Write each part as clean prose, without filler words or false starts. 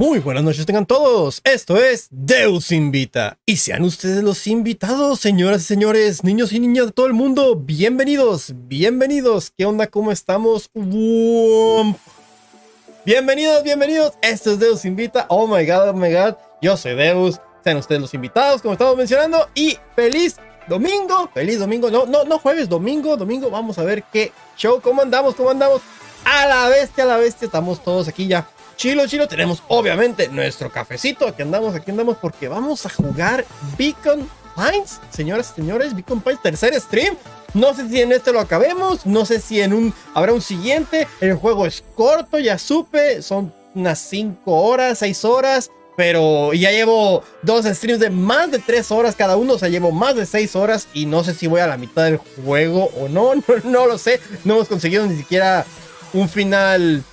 Muy buenas noches tengan todos, esto es Deus Invita y sean ustedes los invitados, señoras y señores, niños y niñas de todo el mundo, bienvenidos, bienvenidos, ¿qué onda? ¿Cómo estamos? Bienvenidos, esto es Deus Invita, oh my god, yo soy Deus, sean ustedes los invitados como estamos mencionando y feliz domingo, no jueves, domingo, vamos a ver qué show, cómo andamos, a la bestia, estamos todos aquí ya. Chilo, tenemos obviamente nuestro cafecito, aquí andamos porque vamos a jugar Beacon Pines, señoras y señores, Beacon Pines, tercer stream, no sé si en este lo acabemos, no sé si habrá un siguiente, el juego es corto, ya supe, son unas 5 horas, 6 horas, pero ya llevo 2 streams de más de 3 horas cada uno, o sea, llevo más de 6 horas y no sé si voy a la mitad del juego o no lo sé, no hemos conseguido ni siquiera un final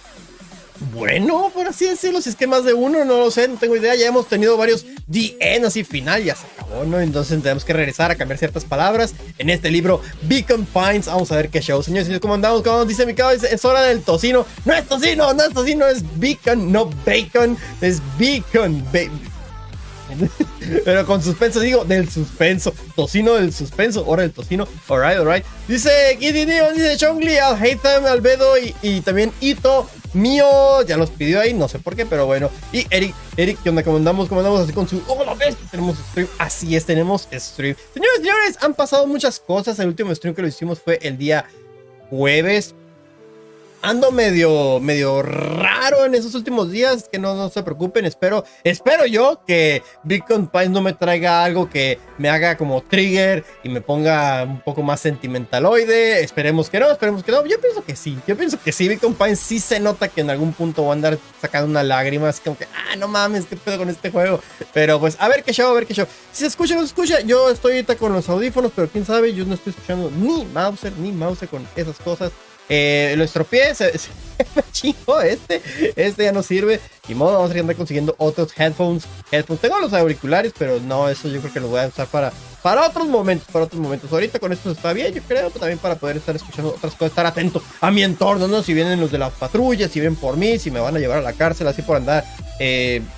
bueno, por así decirlo, si es que más de uno, no lo sé, no tengo idea, ya hemos tenido varios DN así final, ya se acabó, ¿no? Entonces tenemos que regresar a cambiar ciertas palabras en este libro, Beacon Pines, vamos a ver qué show, señores, ¿cómo andamos? Como dice mi cabrón, es hora del tocino, no es tocino, es beacon, no bacon, es beacon, Pero con suspenso, digo, del suspenso. Tocino del suspenso, hora del tocino. Alright, alright. Dice Gideon, dice Chongli, Al Haytham, Albedo y también Ito mío. Ya los pidió ahí, no sé por qué, pero bueno. Y Eric, ¿qué onda? ¿Cómo andamos? Así con su... ¡Oh, la bestia! Tenemos stream. Así es, tenemos stream. Señores, señores, han pasado muchas cosas. El último stream que lo hicimos fue el día jueves. Ando medio raro en esos últimos días, que no se preocupen, espero yo que Bitcoin Pines no me traiga algo que me haga como trigger y me ponga un poco más sentimentaloide. Esperemos que no, yo pienso que sí, Bitcoin Pines sí se nota que en algún punto voy a andar sacando una lágrima, así como que, no mames, qué pedo con este juego, pero pues a ver qué show, si se escucha o no se escucha. Yo estoy ahorita con los audífonos, pero quién sabe, yo no estoy escuchando ni mouse con esas cosas. Lo estropeé, se me chingó este ya no sirve. Y modo, vamos a andar consiguiendo otros headphones. Tengo los auriculares, pero no, eso yo creo que los voy a usar para otros momentos. Ahorita con esto está bien, yo creo, también para poder estar escuchando otras cosas, estar atento a mi entorno, ¿no? Si vienen los de la patrulla, si vienen por mí, si me van a llevar a la cárcel, así por andar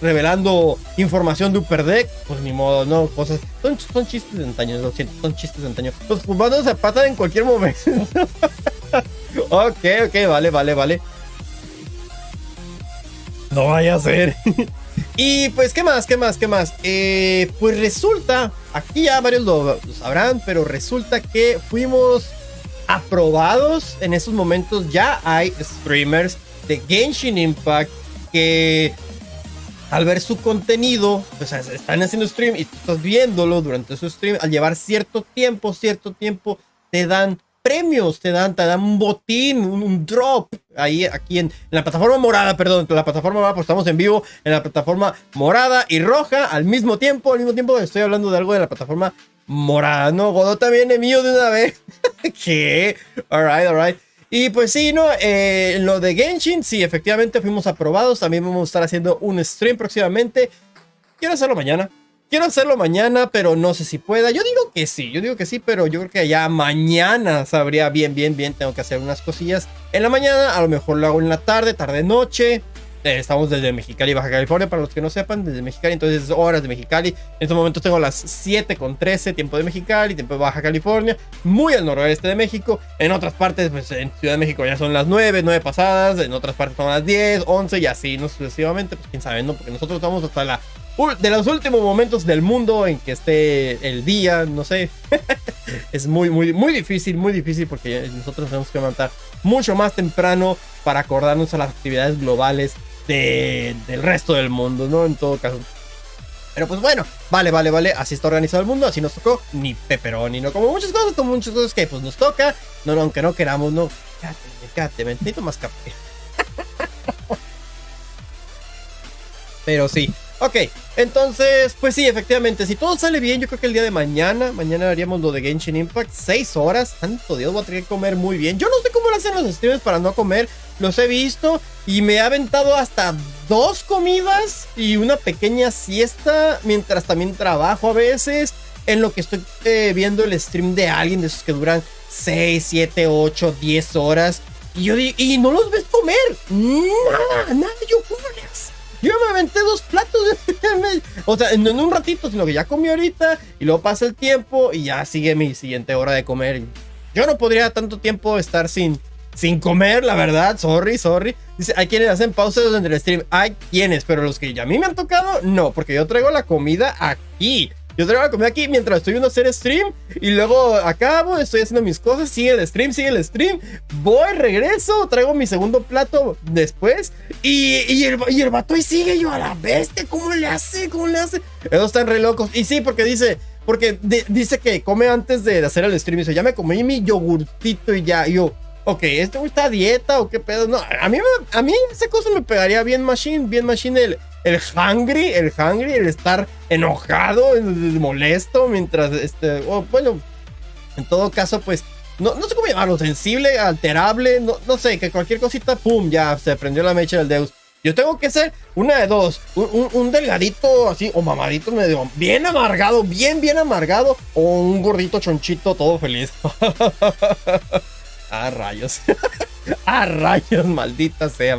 revelando información de Upper Deck, pues ni modo, ¿no? Cosas, son chistes de antaño, lo siento, son chistes de antaño. Los fumados se patan en cualquier momento. Ok, vale. No vaya a ser. Y pues, ¿qué más? Pues resulta, aquí ya varios lo sabrán, pero resulta que fuimos aprobados. En esos momentos ya hay streamers de Genshin Impact que al ver su contenido, pues están haciendo stream y tú estás viéndolo durante su stream. Al llevar cierto tiempo, te dan premios, te dan un botín, un drop ahí, aquí en la plataforma morada, pues estamos en vivo en la plataforma morada y roja al mismo tiempo estoy hablando de algo de la plataforma morada, ¿no? Godot también es mío de una vez. ¿Qué? Alright. Y pues sí, ¿no? Lo de Genshin, sí, efectivamente fuimos aprobados. También vamos a estar haciendo un stream próximamente. Quiero hacerlo mañana, pero no sé si pueda. Yo digo que sí, pero yo creo que ya mañana sabría bien. Tengo que hacer unas cosillas en la mañana. A lo mejor lo hago en la tarde, noche. Estamos desde Mexicali, Baja California, para los que no sepan, desde Mexicali, entonces horas de Mexicali. En estos momentos tengo las 7:13, tiempo de Mexicali, tiempo de Baja California, muy al noroeste de México. En otras partes, pues en Ciudad de México ya son las 9 pasadas, en otras partes son las 10, 11 y así, no sucesivamente, pues quién sabe, ¿no? Porque nosotros estamos hasta de los últimos momentos del mundo en que esté el día, no sé. Es muy difícil porque nosotros tenemos que levantar mucho más temprano para acordarnos a las actividades globales del resto del mundo, ¿no? En todo caso. Pero pues bueno, vale. Así está organizado el mundo, así nos tocó. Ni pepperoni, ¿no? Como muchas cosas que pues nos toca. No, aunque no queramos, no. Cállate, necesito más café. Pero sí. Ok, entonces, pues sí, efectivamente, si todo sale bien, yo creo que el día de mañana haríamos lo de Genshin Impact, 6 horas, santo Dios, voy a tener que comer muy bien. Yo no sé cómo lo hacen los streamers para no comer, los he visto y me he aventado hasta 2 comidas y una pequeña siesta, mientras también trabajo a veces, en lo que estoy viendo el stream de alguien de esos que duran 6, 7, 8, 10 horas, y no los ves comer, nada, yo, ¿cómo le haces? Yo me aventé 2 platos, o sea, en un ratito, sino que ya comí ahorita y luego pasa el tiempo y ya sigue mi siguiente hora de comer. Yo no podría tanto tiempo estar sin comer, la verdad, sorry. Dice, hay quienes hacen pausas en el stream, hay quienes, pero los que ya a mí me han tocado, no, porque yo traigo la comida aquí. Yo traigo la comida aquí mientras estoy viendo hacer stream y luego acabo, estoy haciendo mis cosas, sigue el stream, voy, regreso, traigo mi segundo plato después y el vato ahí sigue, yo a la bestia, ¿cómo le hace? Ellos están re locos. Y sí, porque dice que come antes de hacer el stream, dice, ya me comí mi yogurtito y ya, y yo, ok, ¿este güey está a dieta o qué pedo? No, a mí esa cosa me pegaría bien machine el hungry, el estar enojado, molesto, mientras, bueno, en todo caso, pues, no sé cómo llamarlo, sensible, alterable, no sé, que cualquier cosita, pum, ya se prendió la mecha del Deus. Yo tengo que ser una de dos, un delgadito así, o mamadito medio, bien amargado, bien amargado, o un gordito chonchito todo feliz. Rayos. Maldita sea.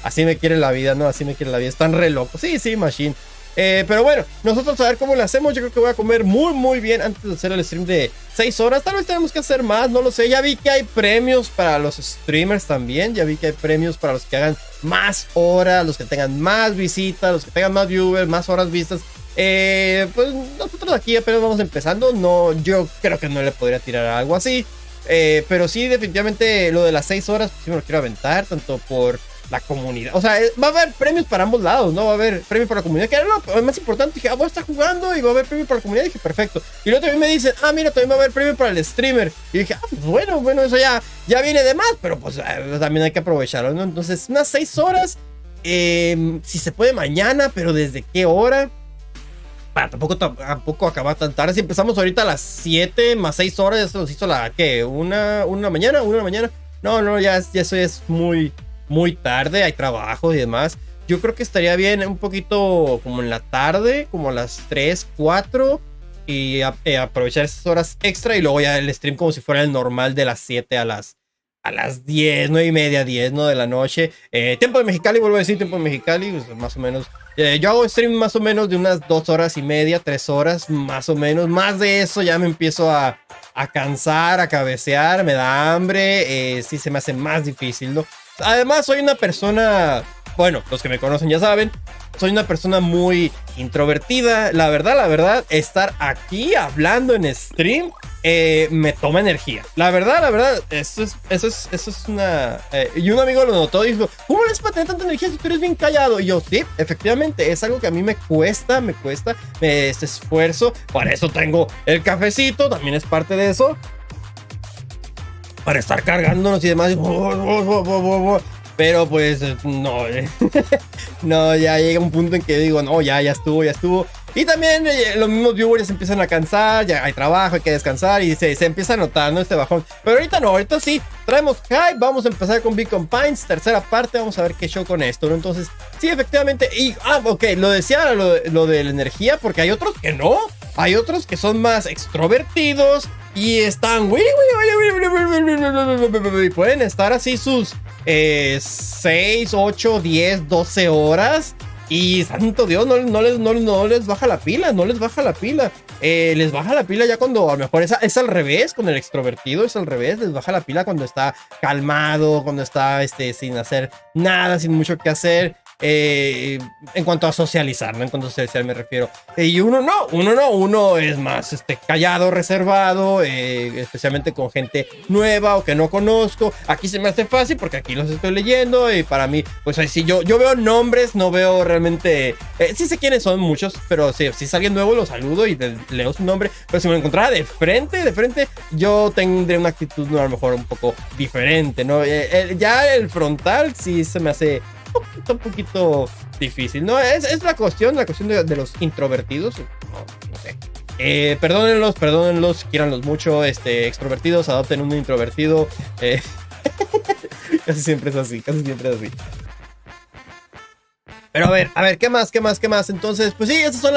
Así me quiere la vida, ¿no? Están re locos. Sí, Machine. Pero bueno, nosotros a ver cómo lo hacemos. Yo creo que voy a comer muy bien antes de hacer el stream de 6 horas. Tal vez tenemos que hacer más, no lo sé. Ya vi que hay premios para los streamers también. Ya vi que hay premios para los que hagan más horas, los que tengan más visitas, los que tengan más viewers, más horas vistas. Pues nosotros aquí apenas vamos empezando. No, yo creo que no le podría tirar algo así. Pero sí, definitivamente lo de las 6 horas, pues sí me lo quiero aventar, tanto por la comunidad. O sea, va a haber premios para ambos lados, ¿no? Va a haber premios para la comunidad, que era lo más importante. Dije, voy a estar jugando y va a haber premio para la comunidad. Dije, perfecto. Y luego también me dicen, mira, también va a haber premio para el streamer. Y dije, pues bueno, eso ya viene de más, pero pues también hay que aprovecharlo, ¿no? Entonces, unas 6 horas, si se puede mañana, pero ¿desde qué hora? Tampoco acabar tan tarde. Si empezamos ahorita a las 7 más 6 horas, ya se nos hizo ¿qué? ¿Una mañana? No, ya eso es muy tarde. Hay trabajo y demás. Yo creo que estaría bien un poquito como en la tarde, como a las 3, 4. Y aprovechar esas horas extra. Y luego ya el stream como si fuera el normal de las 7 a las 10, 9 y media, 10, ¿no? De la noche. Tiempo de Mexicali, vuelvo a decir, tiempo de Mexicali, pues, más o menos. Yo hago stream más o menos de unas 2 horas y media, 3 horas, más o menos. Más de eso ya me empiezo a cansar, a cabecear, me da hambre. Sí se me hace más difícil, ¿no? Además, soy una persona, bueno, los que me conocen ya saben, soy una persona muy introvertida. La verdad, estar aquí hablando en stream me toma energía. La verdad, eso es una... y un amigo lo notó y dijo, ¿cómo le es para tener tanta energía si tú eres bien callado? Y yo, sí, efectivamente, es algo que a mí me cuesta, me esfuerzo. Para eso tengo el cafecito, también es parte de eso. Para estar cargándonos y demás. Pero pues no, no, ya llega un punto en que digo, no, ya estuvo. Y también los mismos viewers empiezan a cansar, ya hay trabajo, hay que descansar y se empieza a notar, ¿no? Este bajón. Pero ahorita no, ahorita sí, traemos hype, vamos a empezar con Beacon Pines, tercera parte, vamos a ver qué show con esto, ¿no? Entonces, sí, efectivamente, y, ok, lo decía lo de la energía, porque hay otros que no, hay otros que son más extrovertidos y están, pueden estar así sus 6, 8, 10, 12 horas. Y santo Dios, no les baja la pila, les baja la pila ya cuando a lo mejor es al revés, con el extrovertido es al revés, les baja la pila cuando está calmado, cuando está sin hacer nada, sin mucho que hacer. En cuanto a socializar, ¿no? En cuanto a socializar me refiero. Y uno es más callado, reservado, especialmente con gente nueva o que no conozco. Aquí se me hace fácil porque aquí los estoy leyendo y para mí, pues ahí sí, yo veo nombres, no veo realmente... sí sé quiénes son muchos, pero si es alguien nuevo lo saludo y leo su nombre. Pero si me lo encontrara de frente, yo tendré una actitud a lo mejor un poco diferente, ¿no? Ya el frontal sí se me hace... un poquito difícil, ¿no? Es la cuestión de los introvertidos. No sé. Perdónenlos, quiéranlos mucho. Extrovertidos, adopten un introvertido. Casi siempre es así. Pero a ver, ¿qué más? Entonces, pues sí, esas son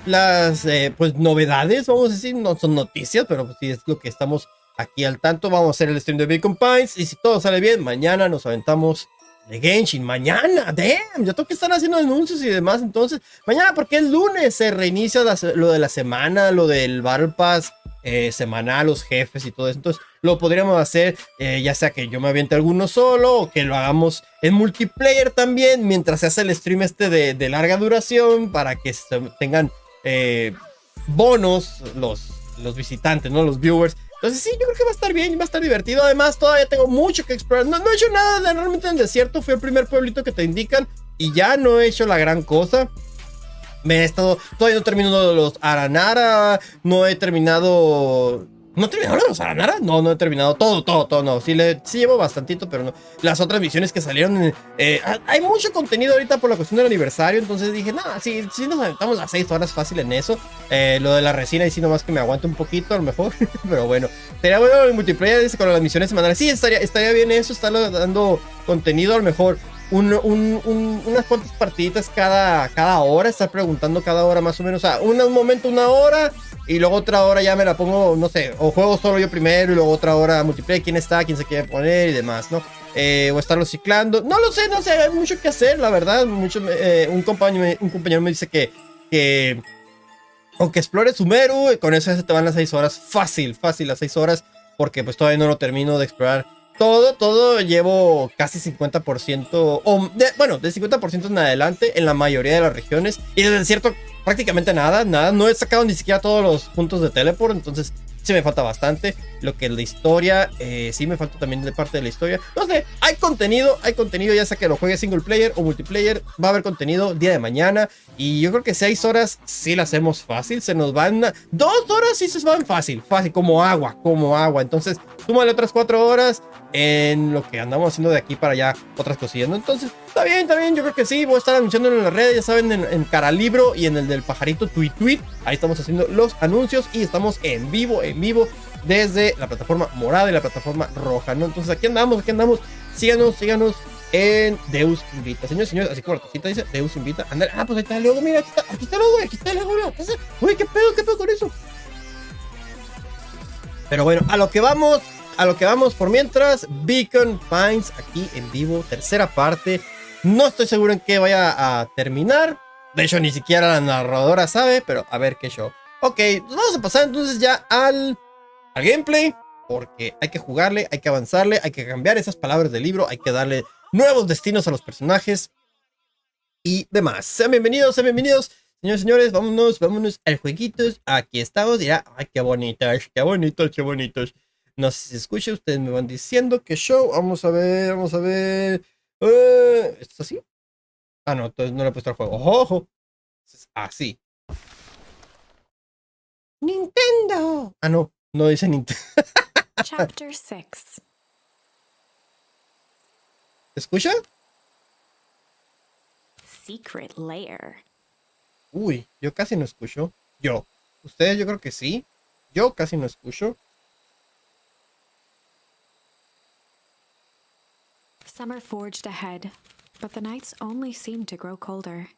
las pues novedades, vamos a decir. No son noticias, pero pues sí es lo que estamos aquí al tanto. Vamos a hacer el stream de Beacon Pines. Y si todo sale bien, mañana nos aventamos de Genshin, mañana, damn, ya tengo que estar haciendo anuncios y demás, entonces, mañana porque el lunes se reinicia lo de la semana, lo del Battle Pass semanal, los jefes y todo eso, entonces lo podríamos hacer, ya sea que yo me aviente alguno solo, o que lo hagamos en multiplayer también, mientras se hace el stream de larga duración, para que tengan bonos los visitantes, ¿no? Los viewers. Entonces sí, yo creo que va a estar bien, va a estar divertido. Además, todavía tengo mucho que explorar. No he hecho nada realmente en el desierto. Fui al primer pueblito que te indican y ya no he hecho la gran cosa. Todavía no termino los Aranara. No he terminado los Aranara. No he terminado todo. No, sí llevo bastantito, pero no. Las otras misiones que salieron. Hay mucho contenido ahorita por la cuestión del aniversario. Entonces dije, sí nos aventamos las 6 horas fácil en eso. Lo de la resina, y sí, nomás que me aguante un poquito, a lo mejor. Pero bueno, sería bueno el multiplayer, dice, con las misiones semanales. Sí, estaría bien eso, estar dando contenido, a lo mejor. Unas cuantas partiditas cada hora, estar preguntando cada hora más o menos, o sea, un momento, una hora, y luego otra hora ya me la pongo, no sé, o juego solo yo primero, y luego otra hora multiplayer, quién está, quién se quiere poner y demás, ¿no? O estarlo ciclando, no lo sé, hay mucho que hacer, la verdad. Un compañero me dice que que explores Sumeru, con eso ya se te van las 6 horas. Fácil las 6 horas, porque pues todavía no lo termino de explorar. Todo llevo casi 50%, bueno, de 50% en adelante en la mayoría de las regiones. Y del desierto prácticamente nada. No he sacado ni siquiera todos los puntos de teleport, entonces sí me falta bastante. Lo que es la historia, sí me falta también de parte de la historia. No sé, hay contenido, ya sea que lo juegue single player o multiplayer, va a haber contenido el día de mañana. Y yo creo que 6 horas sí las hacemos fácil, se nos van 2 horas sí se van fácil, como agua. Entonces, súmale otras 4 horas en lo que andamos haciendo de aquí para allá, otras cosillas, ¿no? Entonces, está bien, yo creo que sí, voy a estar anunciándolo en las redes, ya saben, en Caralibro y en el del pajarito tweet, ahí estamos haciendo los anuncios y estamos en vivo desde la plataforma morada y la plataforma roja, ¿no? Entonces aquí andamos, síganos en Deus Invita, señores, así como la cosita dice, Deus Invita, andale, pues ahí está el logo, mira, aquí está el logo, mira, uy, qué pedo con eso. Pero bueno, a lo que vamos por mientras. Beacon Pines aquí en vivo, tercera parte. No estoy seguro en qué vaya a terminar. De hecho, ni siquiera la narradora sabe, pero a ver qué show. Ok, vamos a pasar entonces ya al gameplay, porque hay que jugarle, hay que avanzarle, hay que cambiar esas palabras del libro, hay que darle nuevos destinos a los personajes y demás. Sean bienvenidos. Señores, vámonos al jueguito. Aquí estamos. Dirá, ay, qué bonitos. No sé si se escucha, ustedes me van diciendo que show. Vamos a ver. ¿Esto es así? Ah, no, entonces no le he puesto al juego. Ojo. Es así. Nintendo. Ah, no dice Nintendo. Chapter 6. ¿Se escucha? Secret lair. Uy, yo casi no escucho. Ustedes yo creo que sí. Yo casi no escucho. Summer forged ahead, but the nights only seemed to grow colder.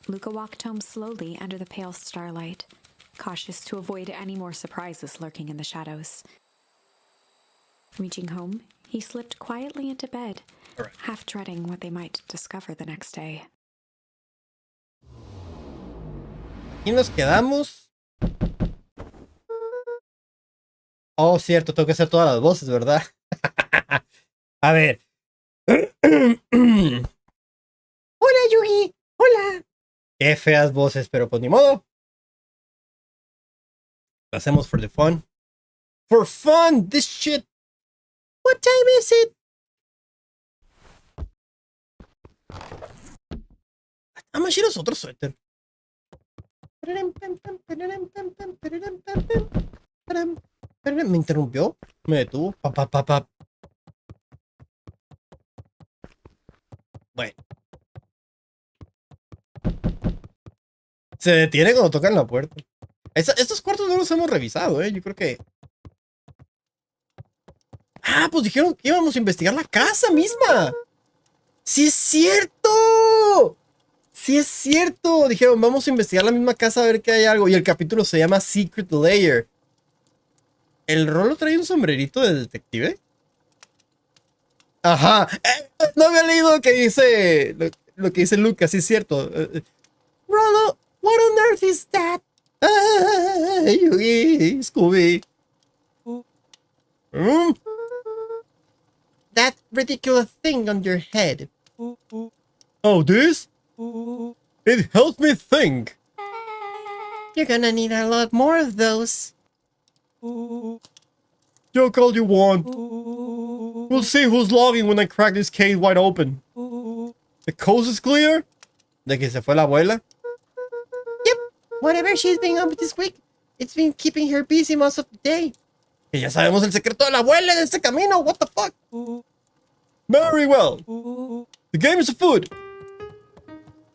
Luca walked home slowly under the pale starlight, cautious to avoid any more surprises lurking in the shadows. Reaching home, he slipped quietly into bed, half dreading what they might discover the next day. Aquí nos quedamos. Oh, cierto, tengo que hacer todas las voces, ¿verdad? A ver. Hola, Yugi. Hola. Qué feas voces, pero pues ni modo. Lo hacemos for the fun. For fun, this shit. What time is it? Vamos a ir a otro suéter. Me interrumpió. Me detuvo. Bueno. Se detiene cuando tocan la puerta. Estos cuartos no los hemos revisado, yo creo que... Ah, pues dijeron que íbamos a investigar la casa misma. ¡Sí es cierto! ¡Sí es cierto! Dijeron, vamos a investigar la misma casa a ver que hay algo. Y el capítulo se llama Secret Lair. ¿El Rolo trae un sombrerito de detective? Ajá. No había leído lo que dice Lucas, sí es cierto. Rolo, what on earth is that? Yugi, Scooby. That ridiculous thing on your head. Oh, this? It helps me think. You're gonna need a lot more of those. Joke all you want. We'll see who's logging when I crack this case wide open. The coast is clear? ¿De que se fue la abuela? Yep. Whatever she's been up this week, it's been keeping her busy most of the day. Que ya sabemos el secreto de la abuela en este camino. What the fuck? Very well. The game is afoot.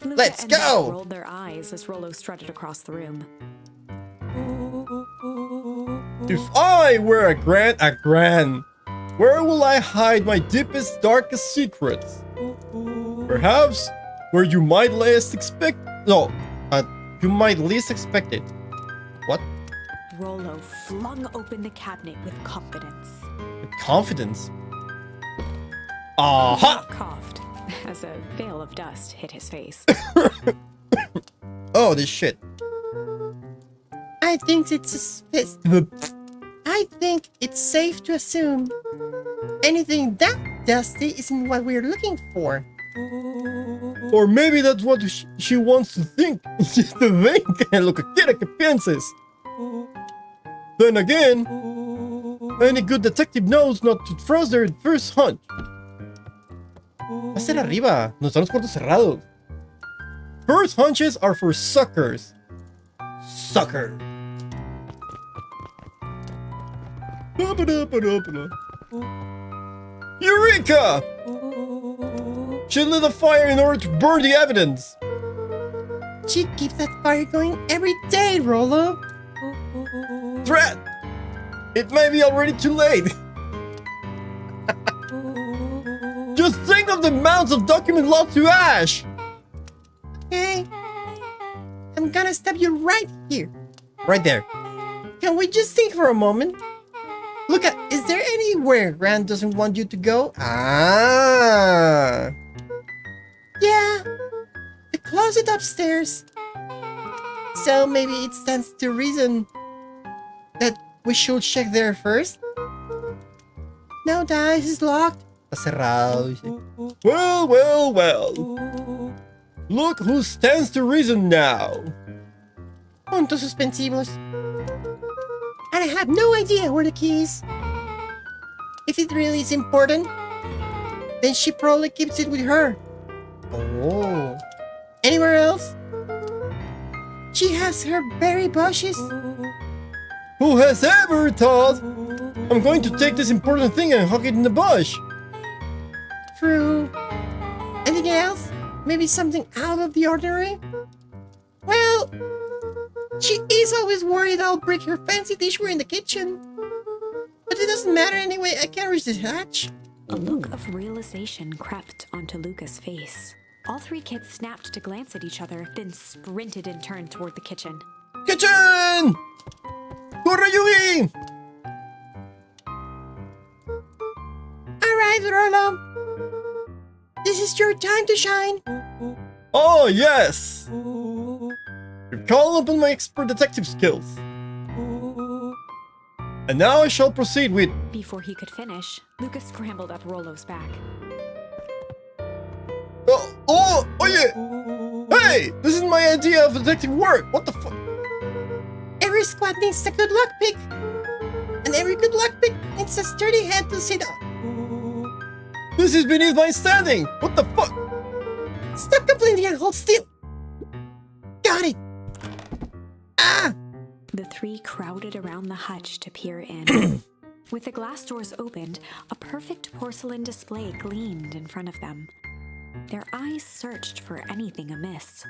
Let's go. Rolled their eyes as Rolo strutted across the room. If I were a grand, where will I hide my deepest, darkest secrets? Perhaps where you might least expect. No, you might least expect it. What? Rolo flung open the cabinet with confidence. With confidence? Aha! Coughed as a veil of dust hit his face. Oh, this shit. I think it's safe to assume anything that dusty isn't what we're looking for. Or maybe that's what she wants to think. Lo que quiere que pienses. Then again, any good detective knows not to trust their first hunch. Va a ser arriba. No están los cuartos cerrados. First hunches are for suckers. Sucker. Eureka! She lit a fire in order to burn the evidence. She keeps that fire going every day, Rolo. Threat! It may be already too late. Just think of the amounts of documents lost to ash. Okay. I'm gonna stop you right here. Right there. Can we just think for a moment? Look at, is there anywhere Grant doesn't want you to go? Ah. Yeah, the closet upstairs. So maybe it stands to reason that we should check there first? No, dice is locked. Está cerrado. Well, well, well. Look who stands to reason now. Puntos suspensivos. And I have no idea where the key is. If it really is important, then she probably keeps it with her. Oh. Anywhere else? She has her berry bushes. Who has ever thought I'm going to take this important thing and hug it in the bush? True. Anything else? Maybe something out of the ordinary? Well, she is always worried I'll break her fancy dishware in the kitchen. But it doesn't matter anyway, I can't reach the hatch. A look of realization crept onto Luca's face. All three kids snapped to glance at each other, then sprinted in turn toward the kitchen. Kitchen! Corre, Yugi! Alright, Rolo. This is your time to shine. Oh, yes! You're calling upon my expert detective skills. And now I shall proceed with... Before he could finish, Luca scrambled up Rolo's back. Oh, oye! Hey! This is my idea of detective work! What the fuck? Every squad needs a good luck pick. And every good luck pick needs a sturdy hand to sit on. This is beneath my standing! What the fuck? Stop complaining and hold still. Got it. Ah! The three crowded around the hutch to peer in. With the glass doors opened, a perfect porcelain display gleamed in front of them. Their eyes searched for anything amiss,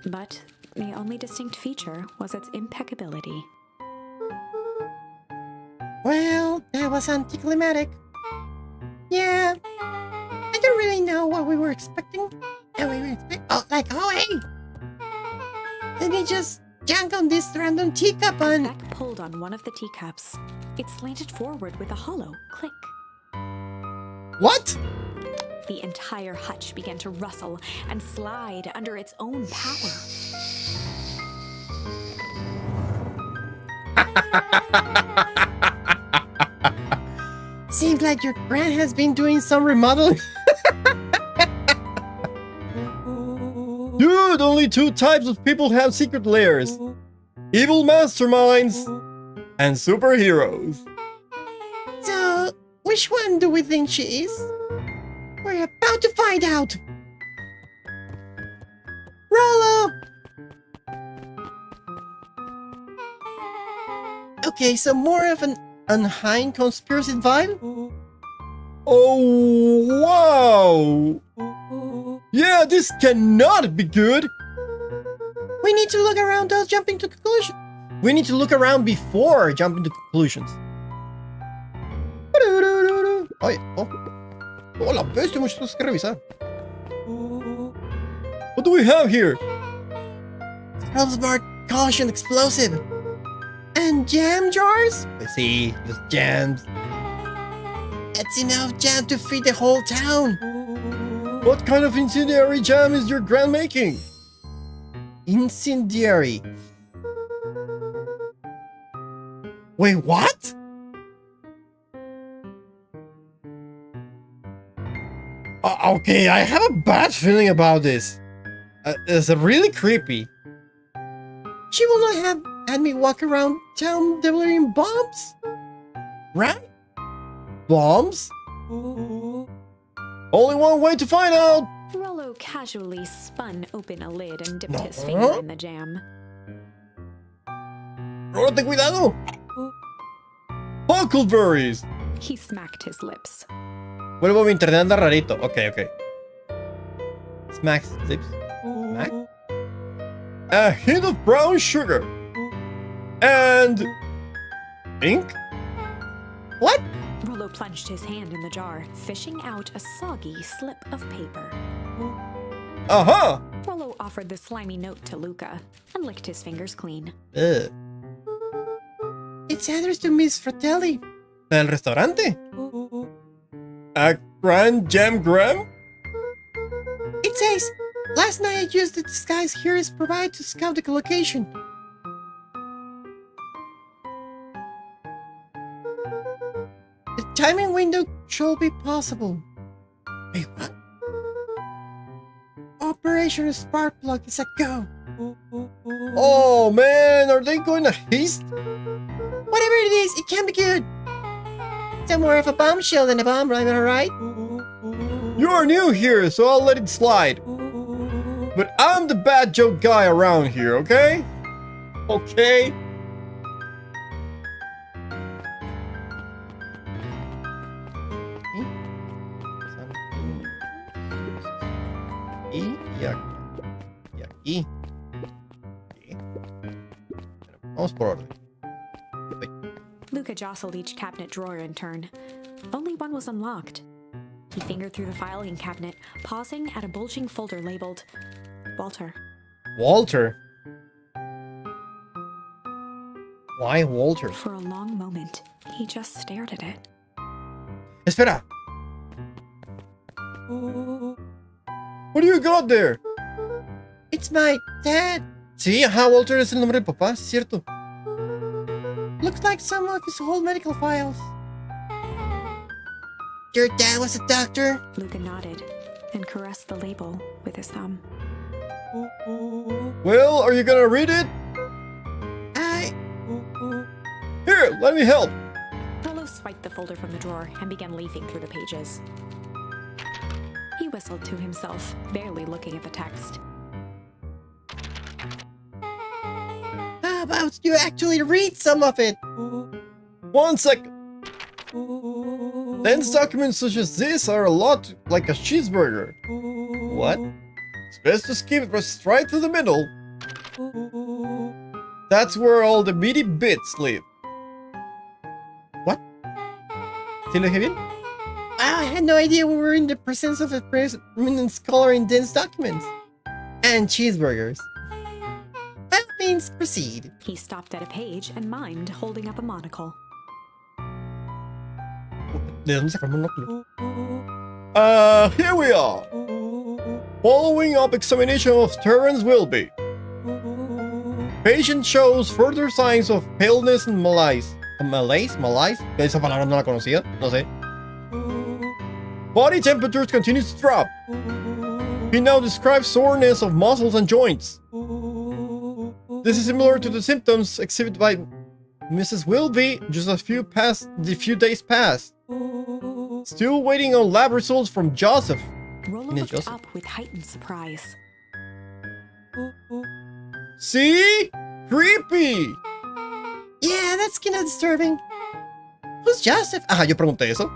but the only distinct feature was its impeccability. Well, that was anticlimactic. Yeah, I don't really know what we were expecting. Oh, hey! Let me just jank on this random teacup and... Beck pulled on one of the teacups. It slanted forward with a hollow click. What? The entire hutch began to rustle and slide under its own power. Seems like your Grant has been doing some remodeling. Dude, only two types of people have secret lairs. Evil masterminds and superheroes. So, which one do we think she is? We're about to find out. Rolo! Okay, so more of an Unhine conspiracy vibe? Oh, wow! Yeah, this cannot be good! We need to look around without jumping to conclusions. We need to look around before jumping to conclusions. Ay, oh. Oh, la bestia, muchas cosas que revisar. What do we have here? Smart caution explosive. And jam jars? Let's see, just jams. That's enough jam to feed the whole town. What kind of incendiary jam is your grand making? Incendiary. Wait, what? Okay, I have a bad feeling about this. It's really creepy. She will not have had me walk around town delivering bombs, right? Bombs? Only one way to find out. Rollo casually spun open a lid and dipped his finger in the jam. Rollo, ten cuidado. Huckleberries. He smacked his lips. Vuelvo, mi internet anda rarito. Okay. Smack lips. Smack. A hint of brown sugar. And ink? What? Rollo plunged his hand in the jar, fishing out a soggy slip of paper. Uh-huh. Rollo offered the slimy note to Luca and licked his fingers clean. Ugh. It's addressed to Miss Fratelli. El restaurante. A Grand Jam Gram? It says, last night I used the disguise here is provided to scout the location. The timing window should be possible. Wait, what? Operation Spark Plug is a go. Oh man, are they going to haste? Whatever it is, it can be good. It's more of a bombshell than a bomb, right? Alright? You're new here, so I'll let it slide. But I'm the bad joke guy around here, okay? Okay? Y aquí. Vamos por orden. Luca jostled each cabinet drawer in turn. Only one was unlocked. He fingered through the filing cabinet, pausing at a bulging folder labeled Walter. Walter? Why Walter? For a long moment, he just stared at it. Espera! What do you got there? It's my dad. Sí, ajá, Walter es el nombre de papá, es cierto. Looks like some of his old medical files. Your dad was a doctor? Luca nodded and caressed the label with his thumb. Well, are you gonna read it? Here, let me help. Rollo swiped the folder from the drawer and began leafing through the pages. He whistled to himself, barely looking at the text. How about you actually read some of it? 1 second. Dense documents such as this are a lot like a cheeseburger. What? It's best to skip it right to the middle. That's where all the meaty bits live. What? ¿Sí lo dije bien? Wow, I had no idea we were in the presence of a prominent scholar in dense documents. And cheeseburgers. That means proceed. He stopped at a page and mimed, holding up a monocle. ¿De dónde sacamos el monóculo? Here we are. Following up examination of Terrence Wilby. Patient shows further signs of paleness and malaise. ¿Malaise? ¿Malaise? Esa palabra no la conocía, no sé. Body temperature continues to drop. He now describes soreness of muscles and joints. This is similar to the symptoms exhibited by Mrs. Wilby just a few days past. Still waiting on lab results from Joseph. Rollo looked up with heightened surprise. See? Creepy! Yeah, that's kinda disturbing. Who's Joseph? Ajá, yo pregunté eso.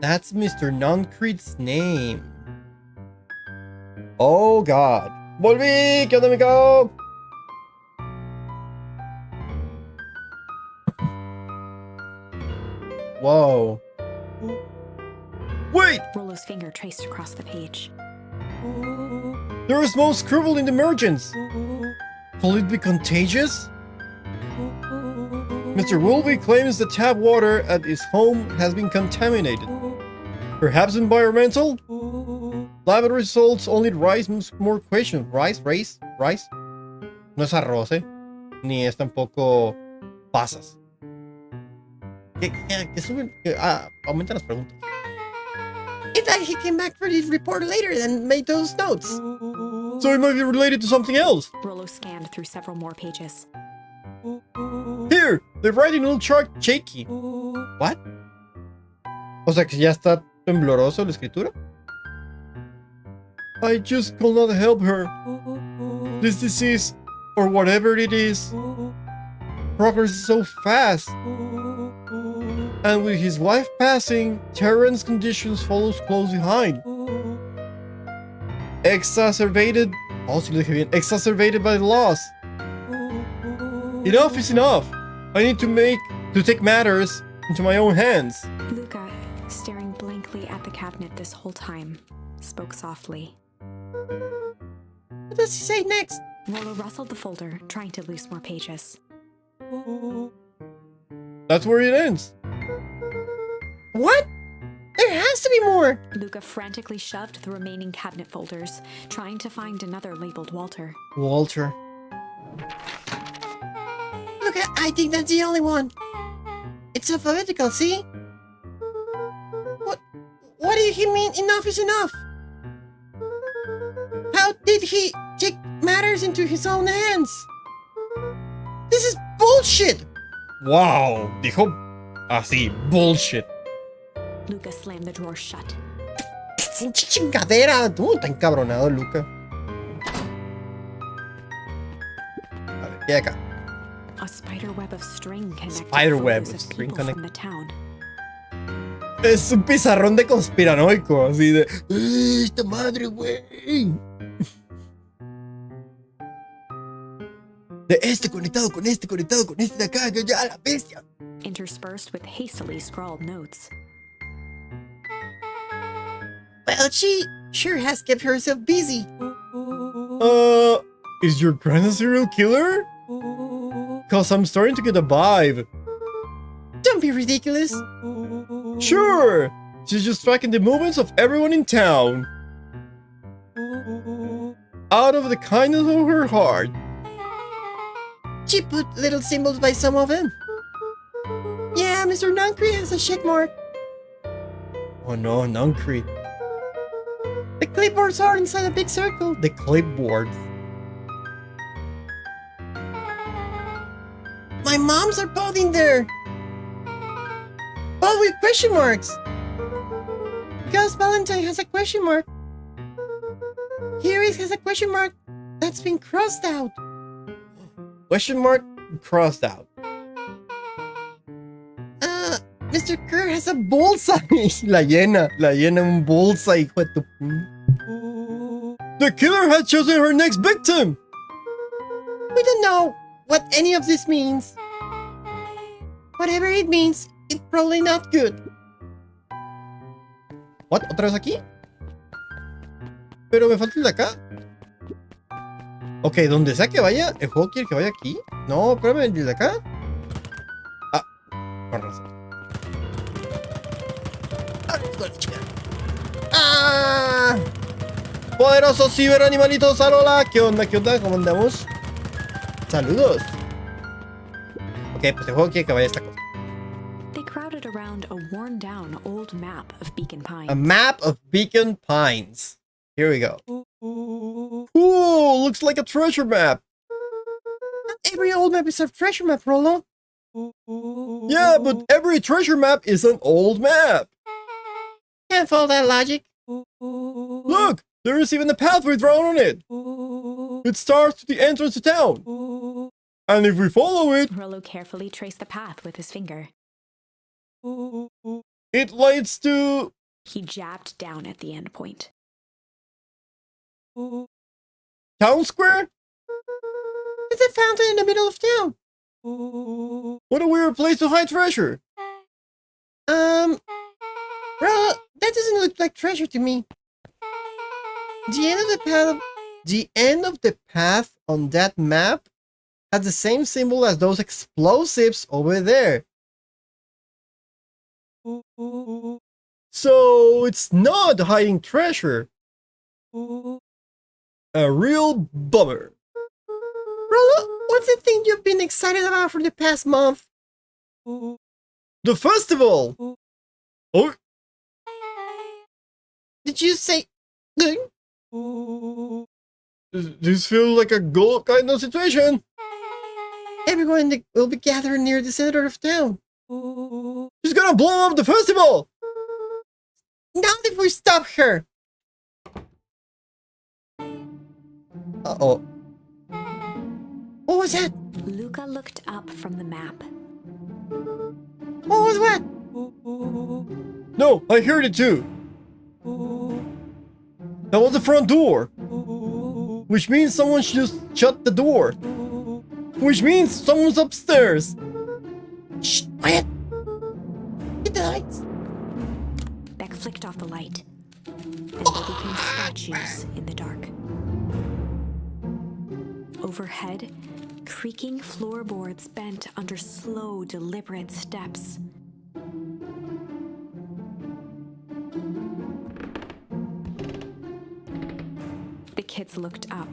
That's Mr. Noncrete's name. Oh God. Volví, ¿qué onda, amigo? Whoa. Wait! Rollo's finger traced across the page. There is no scribble in the margins. Could it be contagious? Mr. Wilby claims the tap water at his home has been contaminated. Perhaps environmental? Live results only raise more questions. Rice. No es arroz, ni es tampoco pasas. ¿Qué suben? Aumentan las preguntas. It's like he came back for his report later and made those notes. So it might be related to something else. Rollo scanned through several more pages. Here, they're writing a little chart shaky. What? O sea que ya está tembloroso la escritura. I just could not help her. This disease, or whatever it is, progresses so fast. And with his wife passing, Terran's conditions follows close behind. Exacerbated by the loss. Enough is enough. I need to take matters into my own hands. Luca, staring blankly at the cabinet this whole time, spoke softly. What does he say next? Rollo rustled the folder, trying to loose more pages. That's where it ends. What? There has to be more! Luca frantically shoved the remaining cabinet folders, trying to find another labeled Walter. Walter. Look, I think that's the only one. It's alphabetical, see? What did he mean enough is enough? How did he take matters into his own hands? This is bullshit! Wow, dijo así, bullshit. Luca slammed the drawer shut. ¡Pinche chingadera! Está encabronado, Luca. Vale, ¿qué hay acá? A spider web of string connected Spider web photos of of string people connect- from the town. Es un pizarrón de conspiranoico, así de... ¡Esta madre, güey! De este conectado con este de acá, ya la bestia. Interspersed with hastily scrawled notes. Well, she sure has kept herself busy. Is your grand a serial killer? Cause I'm starting to get a vibe. Don't be ridiculous. Sure! She's just tracking the movements of everyone in town. Out of the kindness of her heart. She put little symbols by some of them. Yeah, Mr. Nuncree has a check mark. Oh no, Nuncree. The clipboards are inside a big circle. The clipboards. My moms are both in there. Both with question marks. Gus Valentine has a question mark. Harris has a question mark that's been crossed out. Question mark crossed out. Mr. Kerr has a bullseye. La llena un bullseye, hijo de tu... The killer has chosen her next victim. We don't know what any of this means. Whatever it means, it's probably not good. What? ¿Otra vez aquí? Pero me falta el de acá. Ok, donde sea que vaya, ¿el juego quiere que vaya aquí? No, espérame, ¿el de acá? Ah, con razón. ¡Ah! Poderosos ciberanimalitos, Hola, ¿qué onda? ¿Cómo andamos? Saludos. Ok, pues el juego quiere que vaya esta cosa. They crowded around a worn-down old map of Beacon Pines. A map of Beacon Pines. Here we go. Ooh, looks like a treasure map. Not every old map is a treasure map, Rollo. Yeah, but every treasure map is an old map. Can't follow that logic. Look, there is even a pathway drawn on it. It starts to the entrance to town. And if we follow it, Rollo carefully traced the path with his finger. it leads to... He jabbed down at the end point. Town Square? It's a fountain in the middle of town. What a weird place to hide treasure. Rollo, that doesn't look like treasure to me. The end of the path on that map has the same symbol as those explosives over there. So it's not hiding treasure. A real bummer. Rolo, what's the thing you've been excited about for the past month? The festival! Oh, Did you say good? this feels like a goal kind of situation. Everyone will be gathering near the center of town. She's gonna blow up the festival! Not if we stop her! Uh-oh. What was that? Luca looked up from the map. What was what? No, I heard it too. That was the front door. Which means someone just shut the door. Which means someone's upstairs. Shh, quiet! Get the lights! Beck flicked off the light, and they became statues in the dark. Overhead, creaking floorboards bent under slow, deliberate steps. The kids looked up,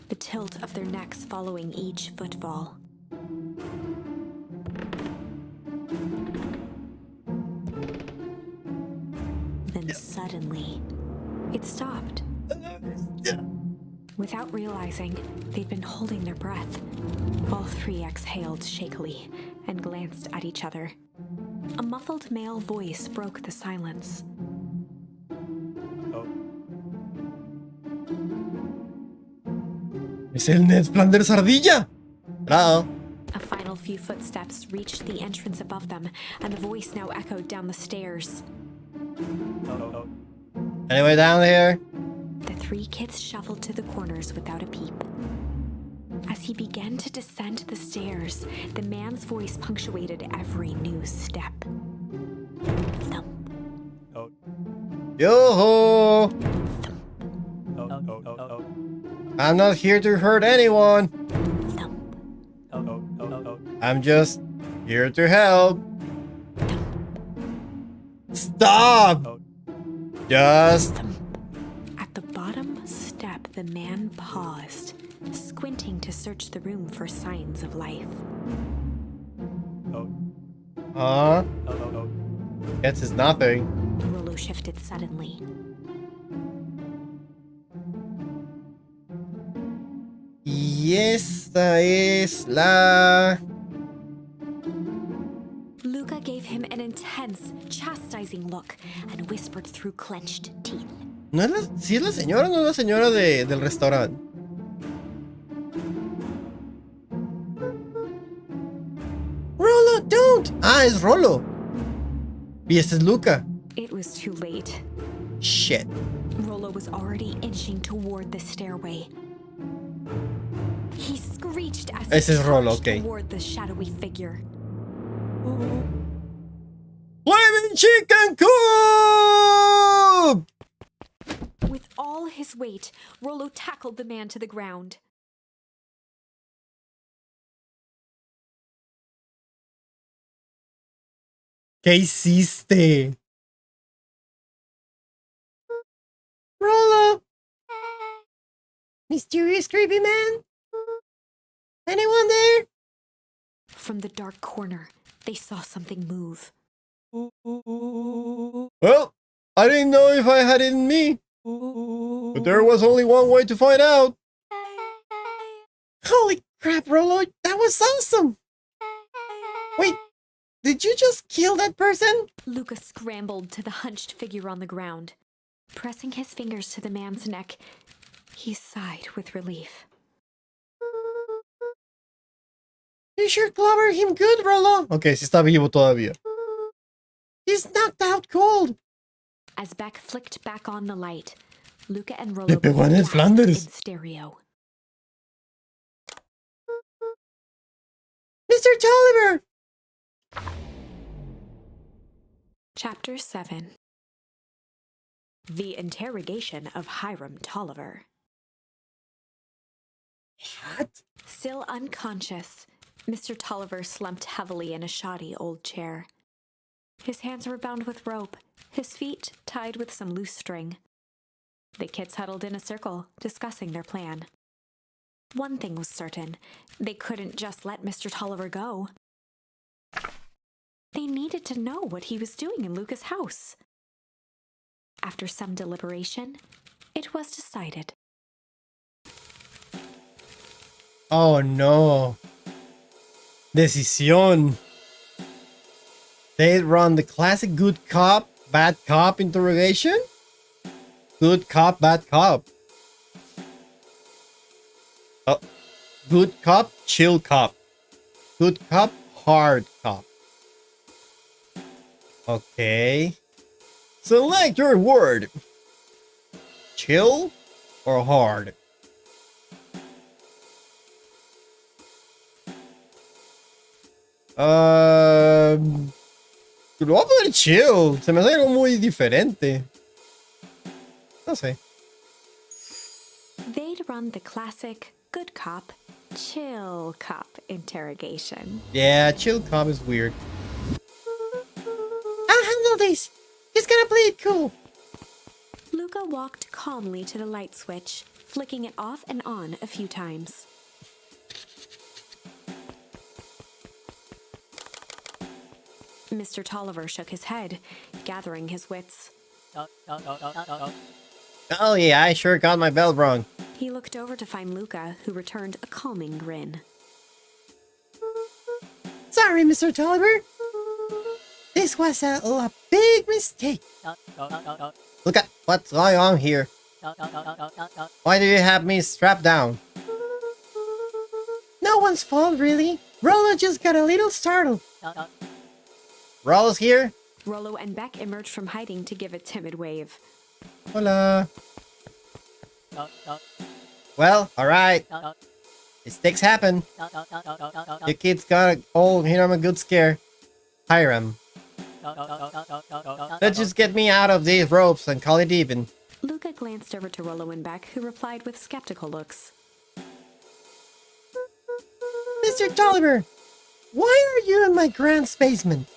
the tilt of their necks following each footfall. Then suddenly, it stopped. Without realizing, they'd been holding their breath. All three exhaled shakily and glanced at each other. A muffled male voice broke the silence. Es el Ned Flanders Ardilla. Hello. A final few footsteps reached the entrance above them, and the voice now echoed down the stairs. Anyway, down here. The three kids shuffled to the corners without a peep. As he began to descend the stairs, the man's voice punctuated every new step. Thump, Yo-ho! thump, I'm not here to hurt anyone. thump. I'm just here to help. Stop! Just... At the bottom step, the man paused, squinting to search the room for signs of life. Huh? Guess it's nothing. Rollo shifted suddenly. Y esta es la... Luca gave him an intense, chastising look and whispered through clenched teeth. ¿No es la... ¿Sí es la señora o no es la señora del restaurante? Rolo, don't! Ah, es Rolo. Y este es Luca. It was too late. Shit. Rollo was already inching toward the stairway. He screeched as Ese he es Rollo, charged okay. toward the shadowy figure. Flaming Chicken Coop! With all his weight, Rollo tackled the man to the ground. ¿Qué hiciste? Rolo! Mysterious creepy man? Anyone there? From the dark corner, they saw something move. Well, I didn't know if I had it in me. But there was only one way to find out. Holy crap, Rolo, that was awesome! Wait, did you just kill that person? Luca scrambled to the hunched figure on the ground. Pressing his fingers to the man's neck, he sighed with relief. You sure clobbered him good, Rolo. Ok, sí está vivo todavía. He's knocked out cold. As Beck flicked back on the light, Luca and Le Rollo pegó a Ned gasped Flanders. in stereo. Mr. Tolliver! Chapter 7. The Interrogation of Hiram Tolliver. What? Still unconscious, Mr. Tolliver slumped heavily in a shoddy old chair. His hands were bound with rope, his feet tied with some loose string. The kids huddled in a circle, discussing their plan. One thing was certain. They couldn't just let Mr. Tolliver go. They needed to know what he was doing in Luca's house. After some deliberation, it was decided. Oh no. Decisión. They run the classic good cop, bad cop interrogation? Good cop, bad cop. Oh. Good cop, chill cop. Good cop, hard cop. Okay. Select your word. Chill or hard? Lo voy a poner chill. Se me hace algo muy diferente. No sé. They'd run the classic good cop, chill cop interrogation. Yeah, chill cop is weird. I'll handle this. He's gonna play it cool. Luca walked calmly to the light switch, flicking it off and on a few times. Mr. Tolliver shook his head, gathering his wits. Oh yeah, I sure got my bell wrong. He looked over to find Luca, who returned a calming grin. Sorry, Mr. Tolliver. This was a big mistake. Look at what's going on here. Why do you have me strapped down? No one's fault, really. Rollo just got a little startled. Rollo's here? Rollo and Beck emerged from hiding to give a timid wave. Hola. Well, alright. Mistakes happen. Your kids got old, here I'm a good scare. Hire him. Let's just get me out of these ropes and call it even. Luca glanced over to Rollo and Beck, who replied with skeptical looks. Mr. Tolliver, why are you in my grand's basement?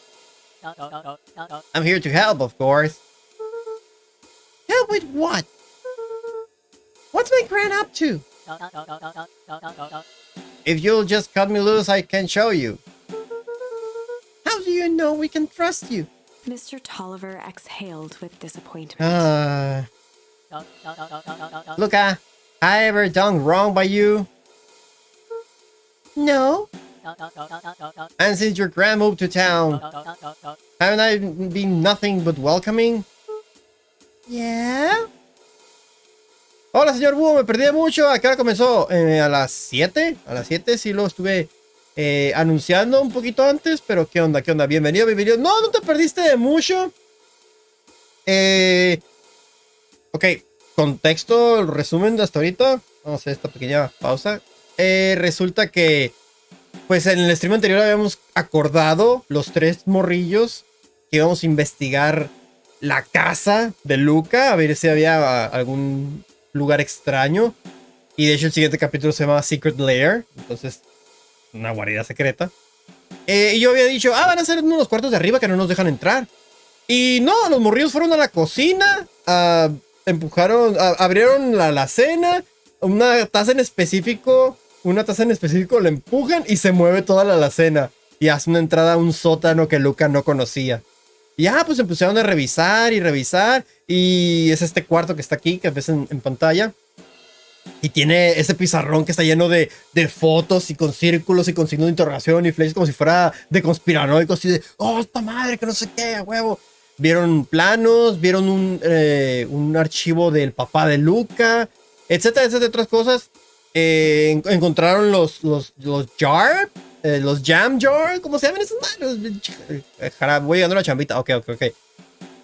I'm here to help, of course. Help with what? What's my grand up to? If you'll just cut me loose, I can show you. How do you know we can trust you? Mr. Tolliver exhaled with disappointment. Luca, I ever done wrong by you? No. And since your grand moved to town, haven't I been nothing but welcoming? Yeah? Hola, señor Búho, me perdí de mucho. ¿A qué hora comenzó? A las 7. A las 7 sí lo estuve anunciando un poquito antes, pero ¿qué onda? ¿Qué onda? Bienvenido, bienvenido. No, no te perdiste de mucho. Ok, contexto, resumen de hasta ahorita. Vamos a hacer esta pequeña pausa. Resulta que, pues en el stream anterior habíamos acordado, los tres morrillos, que íbamos a investigar la casa de Luca, a ver si había algún lugar extraño. Y de hecho el siguiente capítulo se llama Secret Lair, entonces una guarida secreta. Y yo había dicho, van a ser uno de los cuartos de arriba que no nos dejan entrar. Y no, los morrillos fueron a la cocina, empujaron, abrieron la alacena, una taza en específico la empujan y se mueve toda la alacena. Y hace una entrada a un sótano que Luca no conocía. Y pues empezaron a revisar y revisar. Y es este cuarto que está aquí, que ves en pantalla. Y tiene ese pizarrón que está lleno de fotos y con círculos y con signos de interrogación y flechas como si fuera de conspiranoicos y de, esta madre, que no sé qué, a huevo. Vieron planos, vieron un archivo del papá de Luca, etcétera, etcétera, otras cosas. Encontraron los jar, los jam jar, ¿cómo se llaman esos? Voy llegando a la chambita, ok.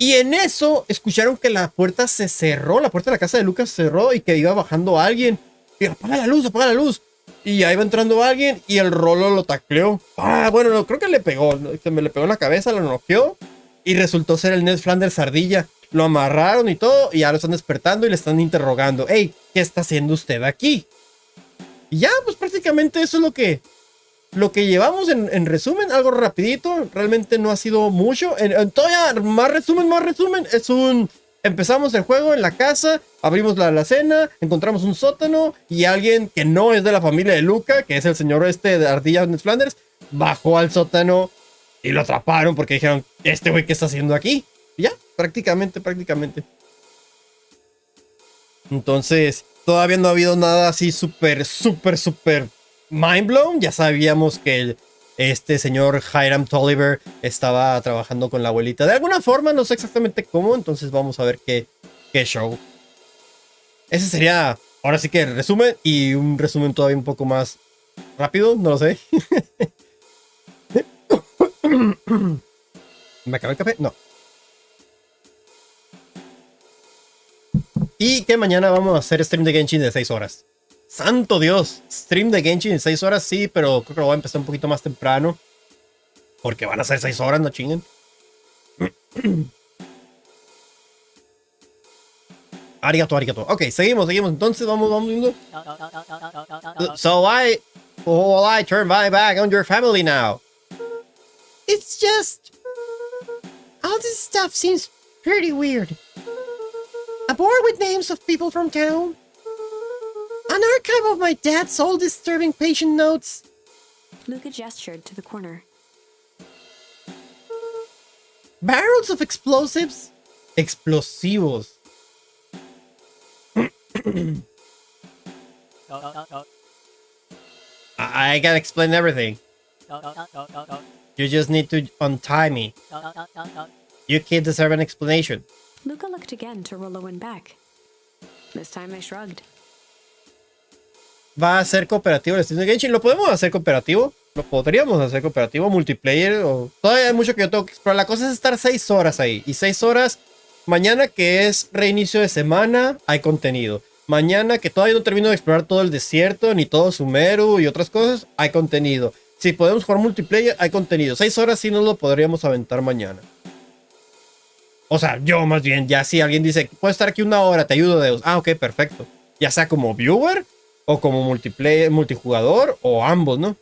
Y en eso escucharon que la puerta se cerró, la puerta de la casa de Lucas se cerró y que iba bajando alguien. Y apaga la luz. Y ahí va entrando alguien y el Rolo lo tacleó. Bueno, no, creo que le pegó, que me le pegó en la cabeza, lo noqueó. Y resultó ser el Ned Flanders Ardilla. Lo amarraron y todo y ya lo están despertando y le están interrogando. Hey, ¿qué está haciendo usted aquí? Y ya, pues prácticamente eso es lo que llevamos en resumen, algo rapidito, realmente no ha sido mucho. Todavía más resumen, es un empezamos el juego en la casa, abrimos la alacena, encontramos un sótano y alguien que no es de la familia de Luca, que es el señor de Ardilla Ned Flanders, bajó al sótano y lo atraparon porque dijeron, este güey, ¿qué está haciendo aquí? Y ya, prácticamente. Entonces, todavía no ha habido nada así súper mind blown. Ya sabíamos que este señor Hiram Tolliver estaba trabajando con la abuelita. De alguna forma, no sé exactamente cómo. Entonces vamos a ver qué show. Ese sería, ahora sí que el resumen. Y un resumen todavía un poco más rápido. No lo sé. ¿Me acabé el café? No. Y que mañana vamos a hacer stream de Genshin de 6 horas. ¡Santo Dios! Stream de Genshin en 6 horas, sí, pero creo que lo voy a empezar un poquito más temprano. Porque van a ser 6 horas, no chinguen. Arigato. Ok, seguimos. Entonces vamos viendo. So I turn my back on your family now. It's just... all this stuff seems pretty weird. A board with names of people from town. An archive of my dad's old disturbing patient notes. Luca gestured to the corner. Barrels of explosives. Explosivos. I gotta explain everything. You just need to untie me. You kids deserve an explanation. Luca looked again to Rollo and Beck. This time they shrugged. ¿Va a ser cooperativo el stream de Genshin? ¿Lo podemos hacer cooperativo? ¿Lo podríamos hacer cooperativo, multiplayer? O... todavía hay mucho que yo tengo que explorar. La cosa es estar 6 horas ahí. Y 6 horas, mañana que es reinicio de semana, hay contenido. Mañana que todavía no termino de explorar todo el desierto, ni todo Sumeru y otras cosas, hay contenido. Si podemos jugar multiplayer, hay contenido. 6 horas sí nos lo podríamos aventar mañana. O sea, yo más bien, ya si alguien dice, puedo estar aquí 1 hora, te ayudo, Deus. Ah, ok, perfecto. Ya sea como viewer, o como multiplayer, multijugador, o ambos, ¿no?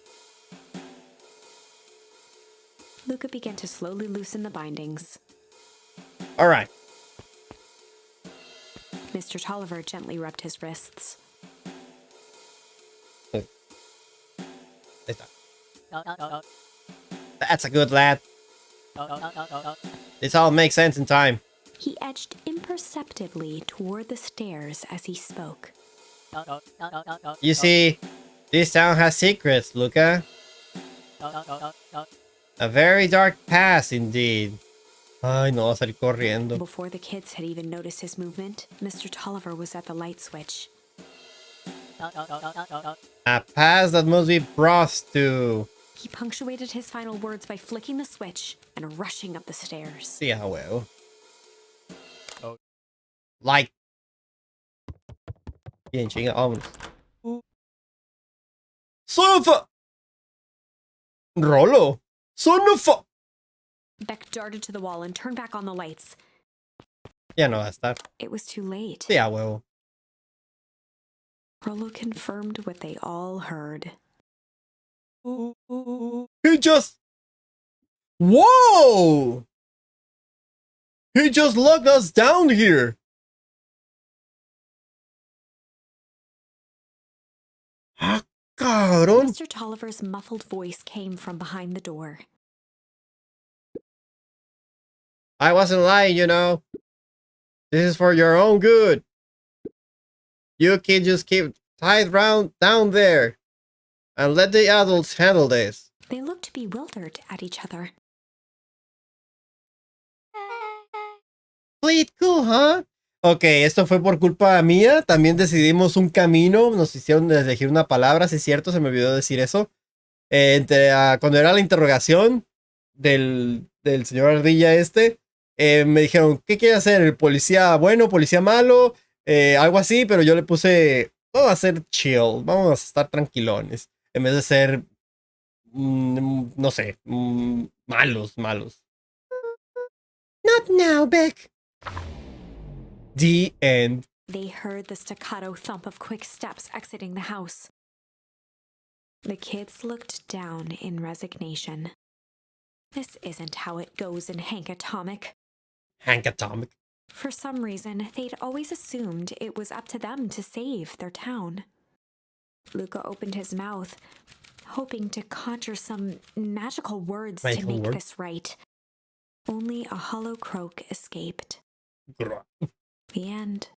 Luca began to slowly loosen the bindings. All right. Mr. Tolliver gently rubbed his wrists. Ahí está. That's a good lad. This all makes sense in time. He edged imperceptibly toward the stairs as he spoke. You see, this town has secrets, Luca. A very dark past indeed. Ay, no, va a salir corriendo. Before the kids had even noticed his movement, Mr. Tolliver was at the light switch. A past that must be brought to. He punctuated his final words by flicking the switch and rushing up the stairs. Sí, a huevo. Light. Bien, chinga, vámonos. Son of a... Rollo. Son of a... Beck darted to the wall and turned back on the lights. Ya no va a estar. It was too late. Sí, a huevo. Rollo confirmed what they all heard. He just... Whoa! He just locked us down here. Ah, cabrón. Mr. Tolliver's muffled voice came from behind the door. I wasn't lying, you know. This is for your own good. You kids just keep tied round down there and let the adults handle this. They looked bewildered at each other. Play it cool, huh? Ok, esto fue por culpa mía. También decidimos un camino. Nos hicieron elegir una palabra, si es cierto, se me olvidó decir eso. Cuando era la interrogación del señor Ardilla me dijeron, ¿qué quiere hacer? ¿El policía bueno, policía malo? Algo así, pero yo le puse, vamos a ser chill, vamos a estar tranquilones. En vez de ser, no sé, malos. Not now, Beck. The end. They heard the staccato thump of quick steps exiting the house. The kids looked down in resignation. This isn't how it goes in Hank Atomic. Hank Atomic. For some reason, they'd always assumed it was up to them to save their town. Luca opened his mouth, hoping to conjure some magical words to make this right. Only a hollow croak escaped. The end.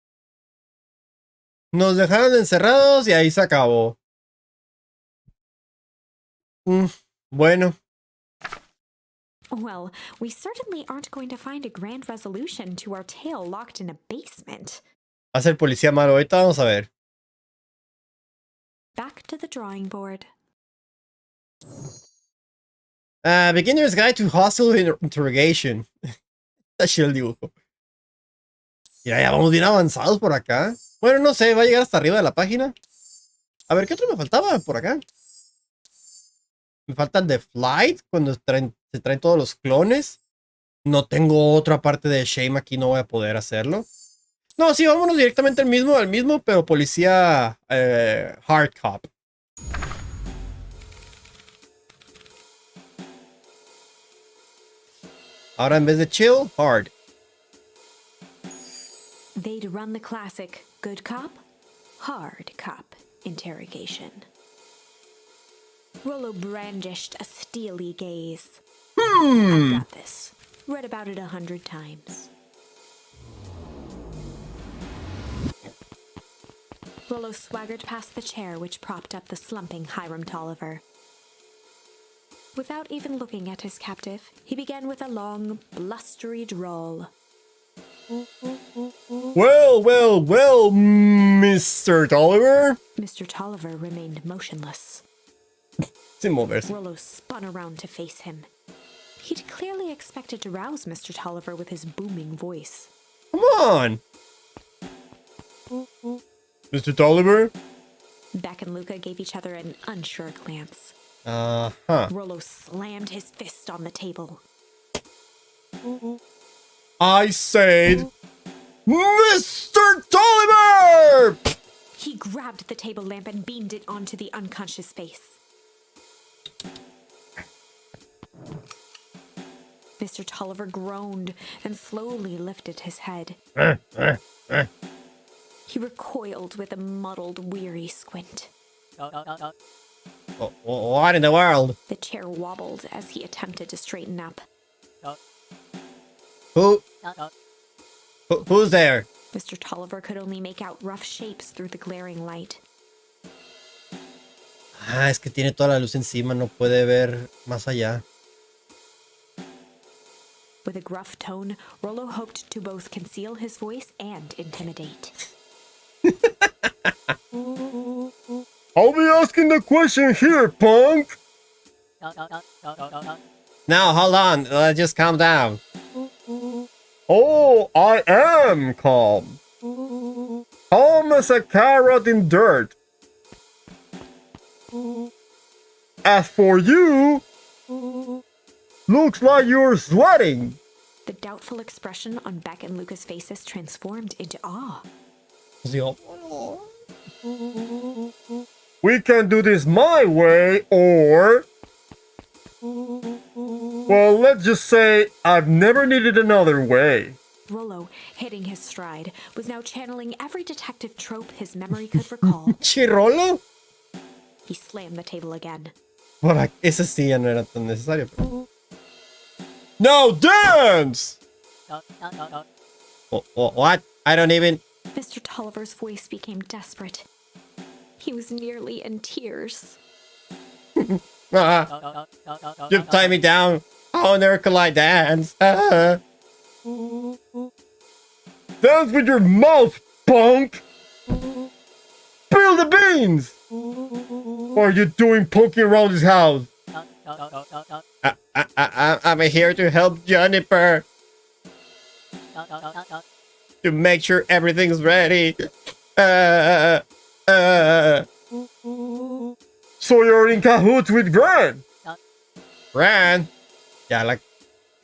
Nos dejaron encerrados y ahí se acabó. Bueno. Well, we certainly aren't going to find a grand resolution to our tale locked in a basement. Va a ser policía malo. Ahorita vamos a ver. Back to the drawing board. Beginner's Guide to Hostile Interrogation. Está chido el dibujo. Mira, ya vamos bien avanzados por acá. Bueno, no sé, va a llegar hasta arriba de la página. A ver, ¿qué otro me faltaba por acá? Me falta el de Flight, cuando se traen todos los clones. No tengo otra parte de Shame aquí, no voy a poder hacerlo. No, sí, vámonos directamente al mismo, pero policía Hard Cop. Ahora en vez de chill, hard. They'd run the classic good cop, hard cop interrogation. Rollo brandished a steely gaze. I've got this. Read about it 100 times. Rollo swaggered past the chair which propped up the slumping Hiram Tolliver. Without even looking at his captive, he began with a long, blustery drawl. Well, Mr. Tolliver. Mr. Tolliver remained motionless. Sin moverse. Rollo spun around to face him. He'd clearly expected to rouse Mr. Tolliver with his booming voice. Come on! Mr. Tolliver? Beck and Luca gave each other an unsure glance. Rollo slammed his fist on the table. I said, Mr. Tolliver! He grabbed the table lamp and beamed it onto the unconscious face. Mr. Tolliver groaned and slowly lifted his head. He recoiled with a muddled, weary squint. What in the world? The chair wobbled as he attempted to straighten up. Who's there? Mr. Tolliver could only make out rough shapes through the glaring light. Es que tiene toda la luz encima, no puede ver más allá. With a gruff tone, Rollo hoped to both conceal his voice and intimidate. I'll be asking the question here, punk! Now, hold on. Let's just calm down. Oh, I am calm. Calm as a carrot in dirt. As for you, looks like you're sweating. The doubtful expression on Beck and Luca's faces transformed into awe. We can do this my way, or... Well, let's just say I've never needed another way. Rollo, hitting his stride, was now channeling every detective trope his memory could recall. ¿Chirolo? He slammed the table again. Bueno, ese sí ya no era tan necesario. Pero... No, dance! What? I don't even... Mr. Tolliver's voice became desperate. He was nearly in tears. You tie me down. I'll never collide dance. Dance with your mouth, punk! Spill the beans! What are you doing poking around this house? I'm here to help Juniper. To make sure everything's ready. So you're in cahoots with Gran? Gran? Ya la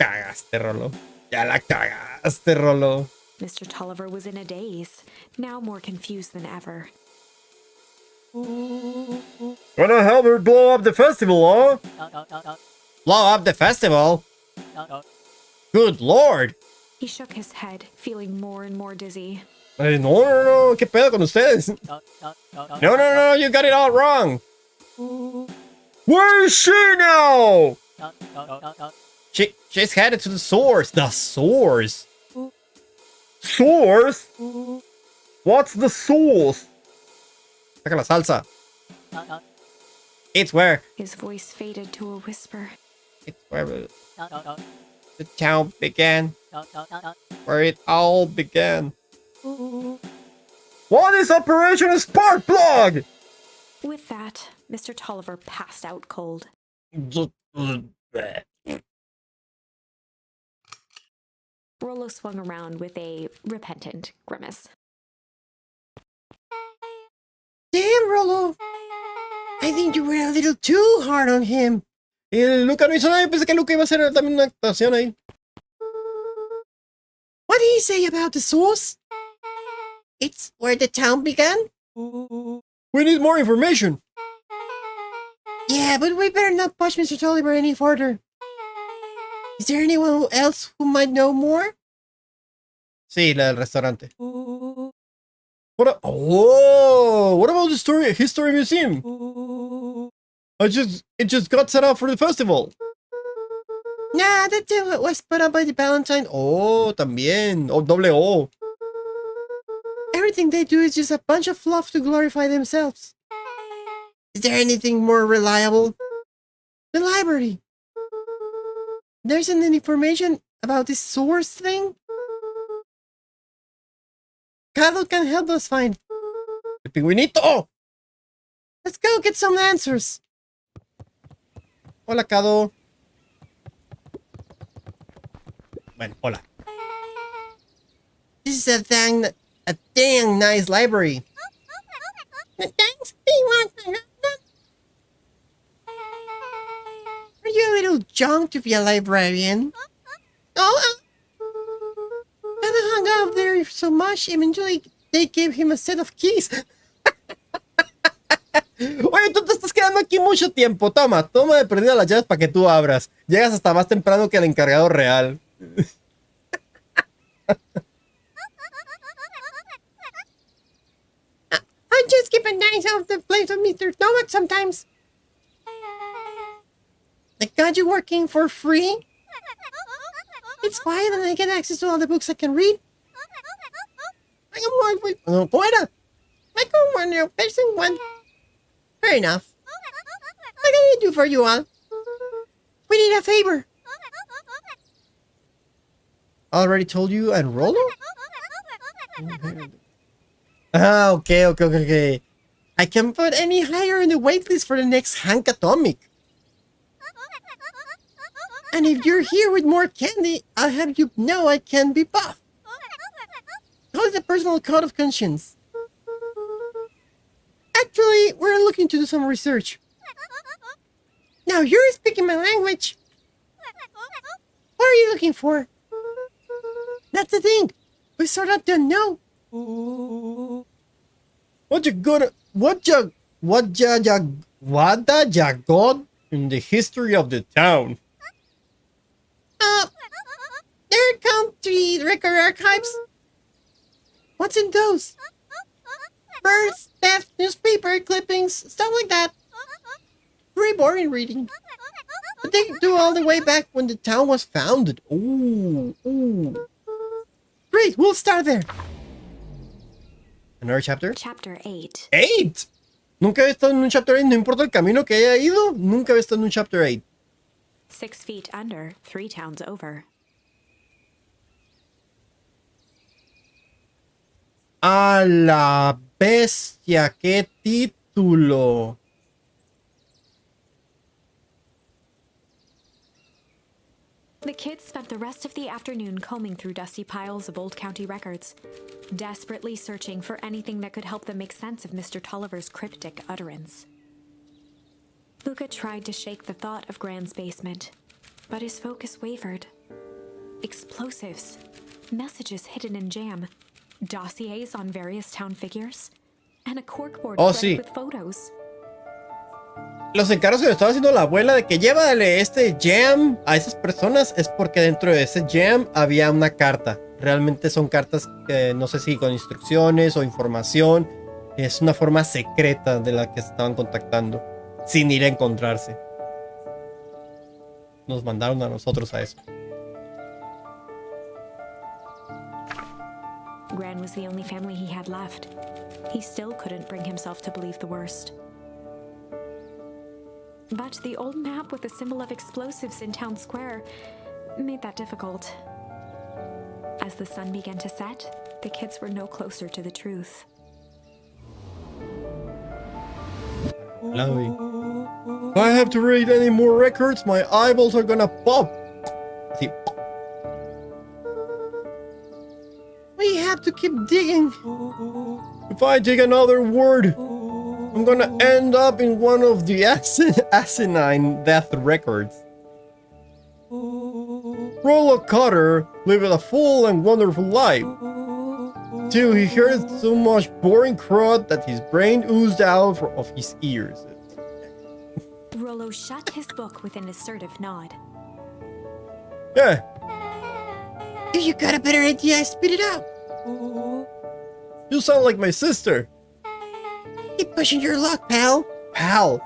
cagaste, Rolo. Ya la cagaste, Rolo. Mr. Tolliver was in a daze, now more confused than ever. Gonna help her blow up the festival, huh? Blow up the festival? Good lord! He shook his head, feeling more and more dizzy. No, ¿qué pedo con ustedes? No, you got it all wrong. Where is she now? She's headed to the source. The source? Source? What's the source? Saca la salsa. It's where? His voice faded to a whisper. It's where the town began. Where it all began. What is Operation Spark Plug? With that, Mr. Tolliver passed out cold. Rollo swung around with a repentant grimace. Damn, Rollo. I think you were a little too hard on him. Y Luca no hizo nada. Yo pensé que Luca iba a hacer también una actuación ahí. What did he say about the source? It's where the town began? We need more information. Yeah, but we better not push Mr. Tolliver any further. Is there anyone else who might know more? Sí, la del restaurante. What about the history museum? It just got set up for the festival. Nah, that thing was put up by the Valentine. Oh, también. Oh, doble O. Everything they do is just a bunch of fluff to glorify themselves. Is there anything more reliable? The library. There isn't any information about this source thing? Carlo can help us find. El pingüinito. Let's go get some answers. Hola, Cado. Bueno, hola. This is a dang nice library. Thanks. Are you a little drunk to be a librarian? Oh, and hung out there so much, eventually they gave him a set of keys. Oye, tú te estás quedando aquí mucho tiempo. Toma de perdida las llaves para que tú abras. Llegas hasta más temprano que el encargado real. I just keep an eye out the place of Mr. Tomat sometimes. I got you working for free? It's quiet and I get access to all the books I can read. ¿Cómo era? I go one person one. Fair enough. What can I do for you all? We need a favor. Already told you and Rollo? Ah, okay. I can put any higher in the waitlist for the next Hank Atomic. And if you're here with more candy, I'll have you know I can be buff. Call it a personal code of conscience. Actually, we're looking to do some research. Now you're speaking my language. What are you looking for? That's the thing. We sort of don't know. What ya got in the history of the town? There come 3 record archives. What's in those? Births, death, newspaper clippings, stuff like that. Pretty boring reading. But they do all the way back when the town was founded. Ooh. Great, we'll start there. Another chapter? Chapter 8. 8. Nunca había estado en un chapter 8, no importa el camino que haya ido, nunca había estado en un chapter 8. 6 feet under, 3 towns over. A la bestia, qué título. The kids spent the rest of the afternoon combing through dusty piles of old county records, desperately searching for anything that could help them make sense of Mr. Tolliver's cryptic utterance. Luca tried to shake the thought of Grand's basement, but his focus wavered. Explosives, messages hidden in jam, dossiers on various town figures, and a corkboard Oh, filled sí. with photos. los encargos que le estaba haciendo la abuela de que llévale este jam a esas personas es porque dentro de ese jam había una carta. Realmente son cartas, no sé si con instrucciones o información. Es una forma secreta de la que se estaban contactando, sin ir a encontrarse. Nos mandaron a nosotros a eso. Gran was the only family he had left. He still couldn't bring himself to believe the worst. But the old map with the symbol of explosives in town square made that difficult. As the sun began to set, the kids were no closer to the truth. If I have to read any more records, my eyeballs are gonna pop. Sí. We have to keep digging. If I dig another word, I'm gonna end up in one of the asinine death records. Rollo Cutter lived a full and wonderful life, till he heard so much boring crud that his brain oozed out of his ears. Rollo shut his book with an assertive nod. Yeah. If you got a better idea, spit it out. You sound like my sister. Keep pushing your luck, pal. Pal.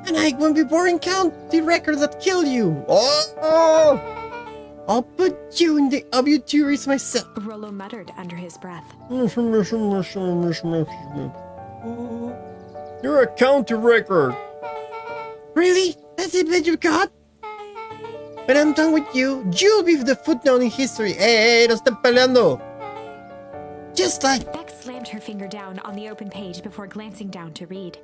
And I won't be boring count the records that kill you. Oh! I'll put you in the obituaries myself. Rollo muttered under his breath. You're a county record. Really? That's the best you got? When I'm done with you, you'll be the footnote in history. Hey, no estén peleando. Just like... Beck slammed her finger down on the open page before glancing down to read.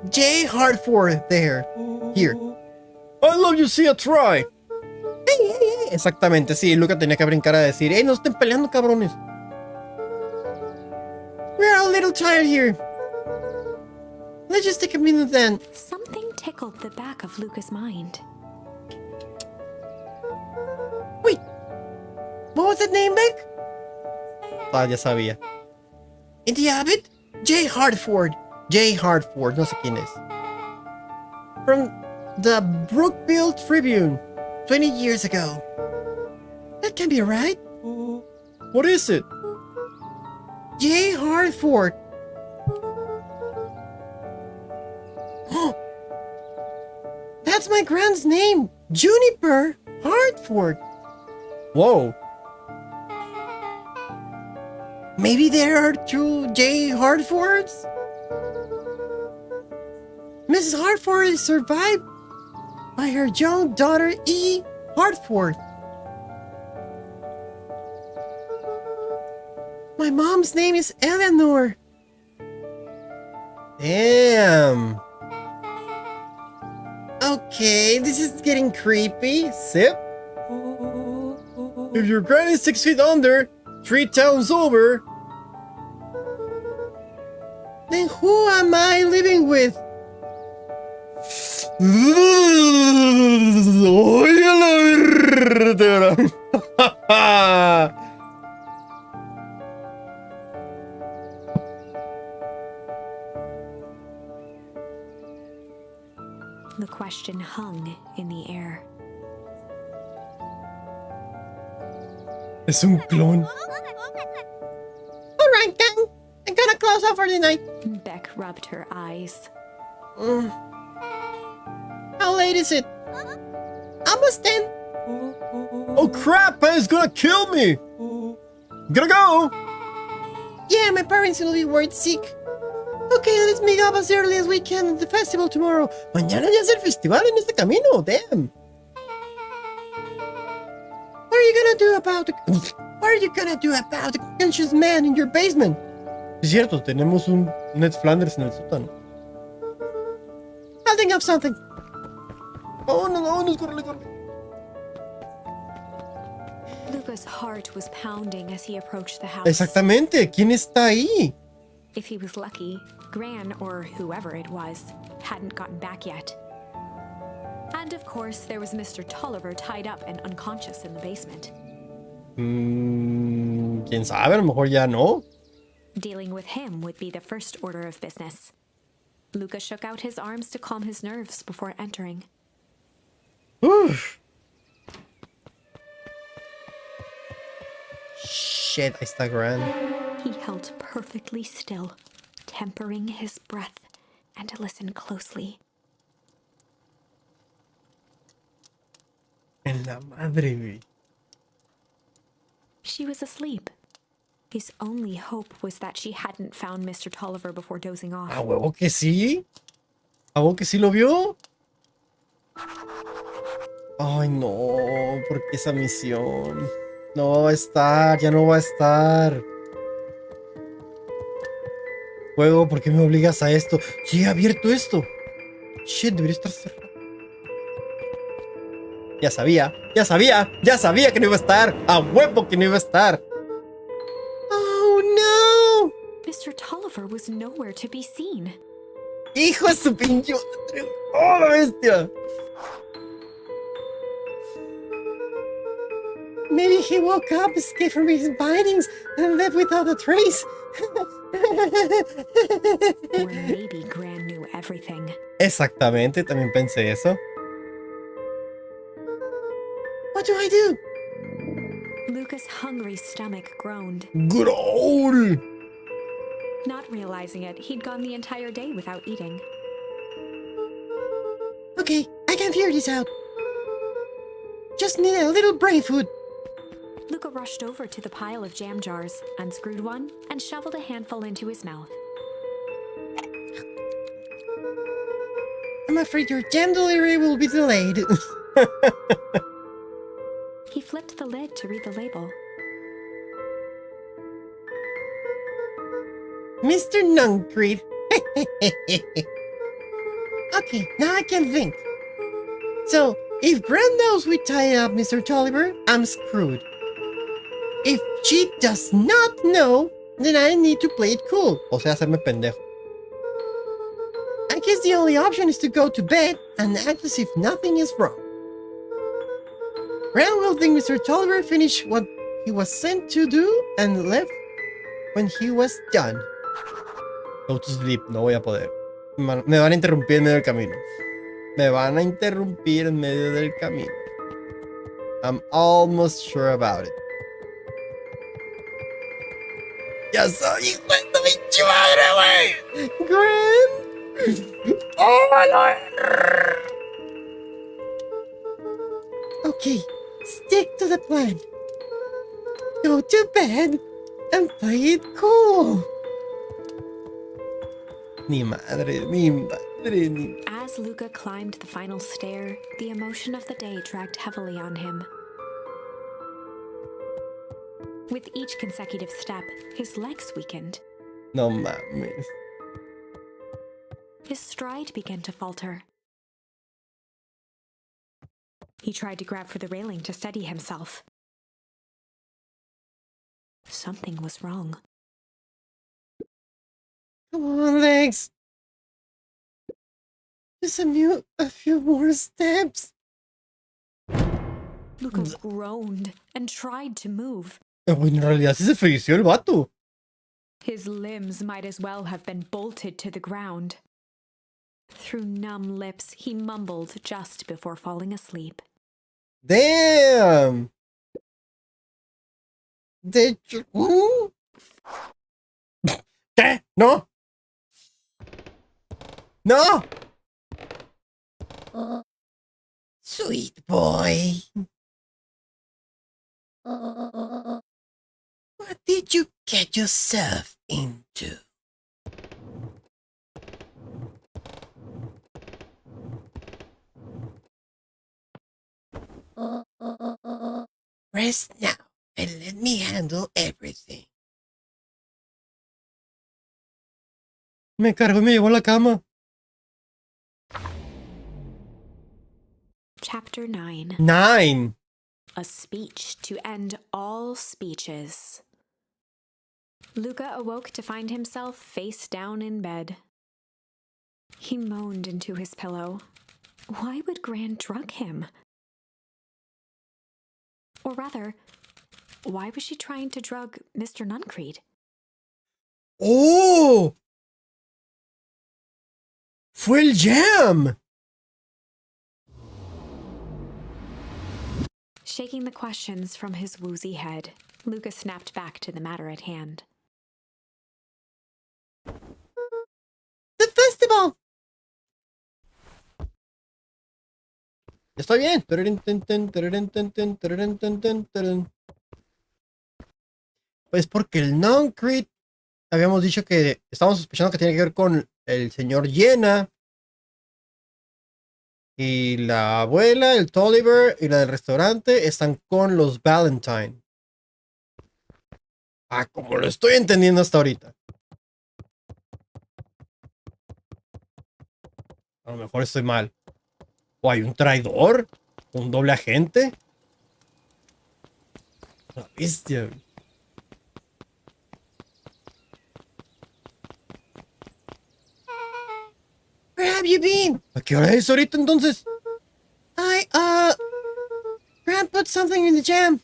J. Hartford there. Here. I love you, see a try. Hey. Exactamente, sí, Luca tenía que brincar a decir, no estén peleando, cabrones. We're a little tired here. Let's just take a minute then. Something tickled the back of Luca's mind. Wait. What was that name, Beck? Ah, ya sabía. In the Abbot? J. Hartford. J. Hartford, no sé quién es. From the Brookville Tribune, 20 years ago. That can't be right. What is it? J. Hartford. That's my grand's name. Juniper Hartford. Whoa. Maybe there are two J. Hartfords? Mrs. Hartford is survived by her young daughter E. Hartford. My mom's name is Eleanor. Damn. Okay, this is getting creepy. Sip. If your granny's 6 feet under, 3 towns over, then who am I living with? The question hung in the air. Es un clon. Alright then, I'm gonna close off for the night. Beck rubbed her eyes. How late is it? Almost 10. Oh crap, it's gonna kill me. Gotta go. Yeah, my parents will be worried sick. Okay, let's meet up as early as we can at the festival tomorrow. Mañana ya es el festival en este camino, damn. What are you gonna do about the conscious man in your basement? Es cierto, tenemos un Ned Flanders en el sótano. I'll think of something. Vámonos, corre. Luca's heart was pounding as he approached the house. Exactamente, ¿quién está ahí? If he was lucky, Gran, or whoever it was, hadn't gotten back yet. And of course, there was Mr. Tolliver tied up and unconscious in the basement. ¿Quién sabe? A lo mejor ya no. Dealing with him would be the first order of business. Luca shook out his arms to calm his nerves before entering. Uf. Shit, ahí está Gran. He held perfectly still, tempering his breath, and listened closely. En la madre, güey. She was asleep. His only hope was that she hadn't found Mr. Tolliver before dozing off. ¿A huevo que sí? ¿A huevo que sí lo vio? Ay, no. ¿Por qué esa misión? No va a estar, ya no va a estar. Juego, ¿por qué me obligas a esto? Sí, he abierto esto. Shit, debería estar cerrado. Ya sabía que no iba a estar. A huevo que no iba a estar. Oh, no. Mr. Tolliver was nowhere to be seen. Hijo de su pinche madre. Oh, la bestia. Maybe he woke up, escaped from his bindings, and left without a trace. Or maybe Gran knew everything. Exactamente, también pensé eso. What do I do? Luca's hungry stomach groaned. ¡Growl! Not realizing it, he'd gone the entire day without eating. Okay, I can figure this out. Just need a little brain food. Luca rushed over to the pile of jam jars, unscrewed one, and shoveled a handful into his mouth. I'm afraid your jam delivery will be delayed. He flipped the lid to read the label. Mr. Nuncreed. Okay, now I can think. So, if Gran knows we tie up Mr. Tolliver, I'm screwed. If she does not know, then I need to play it cool. O sea, hacerme pendejo. I guess the only option is to go to bed and act as if nothing is wrong. Gran will think Mr. Tolliver finished what he was sent to do and left when he was done. Go to sleep, no voy a poder. Me van a interrumpir en medio del camino. Me van a interrumpir en medio del camino. I'm almost sure about it. Ya soy hijo de tu pinche madre, güey. Gran! ¡Oh, no! Okay, stick to the plan. Go to bed and play it cool. Ni madre, ni madre, ni... As Luca climbed the final stair, the emotion of the day dragged heavily on him. With each consecutive step, his legs weakened. No mames. His stride began to falter. He tried to grab for the railing to steady himself. Something was wrong. Come on, legs. Just a few more steps. Luca groaned and tried to move. Güey, en realidad sí se falleció el vato. His limbs might as well have been bolted to the ground. Through numb lips, he mumbled just before falling asleep. Damn. De hecho, ¿Qué? No. No. sweet boy. What did you get yourself into? Rest now and let me handle everything. Me cargó y me llevó a la cama. Chapter 9. 9. A speech to end all speeches. Luca awoke to find himself face down in bed. He moaned into his pillow. Why would Gran drug him? Or rather, Why was she trying to drug Mr. Nuncreed? ¡Oh! ¡Fue el jam! Shaking the questions from his woozy head, Lucas snapped back to the matter at hand. The festival! Está bien. Pues porque el non-crit habíamos dicho que estábamos sospechando que tiene que ver con el señor Yena y la abuela, el Tolliver y la del restaurante están con los Valentine. Ah, como lo estoy entendiendo hasta ahorita. A lo mejor estoy mal. ¿O hay un traidor? ¿Un doble agente? La bestia. Where have you been? ¿A qué hora es ahorita entonces? Grant put something in the jam.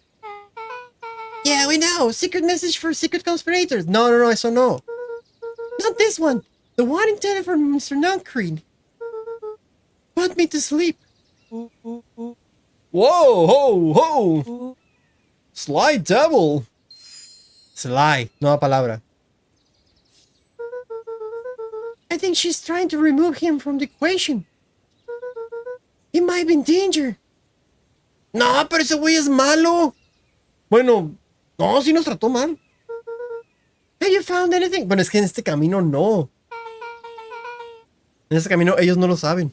Yeah, we know. Secret message for secret conspirators. No, eso no. Not this one. The one intended for Mr. Nuncreed. Put me to sleep. Whoa, ho! Sly Devil. Sly, nueva palabra. I think she's trying to remove him from the equation. He might be in danger. No, pero ese güey es malo. Bueno, no, sí nos trató mal. Have you found anything? Bueno, es que en este camino no. En este camino ellos no lo saben.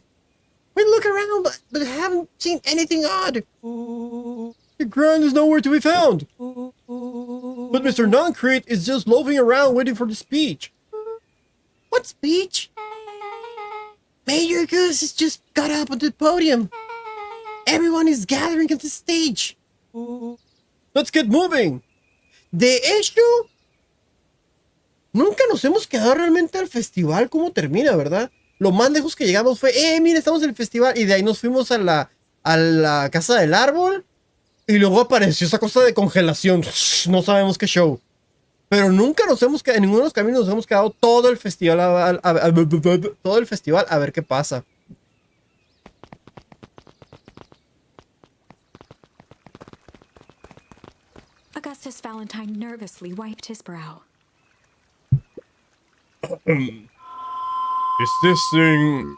We look around, but haven't seen anything odd. The ground is nowhere to be found. But Mr. Nuncreed is just loafing around waiting for the speech. What speech? Major Goose has just got up on the podium. Everyone is gathering at the stage. Let's get moving. De hecho, Nunca nos hemos quedado realmente al festival cómo termina, ¿verdad? Lo más lejos que llegamos fue, mira, estamos en el festival. Y de ahí nos fuimos a la casa del árbol. Y luego apareció esa cosa de congelación. No sabemos qué show. Pero nunca nos hemos quedado, en ninguno de los caminos nos hemos quedado todo el festival todo el festival a ver qué pasa. Augustus Valentine nervously wiped his brow. Is this thing...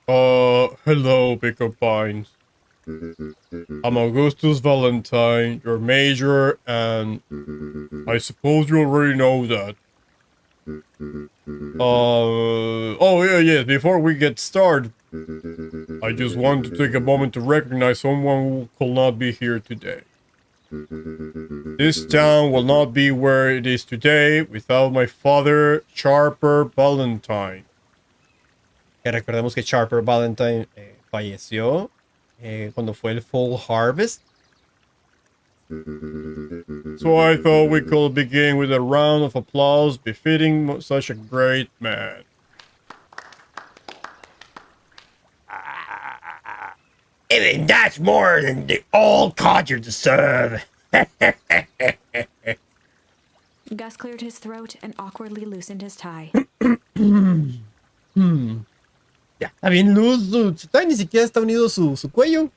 hello, Pickup Pines. I'm Augustus Valentine, your major, and I suppose you already know that. Yes, before we get started, I just want to take a moment to recognize someone who could not be here today. This town will not be where it is today without my father, Sharper Valentine. Recordemos que Sharper Valentine falleció cuando fue el Fall Harvest. So I thought we could begin with a round of applause befitting such a great man. Even that's more than the old codger deserve. Gus cleared his throat and awkwardly loosened his tie. Ya, está bien luz, su tie ni siquiera está unido su cuello.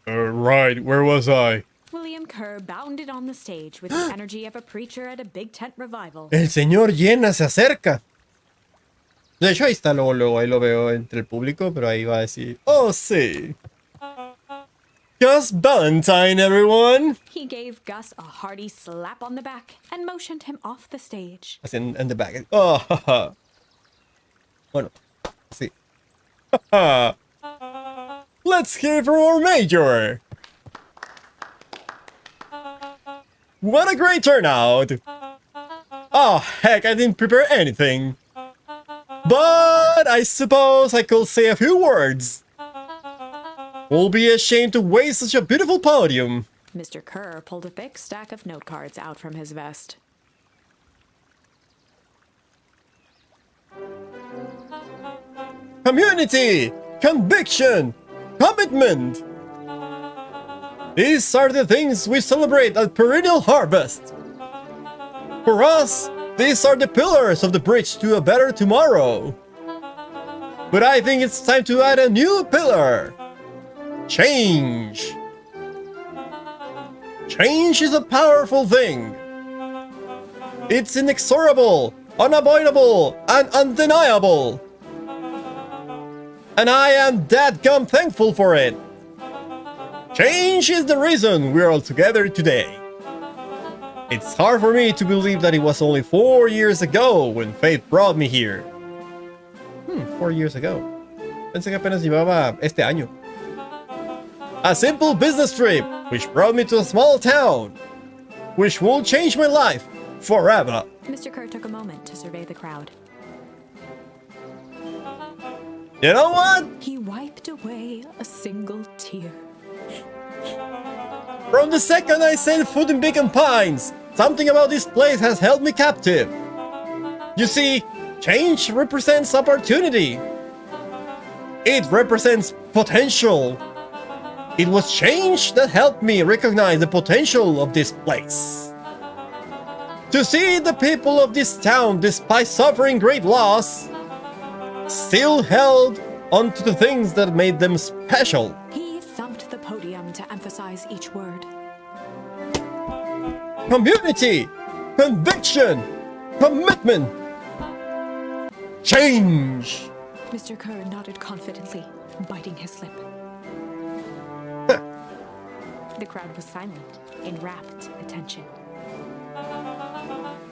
Right, where was I? William Kerr bounded on the stage with the energy of a preacher at a big tent revival. El señor Yena se acerca. De hecho, ahí está luego, ahí lo veo entre el público, pero ahí va a decir, oh, sí. Gus Valentine, everyone. He gave Gus a hearty slap on the back and motioned him off the stage. Así en the back. Oh, jaja. Bueno, sí. Jaja. Let's hear from our major. What a great turnout. Oh, heck, I didn't prepare anything. But I suppose I could say a few words. We'll be ashamed to waste such a beautiful podium. Mr. Kerr pulled a thick stack of note cards out from his vest. Community, conviction, commitment. These are the things we celebrate at perennial harvest. For us, these are the pillars of the bridge to a better tomorrow. But I think it's time to add a new pillar. Change. Change is a powerful thing. It's inexorable, unavoidable, and undeniable. And I am dadgum thankful for it. Change is the reason we're all together today. It's hard for me to believe that it was only 4 years ago when fate brought me here. 4 years ago. Pensé que apenas llevaba este año. A simple business trip which brought me to a small town, which will change my life forever. Mr. Kerr took a moment to survey the crowd. You know what? He wiped away a single tear. From the second I set foot in Beacon Pines, something about this place has held me captive. You see, change represents opportunity. It represents potential. It was change that helped me recognize the potential of this place. To see the people of this town, despite suffering great loss, still held onto the things that made them special. He thumped the podium to emphasize each word. Community, conviction, commitment, change. Mr. Kerr nodded confidently, biting his lip. The crowd was silent, in rapt attention.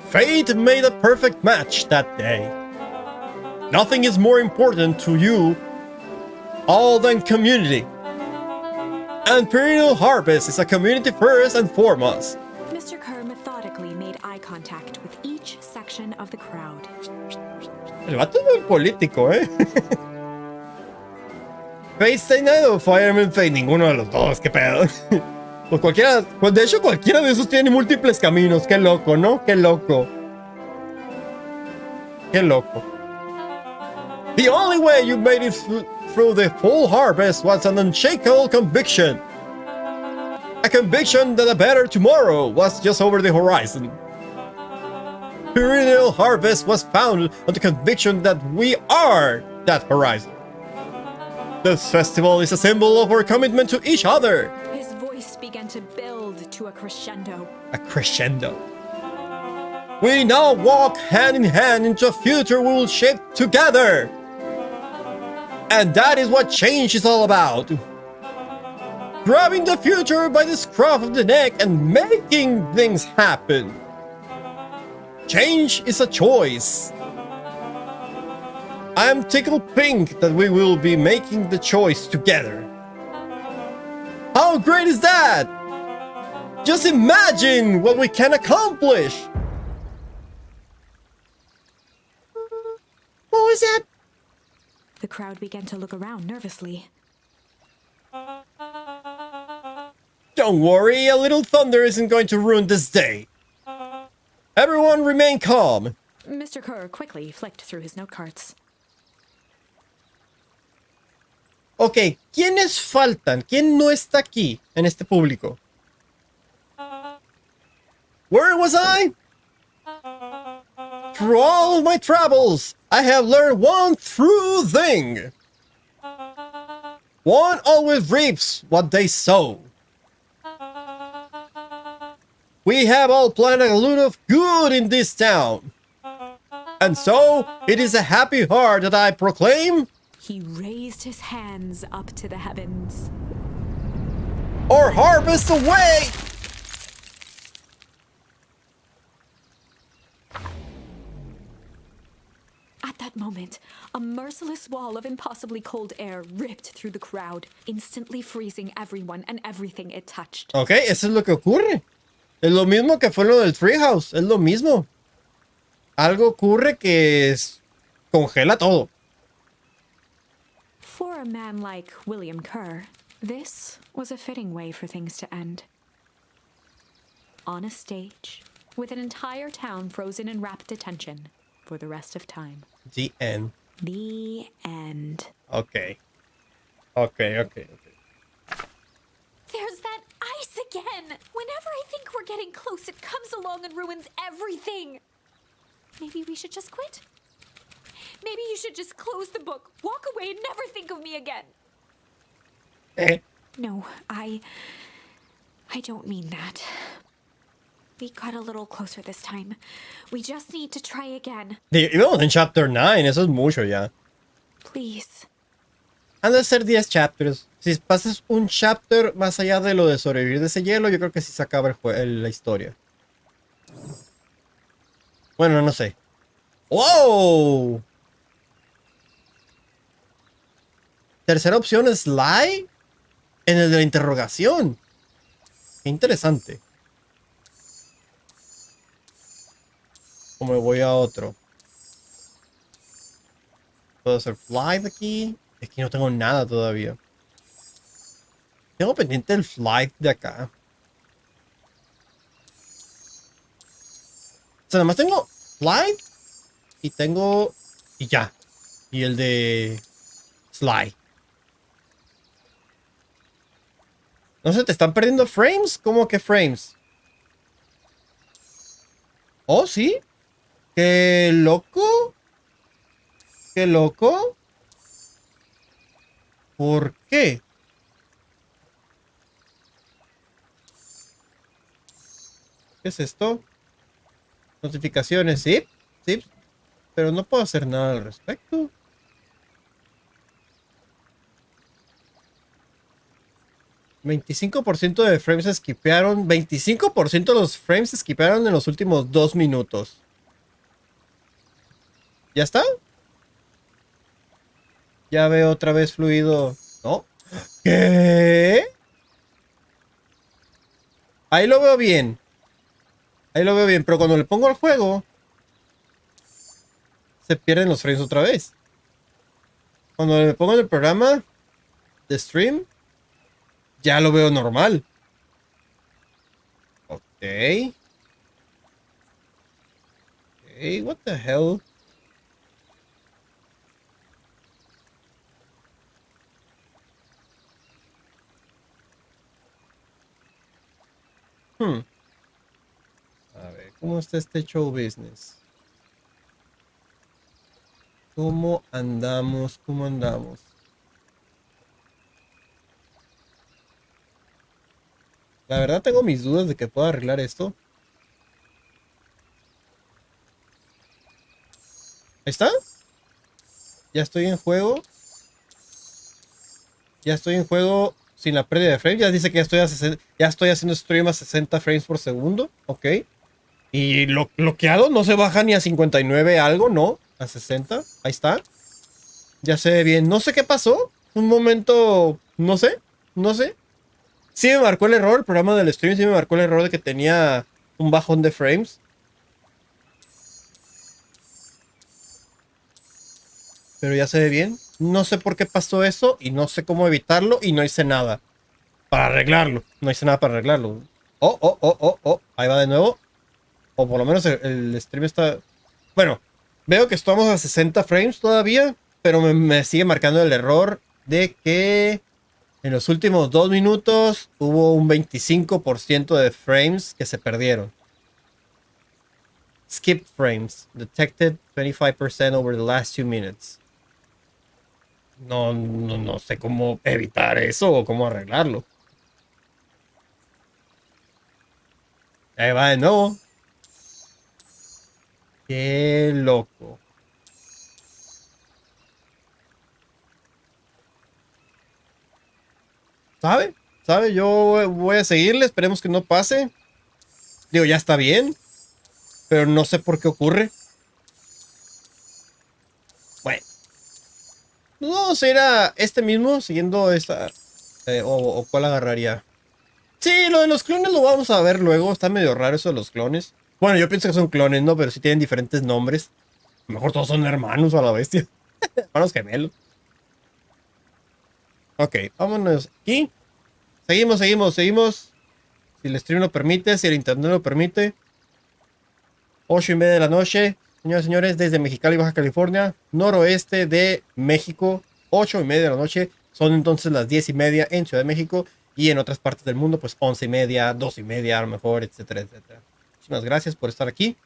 Fate made a perfect match that day. Nothing is more important to you all than community. And Perennial Harvest is a community first and foremost. Mr. Kerr methodically made eye contact with each section of the crowd. El vato es muy político, ¿eh? Face o Fireman Fate, ninguno de los dos, qué pedo. Pues cualquiera, pues de hecho cualquiera de esos tiene múltiples caminos, qué loco, ¿no? Qué loco. Qué loco. The only way you made it through the full harvest was an unshakable conviction. A conviction that a better tomorrow was just over the horizon. Perennial Harvest was founded on the conviction that we are that horizon. This festival is a symbol of our commitment to each other. His voice began to build to a crescendo. A crescendo. We now walk hand in hand into a future we will shape together. And that is what change is all about. Grabbing the future by the scruff of the neck and making things happen. Change is a choice. I am tickled pink that we will be making the choice together. How great is that? Just imagine what we can accomplish. What was that? The crowd began to look around nervously. Don't worry, a little thunder isn't going to ruin this day. Everyone remain calm. Mr. Kerr quickly flicked through his note cards. Ok, ¿quiénes faltan? ¿Quién no está aquí en este público? Where was I? Through all of my travels, I have learned one true thing. One always reaps what they sow. We have all planted a lot of good in this town. And so, it is a happy heart that I proclaim. He raised his hands up to the heavens. Our harvest away! At that moment, a merciless wall of impossibly cold air ripped through the crowd, instantly freezing everyone and everything it touched. Ok, eso es lo que ocurre. Es lo mismo que fue lo del Treehouse. Es lo mismo. Algo ocurre que congela todo. For a man like William Kerr, this was a fitting way for things to end. On a stage, with an entire town frozen in rapt attention for the rest of time. The end. The end. Ok. There's that getting close, it comes along and ruins everything. Maybe we should just quit? Maybe you should just close the book, walk away, and never think of me again. No, I don't mean that. We got a little closer this time. We just need to try again. Íbamos en chapter 9, eso es mucho ya. Please. Han de ser 10 chapters. Si pasas un chapter más allá de lo de sobrevivir de ese hielo, yo creo que sí se acaba la historia. Bueno, no sé. ¡Wow! Tercera opción es Sly en el de la interrogación. Qué interesante. O me voy a otro. ¿Puedo hacer fly de aquí? Es que no tengo nada todavía. Tengo pendiente el fly de acá. O sea, nada más tengo fly y tengo... y ya. Y el de Sly. No sé, ¿te están perdiendo frames? ¿Cómo que frames? Oh, sí. ¡Qué loco! ¡Qué loco! ¿Por qué? ¿Qué es esto? Notificaciones, sí, sí. Pero no puedo hacer nada al respecto. $25% de frames se skipearon. 25% de los frames se skipearon en los últimos 2 minutos. ¿Ya está? Ya veo otra vez fluido. ¿No? ¿Qué? Ahí lo veo bien. Ahí lo veo bien. Pero cuando le pongo al juego, se pierden los frames otra vez. Cuando le pongo en el programa de stream, ya lo veo normal. Ok. Ok, what the hell? A ver, ¿cómo está este show business? ¿Cómo andamos? ¿Cómo andamos? La verdad tengo mis dudas de que pueda arreglar esto. Ahí está. Ya estoy en juego. Ya estoy en juego sin la pérdida de frames. Ya dice que ya estoy haciendo stream a 60 frames por segundo. Ok. Y lo bloqueado no se baja ni a 59 algo, ¿no? A 60. Ahí está. Ya se ve bien. No sé qué pasó. Un momento... No sé. No sé. Sí me marcó el error. El programa del stream sí me marcó el error de que tenía un bajón de frames. Pero ya se ve bien. No sé por qué pasó eso. Y no sé cómo evitarlo. Y no hice nada para arreglarlo. No hice nada para arreglarlo. Oh. Ahí va de nuevo. O por lo menos el stream está... Bueno, veo que estamos a 60 frames todavía. Pero me sigue marcando el error de que en los últimos 2 minutos hubo un 25% de frames que se perdieron. Skip frames. Detected 25% over the last 2 minutes. No sé cómo evitar eso o cómo arreglarlo. Ahí va de nuevo. Qué loco. ¿Sabe? ¿Sabe? Yo voy a seguirle. Esperemos que no pase. Digo, ya está bien. Pero no sé por qué ocurre. Bueno. Vamos a ir a este mismo. Siguiendo esta. O cuál agarraría. Sí, lo de los clones lo vamos a ver luego. Está medio raro eso de los clones. Bueno, yo pienso que son clones, ¿no? Pero sí tienen diferentes nombres. A lo mejor todos son hermanos a la bestia. Hermanos gemelos. Ok, vámonos aquí. Seguimos. Si el stream lo permite, si el internet lo permite. 8:30 de la noche. Señoras y señores, desde Mexicali, Baja California, noroeste de México. 8:30 de la noche. Son entonces las 10:30 en Ciudad de México. Y en otras partes del mundo, pues 11:30, 2:30 a lo mejor, etcétera, etcétera. Muchísimas gracias por estar aquí.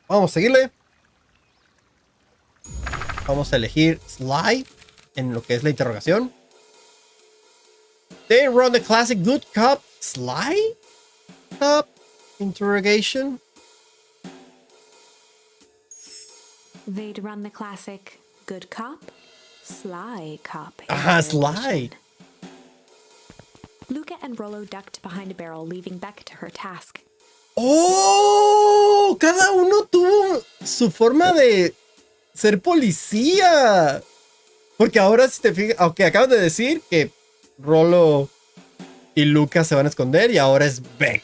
Vamos a seguirle. Vamos a elegir Slide en lo que es la interrogación. They run the classic good cop Slide cop interrogation. They'd run the classic good cop, sly cop. Ah, Sly. Luca and Rollo ducked behind a barrel, leaving Beck to her task. ¡Oh! Cada uno tuvo su forma de ser policía. Porque ahora, si te fijas, aunque acaban de decir que Rollo y Lucas se van a esconder y ahora es Beck.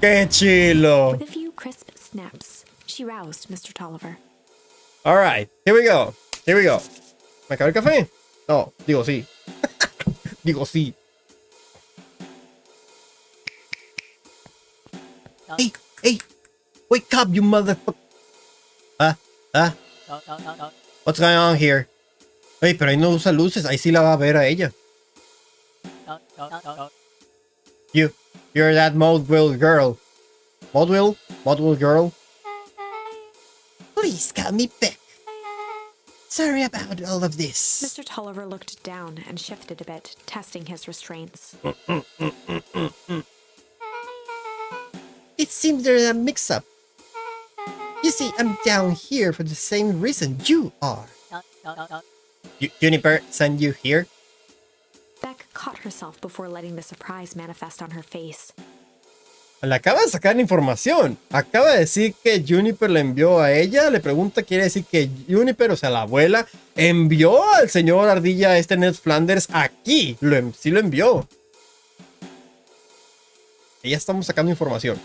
¡Qué chilo! With a few crisp snaps, she roused Mr. Tolliver. All right, here we go. Here we go. ¿Me acabé el café? No, digo sí. Digo sí. Hey, hey, wake up, you motherfucker. What's going on here? Hey, pero ahí no usa luces, ahí sí la va a ver a ella. You're that Modwell girl. Modwell girl. Please call me Beck. Sorry about all of this. Mr. Tolliver looked down and shifted a bit, testing his restraints. It seems there's a mix-up. You see, I'm down here for the same reason you are. Juniper send you here? Beck caught herself before letting the surprise manifest on her face. Le acaba de sacar información. Acaba de decir que Juniper le envió a ella. Le pregunta, quiere decir que Juniper, o sea, la abuela, envió al señor Ardilla, Ned Flanders, aquí. Sí lo envió. Y ya estamos sacando información.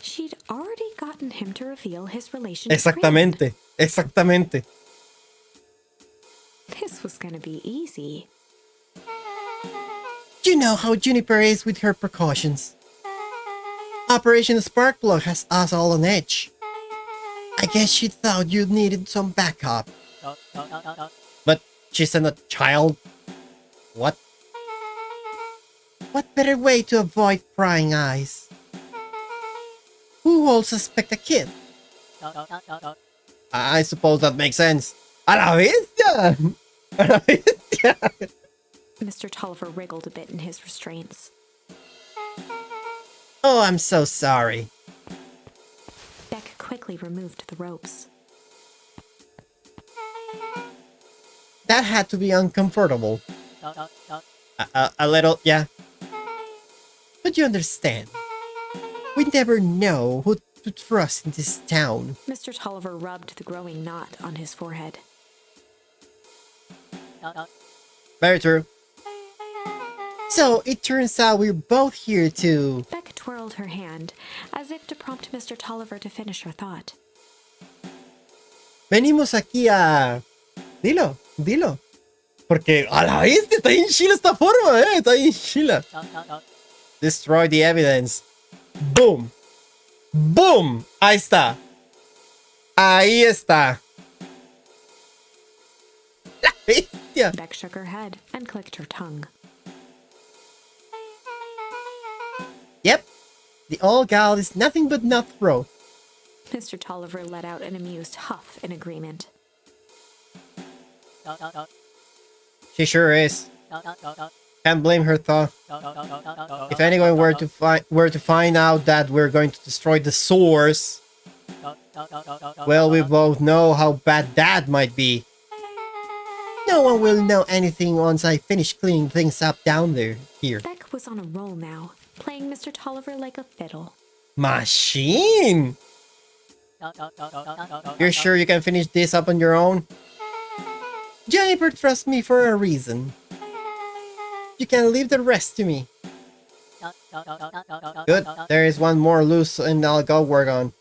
She'd already gotten him to reveal his relation Exactamente, exactamente. This was gonna be easy. You know how Juniper is with her precautions. Operation Sparkplug has us all on edge. I guess she thought you needed some backup. But she's not a child. What? What better way to avoid prying eyes? Who will suspect a kid? I suppose that makes sense. ¡A la bestia! ¡A la bestia! Mr. Tolliver wriggled a bit in his restraints. Oh, I'm so sorry. Beck quickly removed the ropes. That had to be uncomfortable. A little, yeah. But you understand. We never know who to trust in this town. Mr. Tolliver rubbed the growing knot on his forehead. Very true. So it turns out we're both here to... Beck twirled her hand, as if to prompt Mr. Tolliver to finish her thought. Venimos aquí a... Dilo, dilo. Porque a la bestia está en chila esta forma, está en chila. Destroy the evidence. Boom. Boom. Ahí está. Ahí está. La bestia. Beck shook her head and clicked her tongue. Yep. The old gal is nothing but nut throat. Mr. Tolliver let out an amused huff in agreement. She sure is. Can't blame her though. If anyone were to find out that we're going to destroy the source, well, we both know how bad that might be. No one will know anything once I finish cleaning things up down there. Here. Beck was on a roll now, playing Mr. Tolliver like a fiddle. Machine! You're sure you can finish this up on your own? Juniper trusts me for a reason. You can leave the rest to me. Good. There is one more loose and I'll go work on.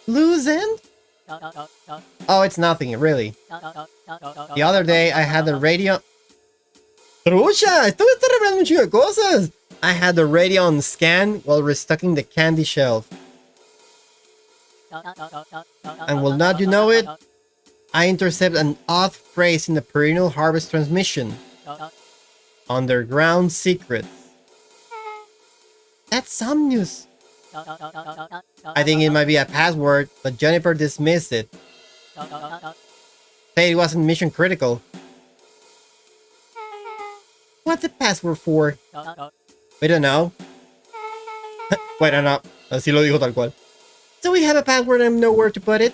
Loose end? Oh, it's nothing, really. The other day I had the radio... ¡Trucha! Esto me está revelando un chingo de cosas! I had the radio on scan while restocking the candy shelf. And will not you know it? I intercept an odd phrase in the perennial harvest transmission. underground secrets. That's some news. I think it might be a password, but Jennifer dismissed it. Said it wasn't mission critical. What's the password for? We don't know. Wait, no. Así lo dijo tal cual. So we have a password and know where to put it?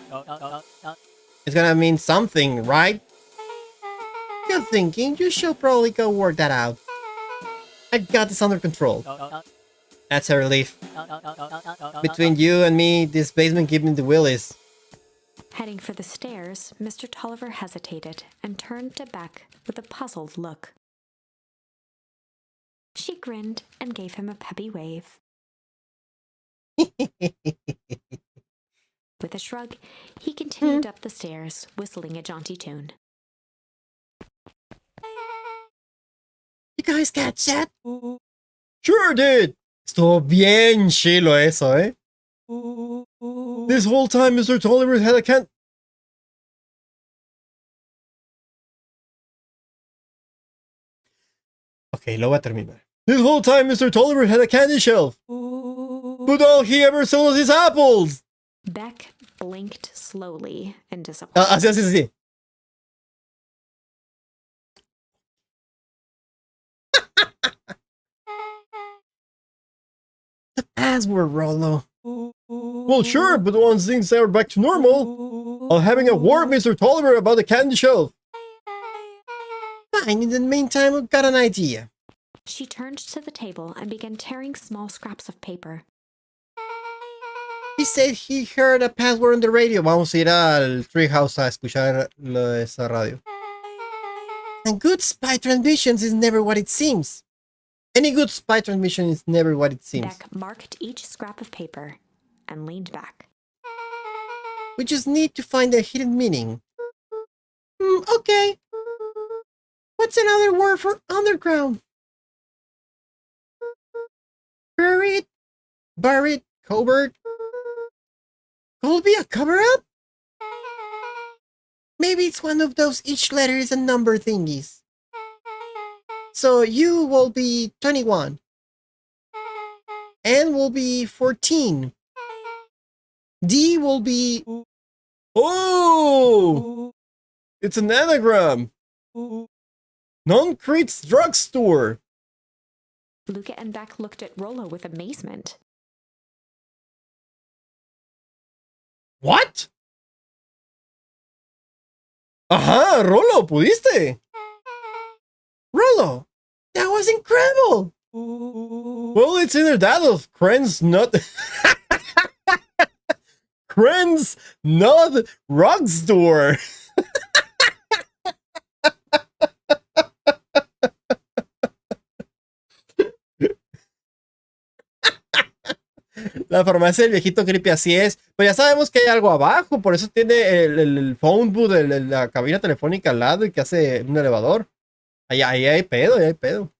It's gonna mean something, right? Good thinking. You should probably go work that out. I got this under control. That's a relief. Between you and me, this basement gives me the willies. Heading for the stairs, Mr. Tolliver hesitated and turned to Beck with a puzzled look. She grinned and gave him a peppy wave. With a shrug, he continued up the stairs, whistling a jaunty tune. You guys catch that? Sure did! Estuvo bien chilo eso, eh? This whole time Mr. Tolliver had a can... Okay, lo voy a terminar. This whole time Mr. Tolliver had a candy shelf. But all he ever sold was his apples! Beck blinked slowly in disappointment. Así. The password, Rollo. Well, sure, but once things are back to normal, I'm having a war with Mr. Tolliver about the candy shelf. Fine, in the meantime, I've got an idea. She turned to the table and began tearing small scraps of paper. He said he heard a password on the radio. Vamos a ir al Treehouse a escuchar esa radio. And good spy transmissions is never what it seems. Any good spy transmission is never what it seems. Beck marked each scrap of paper and leaned back. We just need to find a hidden meaning. Okay. What's another word for underground? Buried, covert. Could it be a cover-up? Maybe it's one of those each letter is a number thingies. So U will be 21. N will be 14. D will be... Oh! It's an anagram! Non-Crete's drugstore! Luca and Beck looked at Rollo with amazement. What? Ajá, Rollo, pudiste. Rollo, that was incredible. Well, it's either that or Kren's not... Kren's not rug store. La farmacia del viejito creepy, así es. Pues ya sabemos que hay algo abajo, por eso tiene el phone booth, la cabina telefónica al lado y que hace un elevador. Ahí hay pedo, ahí hay pedo.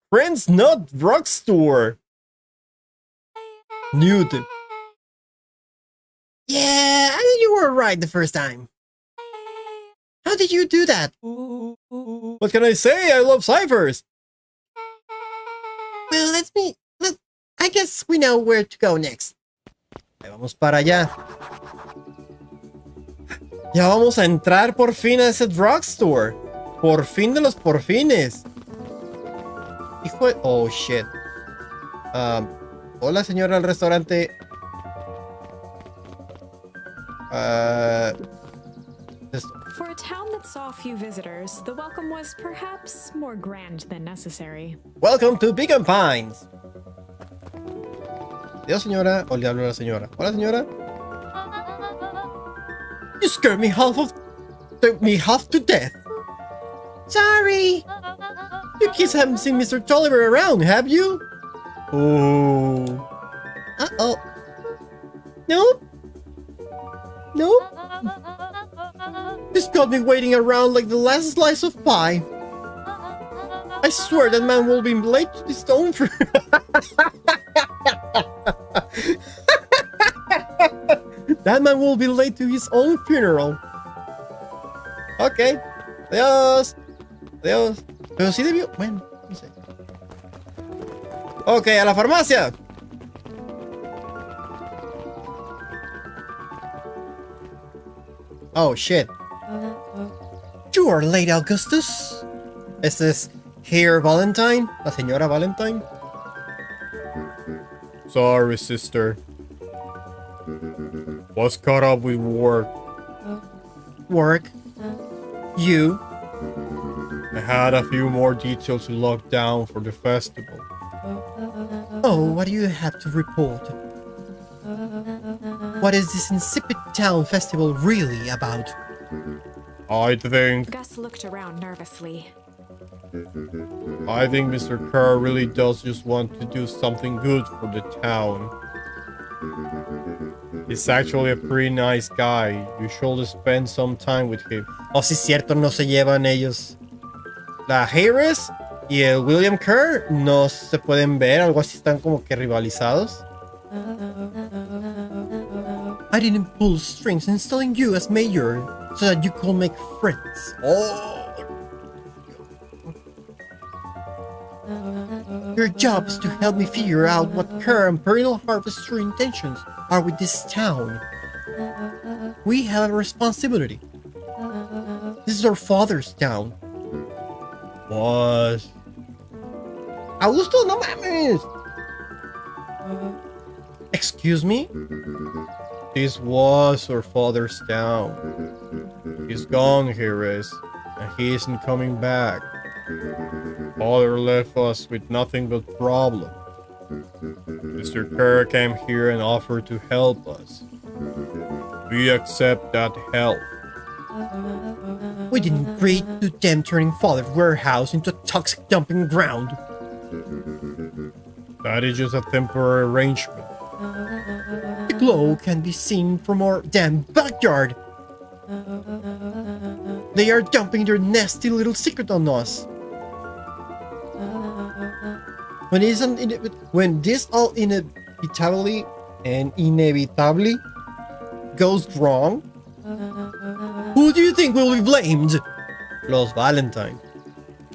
Friends Not Drugstore. Nude. Yeah, I think you were right the first time. How did you do that? What can I say? I love ciphers. Well, I guess we know where to go next. Ahí vamos para allá. Ya vamos a entrar por fin a ese drugstore. Por fin de los porfines. Hijo de... Oh, shit. Hola, señora del restaurante. For a town that saw few visitors, the welcome was perhaps more grand than necessary. Welcome to Beacon Pines. Dios, señora. O le hablo a la señora. Hola, señora. You scared me half to death. Sorry. You kids haven't seen Mr. Tolliver around, have you? Oh. Uh-oh. Nope. This got me waiting around like the last slice of pie. I swear that man will be late to his own That man will be late to his own funeral. Okay. Adiós. Adiós. Pero sí debió... Bueno, Ok, a la farmacia. Oh, shit. You are late, Augustus. Is this here Valentine? La señora Valentine? Sorry, sister. Was caught up with work. Work? You? I had a few more details to lock down for the festival. Oh, what do you have to report? What is this insipid town festival really about? I think Gus looked around nervously. Mr. Kerr really does just want to do something good for the town. He's actually a pretty nice guy. You should spend some time with him. Oh, sí, cierto, no se llevan ellos. La Harris y el William Kerr no se pueden ver, algo así, están como que rivalizados. I didn't pull strings installing you as mayor so that you could make friends. Oh. Your job is to help me figure out what Kerr and Perennial Harvest's true intentions are with this town. We have a responsibility. This is our father's town. What? Augusto, no mames! Excuse me? This was our father's town. He's gone, Harris, and he isn't coming back. Father left us with nothing but problems. Mr. Kerr came here and offered to help us. We accept that help. We didn't agree to them turning Father's warehouse into a toxic dumping ground. That is just a temporary arrangement. The glow can be seen from our damn backyard. They are dumping their nasty little secret on us. When this all inevitably goes wrong, who do you think will be blamed? Los Valentine.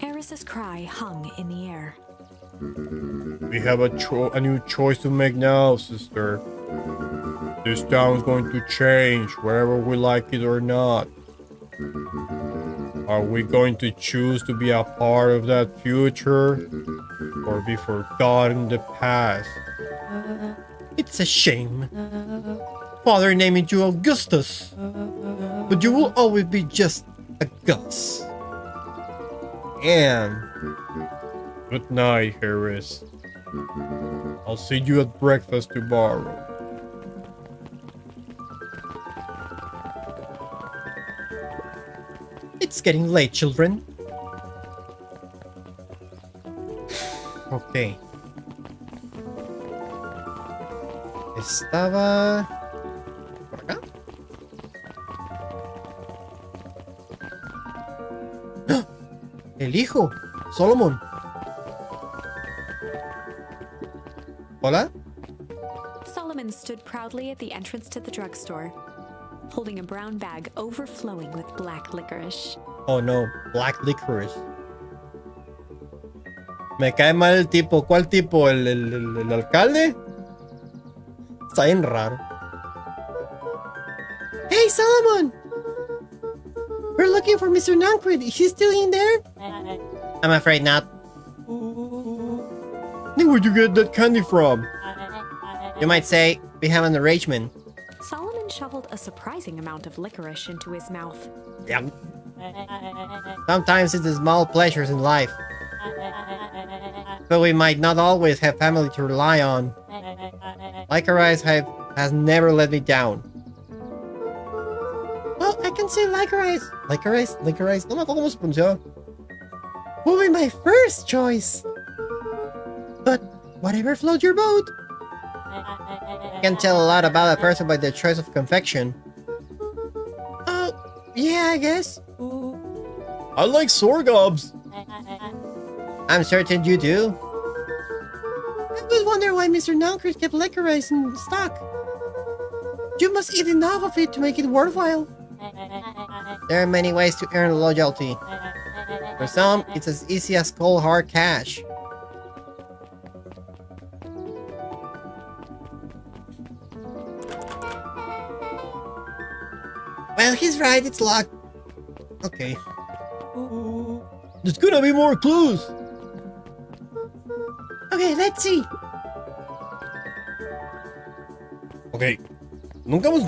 Harris's cry hung in the air. We have a new choice to make now, sister. This town's going to change, whether we like it or not. Are we going to choose to be a part of that future, or be forgotten in the past? It's a shame. Father named you Augustus, but you will always be just a Gus. And good night, Harris. I'll see you at breakfast tomorrow. It's getting late, children. Ok. Estaba por acá. ¡Ah! El hijo, Solomon. Hola. Solomon stood proudly at the entrance to the drugstore, holding a brown bag overflowing with black licorice. Oh no, black licorice. Me cae mal el tipo. ¿Cuál tipo? ¿El alcalde? Está bien raro. Hey, Solomon! We're looking for Mr. Nancred. Is he still in there? I'm afraid not. Then where'd you get that candy from? You might say we have an arrangement. Solomon shoveled a surprising amount of licorice into his mouth. Yeah. Sometimes it's the small pleasures in life. But we might not always have family to rely on. Licorice has never let me down. Well, I can say licorice. Licorice? Licorice? No me acuerdo cómo se pronuncia. Will be my first choice. But whatever floats your boat. You can tell a lot about a person by their choice of confection. Oh, yeah, I guess. I like sorghums. I'm certain you do. I was wondering why Mr. Nancred kept licorice in stock. You must eat enough of it to make it worthwhile. There are many ways to earn loyalty. For some, it's as easy as cold hard cash. Well, he's right, it's locked. Okay. There's gonna be more clues. Okay, let's see. Ok. Nunca hemos...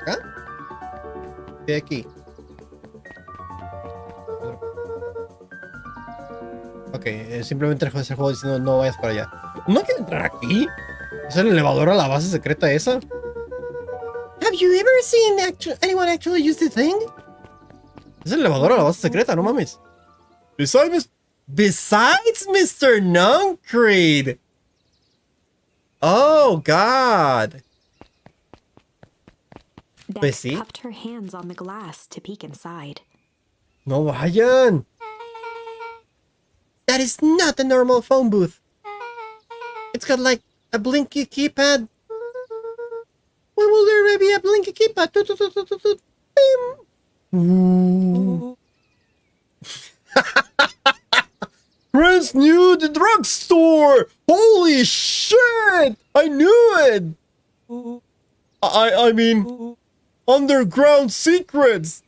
¿Acá? ¿Qué hay aquí? Ok, simplemente el juego diciendo no vayas para allá. ¿No quiero entrar aquí? ¿Es el elevador a la base secreta esa? Have you ever seen anyone actually use the thing? Es el elevador a la base secreta, no mames. Besides Mr. Nuncreed. Oh, God. Pues sí. Cupped her hands on the glass to peek inside. No vayan. That is not a normal phone booth. It's got like a blinky keypad. When will there be a blinky keypad? Toot, toot, toot, toot, toot, toot. Bim. Prince knew the drugstore. Holy shit! I knew it. I mean, underground secrets.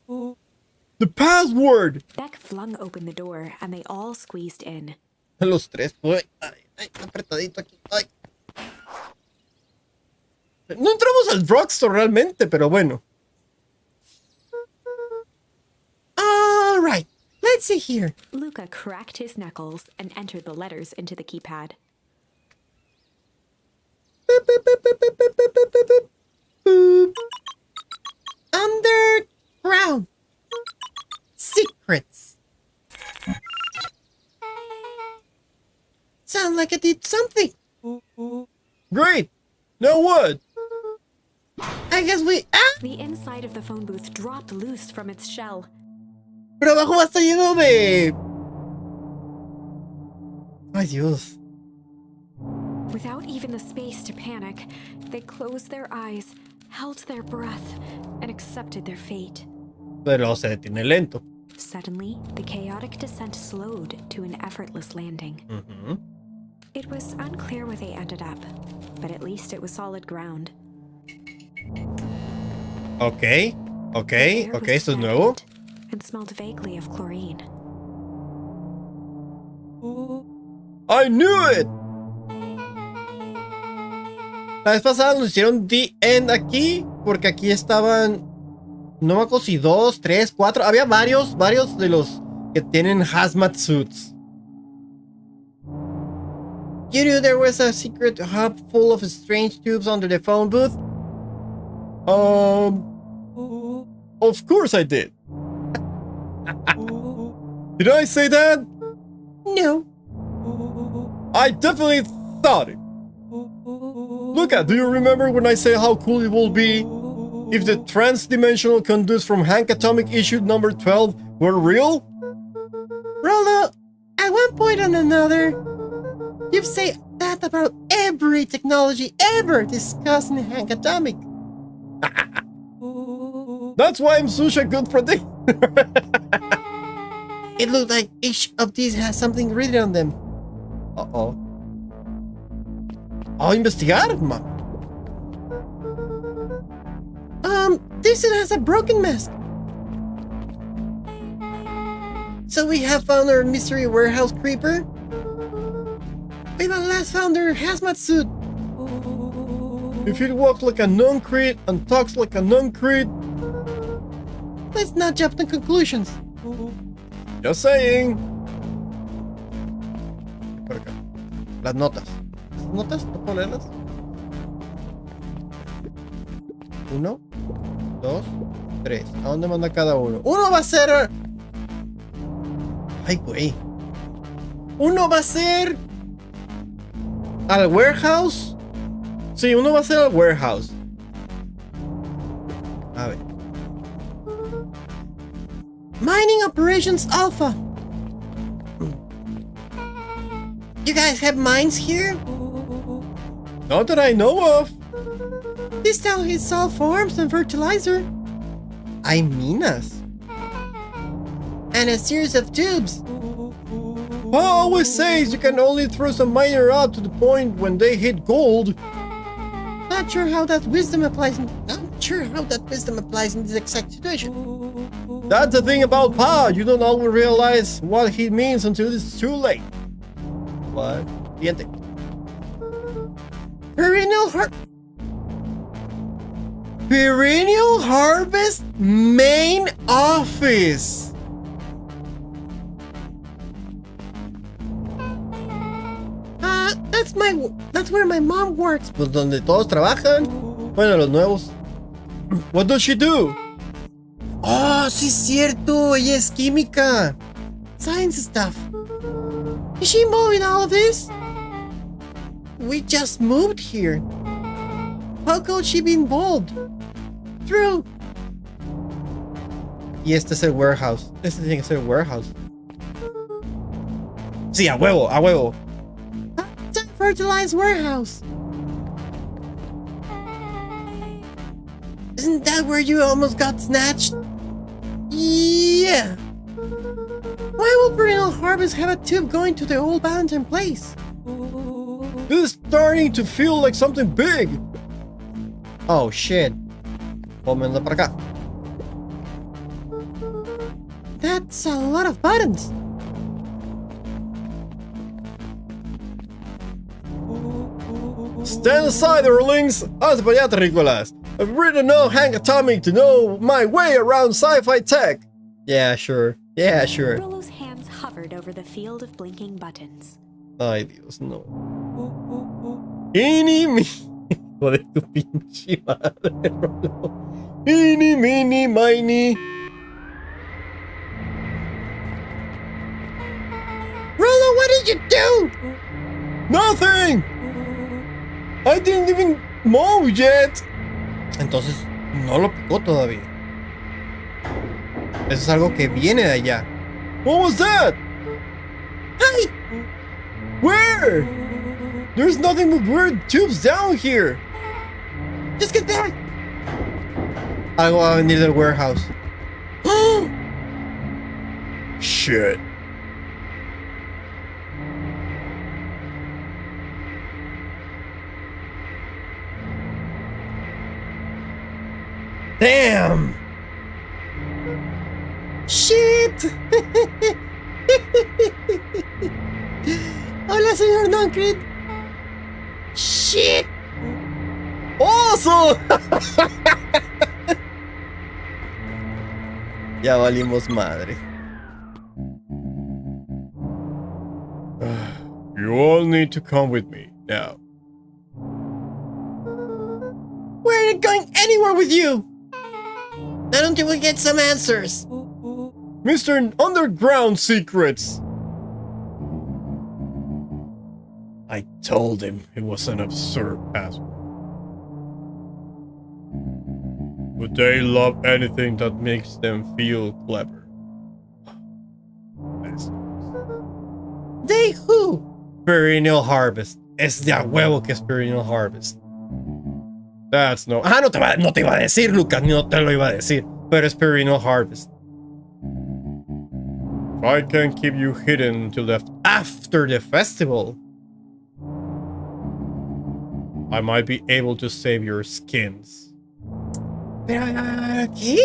The password. Beck flung open the door and they all squeezed in. Los tres. Uy, Ay, apretadito aquí. Ay. no entramos al drugstore realmente, pero bueno. All right, let's see here. Luca cracked his knuckles and entered the letters into the keypad. Boop, boop, boop, boop, boop, boop, boop, boop, boop, boop. Underground secrets. Sound like I did something. Great. Now what? I guess we... ¡Ah! The inside of the phone booth dropped loose from its shell. Pero abajo va a estar lleno de... Ay, Dios. Without even the space to panic, they closed their eyes, held their breath, and accepted their fate. Pero se detiene lento. Suddenly, the chaotic descent slowed to an effortless landing. Ujú. It was unclear where they ended up, but at least it was solid ground. Ok. Ok. The air Ok, was esto es nuevo. stagnant and smelled vaguely of chlorine. I knew it. La vez pasada nos hicieron The End aquí, porque aquí estaban, no me acuerdo si 2, 3, 4, había varios de los que tienen hazmat suits. You knew there was a secret hub full of strange tubes under the phone booth? Of course I did. Did I say that? No. I definitely thought it. Look at, do you remember when I said how cool it will be if the trans-dimensional conduits from Hank Atomic issue number 12 were real? Rollo, at one point or another, you've said that about every technology ever discussed in Hank Atomic. That's why I'm such a good predictor. It looked like each of these has something written on them. Uh-oh. I'll investigar, man. This one has a broken mask. So we have found our mystery warehouse creeper. We at last found their hazmat suit. If it walks like a non-creed and talks like a non-creed, Let's not jump to conclusions. just saying. Por acá. Las notas. ¿Las notas? ¿No puedo leerlas? 1, 2, 3. ¿A dónde manda cada uno? Uno va a ser... Ay, güey. Uno va a ser... ¿Al warehouse? Sí, uno va a ser al warehouse. A ver. Mining Operations Alpha. You guys have mines here? Not that I know of. This town is all farms and fertilizer. Hay minas. And a series of tubes. Paul always says you can only throw some miner out to the point when they hit gold. Not sure how that wisdom applies in this exact situation. That's the thing about Pa. You don't always realize what he means until it's too late. What? Siguiente. Perennial Harvest Main Office. That's where my mom works. Pues donde todos trabajan. Bueno, los nuevos. What does she do? Oh, sí es cierto. Ella es química. Science stuff. Is she involved in all of this? We just moved here. How could she be involved? True. Y este es el warehouse. Este tiene que ser el warehouse. Sí, a huevo, a huevo. It's a fertilized warehouse. Isn't that where you almost got snatched? Yeah. Why will Perennial Harvest have a tube going to the old abandoned place? This is starting to feel like something big. Oh shit. Pónmelo para acá. That's a lot of buttons. Stand aside, Earlings! Haz para allá, terrícolas! I've written no Hank Atomic to know my way around sci-fi tech! Yeah, sure. Yeah, sure. Rollo's hands hovered over the field of blinking buttons. Ay, Dios, no. Ini, mi... Hijo de tu pinche madre, Rollo. Ini, mini, mini. Rollo, what did you do? Nothing! I didn't even mow yet. Entonces, no lo picó todavía. Eso es algo que viene de allá. What was that? Hey! Where? There's nothing but weird tubes down here. Just get back! Algo va a venir del warehouse. Shit. Damn! Shit! Hola, señor Noncrit. Shit! ¡Oso! Ya valimos madre. You all need to come with me now. We're not going anywhere with you! Not until we get some answers. Mr. Underground Secrets! I told him it was an absurd password. But they love anything that makes them feel clever. They who? Perennial Harvest. Es de a huevo que es Perennial Harvest. That's no... Ah, no te iba a decir, Lucas, no te lo iba a decir. Pero es Perennial Harvest. If I can keep you hidden till after the festival, I might be able to save your skins. ¿Pero aquí?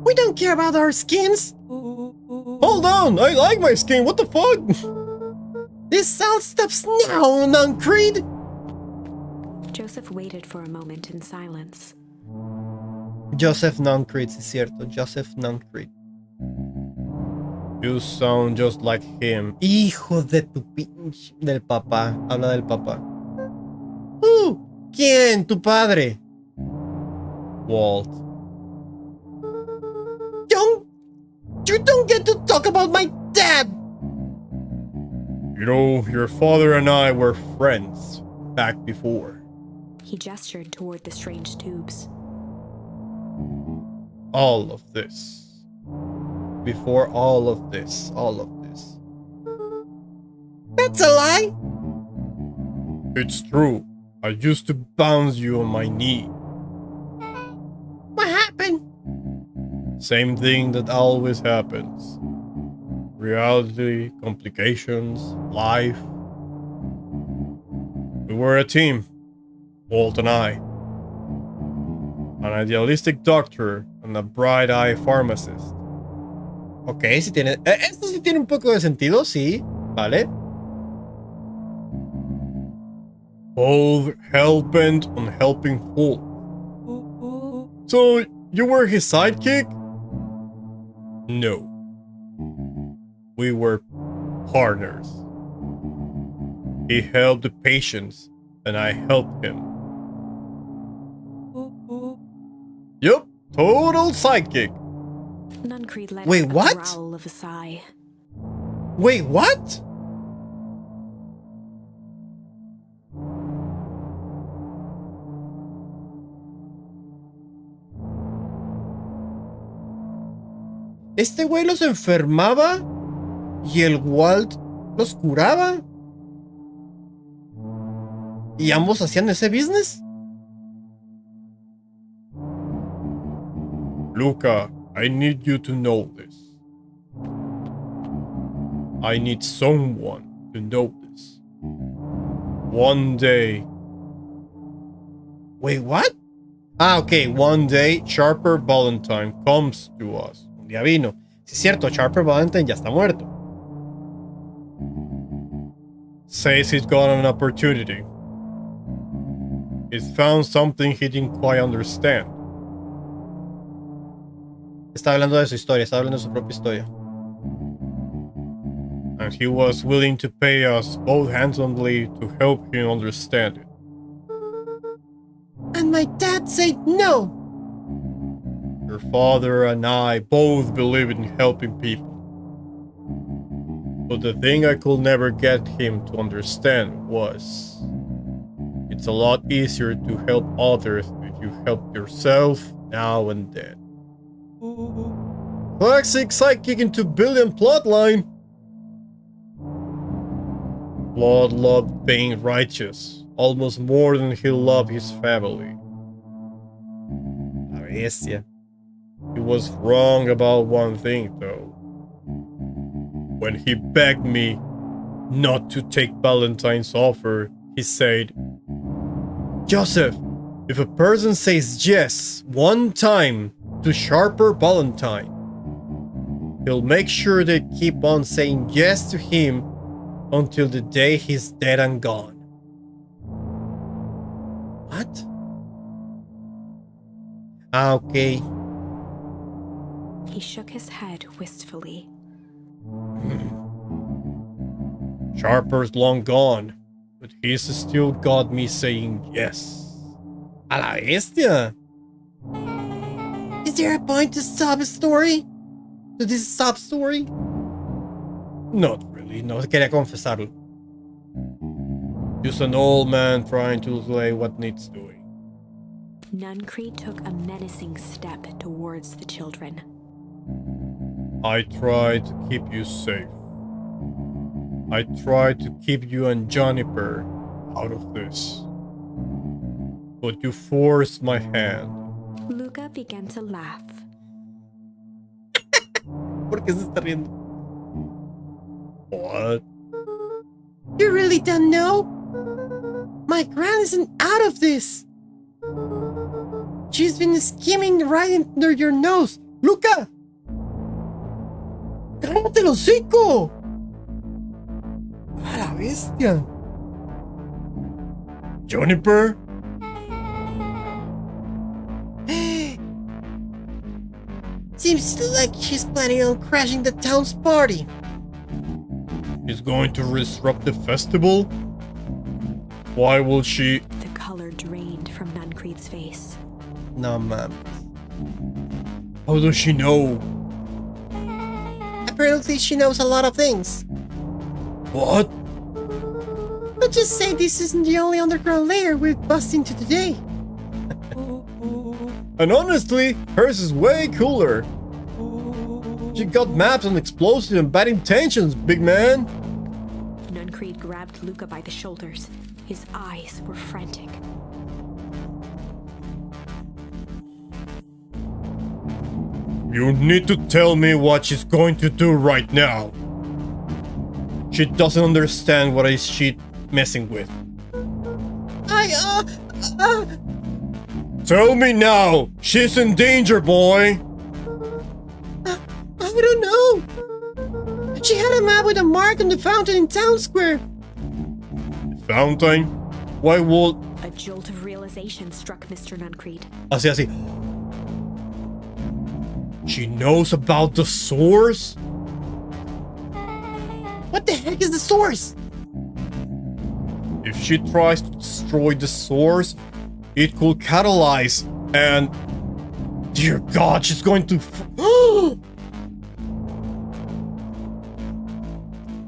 We don't care about our skins. Hold on, I like my skin. What the fuck? This all stops now, Noncreed. Joseph waited for a moment in silence. Joseph Noncreed, sí es cierto. Joseph Noncreed. You sound just like him. Hijo de tu pinche... Del papá. Habla del papá. ¿Quién? Tu padre. Walt. You don't get to talk about my dad. You know, your father and I were friends back before. He gestured toward the strange tubes. All of this. Before all of this. That's a lie. It's true. I used to bounce you on my knee. What happened? Same thing that always happens. Reality, complications, life. We were a team, Walt and I. An idealistic doctor and a bright-eyed pharmacist. Ok, sí tiene... esto sí tiene un poco de sentido, sí. Vale. Both hell-bent on helping Walt. So, you were his sidekick? No. We were partners. He helped the patients, and I helped him. Yup, total sidekick. Nuncreed let Wait, out what? a growl of a sigh. Wait, what? Este güey los enfermaba y el Walt los curaba. ¿Y ambos hacían ese business? Luca, I need you to know this. I need someone to know this. One day... Wait, what? Ah, ok. One day, Sharper Valentine comes to us. Un día vino. Sí, es cierto, Sharper Valentine ya está muerto. Says he's got an opportunity. He's found something he didn't quite understand. Está hablando de su historia, está hablando de su propia historia. And he was willing to pay us both handsomely to help him understand it. And my dad said no. Your father and I both believe in helping people. But the thing I could never get him to understand was... It's a lot easier to help others if you help yourself now and then. Classic sidekick into villain plotline. Blood loved being righteous, almost more than he loved his family. La bestia. He was wrong about one thing, though. When he begged me not to take Valentine's offer, he said, Joseph, if a person says yes one time to Sharper Valentine, he'll make sure they keep on saying yes to him until the day he's dead and gone. What? Ah, okay. He shook his head wistfully. Sharper's long gone, but he's still got me saying yes. A la bestia. Is there a point to sob story? To this sob story? Not really, no quería confesarlo. Just an old man trying to say what needs doing. Nuncreed took a menacing step towards the children. I tried to keep you safe. I tried to keep you and Juniper out of this. But you forced my hand. Luca began to laugh. ¿Por qué se está riendo? What? You really don't know? My gran isn't out of this. She's been scheming right under your nose. Luca! ¡Cállate el hocico! ¡A la bestia! Juniper? Seems like she's planning on crashing the town's party. She's going to disrupt the festival? Why will she? The color drained from Nuncreed's face. No, man. How does she know? Apparently she knows a lot of things. What? Let's just say this isn't the only underground layer we've bust into today. And honestly, hers is way cooler. She got maps on explosives and bad intentions, big man. Nuncreed grabbed Luca by the shoulders. His eyes were frantic. You need to tell me what she's going to do right now. She doesn't understand what is she messing with. Tell me now! She's in danger, boy! I don't know. She had a map with a mark on the fountain in town square. Fountain? Why would... A jolt of realization struck Mr. Nuncreed. Así. She knows about the source? What the heck is the source? If she tries to destroy the source, it could catalyze and... Dear God, she's going to...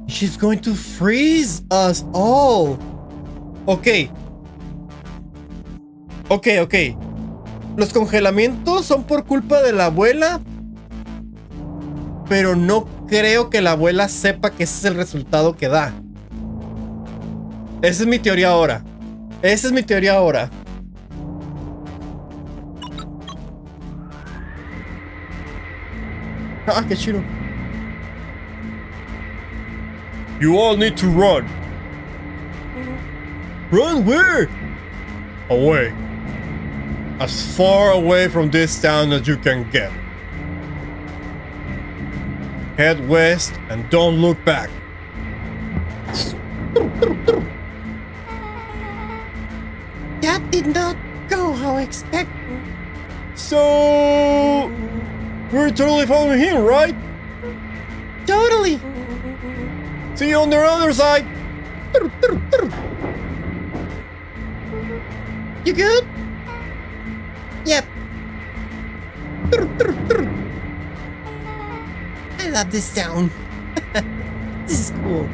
She's going to freeze us all. Ok. Los congelamientos son por culpa de la abuela. Pero no creo que la abuela sepa que ese es el resultado que da. Esa es mi teoría ahora. Ah, qué chido. You all need to run. Run where? Away. As far away from this town as you can get. Head west and don't look back. That did not go how I expected. So... We're totally following him, right? Totally. See you on the other side. You good? Yep. I love this sound. This is cool.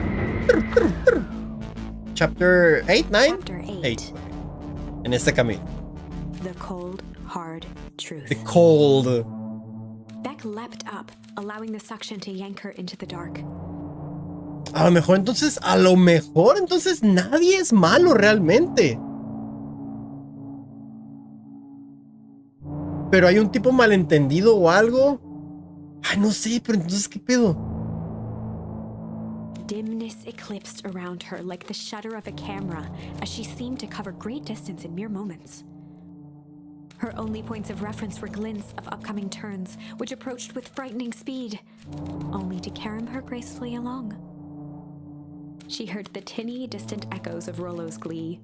Chapter 8, 9? Chapter 8. En este camino. The cold, hard truth. The cold. Beck leapt up, allowing the suction to yank her into the dark. A lo mejor entonces nadie es malo realmente. Pero hay un tipo malentendido o algo. Ay, no sé, pero entonces ¿qué pedo? Dimness eclipsed around her like the shutter of a camera as she seemed to cover great distance in mere moments. Her only points of reference were glints of upcoming turns, which approached with frightening speed, only to carom her gracefully along. She heard the tinny, distant echoes of Rollo's glee.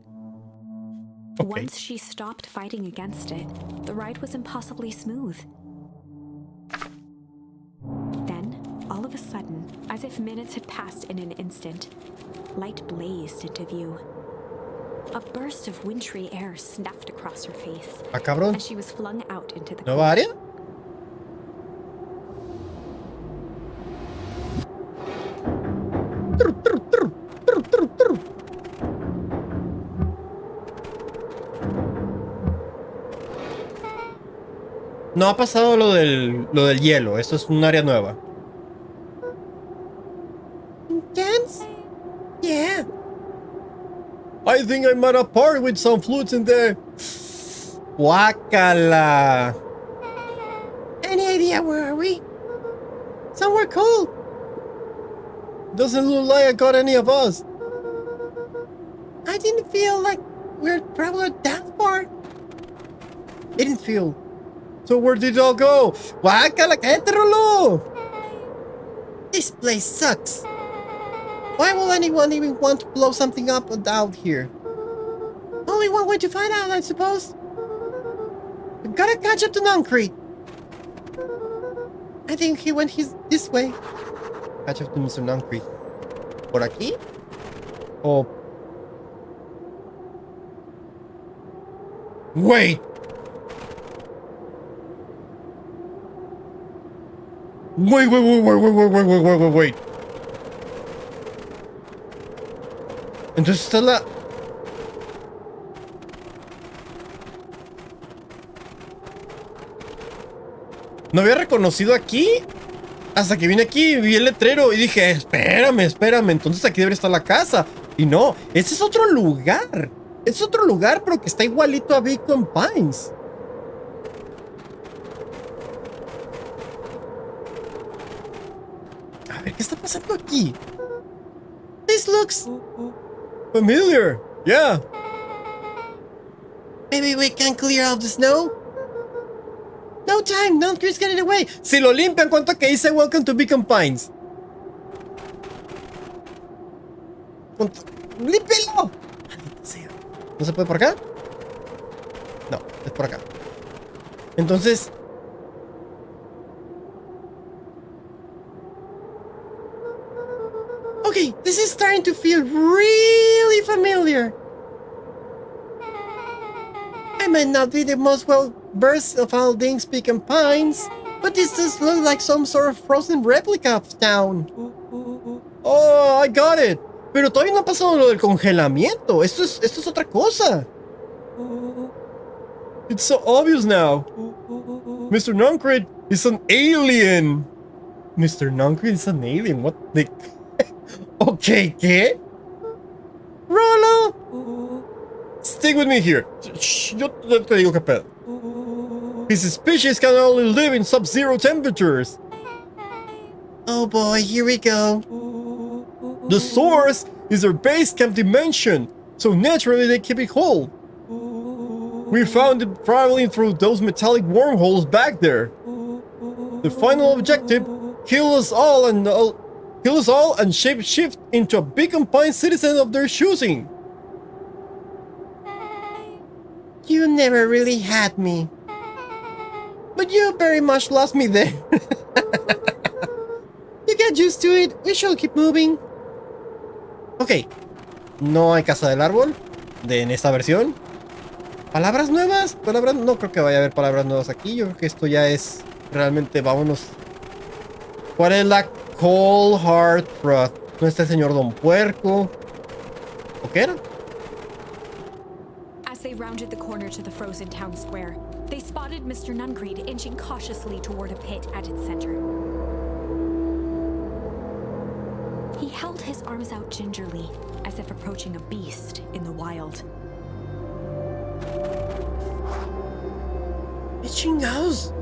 Okay. Once she stopped fighting against it, the ride was impossibly smooth. Then, all of a sudden, as if minutes had passed in an instant, light blazed into view. A burst of wintry air snuffed across her face Ah, cabrón. as she was flung out into the ¿Nueva área? No ha pasado lo del hielo. Esto es un área nueva. Intense? Yeah. I think I'm at a party with some flutes in there. Guácala. Any idea where are we? Somewhere cool. Doesn't look like I got any of us. I didn't feel like we're traveling that far. Didn't feel. So where did it all go? Guácala, cállate, Rolo. This place sucks. Why will anyone even want to blow something up out here? Only one way to find out, I suppose. We gotta catch up to Nuncreed. I think he went this way. Catch up to Mr. Nuncreed. ¿Por aquí? Oh. Wait. Wait. Entonces está la... No había reconocido aquí. Hasta que vine aquí y vi el letrero y dije, espérame. Entonces aquí debería estar la casa. Y no, ese es otro lugar. Es otro lugar, pero que está igualito a Beacon Pines. A ver, ¿qué está pasando aquí? This looks Familiar. Yeah. maybe we can clear out the snow. No time, Nuncreed's getting away. Si lo limpian, ¿cuánto que dice Welcome to Beacon Pines? ¡Límpialo! Maldita sea. ¿No se puede por acá? No, es por acá. Entonces... Okay, this is starting to feel really familiar. I might not be the most well-versed of all things Beacon Pines, but this does look like some sort of frozen replica of town. Oh, I got it. Pero todavía no ha pasado lo del congelamiento. Esto es otra cosa. It's so obvious now. Mr. Nuncreed is an alien. Mr. Nuncreed is an alien. What the... Okay, ¿qué? Rolo! Stick with me here. Shh, yo te digo qué pedo. His species can only live in sub-zero temperatures. Oh boy, here we go. The source is their base camp dimension, so naturally they keep it cold. We found it traveling through those metallic wormholes back there. The final objective: kill us all and shape-shift into a Beacon Pine citizen of their choosing. You never really had me. But you very much lost me there. You get used to it. We shall keep moving. Ok. No hay casa del árbol en esta versión. ¿Palabras nuevas? Palabras... No creo que vaya a haber palabras nuevas aquí. Yo creo que esto ya es... Realmente, vámonos. ¿Cuál es la Cold Hard Truth? ¿No está el señor Don Puerco? ¿O qué era? As they rounded the corner to the frozen town square, they spotted Mr. Nuncreed inching cautiously toward a pit at its center. He held his arms out gingerly, as if approaching a beast in the wild. Chingados.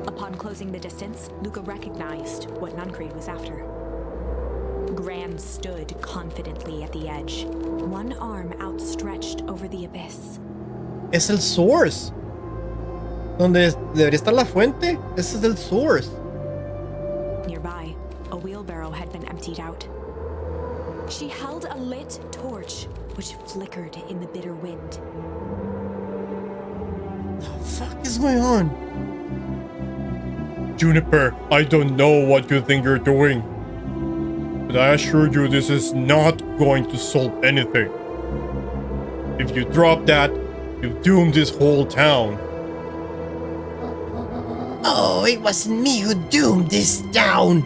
Upon closing the distance, Luca recognized what Nuncreed was after. Gran stood confidently at the edge, one arm outstretched over the abyss. Es el source. Donde debería estar la fuente. Ese es el source. Nearby, a wheelbarrow had been emptied out. She held a lit torch, which flickered in the bitter wind. What the fuck is going on? Juniper, I don't know what you think you're doing, but I assure you this is not going to solve anything. If you drop that, you've doomed this whole town. Oh, it wasn't me who doomed this town.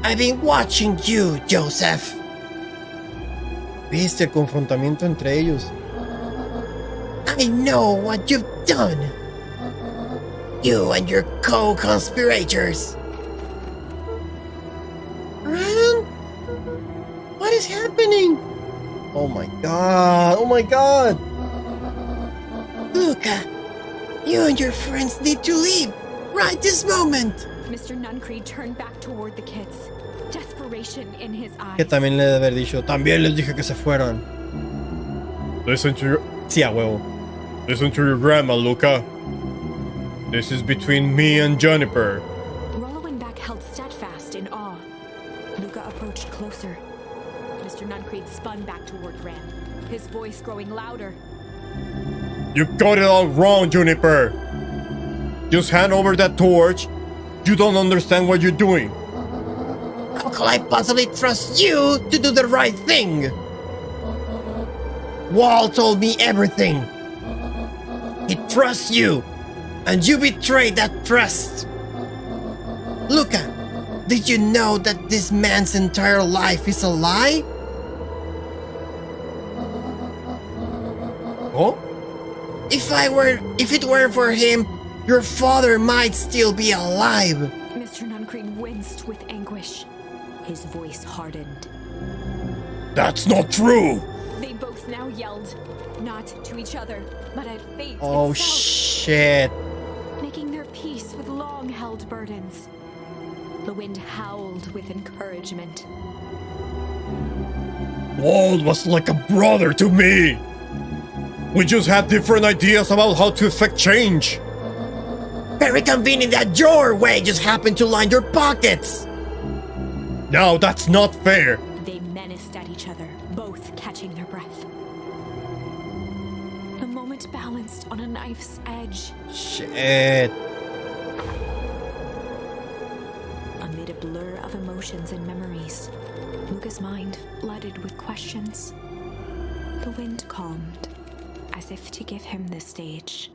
I've been watching you, Joseph. ¿Viste el confrontamiento entre ellos? I know what you've done. You and your co-conspirators. Ran? What is happening? Oh my god. Oh my god. Luca, you and your friends need to leave right this moment. Mr. Nuncreed turned back toward the kids, desperation in his eyes. Que también le debe haber dicho. También les dije que se fueran. Listen to your Sí, a huevo. listen to your grandma, Luca. This is between me and Juniper. Rollo and Beck held steadfast in awe. Luca approached closer. Mr. Nuncreed spun back toward Gran, his voice growing louder. You got it all wrong, Juniper. Just hand over that torch. You don't understand what you're doing. How could I possibly trust you to do the right thing? Wall told me everything. He trusts you, and you betrayed that trust. Luca, did you know that this man's entire life is a lie? ¿Oh? If it were for him, your father might still be alive. Mr. Nuncreed winced with anguish. His voice hardened. That's not true! They both now yelled, not to each other, but at fate Oh itself, shit. making their peace with long-held burdens. The wind howled with encouragement. Walt was like a brother to me! We just had different ideas about how to effect change! Very convenient that your way just happened to line your pockets. Now that's not fair! They menaced at each other, both catching their breath. The moment balanced on a knife's edge. Shit. Amid a blur of emotions and memories, Luca's mind flooded with questions. The wind calmed, as if to give him the stage.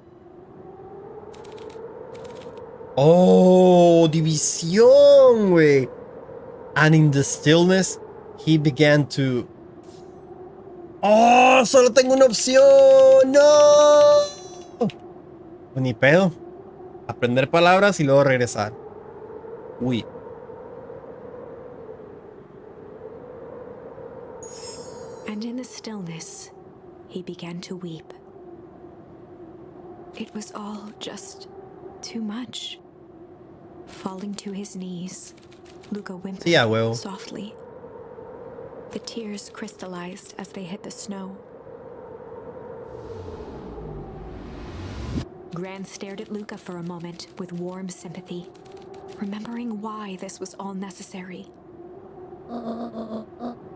Oh, división, güey. And in the stillness, he began to... ¡Oh! ¡Solo tengo una opción! ¡No! Pues ni pedo. Aprender palabras y luego regresar. Uy. And in the stillness, he began to weep. It was all just too much. Falling to his knees, Luca whimpered Sí, a huevo. softly. The tears crystallized as they hit the snow. Gran stared at Luca for a moment with warm sympathy, remembering why this was all necessary.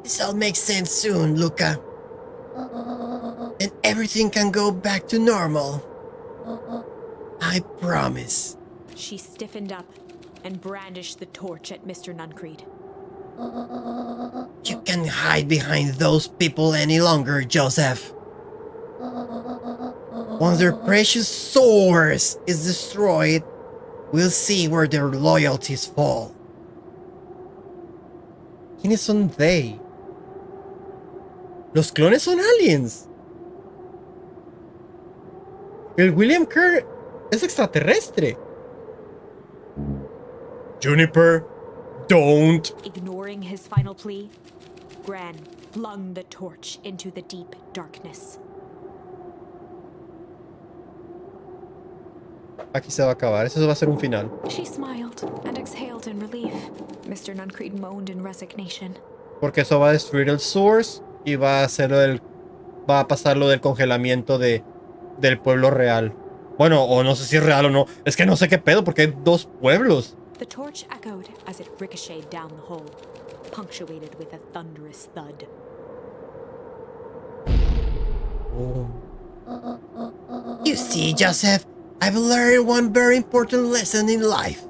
This all makes sense soon, Luca. And everything can go back to normal. I promise. She stiffened up and brandished the torch at Mr. Nuncreed. You can't hide behind those people any longer, Joseph. Once their precious source is destroyed, we'll see where their loyalties fall. ¿Quiénes son they? Los clones son aliens. El William Kerr es extraterrestre. Juniper, don't! Ignoring his final plea, Gran flung the torch into the deep darkness. Aquí se va a acabar. Eso va a ser un final. She smiled and exhaled in relief. Mr. Nuncreed moaned in resignation. Porque eso va a destruir el source y va a hacerlo va a pasar lo del congelamiento del pueblo real. Bueno, o no sé si es real o no. Es que no sé qué pedo porque hay dos pueblos. The torch echoed as it ricocheted down the hole, punctuated with a thunderous thud. You see, Joseph, I've learned one very important lesson in life.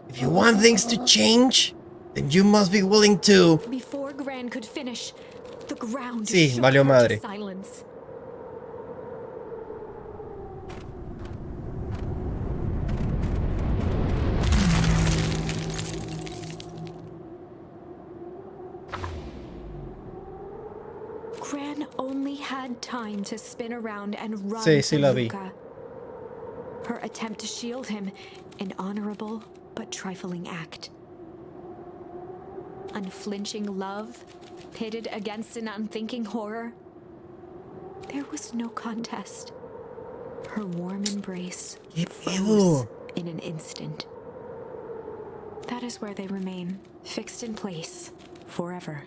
If you want things to change, then you must be willing to... Before Gran could finish, the ground Sí, shook valió her madre. to silence. Gran only had time to spin around and run Sí, sí from la vi. Luca. Her attempt to shield him, an honorable but trifling act. Unflinching love, pitted against an unthinking horror. There was no contest. Her warm embrace Qué froze pedo. in an instant. That is where they remain, fixed in place, forever.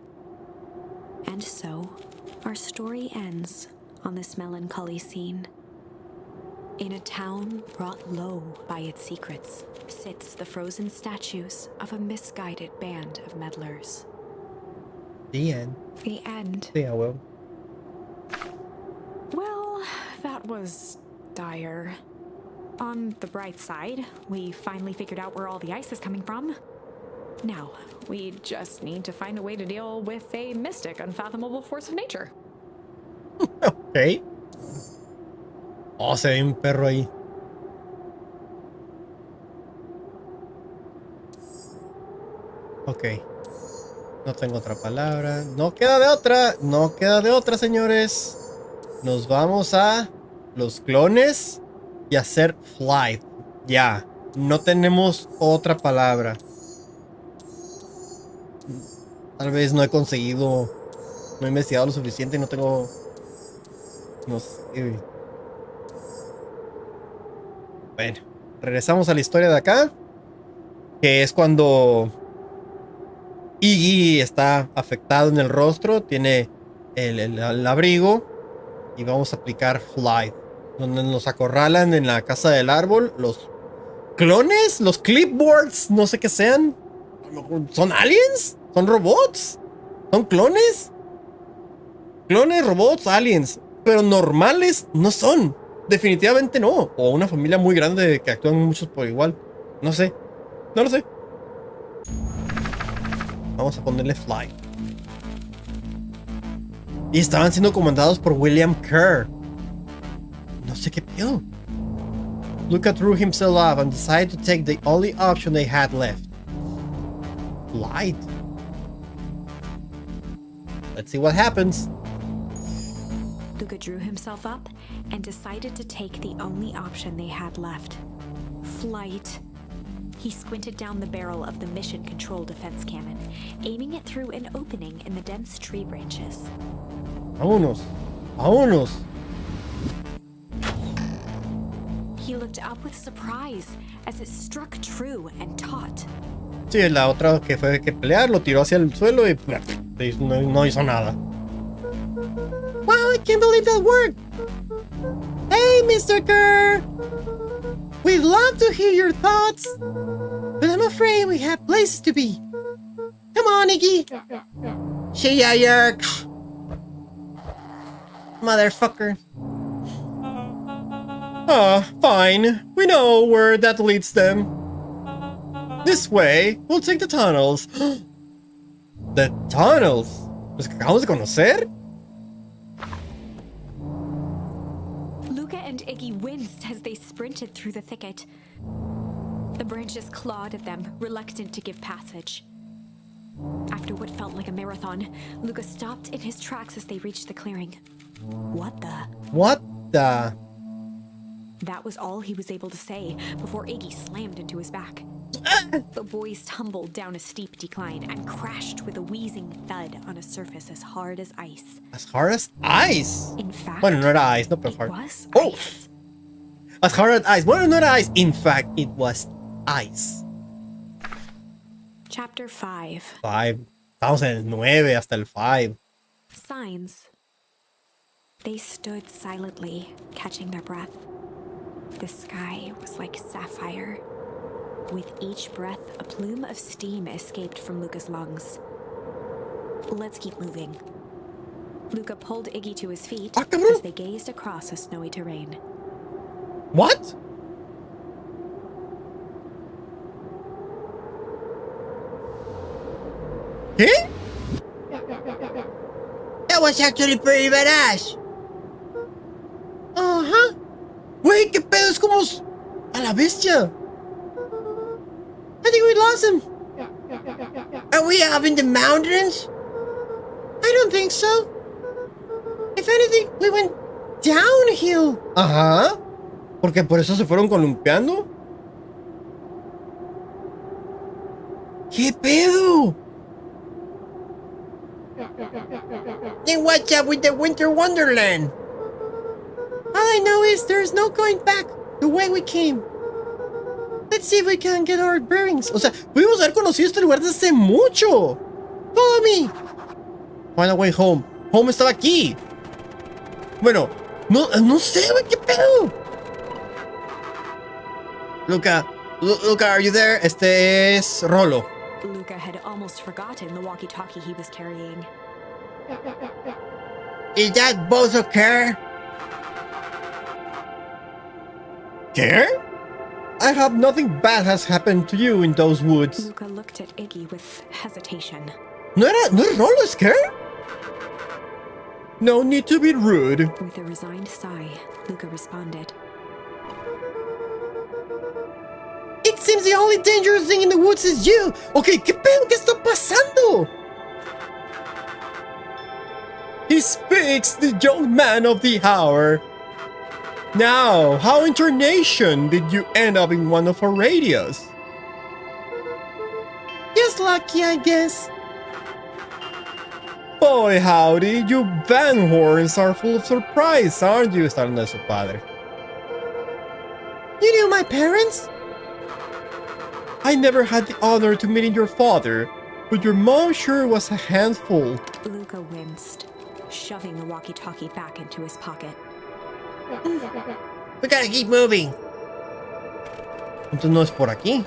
And so, our story ends on this melancholy scene. In a town brought low by its secrets, sits the frozen statues of a misguided band of meddlers. The end. The end. Sí, a huevo. Well, that was dire. On the bright side, we finally figured out where all the ice is coming from. Now, we just need to find a way to deal with a mystic, unfathomable force of nature. Ok. Oh, se ve un perro ahí. Ok. No tengo otra palabra. No queda de otra. No queda de otra, señores. Nos vamos a los clones y hacer flight. Ya. No tenemos otra palabra. Tal vez no he conseguido, no he investigado lo suficiente y no tengo, no sé. Bueno, regresamos a la historia de acá, que es cuando Iggy está afectado en el rostro, tiene el abrigo y vamos a aplicar Flight, donde nos acorralan en la casa del árbol los clones, los clipboards, no sé qué sean. ¿Son aliens? ¿Son robots? ¿Son clones? Clones, robots, aliens. Pero normales no son. Definitivamente no. O una familia muy grande que actúan muchos por igual. No sé. No lo sé. Vamos a ponerle Fly. Y estaban siendo comandados por William Kerr. No sé qué pedo. Luca threw himself up and decided to take the only option they had left. Flight. Let's see what happens. Luca drew himself up and decided to take the only option they had left. Flight. He squinted down the barrel of the mission control defense cannon, aiming it through an opening in the dense tree branches. Vámonos. Vámonos. He looked up with surprise as it struck true and taut. Sí, la otra que fue que pelear, lo tiró hacia el suelo y no hizo nada. Wow, I can't believe that worked! Hey, Mr. Kerr! We'd love to hear your thoughts, but I'm afraid we have places to be. Come on, Iggy! See ya, yerk! Motherfucker. Ah, fine. We know where that leads them. This way, we'll take the tunnels. The tunnels? ¿Los que acabamos de conocer? Luca and Iggy winced as they sprinted through the thicket. The branches clawed at them, reluctant to give passage. After what felt like a marathon, Luca stopped in his tracks as they reached the clearing. What the? What the? That was all he was able to say before Iggy slammed into his back. The boys tumbled down a steep decline and crashed with a wheezing thud on a surface as hard as ice. As hard as ice? In fact, Bueno, no era ice, no, pero it hard. was Oh! ice. As hard as ice. Bueno, no era ice. In fact, it was ice. Chapter 5. 5. Estamos en el 9 hasta el 5. Signs. They stood silently, catching their breath. The sky was like sapphire. With each breath, a plume of steam escaped from Luca's lungs. Let's keep moving. Luca pulled Iggy to his feet Ah, cabrón. as they gazed across a snowy terrain. What? ¿Qué? That was actually pretty badass. Ajá. Güey, qué pedo, es como a la bestia. I think we lost him. Are we up in the mountains? I don't think so. If anything, we went downhill. Ajá. Porque por eso se fueron columpiando. ¿Qué pedo? Then what's up with the winter wonderland? All I know is there's no going back the way we came. Let's see if we can get our bearings. O sea, pudimos haber conocido este lugar desde mucho. Follow me. Find a way home. Home estaba aquí. Bueno, no sé, güey, qué pedo. Luca, are you there? Este es Rolo. Luca had almost forgotten the walkie-talkie he was carrying. Is that Bozo Kerr? ¿Qué? I hope nothing bad has happened to you in those woods. Luca looked at Iggy with hesitation. ¿No es Rolo, es Kerr? No need to be rude. With a resigned sigh, Luca responded. It seems the only dangerous thing in the woods is you. Ok, ¿qué pedo? ¿Qué está pasando? He speaks, the young man of the hour. Now, how in tarnation did you end up in one of our radios? Just lucky, I guess. Boy, howdy, you Van Horns are full of surprise, aren't you? Está hablando de su padre. You knew my parents? I never had the honor to meeting your father, but your mom sure was a handful. Luca winced, shoving the walkie-talkie back into his pocket. We gotta keep moving. Entonces no es por aquí.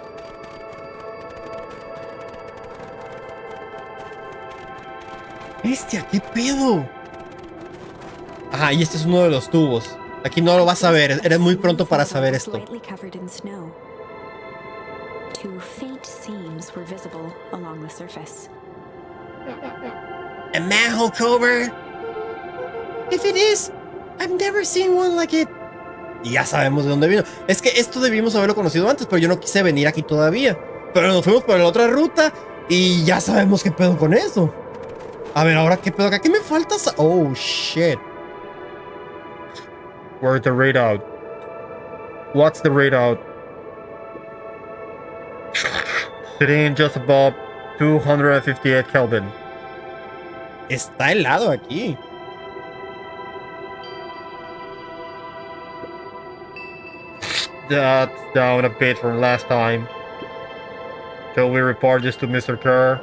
Bestia, ¿qué pedo? Ajá, y este es uno de los tubos. Aquí no lo vas a ver, eres muy pronto para saber esto. Slightly covered in snow. Two faint seams were visible along the surface. A manhole cover? If it is, I've never seen one like it. Y ya sabemos de dónde vino. Es que esto debimos haberlo conocido antes, pero yo no quise venir aquí todavía. Pero nos fuimos por la otra ruta y ya sabemos qué pedo con eso. A ver, ahora qué pedo acá. ¿Qué me falta? Oh, shit. Where's the readout? What's the readout? Sitting just above 258 Kelvin. Está helado aquí. That's down a bit from last time. Shall we report this to Mr. Kerr?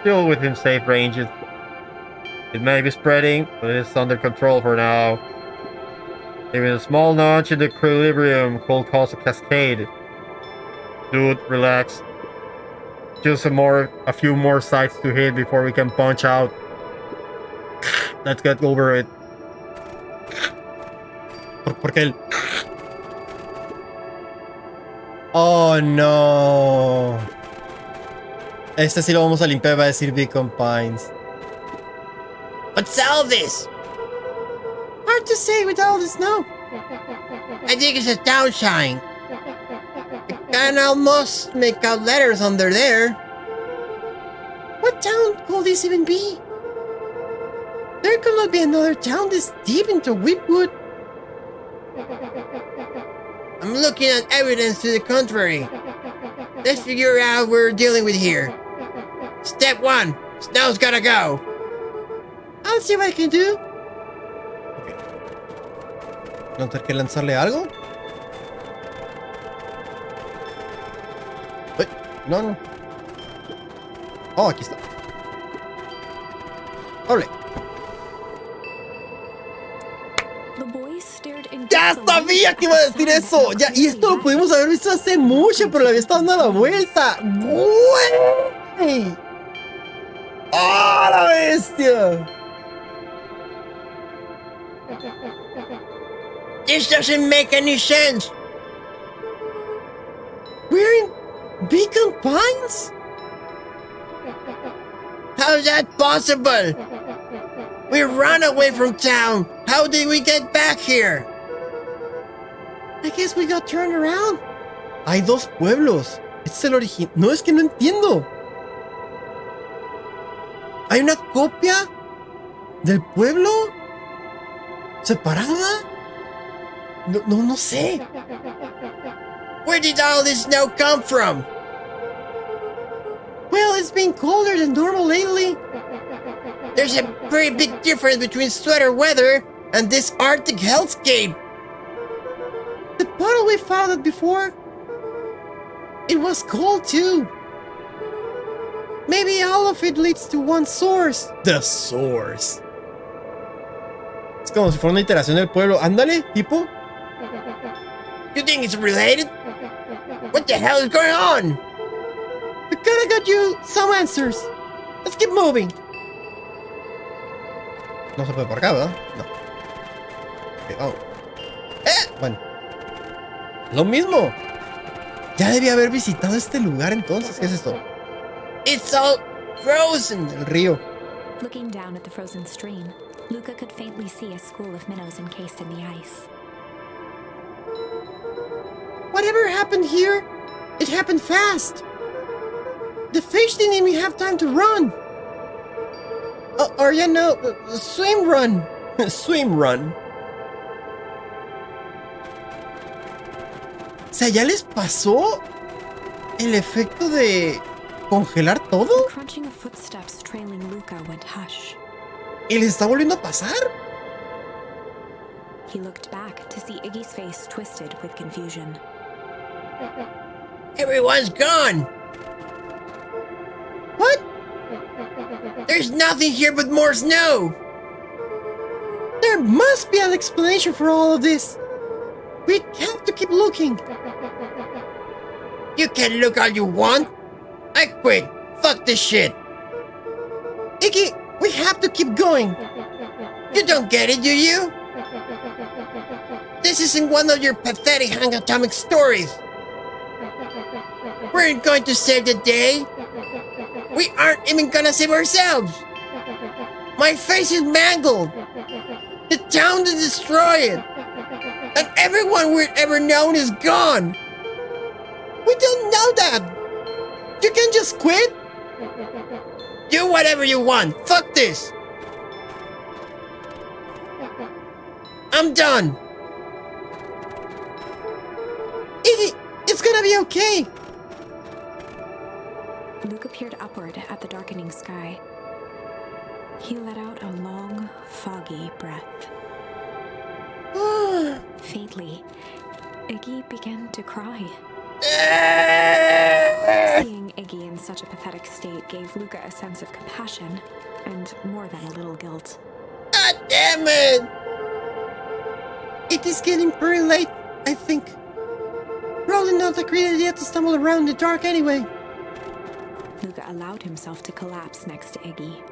Still within safe ranges. It may be spreading, but it's under control for now. Even a small notch in the equilibrium could cause a cascade. Dude, relax. Just a few more sites to hit before we can punch out. Let's get over it. ¿Por qué él? Oh, no. Este sí lo vamos a limpiar, va a decir Beacon Pines. What's all this? Hard to say with all the snow. I think it's a town sign. I can almost make out letters under there. What town could this even be? There could not be another town this deep into Whitwood. I'm looking at evidence to the contrary. Let's figure out what we're dealing with here. Step 1. Snow's gotta go. I'll see what I can do. ¿No tener que lanzarle algo? Uy, no. Oh, aquí está. ¡Ole! ¡Ya sabía que iba a decir eso! Ya, y esto lo pudimos haber visto hace mucho, pero le había estado dando la vuelta. ¡Güey! ¡Oh, la bestia! This doesn't make any sense. We're in Beacon Pines? How's that possible? We ran away from town. How did we get back here? I guess we got turned around. Hay dos pueblos. Este es el origen. No, es que no entiendo. ¿Hay una copia del pueblo separada? No sé. Where did all this snow come from? Well, it's been colder than normal lately. There's a very big difference between sweater weather and this Arctic hellscape. The bottle we found it before, it was cold too. Maybe all of it leads to one source. The source. Es como si fuera una iteración del pueblo. Ándale, tipo. You think it's related? What the hell is going on? We gotta get you some answers. Let's keep moving. No se puede por acá, ¿verdad? No. Okay, oh. Bueno. Lo mismo. Ya debía haber visitado este lugar entonces. ¿Qué es esto? It's all frozen. El río. Looking down at the frozen stream, Luca could faintly see a school of minnows encased in the ice. Whatever happened here, it happened fast. The fish didn't even have time to run. Or you know, swim run. Swim run. O sea, ya les pasó el efecto de congelar The todo? crunching of footsteps trailing Luca went hush. ¿Y les está volviendo a pasar? He looked back to see Iggy's face twisted with confusion. Everyone's gone. What? There's nothing here but more snow. There must be an explanation for all of this. We have to keep looking. You can look all you want. I quit. Fuck this shit. Iggy, we have to keep going. You don't get it, do you? This isn't one of your pathetic hang-atomic stories. We aren't going to save the day. We aren't even gonna save ourselves. My face is mangled. The town is destroyed. And everyone we've ever known is gone. We don't know that. You can just quit. Do whatever you want. Fuck this. I'm done. Iggy, it's gonna be okay. Luca peered upward at the darkening sky. He let out a long, foggy breath. Faintly, Iggy began to cry. Seeing Iggy in such a pathetic state gave Luca a sense of compassion and more than a little guilt. God damn it. It is getting pretty late, I think. Probably not a great idea to stumble around in the dark anyway. Luca allowed himself to collapse next to Iggy.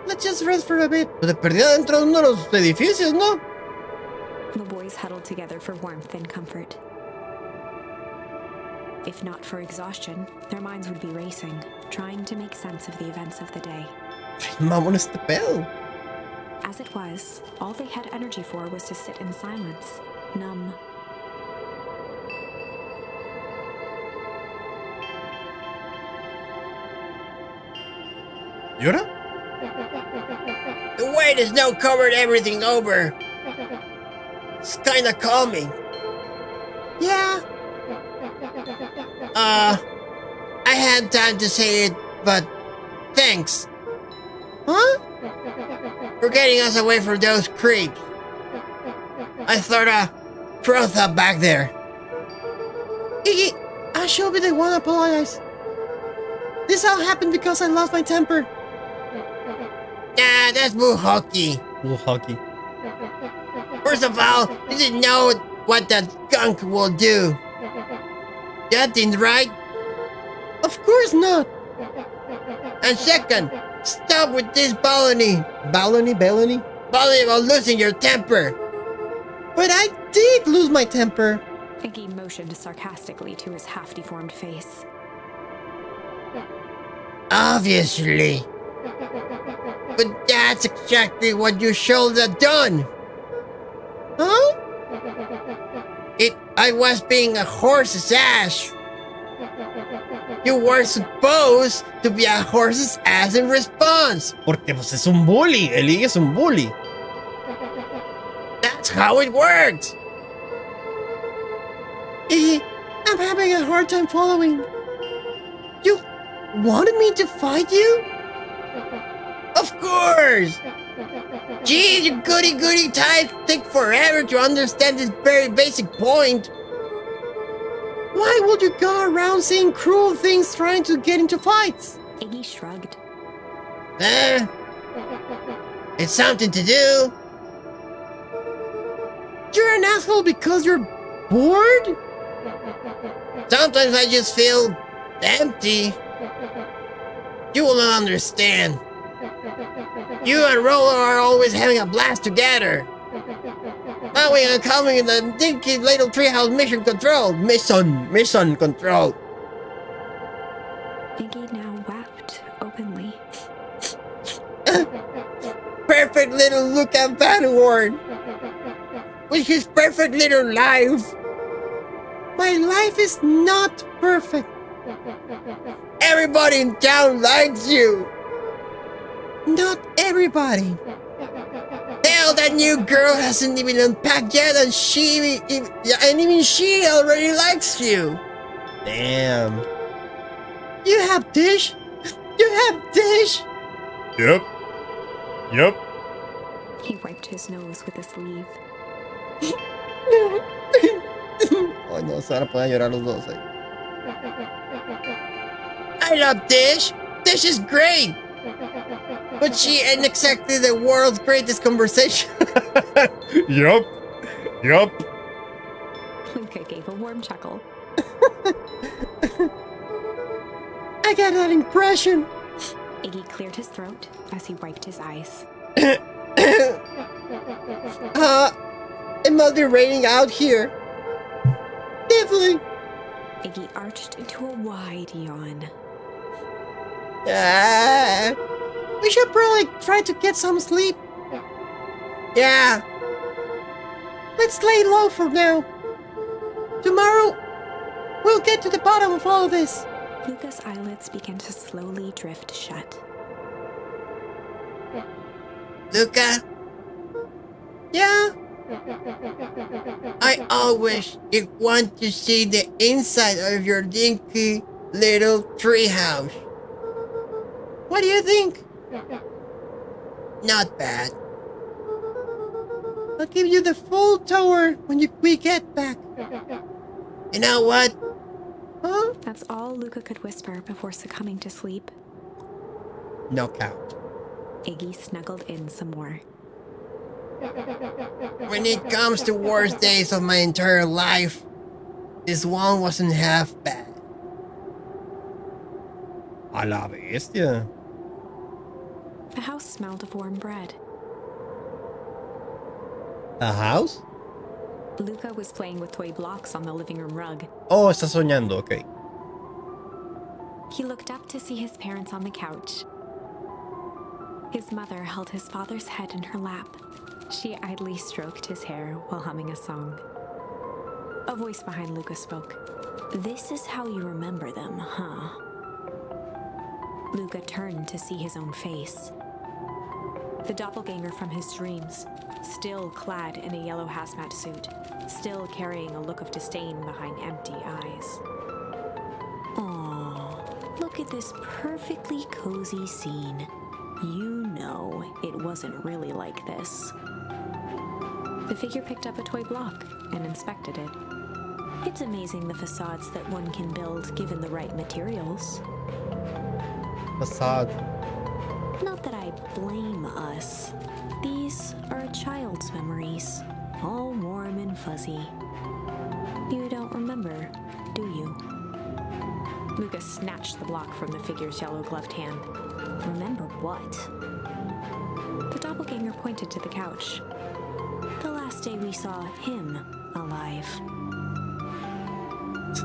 Let's just rest for a bit. Pues de perdida dentro de uno de los edificios, ¿no? The boys huddled together for warmth and comfort. If not for exhaustion, their minds would be racing, trying to make sense of the events of the day. Mamón este pedo. As it was, all they had energy for was to sit in silence, numb. ¿Y ahora? The way the snow covered everything over. It's kinda calming. Yeah, I had time to say it, but thanks huh? for getting us away from those creeps. I thought froze up back there. Iggy, I should be the one to apologize. This all happened because I lost my temper. Nah, that's boo hockey. Little hockey. First of all, you didn't know what that gunk will do. That ain't right. Of course not. And second, stop with this baloney. Baloney? Baloney about losing your temper. But I did lose my temper. Iggy motioned sarcastically to his half-deformed face. Obviously. But that's exactly what you should have done. Huh? I was being a horse's ass. You were supposed to be a horse's ass in response. Porque pues es un bully. El Iggy es un bully. That's how it works. Iggy, I'm having a hard time following. You wanted me to fight you? Of course. Geez, you goody type take forever to understand this very basic point. Why would you go around saying cruel things trying to get into fights? Iggy shrugged. It's something to do. You're an asshole because you're bored? Sometimes I just feel empty. You will not understand. You and Roller are always having a blast together. Now we are coming in the dinky little treehouse mission control. Mission control. Iggy now wept openly. Perfect little Luca Van Horn. With his perfect little life. My life is not perfect. Everybody in town likes you. Not everybody. Hell, that new girl hasn't even unpacked yet, and even she already likes you. Damn. You have dish? You have dish? Yep. Yep. He wiped his nose with his sleeve. Ay, no, se van a poner a llorar los dos. I love Dish. Dish is great. But she ain't exactly the world's greatest conversation. Yup. Yup. Luca gave a warm chuckle. I got that impression. Iggy cleared his throat as he wiped his eyes. It must be raining out here. Definitely. Iggy arched into a wide yawn. We should probably try to get some sleep. Yeah. Let's lay low for now. Tomorrow, we'll get to the bottom of all of this. Luca's eyelids began to slowly drift shut. Luca? Yeah? I always want to see the inside of your dinky little treehouse. What do you think? Not bad. I'll give you the full tour when we get back. You know what? Huh? That's all Luca could whisper before succumbing to sleep. Knockout. Iggy snuggled in some more. When it comes to worst days of my entire life, this one wasn't half bad. A la bestia. The house smelled of warm bread. A house? Luca was playing with toy blocks on the living room rug. Oh, está soñando, ok. He looked up to see his parents on the couch. His mother held his father's head in her lap. She idly stroked his hair while humming a song. A voice behind Luca spoke. "This is how you remember them, huh?" Luca turned to see his own face. The doppelganger from his dreams, still clad in a yellow hazmat suit, still carrying a look of disdain behind empty eyes. Aww, look at this perfectly cozy scene. You know it wasn't really like this. The figure picked up a toy block and inspected it. It's amazing the facades that one can build given the right materials. Facade. Not that I blame us. These are a child's memories, all warm and fuzzy. You don't remember, do you? Luca snatched the block from the figure's yellow-gloved hand. Remember what? The doppelganger pointed to the couch. The last day we saw him alive.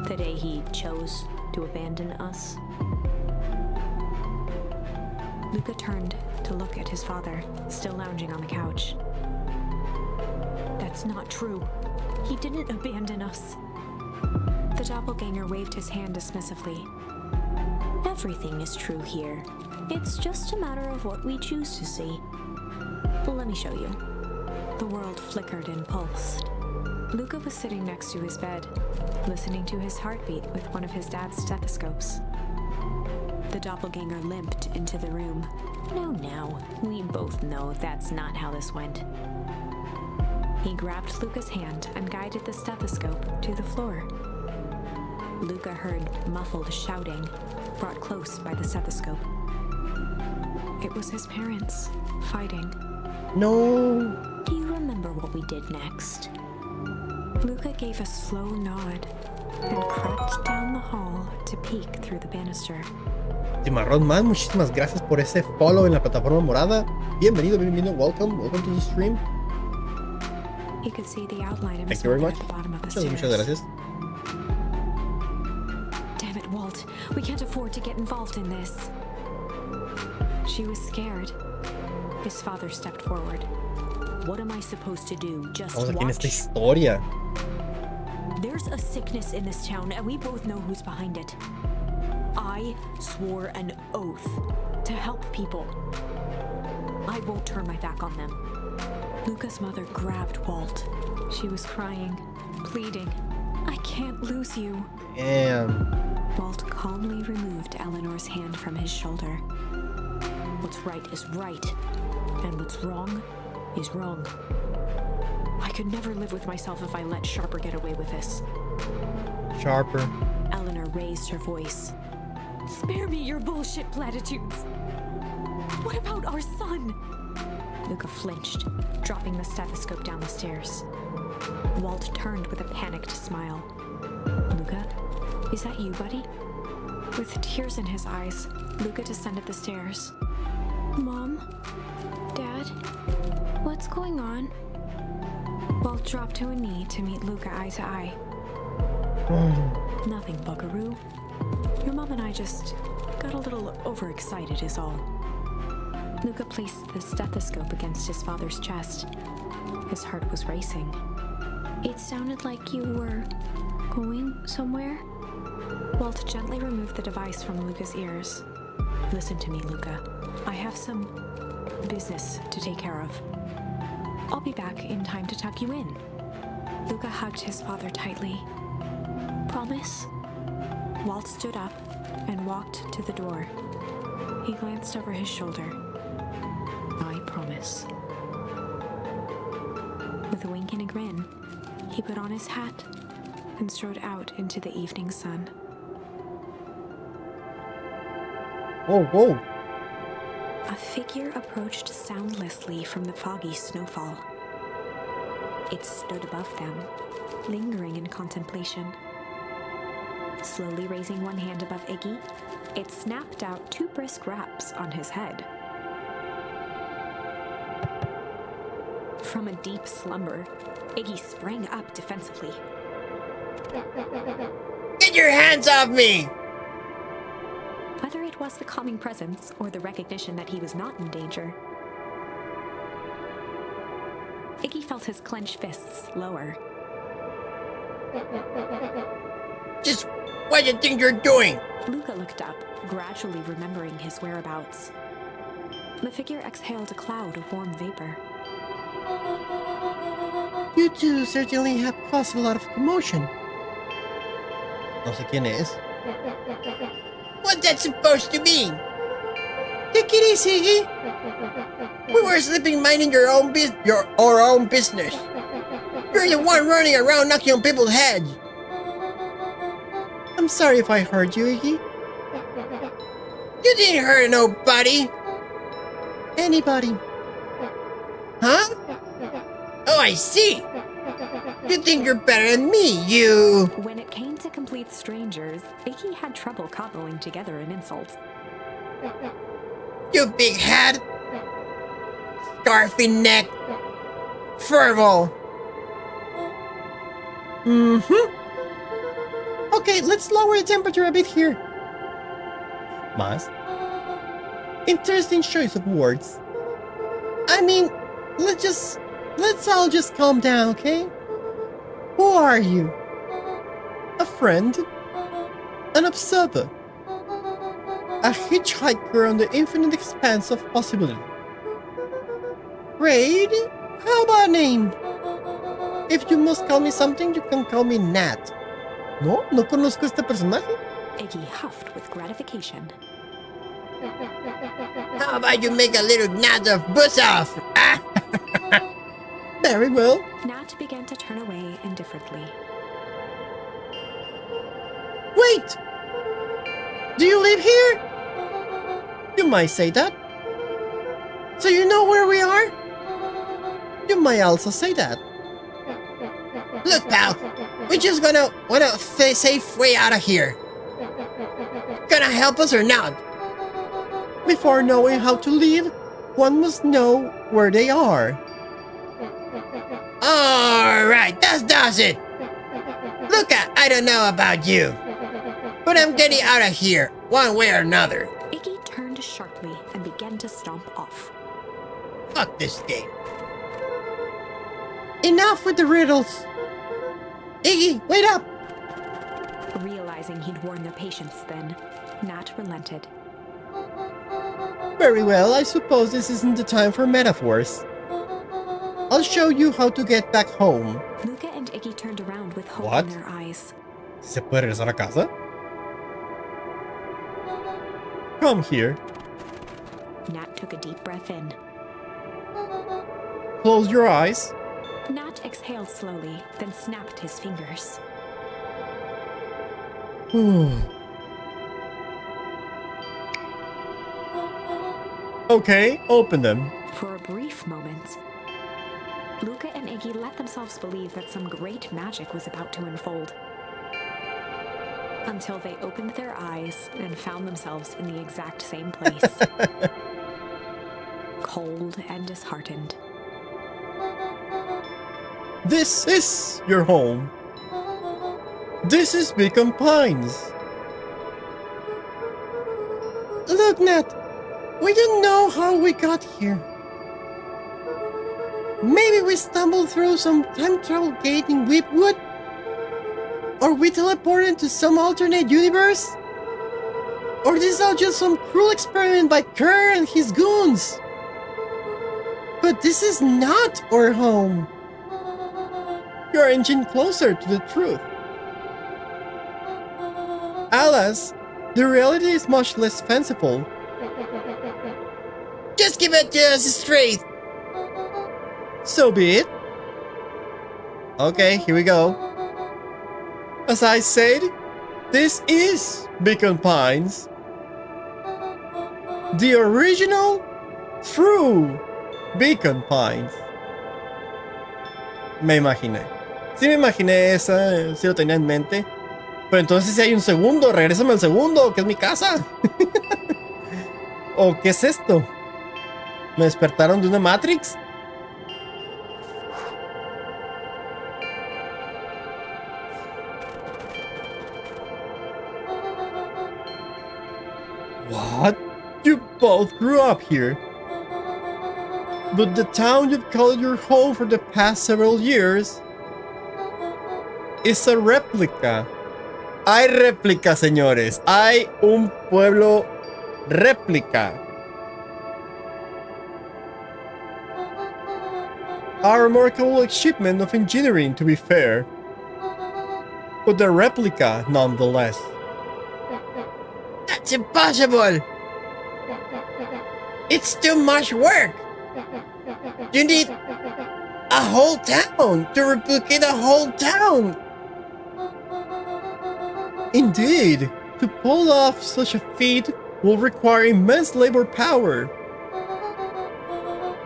The day he chose to abandon us. Luca turned to look at his father, still lounging on the couch. That's not true. He didn't abandon us. The doppelganger waved his hand dismissively. Everything is true here. It's just a matter of what we choose to see. Let me show you. The world flickered and pulsed. Luca was sitting next to his bed, listening to his heartbeat with one of his dad's stethoscopes. The doppelganger limped into the room. No, we both know that's not how this went. He grabbed Luca's hand and guided the stethoscope to the floor. Luca heard muffled shouting, brought close by the stethoscope. It was his parents, fighting. No. Do you remember what we did next? Luca gave a slow nod and crept down the hall to peek through the banister. Cimarrón Man, muchísimas gracias por ese follow en la plataforma morada. Bienvenido, welcome to the stream. He could see the outline of his Thank you very mother much. at the bottom of the stairs. Muchas gracias. Damn it, Walt. We can't afford to get involved in this. She was scared. His father stepped forward. What am I supposed to do? Just Vamos aquí en esta watch? historia. There's a sickness in this town, and we both know who's behind it. I swore an oath to help people. I won't turn my back on them. Luca's mother grabbed Walt. She was crying, pleading. I can't lose you. Damn. Walt calmly removed Eleanor's hand from his shoulder. What's right is right, and what's wrong is wrong. I could never live with myself if I let Sharper get away with this. Sharper. Eleanor raised her voice. Spare me your bullshit platitudes. What about our son? Luca flinched, dropping the stethoscope down the stairs. Walt turned with a panicked smile. Luca, is that you, buddy? With tears in his eyes, Luca descended the stairs. Mom? Dad? What's going on? Walt dropped to a knee to meet Luca eye to eye. Nothing, buckaroo. Your mom and I just got a little overexcited is all. Luca placed the stethoscope against his father's chest. His heart was racing. It sounded like you were going somewhere? Walt gently removed the device from Luca's ears. Listen to me, Luca. I have some business to take care of. I'll be back in time to tuck you in. Luca hugged his father tightly. Promise? Walt stood up and walked to the door. He glanced over his shoulder. I promise. With a wink and a grin, he put on his hat and strode out into the evening sun. Whoa, whoa. A figure approached soundlessly from the foggy snowfall. It stood above them, lingering in contemplation. Slowly raising one hand above Iggy, it snapped out 2 brisk raps on his head. From a deep slumber, Iggy sprang up defensively. Get your hands off me! Whether it was the calming presence or the recognition that he was not in danger, Iggy felt his clenched fists lower. Just what do you think you're doing? Luca looked up, gradually remembering his whereabouts. The figure exhaled a cloud of warm vapor. You two certainly have caused a lot of commotion. No sé quién es. What's that supposed to mean? Take it easy, Iggy. We were sleeping minding your own business. You're the one running around knocking on people's heads. I'm sorry if I hurt you, Iggy. You didn't hurt nobody. Anybody. Huh? Oh, I see. You think you're better than me, you... When it came to complete strangers, Iggy had trouble cobbling together an insult. You big head. Scarfy neck. Furble. Okay, let's lower the temperature a bit here. Más. Interesting choice of words. I mean, let's all just calm down, okay? Who are you? A friend? An observer? A hitchhiker on the infinite expanse of possibility? Great! How about a name? If you must call me something, you can call me Nat. No, no conozco este personaje. Iggy huffed with gratification. How about you make a little nod of buzz off? Ah? Very well. Nat began to turn away indifferently. Wait! Do you live here? You might say that. So you know where we are? You might also say that. Look, pal. We're just gonna safe way out of here. Gonna help us or not? Before knowing how to leave, one must know where they are. Alright, that does it. Look, I don't know about you, but I'm getting out of here, one way or another. Iggy turned sharply and began to stomp off. Fuck this game. Enough with the riddles. Iggy, wait up! Realizing he'd worn their patience then, Nat relented. Very well, I suppose this isn't the time for metaphors. I'll show you how to get back home. Luca and Iggy turned around with hope What? in their eyes. ¿Se puede regresar a casa? Come here. Nat took a deep breath in. Close your eyes. Nat exhaled slowly, then snapped his fingers. Okay, open them. For a brief moment, Luca and Iggy let themselves believe that some great magic was about to unfold. Until they opened their eyes and found themselves in the exact same place. Cold and disheartened. This is your home. This is Beacon Pines. Look, Nat, we don't know how we got here. Maybe we stumbled through some time travel gate in Whipwood? Or we teleported to some alternate universe? Or this is all just some cruel experiment by Kerr and his goons? But this is not our home. You're inching closer to the truth. Alas, the reality is much less fanciful. Just give it to us straight. So be it. Okay, here we go. As I said, this is Beacon Pines. The original, true Beacon Pines. Me imaginé. Sí me imaginé esa, sí lo tenía en mente. Pero entonces si hay un segundo, regrésame al segundo, que es mi casa. ¿O qué es esto? ¿Me despertaron de una Matrix? What? You both grew up here. But the town you've called your home for the past several years is a réplica. Hay réplica, señores. Hay un pueblo réplica. A remarkable achievement of engineering, to be fair. But a replica, nonetheless. That's impossible. It's too much work. You need a whole town to replicate a whole town. Indeed, to pull off such a feat will require immense labor power.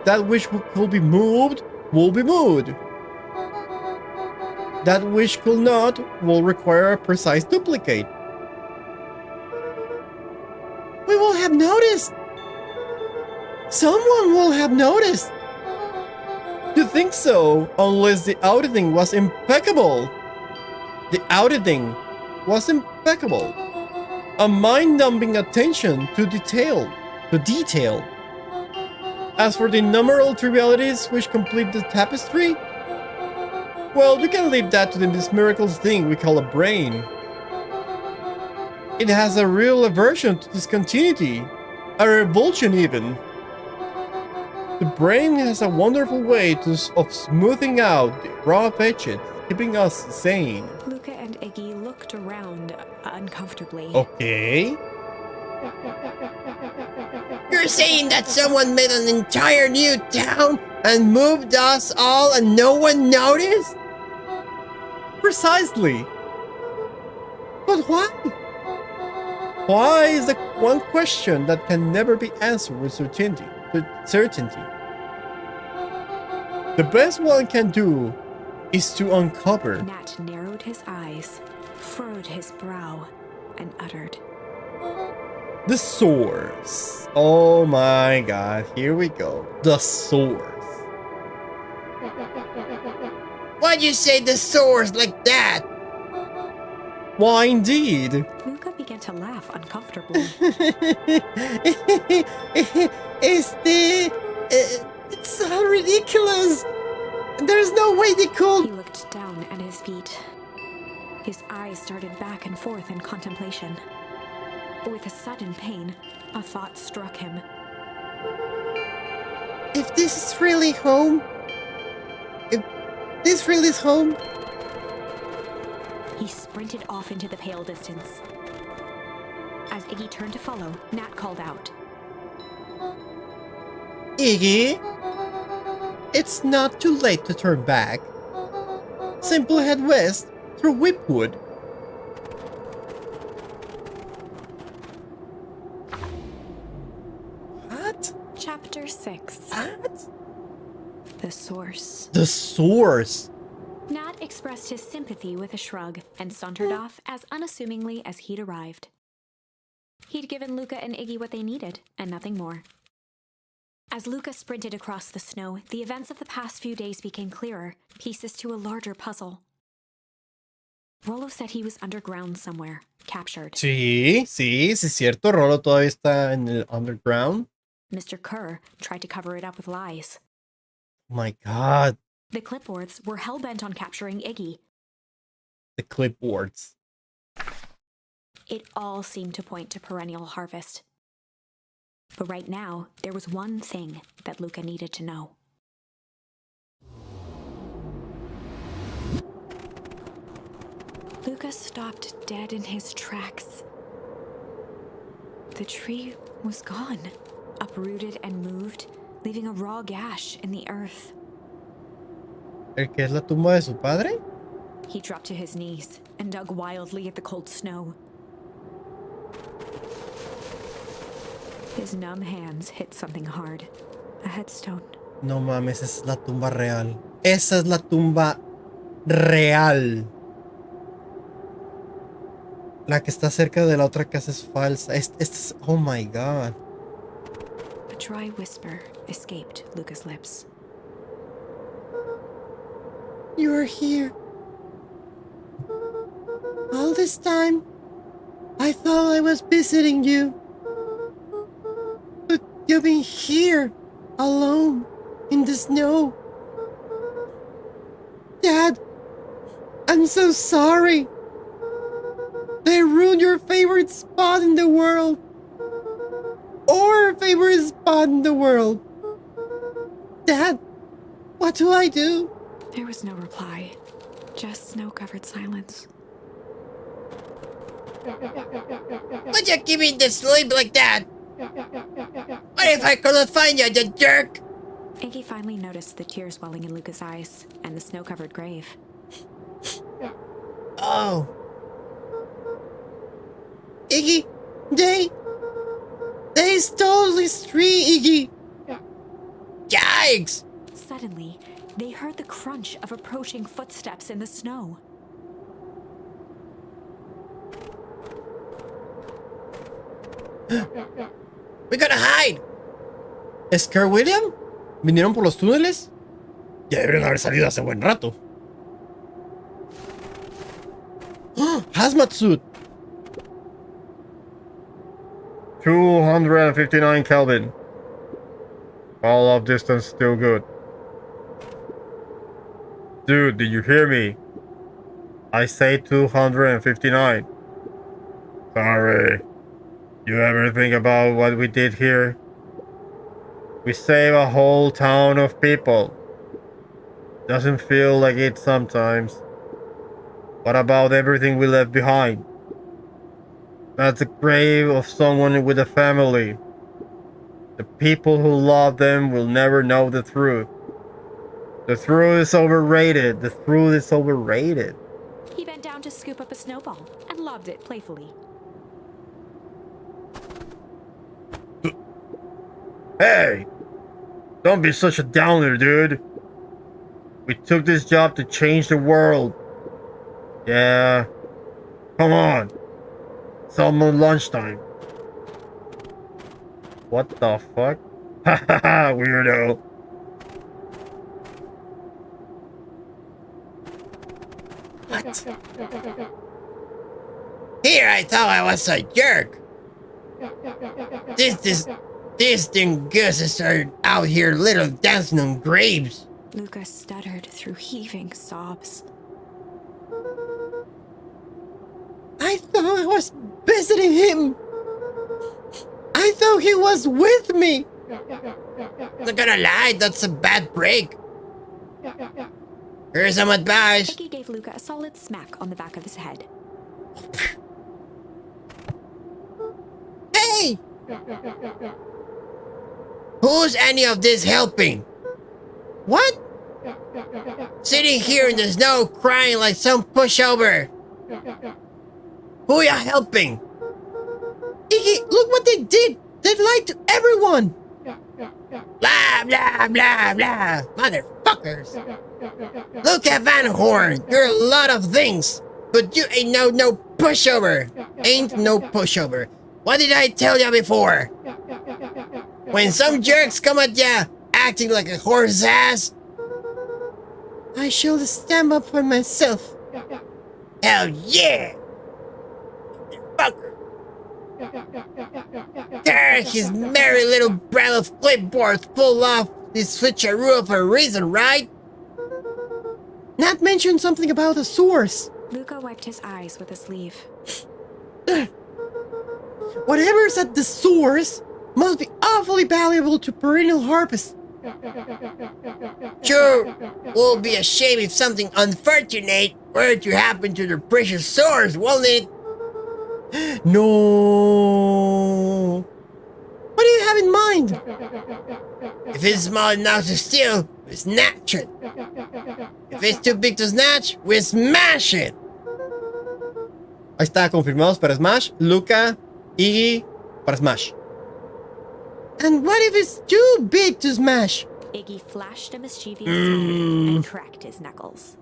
That which could be moved will be moved. That which could not will require a precise duplicate. We will have noticed. Someone will have noticed. You think so, unless the auditing was impeccable. The auditing was impeccable. A mind-numbing attention to detail. As for the innumerable trivialities which complete the tapestry, well, you can leave that to this miraculous thing we call a brain. It has a real aversion to discontinuity, a revulsion even. The brain has a wonderful way of smoothing out the rough edges, keeping us sane. Luca and Iggy looked around uncomfortably. Okay. You're saying that someone made an entire new town and moved us all and no one noticed? Precisely. But why? Why is the one question that can never be answered with certainty. The best one can do is to uncover. Nat narrowed his eyes, furrowed his brow, and uttered, The source. Oh my god, here we go. The source. Why'd you say the source like that? Why indeed? Luca began to laugh uncomfortably. It's so ridiculous. There's no way they He could. looked down at his feet. His eyes started back and forth in contemplation. With a sudden pain, a thought struck him. If this is really home, if this really is home, He sprinted off into the pale distance. As Iggy turned to follow, Nat called out. Iggy, it's not too late to turn back. Simply head west through Whipwood. What? Chapter 6. What? The Source. The source. Nat expressed his sympathy with a shrug and sauntered off as unassumingly as he'd arrived. He'd given Luca and Iggy what they needed, and nothing more. As Luca sprinted across the snow, the events of the past few days became clearer, pieces to a larger puzzle. Rollo said he was underground somewhere, captured. Sí, es cierto. Rolo todavía está en el underground. Mr. Kerr tried to cover it up with lies. Oh my God. The clipboards were hell-bent on capturing Iggy. The clipboards. It all seemed to point to perennial harvest. But right now, there was one thing that Luca needed to know. Luca stopped dead in his tracks. The tree was gone, uprooted and moved, leaving a raw gash in the earth. ¿El que es la tumba de su padre? He dropped to his knees and dug wildly at the cold snow. His numb hands hit something hard. A headstone. No mames, esa es la tumba real. Esa es la tumba real. La que está cerca de la otra casa es falsa. Oh my God. A dry whisper escaped Luca's lips. You were here. All this time, I thought I was visiting you. But you've been here, alone, in the snow. Dad, I'm so sorry. They ruined your favorite spot in the world. Our favorite spot in the world. Dad, what do I do? There was no reply, just snow-covered silence. Would you give me the sleep like that? What if I couldn't find you, the jerk? Iggy finally noticed the tears welling in Luca's eyes and the snow-covered grave. Oh. Iggy, they stole this tree, Iggy. Yikes! Suddenly, they heard the crunch of approaching footsteps in the snow. We gotta hide! ¿Es Kerr William? ¿Vinieron por los túneles? Ya deberían haber salido hace buen rato. Hazmat suit. 259 Kelvin. All of distance still good. Dude, did you hear me? I say 259. Sorry. You ever think about what we did here? We save a whole town of people. Doesn't feel like it sometimes. What about everything we left behind? That's the grave of someone with a family. The people who love them will never know the truth. The truth is overrated. The truth is overrated. He bent down to scoop up a snowball and lobbed it playfully. Hey! Don't be such a downer, dude. We took this job to change the world. Yeah. Come on. It's almost lunchtime. What the fuck? Hahaha, weirdo. What? Here I thought I was a jerk. These dinguses are out here little dancing on graves. Luca stuttered through heaving sobs. I thought I was visiting him. I thought he was with me. Not gonna lie, that's a bad break. Here's some advice. Iggy gave Luca a solid smack on the back of his head. Who's any of this helping? What? Sitting here in the snow crying like some pushover. Who ya helping? Iggy, look what they did! They lied to everyone! Blah, blah, blah, blah. Motherfuckers. Look at Van Horn. You're a lot of things. But you ain't no pushover. Ain't no pushover. What did I tell ya before? When some jerks come at ya, acting like a horse ass, I shall stand up for myself. hell yeah! Fucker. There, his merry little brand of clipboards pull off this switcheroo for a reason, right? Nat mentioned something about a source. Luca wiped his eyes with a sleeve. Whatever's at the source must be awfully valuable to perennial harvest. Sure, will be a shame if something unfortunate were to happen to the precious source, won't it? No. What do you have in mind? If it's small enough to steal, we snatch it. If it's too big to snatch, we smash it. Ahí está, confirmados para Smash. Luca, Iggy, para Smash. And what if it's too big to smash? Iggy flashed a mischievous smile and cracked his knuckles.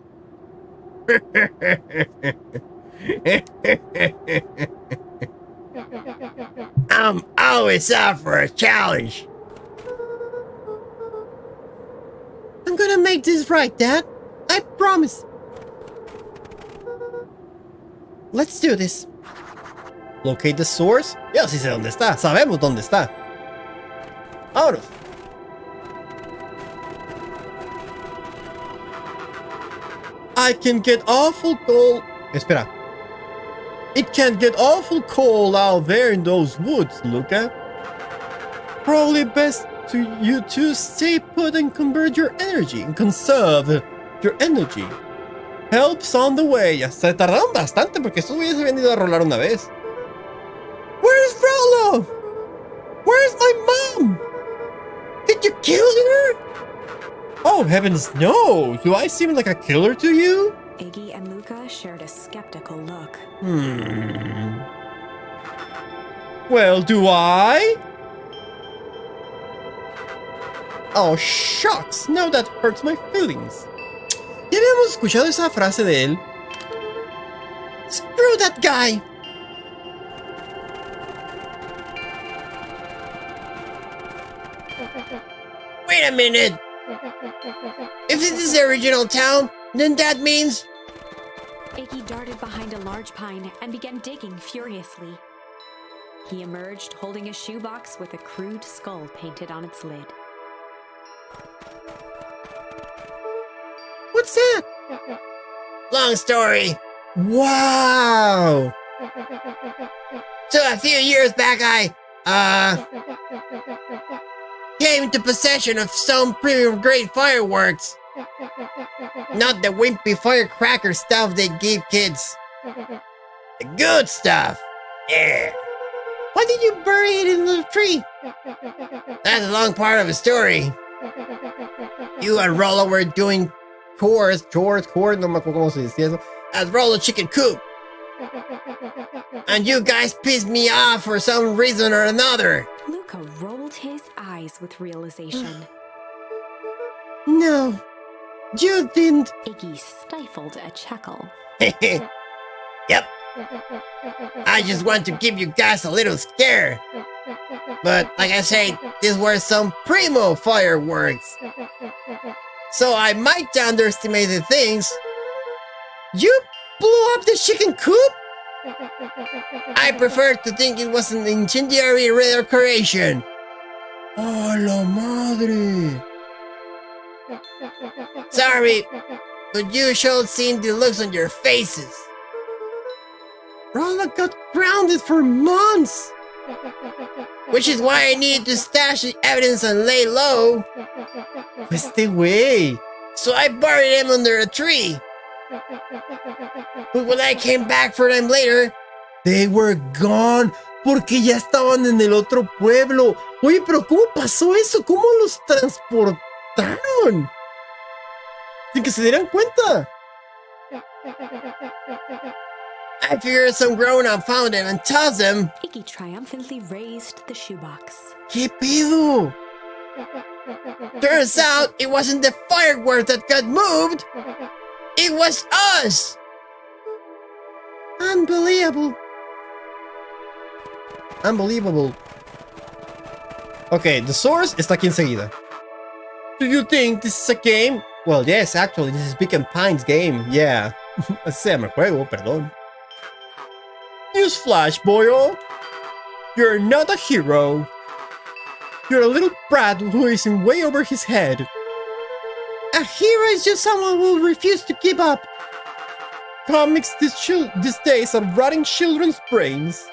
I'm always up for a challenge. I'm gonna make this right, Dad. I promise. Let's do this. Locate the source. Yo sí sé dónde está. Sabemos dónde está. Vámonos. I can get awful cold. Espera. It can get awful cold out there in those woods, Luca. Probably best to you to stay put and convert your energy and conserve your energy. Help's on the way. Ya se tardaron bastante porque estos güeyes se habían ido a rolar una vez. Where's Rolo? Where's my mom? Did you kill her? Oh, heavens no! Do I seem like a killer to you? Iggy and Luca shared a skeptical look. Well, do I? Oh, shucks! Now that hurts my feelings. ¿Ya habíamos escuchado esa frase de él? Screw that guy! Wait a minute. If this is the original town, then that means... Iggy darted behind a large pine and began digging furiously. He emerged holding a shoebox with a crude skull painted on its lid. What's that? Long story. Wow! So a few years back, I came into possession of some premium grade fireworks. Not the wimpy firecracker stuff they give kids. The good stuff. Yeah. Why did you bury it in the tree? That's a long part of the story. You and Rollo were doing chores, no me acuerdo cómo se decía eso. at Rollo Chicken Coop. And you guys pissed me off for some reason or another. Luca rolled his eyes with realization. No, you didn't. Iggy stifled a chuckle. Yep. I just want to give you guys a little scare. But like I said, these were some primo fireworks. So I might underestimate the things. You blew up the chicken coop? I prefer to think it was an incendiary redecoration. ¡Oh, la madre! Sorry, but you should have seen the looks on your faces. Rolla got grounded for months. Which is why I needed to stash the evidence and lay low. Este güey. So I buried them under a tree. But when I came back for them later, They were gone Porque ya estaban en el otro pueblo. Oye, pero ¿cómo pasó eso? ¿Cómo los transportaron? Sin que se dieran cuenta. I figured some grown-up found him and tossed him. Iggy triumphantly raised the shoebox. ¿Qué pedo? Turns out it wasn't the firework that got moved. It was us. Unbelievable. Unbelievable. Okay, the source está aquí enseguida. Do you think this is a game? Well, yes, actually, this is Big and Pine's game. Yeah. Así se llama el juego, perdón. Newsflash, boyo. You're not a hero. You're a little brat who is in way over his head. A hero is just someone who refuses to give up. Comics these days are rotting children's brains.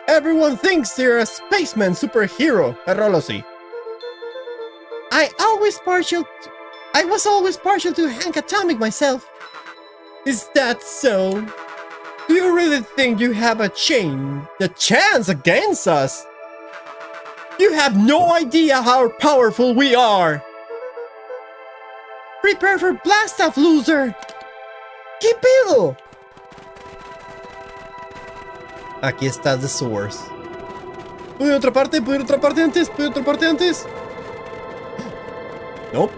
Everyone thinks they're a spaceman superhero. Errolo sí. I was always partial to Hank Atomic myself. Is that so? Do you really think you have a chance against us? You have no idea how powerful we are. Prepare for blast off, loser. ¿Qué pedo? Aquí está the source. ¿Puedo ir a otra parte? ¿Puedo ir a otra parte antes? ¿Puedo ir a otra parte antes? Nope.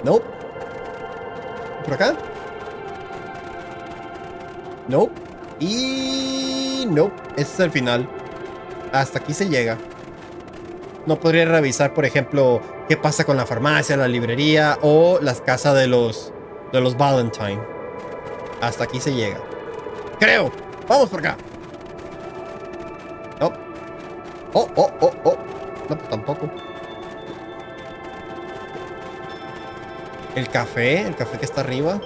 Nope. ¿Por acá? Nope. Y... Nope. Este es el final. Hasta aquí se llega. No podría revisar, por ejemplo, qué pasa con la farmacia, la librería o las casas de los Valentine. Hasta aquí se llega. Creo. Vamos por acá. No. Oh. No, pues tampoco. El café que está arriba.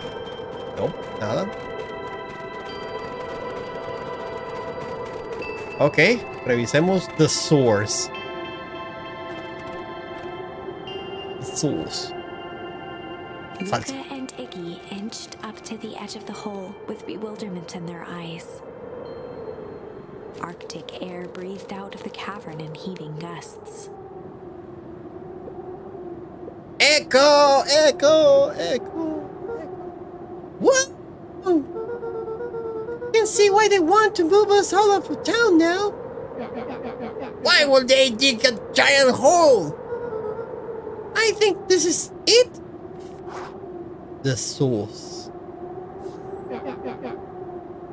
No, nada. Ok, revisemos the source. The source. Falso. Luca and Iggy inched up to the edge of the hole with bewilderment in their eyes. Arctic air breathed out of the cavern in heaving gusts. Echo. What? Can see why they want to move us all over town now. Why would they dig a giant hole? I think this is it. The source.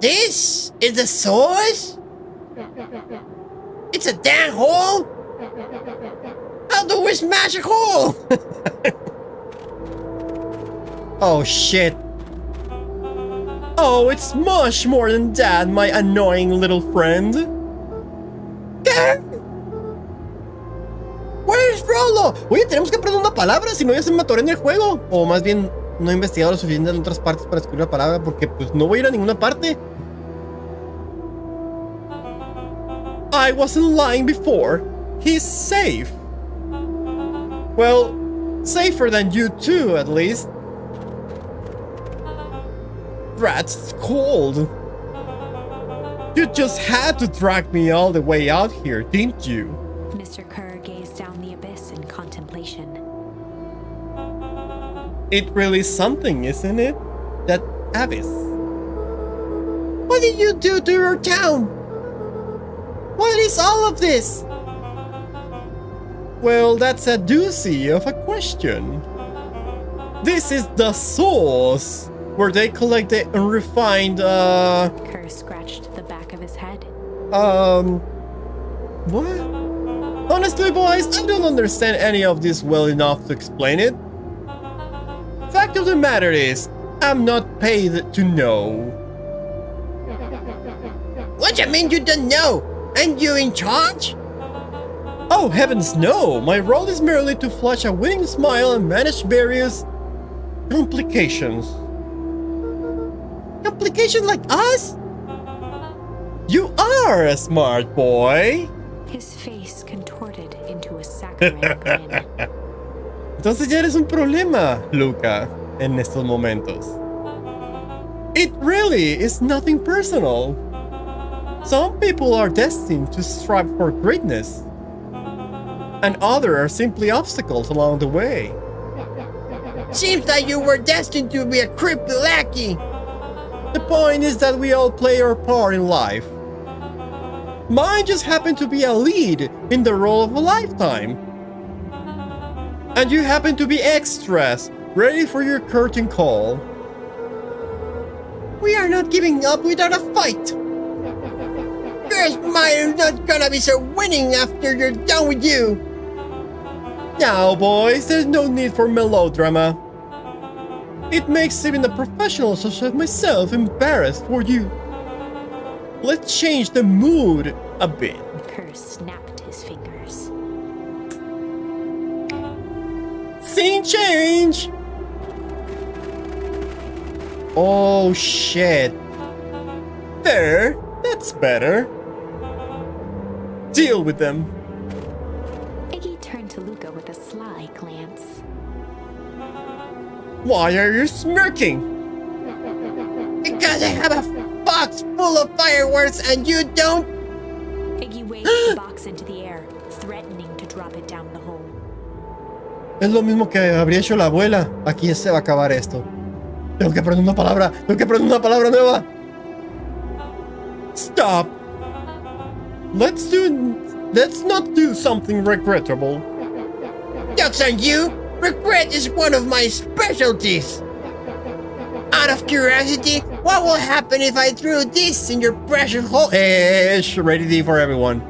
This is the source? It's a damn hole? How do we smash a hole? Oh shit. Oh, it's much more than that, my annoying little friend. Where's Frollo? Oye, tenemos que aprender una palabra, si no ya se me atoré en el juego. O más bien, no he investigado lo suficiente en otras partes para descubrir la palabra, porque pues no voy a ir a ninguna parte. I wasn't lying before. He's safe. Well, safer than you two, at least. That's cold. You just had to drag me all the way out here, didn't you? Mr. Kerr gazed down the abyss in contemplation. It really is something, isn't it? That abyss. What did you do to your town? What is all of this? Well, that's a doozy of a question. This is the source, where they collect the unrefined, Kerr scratched the back of his head. What? Honestly, boys, I don't understand any of this well enough to explain it. Fact of the matter is, I'm not paid to know. What you mean you don't know? And you in charge? Oh, heavens no! My role is merely to flash a winning smile and manage various complications. Complications like us? You are a smart boy! His face contorted into a saccharine grin. Entonces ya eres un problema, Luca, en estos momentos. It really is nothing personal. Some people are destined to strive for greatness, and others are simply obstacles along the way. Seems like you were destined to be a creepy lackey. The point is that we all play our part in life. Mine just happened to be a lead in the role of a lifetime. And you happen to be extras, ready for your curtain call. We are not giving up without a fight. Girls mine not gonna be so winning after you're done with you. Now, boys, there's no need for melodrama. It makes even a professional such as myself embarrassed for you. Let's change the mood a bit. Kerr snapped his fingers. Scene change! Oh shit. There, that's better. Deal with them. Iggy turned to Luca with a sly glance. Why are you smirking? Because I have a box full of fireworks and you don't. Iggy waved the box into the air, threatening to drop it down the hole. Es lo mismo que habría hecho la abuela. Aquí se va a acabar esto. Tengo que aprender una palabra nueva. Stop. Let's not do something regrettable. Jokes on you! Regret is one of my specialties! Out of curiosity, what will happen if I threw this in your precious hole? Ish, ready D for everyone.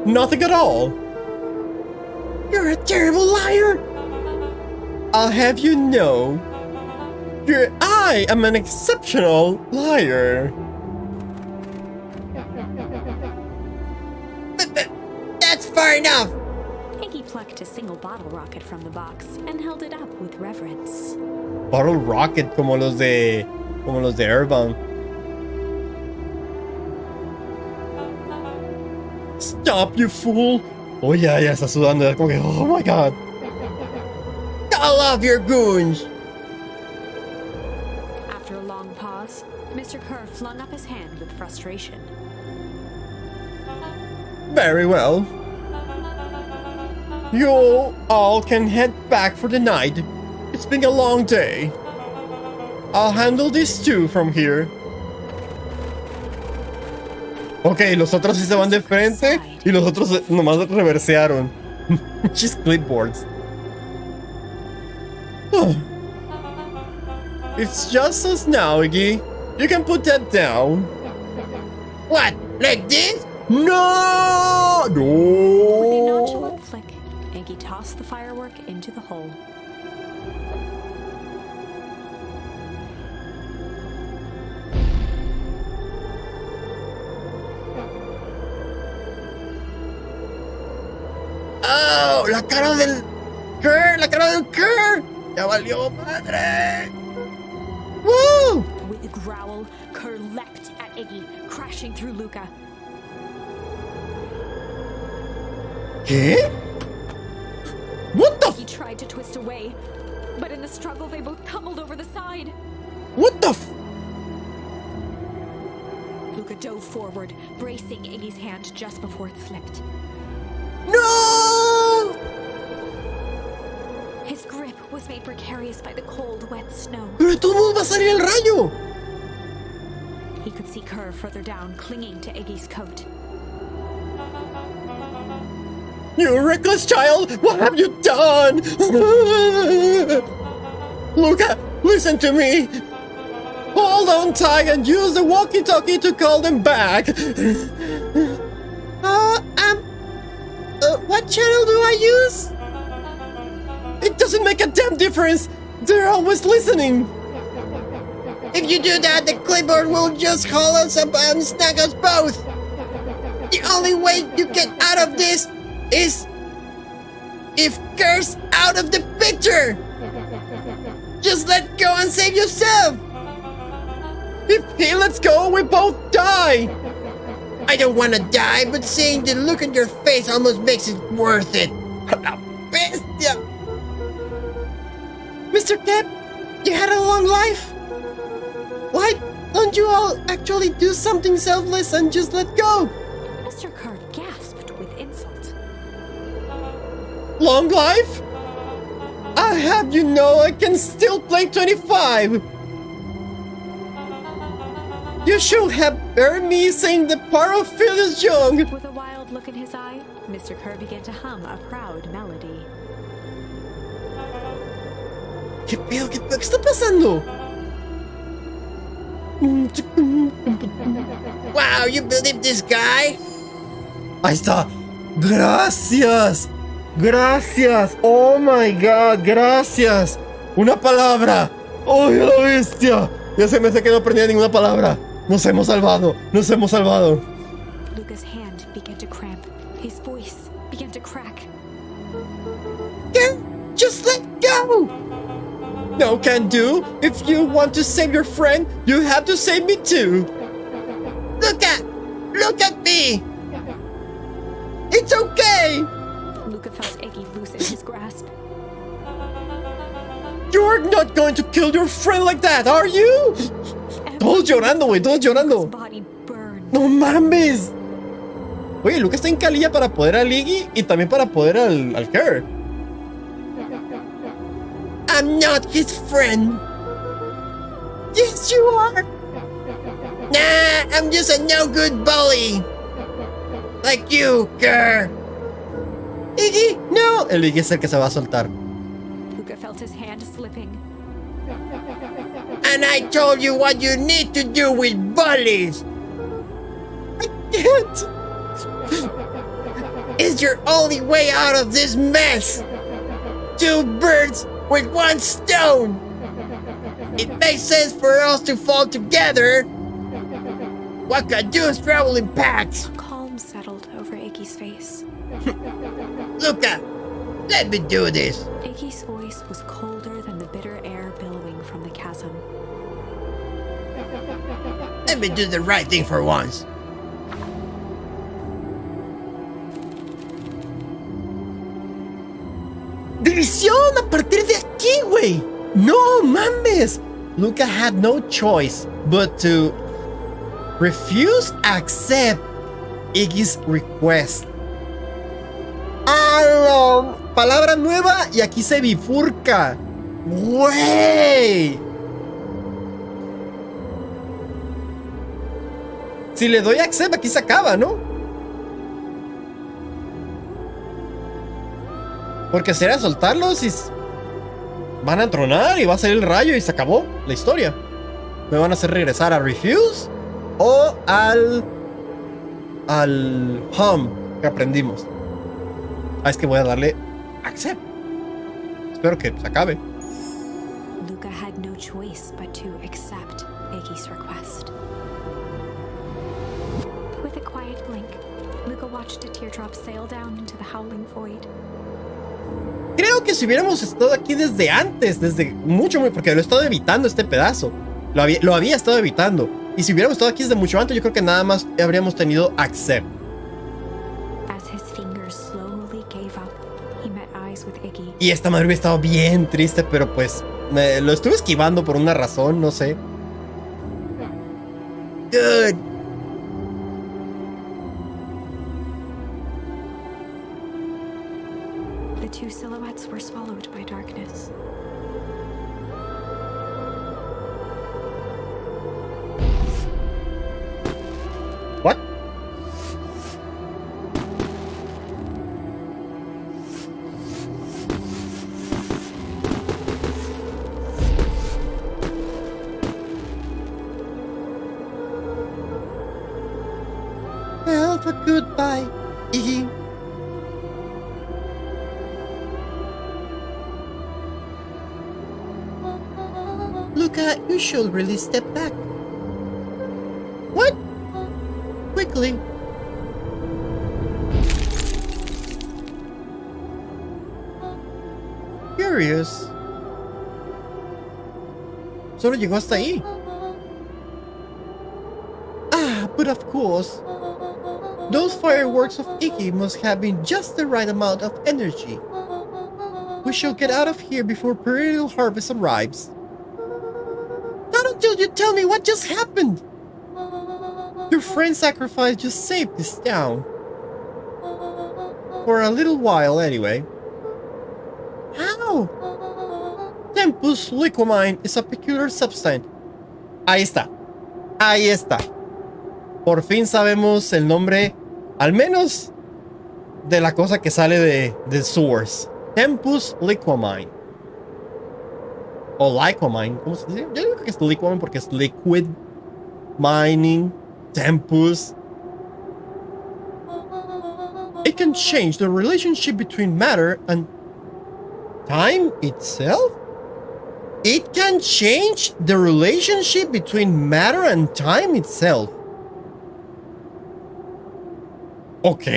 Nothing at all. You're a terrible liar! I'll have you know, I am an exceptional liar. But that's far enough! Iggy plucked a single bottle rocket from the box and held it up with reverence. Bottle rocket como los de Airbound. Stop, you fool! Oh ya está sudando, como que, oh my god. Call off your goons! After a long pause, Mr. Kerr flung up his hand with frustration. Very well. You all can head back for the night. It's been a long day. I'll handle this too from here. Ok, los otros sí se van de frente y los otros nomás reversearon. Just clipboards. It's just us now, Iggy. You can put that down. What? Like this? No! With a No! nonchalant flick, Iggy tossed the firework into the hole. ¡Oh! ¡La cara del Kerr! ¡La cara del Kerr! ¡Ya valió madre! ¡Woo! With a growl, Kerr leapt at Iggy, crashing through Luca. ¿Qué? What the He tried to twist away, but in the struggle they both tumbled over the side. What the Luca dove forward, bracing Iggy's hand just before it slipped. ¡No! His grip was made precarious by the cold, wet snow. Pero de todos modos va a salir el rayo. He could see Kerr further down, clinging to Iggy's coat. You reckless child! What have you done? Luca, listen to me! Hold on tight and use the walkie-talkie to call them back! What channel do I use? It doesn't make a damn difference! They're always listening! If you do that, the clipboard will just call us up and snag us both! The only way you get out of this is if Kerr's out of the picture! Just let go and save yourself! If he lets go, we both die! I don't want to die, but seeing the look on your face almost makes it worth it. La bestia. Mr. Cap, you had a long life. Why don't you all actually do something selfless and just let go? Mr. Card gasped with insult. Long life? I have you know I can still play 25. You should have heard me sing the part of Phyllis Young. With a wild look in his eye, Mr. Kerr began to hum a proud melody. ¿Qué pedo? ¿Qué pedo? ¿Qué está pasando? Wow, you believe this guy? Ahí está. Gracias. Gracias. Oh my god. Gracias. Una palabra. ¡Oh, la bestia! Ya se me hace que no aprendí ninguna palabra. Nos hemos salvado. Nos hemos salvado. Luca's hand began to cramp. His voice began to crack. Yeah, just let go. No can do. If you want to save your friend, you have to save me too. Look at me. It's okay. Luca felt Iggy loosen his grasp. You're not going to kill your friend like that, are you? Todos llorando, güey, todos llorando. Luca's body burned. No mames. Oye, Luca está en calilla para poder al Iggy y también para poder al Kerr. I'm not his friend. Yes, you are. Nah, I'm just a no-good bully. Like you, girl. Iggy, no. El Iggy es el que se va a soltar. Luca felt his hand slipping. And I told you what you need to do with bullies. I can't. It's your only way out of this mess. Two birds with one stone. It makes sense for us to fall together. What can do is travel in packs. Calm settled over Iggy's face. Luca, let me do this. Iggy's voice was colder than the bitter air billowing from the chasm. Let me do the right thing for once. ¡División a partir de aquí, güey! ¡No mames! Luca had no choice but to refuse accept Iggy's request. ¡Ah! Palabra nueva y aquí se bifurca. ¡Güey! Si le doy accept, aquí se acaba, ¿no? Porque será soltarlos y van a tronar y va a salir el rayo y se acabó la historia. Me van a hacer regresar a Refuse o al hum que aprendimos. Ah, es que voy a darle accept. Espero que se acabe. Luca had no choice but to accept Iggy's request. With a quiet blink, Luca watched a teardrop sail down into the howling void. Creo que si hubiéramos estado aquí desde antes, desde mucho, porque lo he estado evitando este pedazo. Lo había estado evitando. Y si hubiéramos estado aquí desde mucho antes, yo creo que nada más habríamos tenido accept. As his fingers slowly gave up, he met eyes with Iggy. Y esta madre hubiera estado bien triste, pero pues lo estuve esquivando por una razón, no sé. Good. The two silhouettes were swallowed by darkness. What? Well, for goodbye, Iggy. Luca, you should really step back. What? Quickly. Curious. Solo llegó hasta ahí. Ah, but of course, those fireworks of Iggy must have been just the right amount of energy. We shall get out of here before perennial harvest arrives. Not until you tell me what just happened. Your friend's sacrifice just saved this town. For a little while, anyway. How? Tempus liquamine is a peculiar substance. Ahí está. Ahí está. Por fin sabemos el nombre, al menos, de la cosa que sale de source. Tempus liquamine. O liquamine, ¿cómo se dice? Yo digo que es liquamine porque es liquid mining. Tempus. It can change the relationship between matter and time itself? It can change the relationship between matter and time itself. Ok.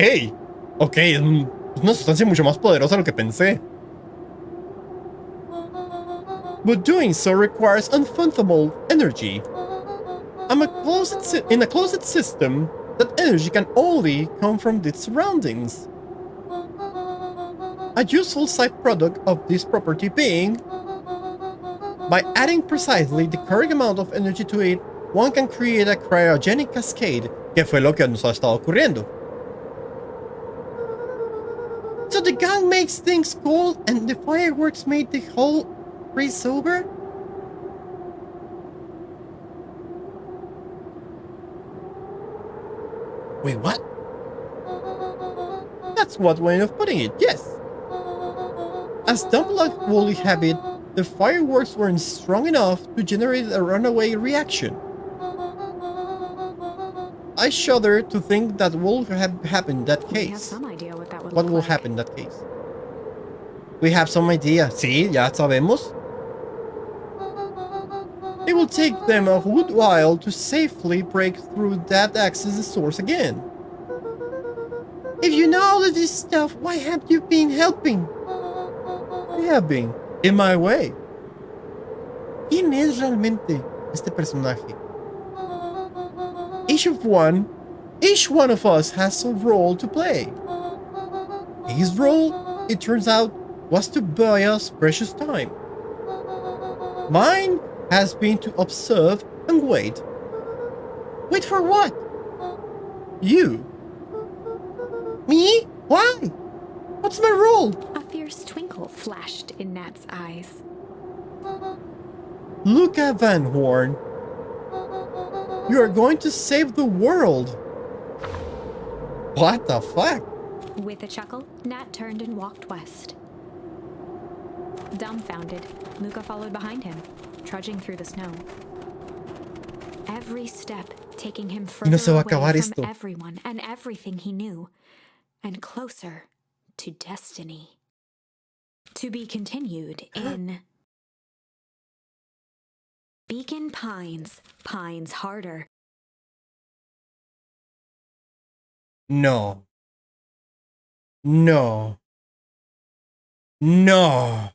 Ok, es una sustancia mucho más poderosa de lo que pensé. But doing so requires unfathomable energy. In a closed system, that energy can only come from its surroundings. A useful side product of this property being, by adding precisely the correct amount of energy to it, one can create a cryogenic cascade, que fue lo que nos ha estado ocurriendo. So the gun makes things cold and the fireworks made the whole freeze over? Wait, what? That's one way of putting it, yes. As dumb luck would have it, the fireworks weren't strong enough to generate a runaway reaction. I shudder to think that will have happened in that We have case. some idea what that would What look will like. happen in that case? We have some idea. Sí, ya sabemos. It will take them a good while to safely break through that access source again. If you know all of this stuff, why have you been helping? I have been, in my way. ¿Quién es realmente este personaje? Each one of us has a role to play. His role, it turns out, was to buy us precious time. Mine has been to observe and wait. Wait for what? You. Me? Why? What's my role? A fierce twinkle flashed in Nat's eyes. Luca Van Horn. You are going to save the world. What the fuck? With a chuckle, Nat turned and walked west. Dumbfounded, Luca followed behind him, trudging through the snow. Every step taking him no se va further a acabar away from esto. everyone and everything he knew, and closer to destiny. To be continued in Beacon Pines, Pines Harder. No. No. No.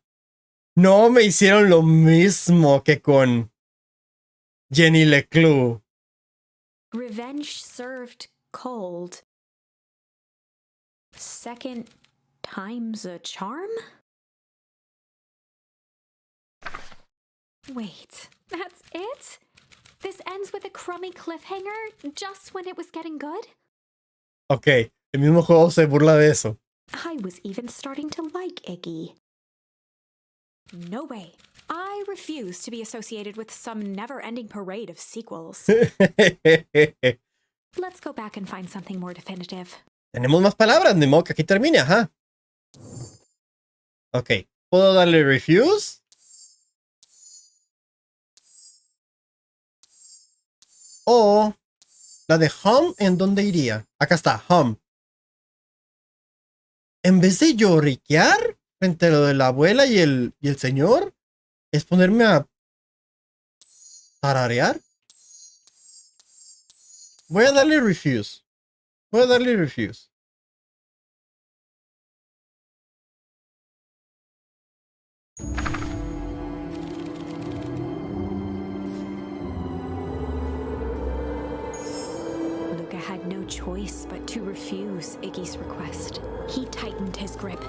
No me hicieron lo mismo que con Jenny Leclerc. Revenge served cold. Second time's a charm? Wait, that's it? This ends with a crummy cliffhanger just when it was getting good? Ok, el mismo juego se burla de eso. I was even starting to like Iggy. No way. I refuse to be associated with some never-ending parade of sequels. Let's go back and find something more definitive. Tenemos más palabras, de modo que aquí termine, ajá. Ok, ¿puedo darle refuse? O la de home, ¿en dónde iría? Acá está, home. En vez de lloriquear frente a lo de la abuela y el señor, es ponerme a tararear. Voy a darle refuse. Voy a darle refuse. Luca had had no choice but to refuse Iggy's request. He tightened his grip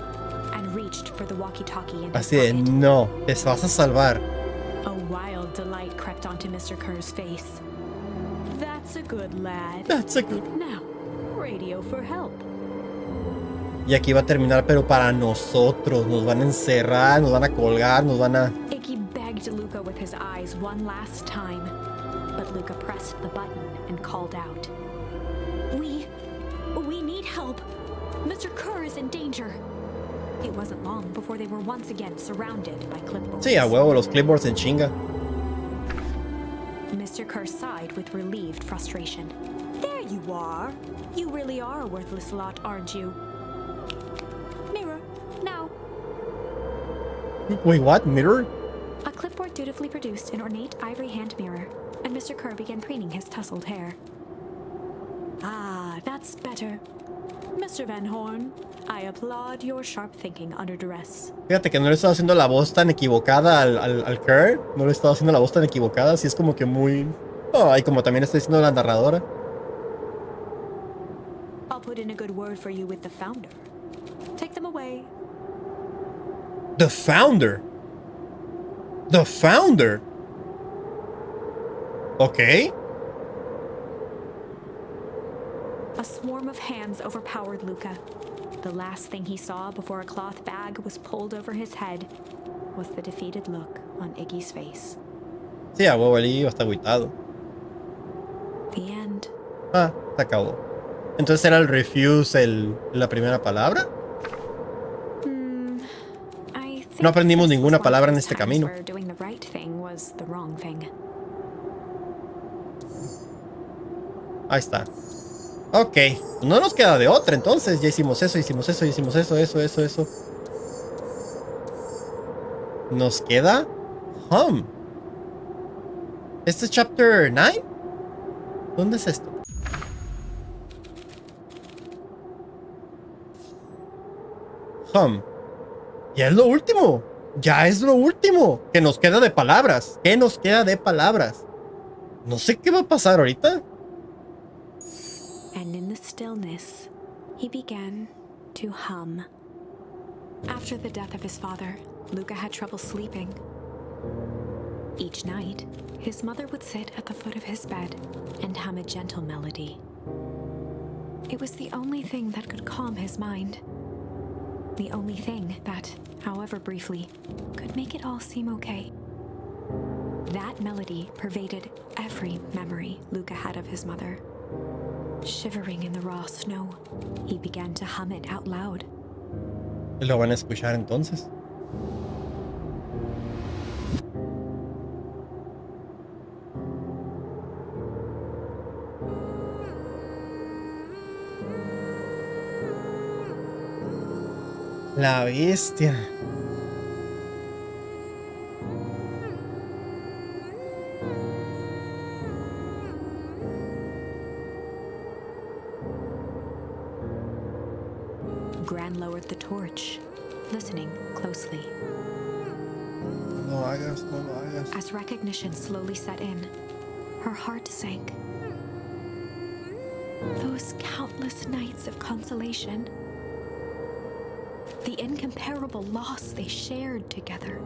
and reached for the walkie-talkie in his Así de, pocket. no, te vas a salvar. A wild delight crept onto Mr. Kerr's face. That's a good lad. That's a good... Now, radio for help. Y aquí va a terminar, pero para nosotros. Nos van a encerrar, nos van a colgar, nos van a... Iggy begged Luca with his eyes one last time, but Luca pressed the button and called out. We need help. Mr. Kerr is in danger. It wasn't long before they were once again surrounded by clipboards. Sí, a huevo, los clipboards en chinga. Mr. Kerr sighed with relieved frustration. There you are. You really are a worthless lot, aren't you? Mirror, now. Wait, what? Mirror? A clipboard dutifully produced an ornate ivory hand mirror, and Mr. Kerr began preening his tousled hair. Ah, that's better. Mr. Van Horn, I applaud your sharp thinking under duress. Fíjate que no le he estado haciendo la voz tan equivocada al Kerr. No le he estado haciendo la voz tan equivocada. Así es como que muy... Oh, y como también estoy diciendo la narradora. I'll put in a good word for you with the founder. Take them away. The founder. The founder. Okay. A swarm of hands overpowered Luca. The last thing he saw before a cloth bag was pulled over his head was the defeated look on Iggy's face. Sí, a huevo, el iba está agüitado. The end. Ah, se acabó. Entonces era el refuse la primera palabra. I think No aprendimos this was ninguna one of palabra en those este times camino. where doing the right thing was the wrong thing. Ahí está. Ok. No nos queda de otra entonces. Ya hicimos eso, hicimos eso, hicimos eso. Nos queda Hum. ¿Este es chapter 9? ¿Dónde es esto? Hum. Ya es lo último. Ya es lo último. Que nos queda de palabras. ¿Qué nos queda de palabras? No sé qué va a pasar ahorita. And in the stillness, he began to hum. After the death of his father, Luca had trouble sleeping. Each night, his mother would sit at the foot of his bed and hum a gentle melody. It was the only thing that could calm his mind. The only thing that, however briefly, could make it all seem okay. That melody pervaded every memory Luca had of his mother. Shivering in the raw snow, he began to hum it out loud. Lo van a escuchar entonces. La bestia. Gran lowered the torch, listening closely. No hagas, no lo hagas. As recognition slowly set in, her heart sank. Those countless nights of consolation, the incomparable loss they shared together.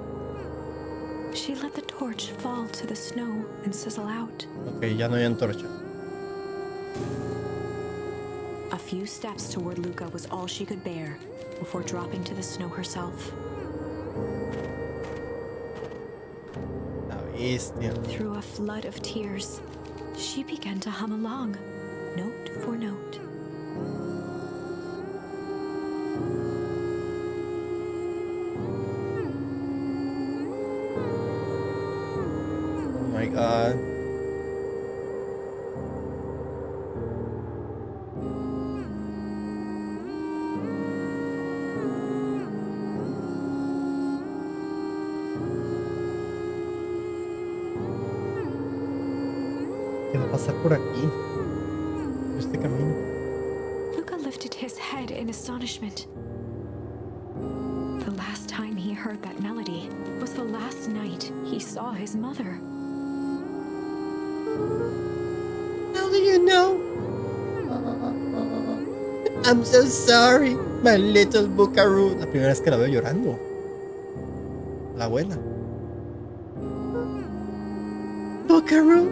She let the torch fall to the snow and sizzle out. Ok, ya no hay antorcha. A few steps toward Luca was all she could bear before dropping to the snow herself. La bestia. Through a flood of tears, she began to hum along, note for note. Oh my god. ¿Qué va a pasar por aquí? Este camino. Luca lifted his head in astonishment. The last time he heard that melody was the last night he saw his mother. How do you know? I'm so sorry, my little buckaroo. La primera vez que la veo llorando. La abuela. Buckaroo?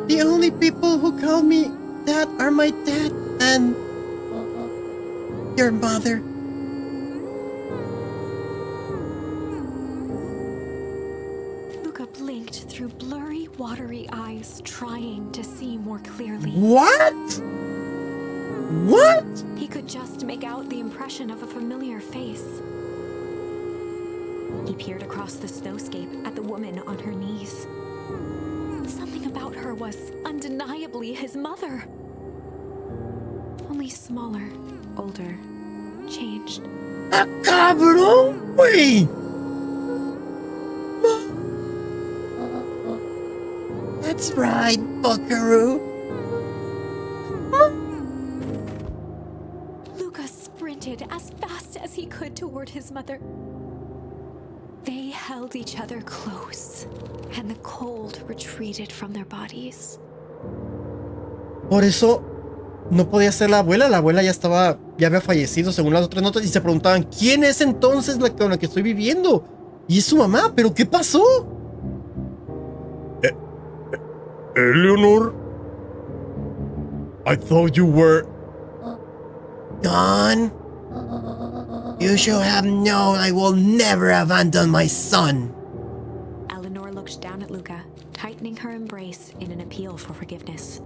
The only people who call me that are my dad and your mother. Luca blinked through blurry, watery eyes, trying to see more clearly. What? What? He could just make out the impression of a familiar face. He peered across the snowscape at the woman on her knees. Something about her was undeniably his mother. Only smaller, older, changed. ¡Ah, cabrón, güey! That's right, buckaroo. Luca sprinted as fast as he could toward his mother. They held each other close, and the cold retreated from their bodies. Por eso no podía ser la abuela ya había fallecido según las otras notas y se preguntaban, ¿quién es entonces la con la que estoy viviendo? Y es su mamá, ¿pero qué pasó? Eleanor? I thought you were... Gone? You should have known I will never abandon my son. Eleanor looked down at Luca, tightening her embrace in an appeal for forgiveness.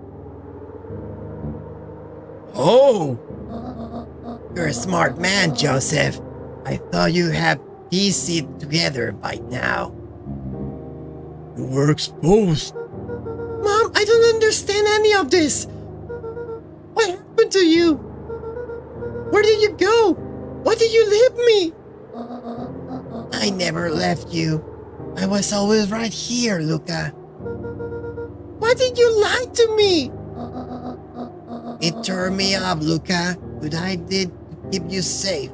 Oh! You're a smart man, Joseph. I thought you had pieced it together by now. You were exposed. Mom, I don't understand any of this. What happened to you? Where did you go? Why did you leave me? I never left you. I was always right here, Luca. Why did you lie to me? It tore me up, Luca, but I did to keep you safe.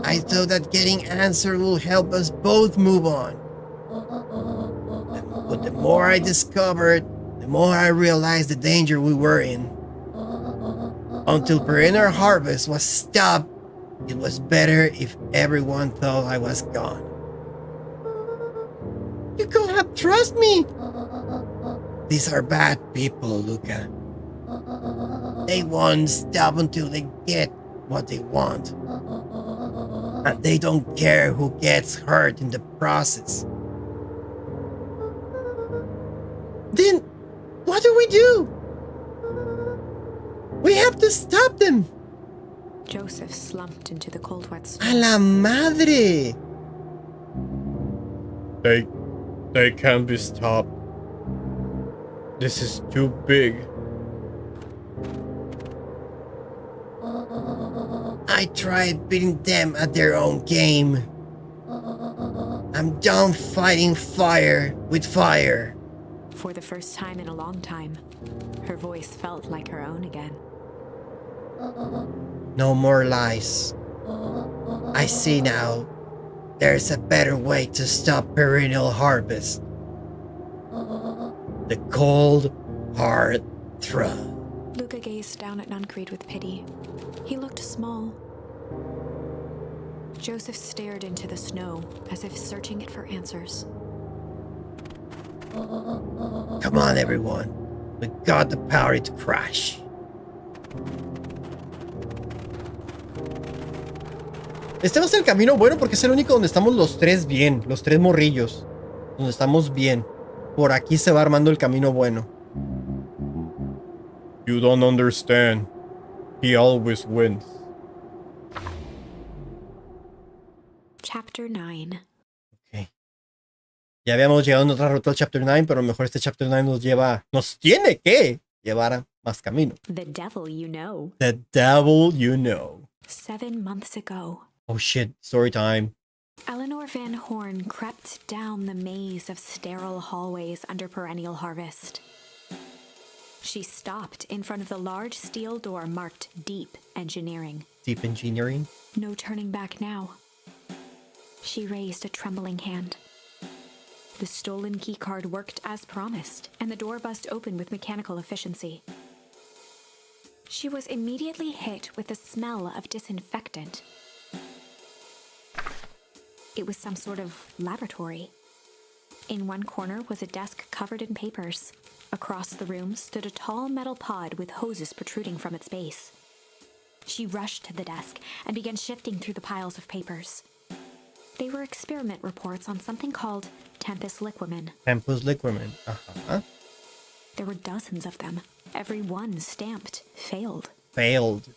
I thought that getting answers will help us both move on. But the more I discovered, the more I realized the danger we were in. Until perennial harvest was stopped, it was better if everyone thought I was gone. You can't have trust me. These are bad people, Luca. They won't stop until they get what they want. And they don't care who gets hurt in the process. Then, what do? We have to stop them. Joseph slumped into the cold, wet snow. A la madre. They can't be stopped. This is too big. I tried beating them at their own game. I'm done fighting fire with fire. For the first time in a long time, her voice felt like her own again. No more lies. I see now. There's a better way to stop perennial harvest. The cold, hard throw. Luca gazed down at Nuncreed with pity. He looked small. Joseph stared into the snow as if searching it for answers. Come on, everyone. We got the power to crash. Este va a ser el camino bueno porque es el único donde estamos los tres bien, los tres morrillos. Donde estamos bien. Por aquí se va armando el camino bueno. You don't understand. He always wins. Chapter 9. Okay. Ya habíamos llegado en otra ruta al Chapter 9, pero a lo mejor este Chapter 9 nos tiene que llevar a más camino. The devil you know. The devil you know. 7 months ago. Oh shit, story time. Eleanor Van Horn crept down the maze of sterile hallways under perennial harvest. She stopped in front of the large steel door marked Deep Engineering. Deep Engineering? No turning back now. She raised a trembling hand. The stolen keycard worked as promised, and the door buzzed open with mechanical efficiency. She was immediately hit with the smell of disinfectant. It was some sort of laboratory. In one corner was a desk covered in papers. Across the room stood a tall metal pod with hoses protruding from its base. She rushed to the desk and began shifting through the piles of papers. They were experiment reports on something called Tempus Liquamen. Tempus Liquamen. Uh-huh. There were dozens of them, every one stamped failed. Failed.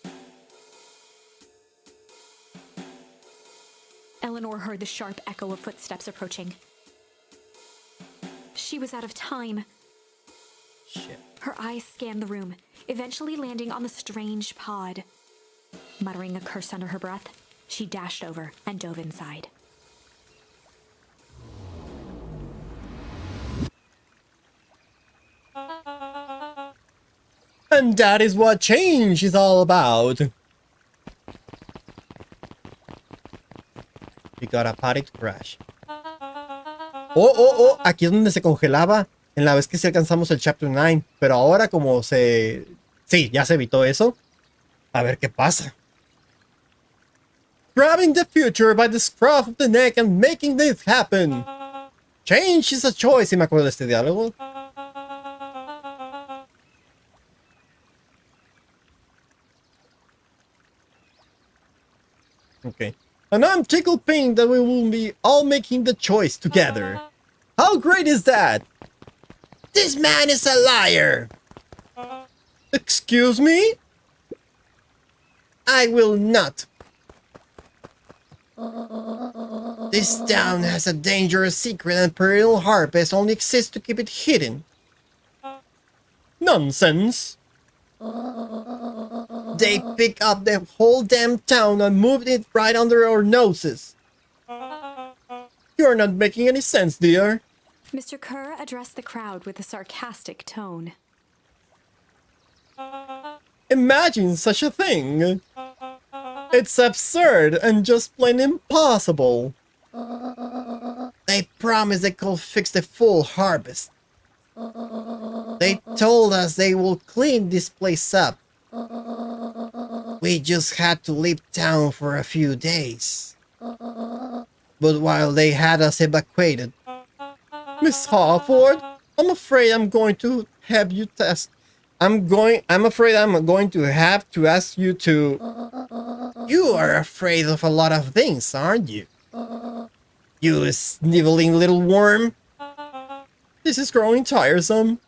Eleanor heard the sharp echo of footsteps approaching. She was out of time. Shit. Her eyes scanned the room, eventually landing on the strange pod. Muttering a curse under her breath, she dashed over and dove inside. And that is what change is all about. We got a party to crash. Oh, aquí es donde se congelaba en la vez que sí alcanzamos el Chapter 9. Pero ahora como se... Sí, ya se evitó eso. A ver qué pasa. Grabbing the future by the scruff of the neck and making this happen. Change is a choice. Si me acuerdo de este diálogo. Okay. And I'm tickled pink that we will be all making the choice together. How great is that? This man is a liar. Excuse me? I will not. This town has a dangerous secret and perennial harpist only exists to keep it hidden. Nonsense. They pick up the whole damn town and moved it right under our noses. You're not making any sense, dear. Mr. Kerr addressed the crowd with a sarcastic tone. Imagine such a thing. It's absurd and just plain impossible. They promised they could fix the full harvest. They told us they will clean this place up. We just had to leave town for a few days. But while they had us evacuated... Miss Harford, I'm afraid I'm going to have you test. I'm afraid I'm going to have to ask you to... You are afraid of a lot of things, aren't you? You sniveling little worm. This is growing tiresome.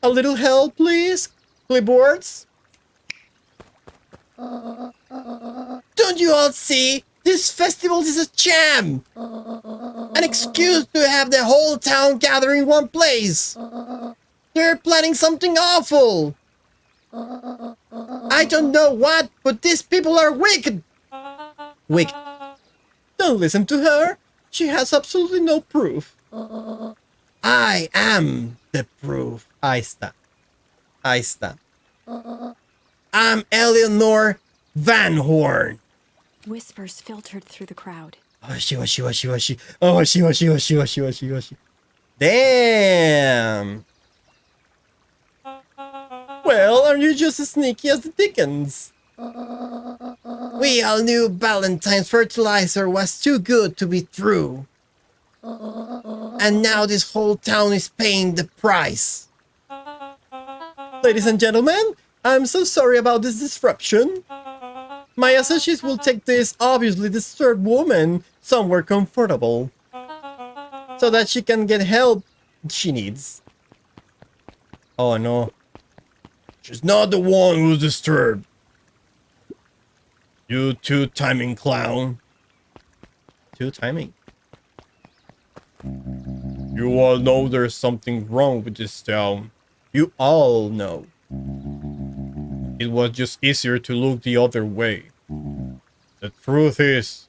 A little help, please? Clipboards? Don't you all see? This festival is a sham! An excuse to have the whole town gather in one place! They're planning something awful! I don't know what, but these people are wicked! Wicked. Don't listen to her. She has absolutely no proof. I am the proof. Ahí está. I'm Eleanor Van Horn. Whispers filtered through the crowd. Damn. Well, aren't you just as sneaky as the Dickens? We all knew Valentine's fertilizer was too good to be true. And now this whole town is paying the price. Ladies and gentlemen, I'm so sorry about this disruption. My associates will take this obviously disturbed woman somewhere comfortable so that she can get help she needs. Oh no. She's not the one who's disturbed. You two-timing clown. Two-timing? You all know there's something wrong with this town. You all know. It was just easier to look the other way. The truth is...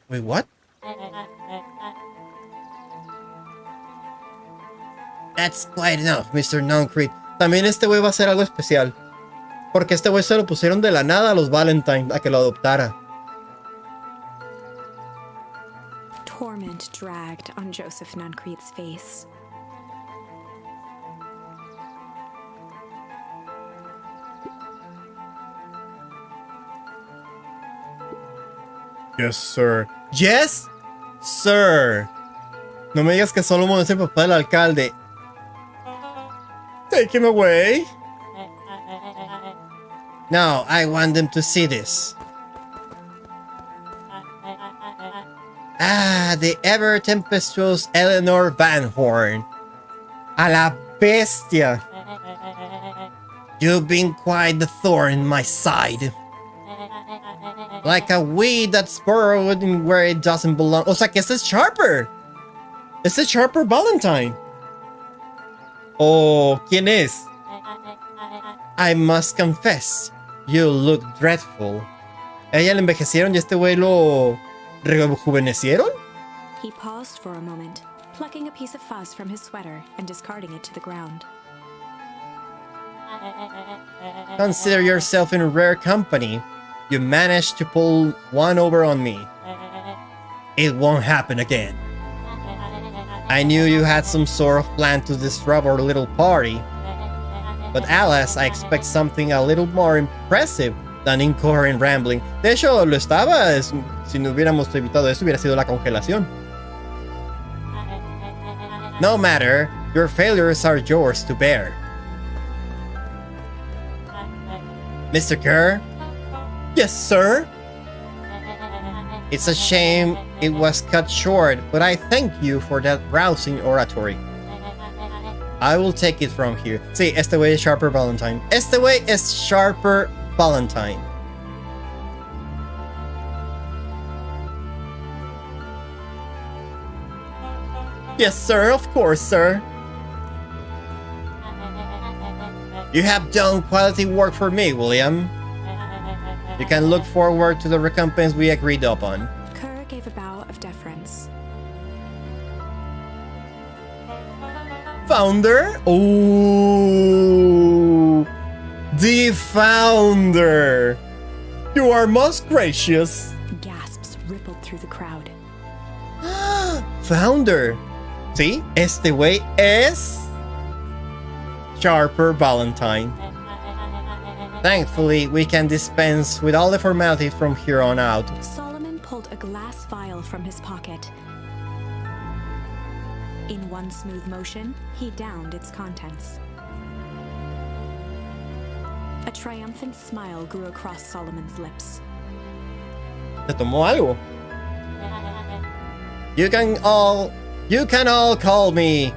Wait, what? That's quite enough, Mr. Noncrete. También este güey va a hacer algo especial. Porque este güey se lo pusieron de la nada a los Valentine a que lo adoptara. Torment dragged on Joseph Nuncrete's face. Yes, sir. Yes, sir. No me digas que Solomon es el papá del alcalde. Take him away. No, I want them to see this. Ah, the ever tempestuous Eleanor Van Horn. A la bestia. You've been quite the thorn in my side. Like a weed that's burrowed in where it doesn't belong. O sea que este es Sharper. Este es Sharper Valentine. ¿O quién es? I must confess, you look dreadful. Ella le envejecieron y este güey lo rejuvenecieron. He paused for a moment, plucking a piece of fuzz from his sweater and discarding it to the ground. Consider yourself in rare company. You managed to pull one over on me. It won't happen again. I knew you had some sort of plan to disrupt our little party. But alas, I expect something a little more impressive than incoherent rambling. De hecho, lo estaba. Si no hubiéramos evitado eso, hubiera sido la congelación. No matter, your failures are yours to bear. Mr. Kerr? Yes, sir. It's a shame it was cut short, but I thank you for that rousing oratory. I will take it from here. Sí, este güey es Sharper Valentine. Este güey es Sharper Valentine. Yes, sir. Of course, sir. You have done quality work for me, William. You can look forward to the recompense we agreed upon. Kerr gave a bow of deference. Founder? Oh, the founder. You are most gracious. Gasps rippled through the crowd. Founder. Sí, este güey es Sharper Valentine. Thankfully, we can dispense with all the formalities from here on out. Solomon pulled a glass vial from his pocket. In one smooth motion, he downed its contents. A triumphant smile grew across Solomon's lips. Se tomó algo. You can all call me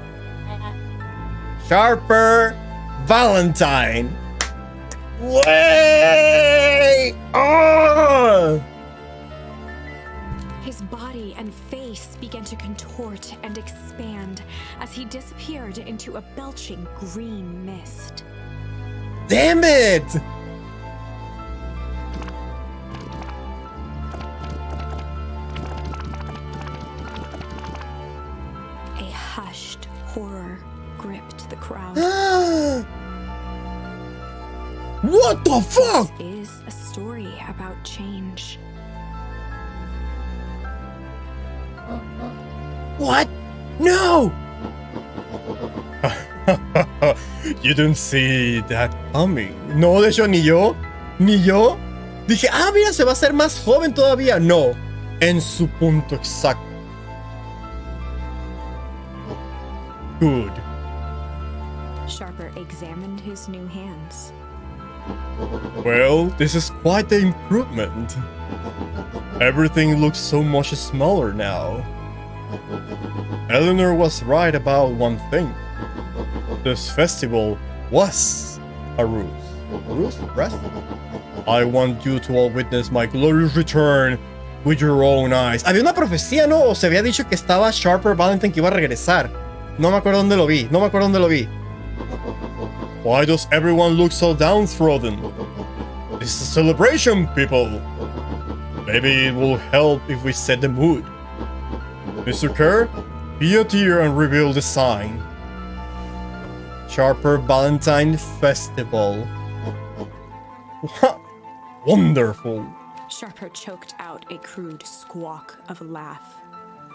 Sharper Valentine. Way! Oh! His body and face began to contort and expand as he disappeared into a belching green mist. Damn it! A hushed horror gripped the crowd. What the fuck? This is a story about change. What? No! You didn't see that coming. No, de hecho, ni yo. Ni yo. Dije, mira, se va a hacer más joven todavía. No. En su punto exacto. Good. Sharper examined his new hands. Well, this is quite the improvement. Everything looks so much smaller now. Eleanor was right about one thing. This festival was a ruse. Ruse? Rest? I want you to all witness my glorious return with your own eyes. Había una profecía, ¿no? O se había dicho que estaba Sharper Valentine que iba a regresar. No me acuerdo dónde lo vi. No me acuerdo dónde lo vi. Why does everyone look so downtrodden? This is a celebration, people. Maybe it will help if we set the mood. Mr. Kerr, be a dear and reveal the sign. Sharper Valentine Festival. Wonderful. Sharper choked out a crude squawk of a laugh.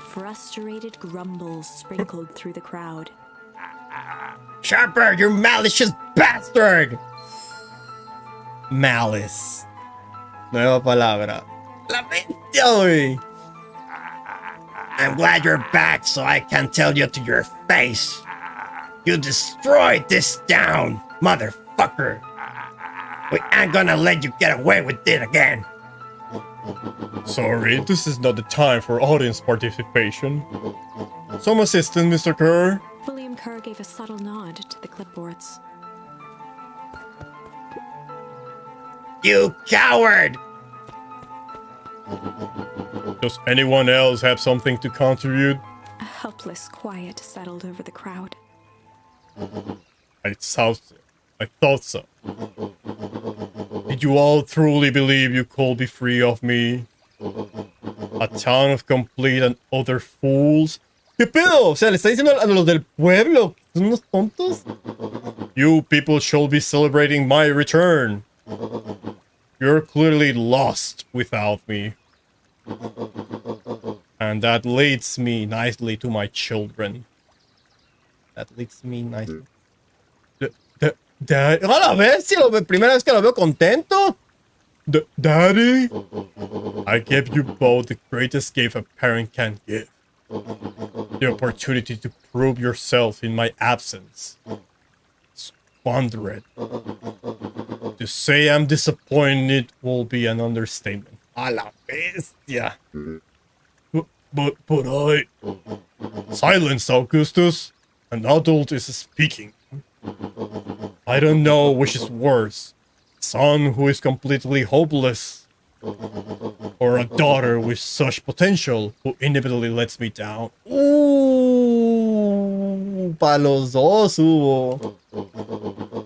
Frustrated grumbles sprinkled through the crowd. Sharper, you malicious bastard! Malice. Nueva palabra. La bestia, güey. I'm glad you're back so I can tell you to your face. You destroyed this town, motherfucker. We ain't gonna let you get away with it again. Sorry, this is not the time for audience participation. Some assistance, Mr. Kerr? William Kerr gave a subtle nod to the clipboards. You coward! Does anyone else have something to contribute? A helpless quiet settled over the crowd. I thought so. Did you all truly believe you could be free of me? A town of complete and utter fools? ¿Qué pedo? O sea, le está diciendo a los del pueblo. ¿Son unos tontos? You people should be celebrating my return. You're clearly lost without me. And that leads me nicely to my children. That leads me nicely. Dad, ¡A la bestia! Primera vez que lo veo contento. Daddy? I gave you both the greatest gift a parent can give. The opportunity to prove yourself in my absence. Squander it. To say I'm disappointed will be an understatement. ¡A la bestia! But I... Silence, Augustus. An adult is speaking. I don't know which is worse. Son who is completely hopeless. Or a daughter with such potential who inevitably lets me down. Pa' los dos hubo.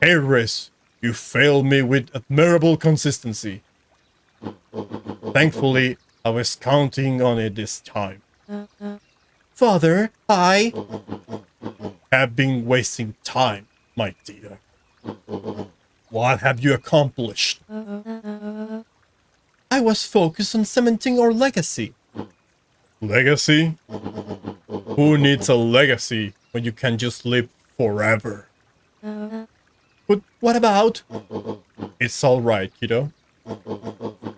Harris, you failed me with admirable consistency. Thankfully, I was counting on it this time. Father, I... Have been wasting time, my dear. What have you accomplished? I was focused on cementing our legacy. Legacy? Who needs a legacy when you can just live forever? But what about... It's alright, kiddo.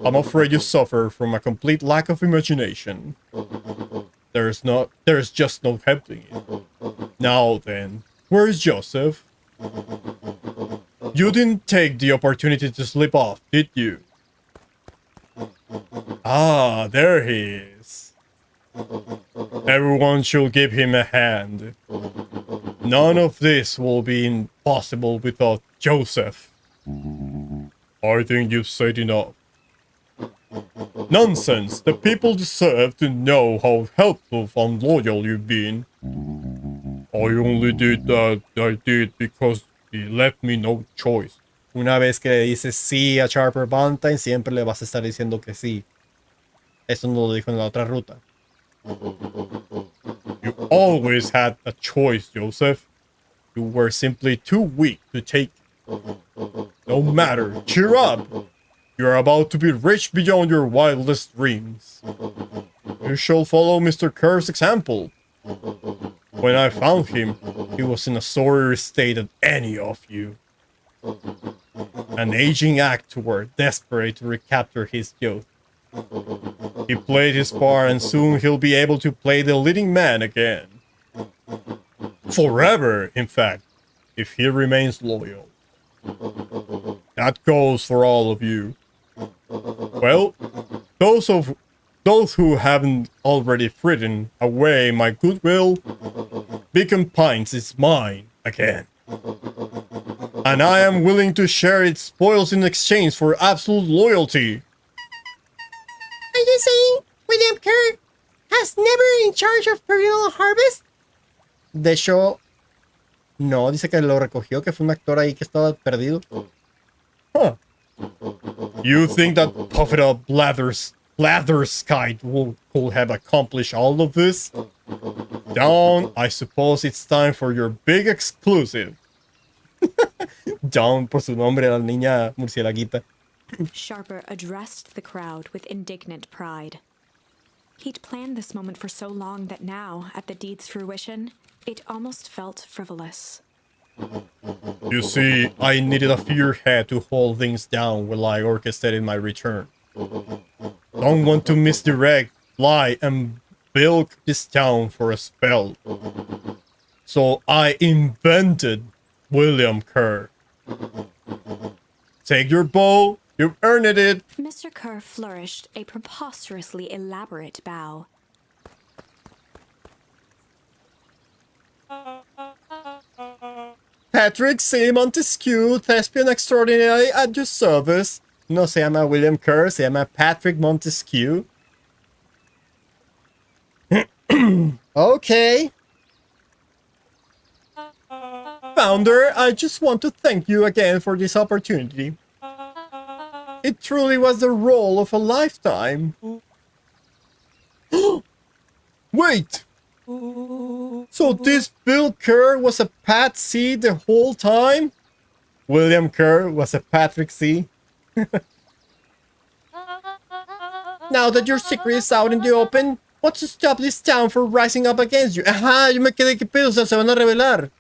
I'm afraid you suffer from a complete lack of imagination. There's just no helping it. Now then, where's Joseph? You didn't take the opportunity to slip off, did you? Ah, there he is. Everyone should give him a hand. None of this will be possible without Joseph. I think you've said enough. Nonsense! The people deserve to know how helpful and loyal you've been. I only did that I did because he left me no choice. Una vez que le dices sí a Sharper Valentine, siempre le vas a estar diciendo que sí. Eso no lo dijo en la otra ruta. You always had a choice, Joseph. You were simply too weak to take it. No matter, cheer up! You're about to be rich beyond your wildest dreams. You shall follow Mr. Kerr's example. When I found him, he was in a sorrier state than any of you. An aging actor desperate to recapture his youth. He played his part and soon he'll be able to play the leading man again. Forever, in fact, if he remains loyal. That goes for all of you. Well, those who haven't already frightened away my goodwill, Beacon Pines is mine again. And I am willing to share its spoils in exchange for absolute loyalty. Are you saying William Kerr has never in charge of perennial harvest? De hecho, no, dice que lo recogió, que fue un actor ahí que estaba perdido. Huh. You think that Puffed Up Blatherskite could have accomplished all of this? Down, I suppose it's time for your big exclusive. Down por su nombre, la niña murcielaguita. Sharper addressed the crowd with indignant pride. He'd planned this moment for so long that now, at the deed's fruition, it almost felt frivolous. You see, I needed a figurehead to hold things down while I orchestrated my return. Don't want to misdirect, lie, and bilk this town for a spell. So I invented William Kerr. Take your bow, you've earned it. Mr. Kerr flourished a preposterously elaborate bow. Patrick C. Montesquieu, thespian extraordinary at your service. No se llama William Kerr, se llama Patrick Montesquieu. Okay. Founder, I just want to thank you again for this opportunity. It truly was the role of a lifetime. Wait! So this Bill Kerr was a Pat C the whole time? William Kerr was a Patrick C? Now that your secret is out in the open, what's to stop this town from rising up against you? Ajá, yo me quedé que pedo, o sea, se van a revelar.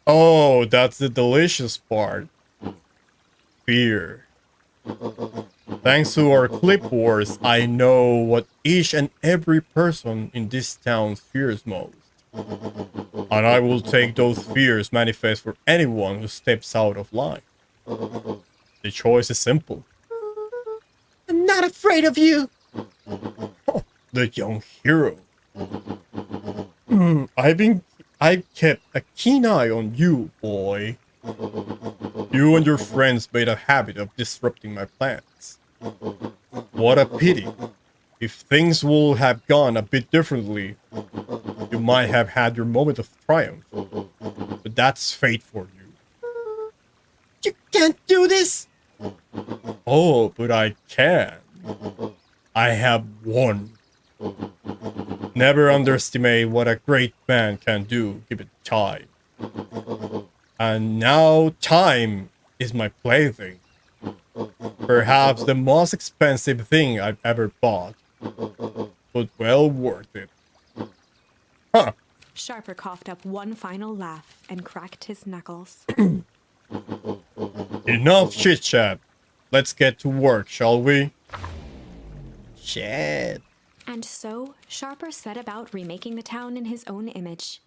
Oh, that's the delicious part. Fear. Thanks to our clipboards, I know what each and every person in this town fears most. And I will take those fears manifest for anyone who steps out of line. The choice is simple. I'm not afraid of you. Oh, the young hero. I've kept a keen eye on you, boy. You and your friends made a habit of disrupting my plans. What a pity. If things would have gone a bit differently, you might have had your moment of triumph. But that's fate for you. You can't do this. Oh, but I can. I have won. Never underestimate what a great man can do, give it time. And now time is my plaything. Perhaps the most expensive thing I've ever bought. But well worth it. Huh. Sharper coughed up one final laugh and cracked his knuckles. Enough chit-chat. Let's get to work, shall we? Shit. And so, Sharper set about remaking the town in his own image.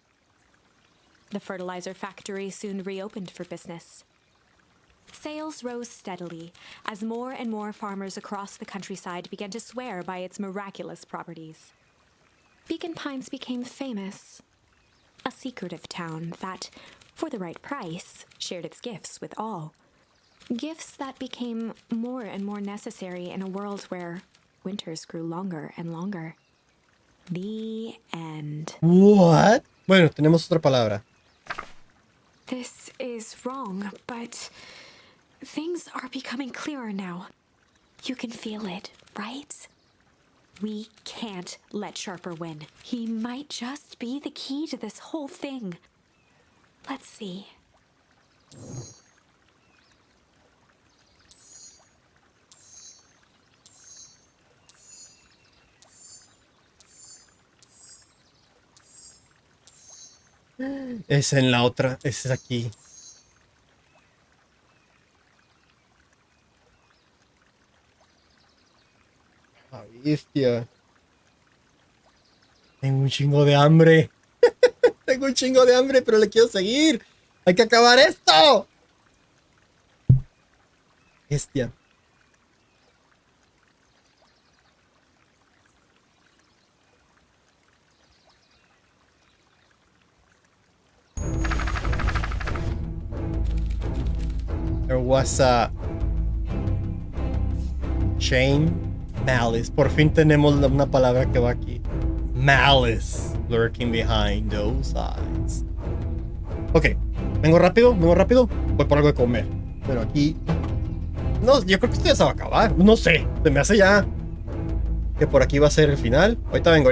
The fertilizer factory soon reopened for business. Sales rose steadily as more and more farmers across the countryside began to swear by its miraculous properties. Beacon Pines became famous, a secretive town that, for the right price, shared its gifts with all. Gifts that became more and more necessary in a world where winters grew longer and longer. The end. What? Bueno, tenemos otra palabra. This is wrong, but things are becoming clearer now. You can feel it, right? We can't let Sharper win. He might just be the key to this whole thing. Let's see. Es en la otra, es aquí. Ah, bestia. Tengo un chingo de hambre. Tengo un chingo de hambre, pero le quiero seguir. Hay que acabar esto. Bestia. There was a shame, malice. Por fin tenemos una palabra que va aquí. Malice lurking behind those eyes. Ok, vengo rápido. Voy por algo de comer. Pero aquí. No, yo creo que esto ya se va a acabar. No sé, se me hace ya que por aquí va a ser el final. Ahorita vengo.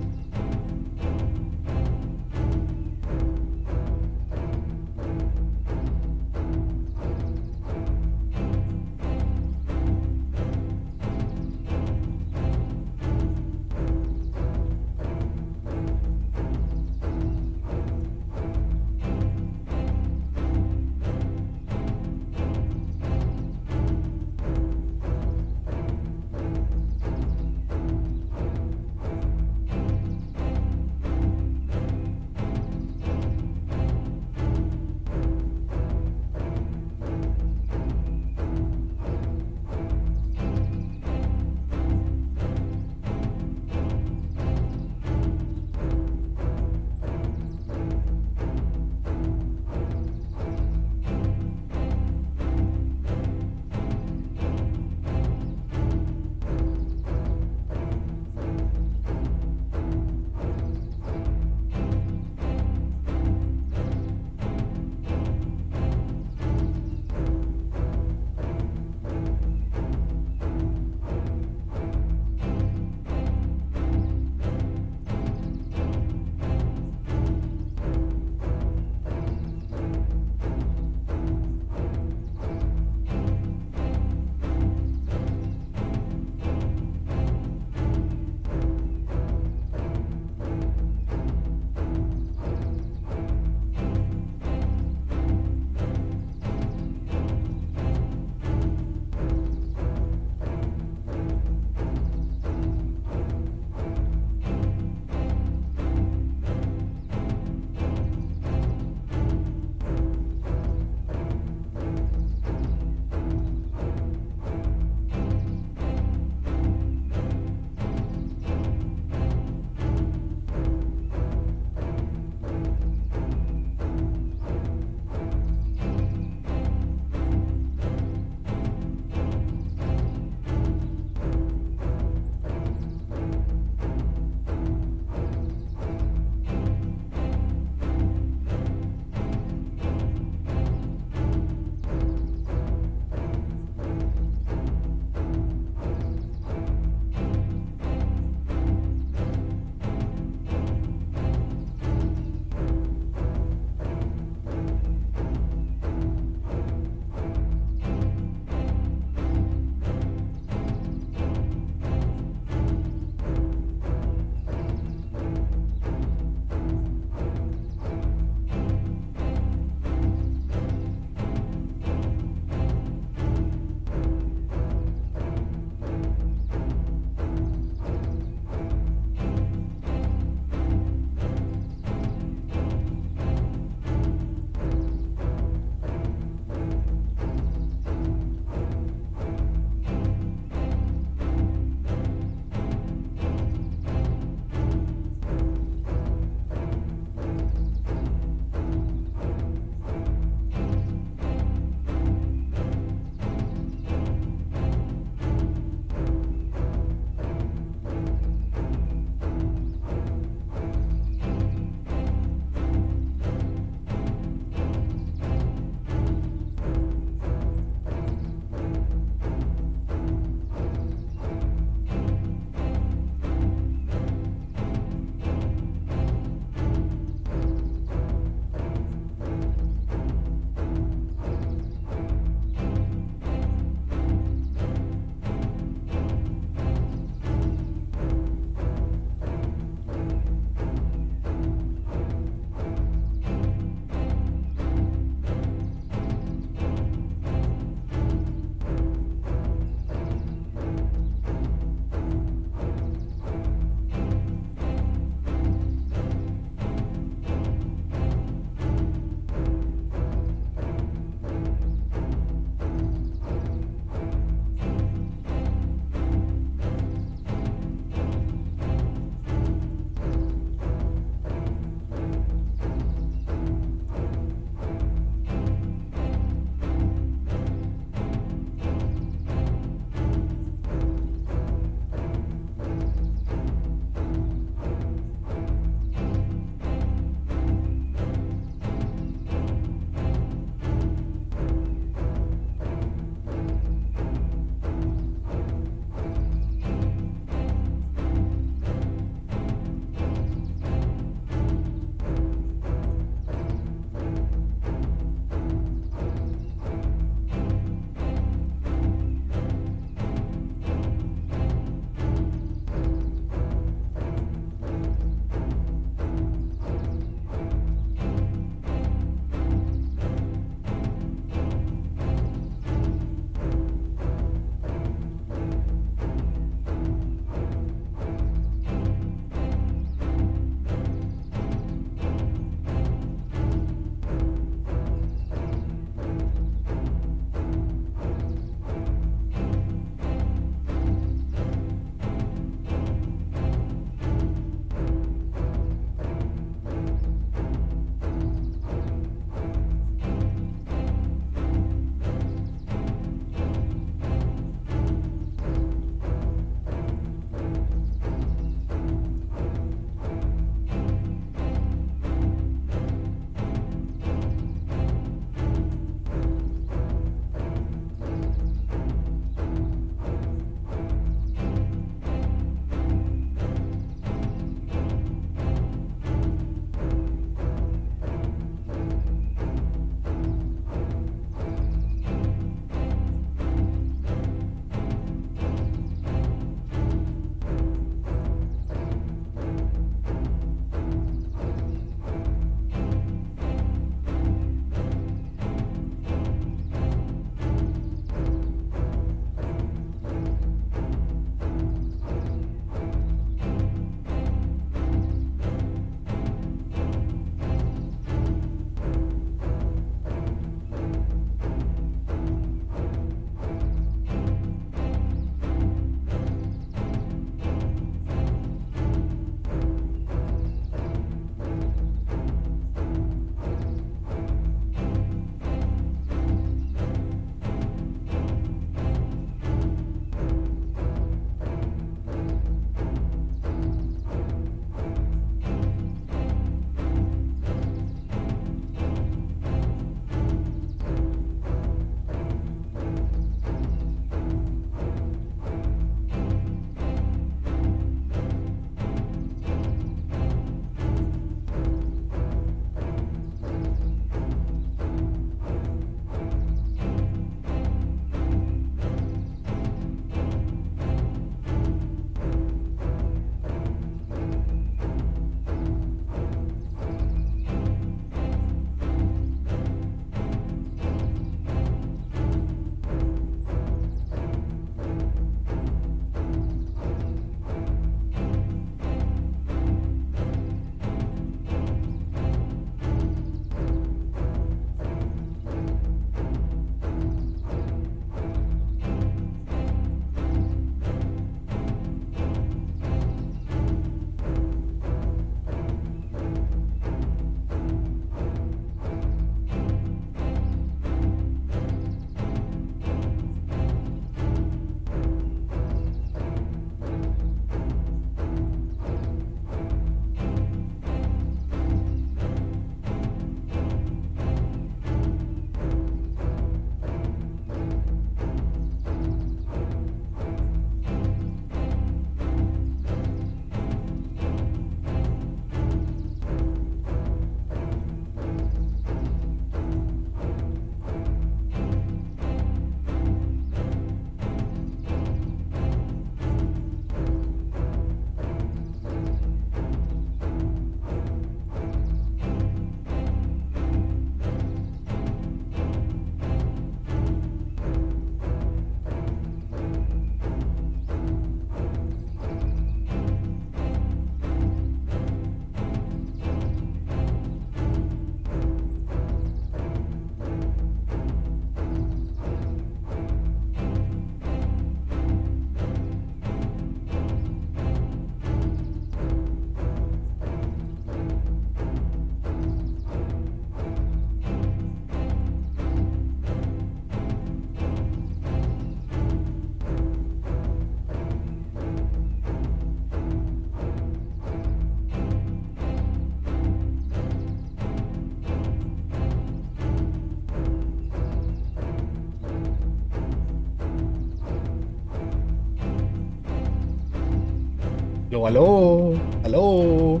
Aló. Aló.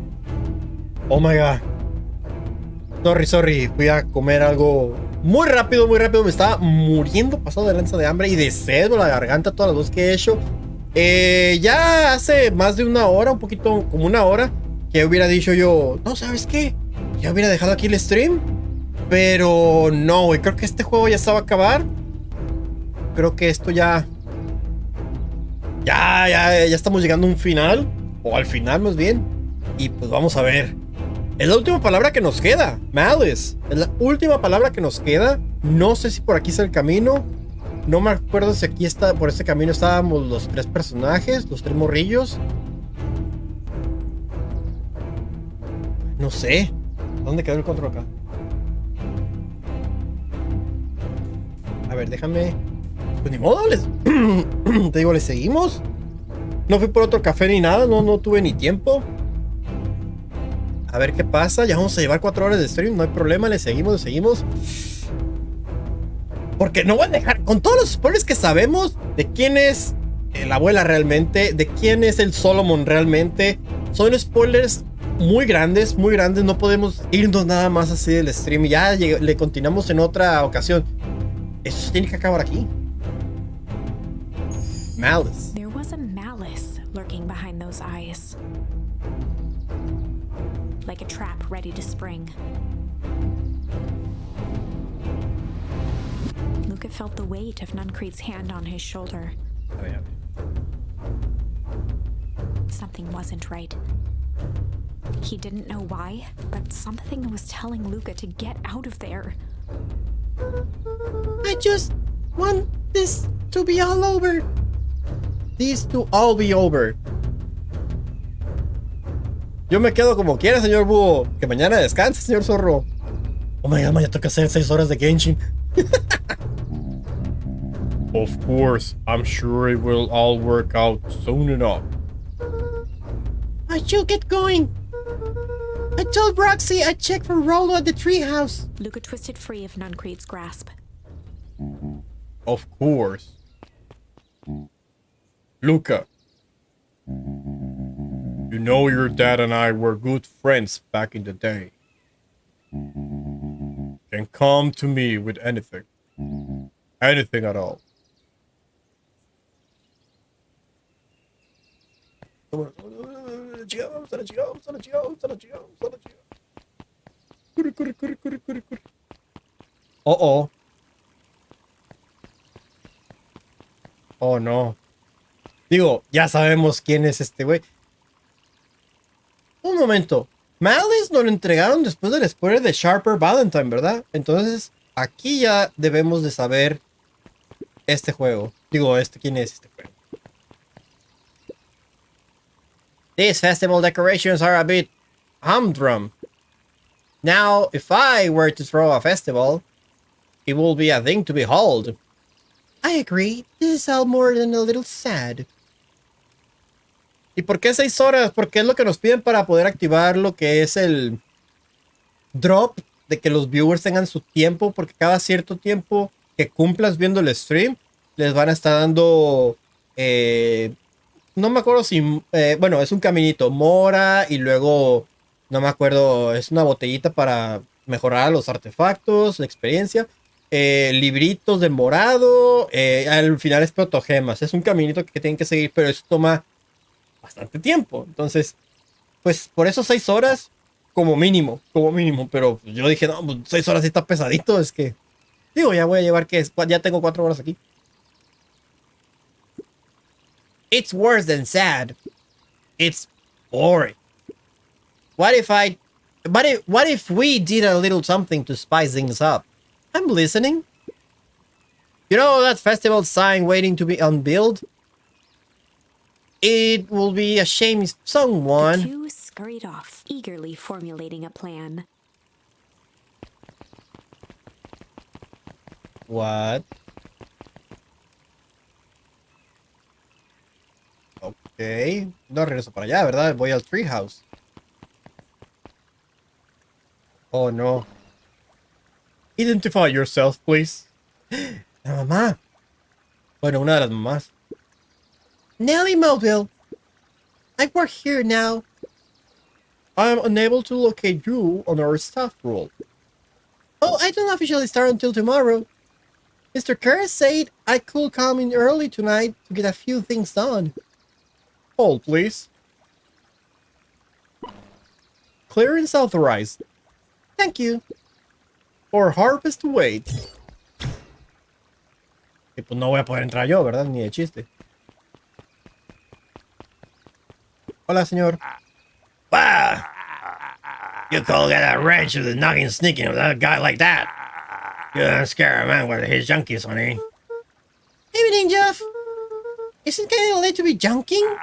Oh my god. Sorry. Fui a comer algo muy rápido. Me estaba muriendo pasado de lanza de hambre y de sed por la garganta todas las veces que he hecho. Ya hace más de una hora, un poquito como una hora, que hubiera dicho yo, no, ¿sabes qué? Ya hubiera dejado aquí el stream. Pero no, güey, creo que este juego ya se va a acabar. Creo que esto ya estamos llegando a un final. O al final más bien. Y pues vamos a ver. Es la última palabra que nos queda. Malice. Es la última palabra que nos queda. No sé si por aquí está el camino. No me acuerdo si aquí está. Por este camino estábamos los tres personajes. Los tres morrillos. No sé. ¿Dónde quedó el control acá? A ver, déjame. Pues ni modo, te digo, ¿le seguimos? No fui por otro café ni nada, no tuve ni tiempo. A ver qué pasa. Ya vamos a llevar 4 horas de stream, no hay problema, le seguimos. Porque no voy a dejar, con todos los spoilers que sabemos de quién es la abuela realmente, de quién es el Solomon realmente, son spoilers muy grandes, no podemos irnos nada más así del stream. Ya le continuamos en otra ocasión. Eso se tiene que acabar aquí. Malice. There was a malice lurking behind those eyes. Like a trap ready to spring. Luca felt the weight of Nuncreed's hand on his shoulder. A ver. Something wasn't right. He didn't know why, but something was telling Luca to get out of there. I just want this to be all over. This to all be over. Yo me quedo como quiera, señor búho. Que mañana descanse, señor zorro. Oh my god, mañana toca hacer 6 horas de Genshin. Of course, I'm sure it will all work out soon enough. I should get going. I told Roxy I'd check for Rolo at the treehouse. Luca twisted free of Nuncreed's grasp. Of course. Luca. You know your dad and I were good friends back in the day. Can come to me with anything. Anything at all. Corre. Oh. Oh no. Digo, ya sabemos quién es este güey. Un momento. Malice nos lo entregaron después del spoiler de Sharper Valentine, ¿verdad? Entonces, aquí ya debemos de saber este juego. Digo, quién es este juego. These festival decorations are a bit humdrum. Now, if I were to throw a festival, it will be a thing to behold. I agree. This is all more than a little sad. ¿Y por qué 6 horas? Porque es lo que nos piden para poder activar lo que es el drop de que los viewers tengan su tiempo, porque cada cierto tiempo que cumplas viendo el stream, les van a estar dando, no me acuerdo si, bueno, es un caminito, mora y luego, no me acuerdo, es una botellita para mejorar los artefactos, la experiencia, libritos de morado, al final es protogemas, es un caminito que tienen que seguir, pero eso toma bastante tiempo. Entonces, pues por eso 6 horas como mínimo, pero yo dije, no, 6 horas sí está pesadito, es que, digo, ya voy a llevar que ya tengo 4 horas aquí. It's worse than sad. It's boring. What if we did a little something to spice things up? I'm listening. You know that festival sign waiting to be unveiled? It will be a shame if someone... The two scurried off, eagerly formulating a plan. What? Ok. No regreso para allá, ¿verdad? Voy al treehouse. Oh, no. Identify yourself, please. La mamá. Bueno, una de las mamás. Nellie Mobile. I work here now. I am unable to locate you on our staff roll. Oh, I don't officially start until tomorrow. Mr. Kerr said I could come in early tonight to get a few things done. Hold, please. Clearance authorized. Thank you. For harvest to wait. Y pues no voy a poder entrar yo, ¿verdad? Ni de chiste. Hola, señor. Wow. You call that a wrench with a knocking sneaking with a guy like that? You don't scare a man with his junkies, honey. Evening, Jeff. Is it getting late to be junking?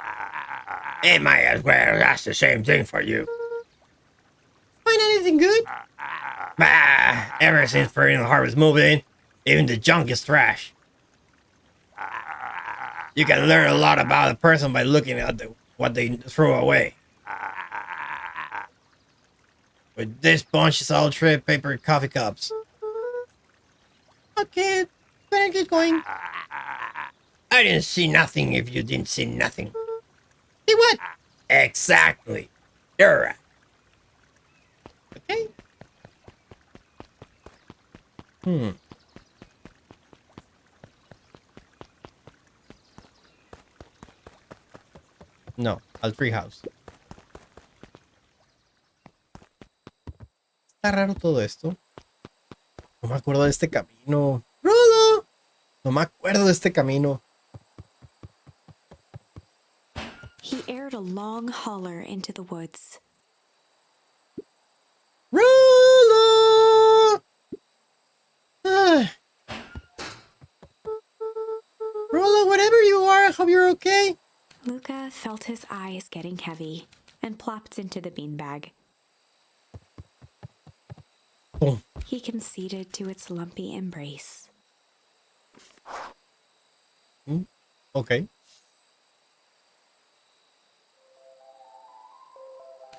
It might as well. That's the same thing for you. Find anything good? Bah, ever since Ferdinand Harvest moved in, even the junk is trash. You can learn a lot about a person by looking at what they throw away. With this bunch is all trade paper coffee cups. Okay, better get going. I didn't see nothing if you didn't see nothing. See what? Exactly. You're right. Okay. No, al treehouse. Está raro todo esto. No me acuerdo de este camino. Rolo! No me acuerdo de este camino. He aired a long holler into the woods. Rolo! Rolo, whatever you are, I hope you're okay. Luca felt his eyes getting heavy and plopped into the beanbag. Boom. He conceded to its lumpy embrace. Okay.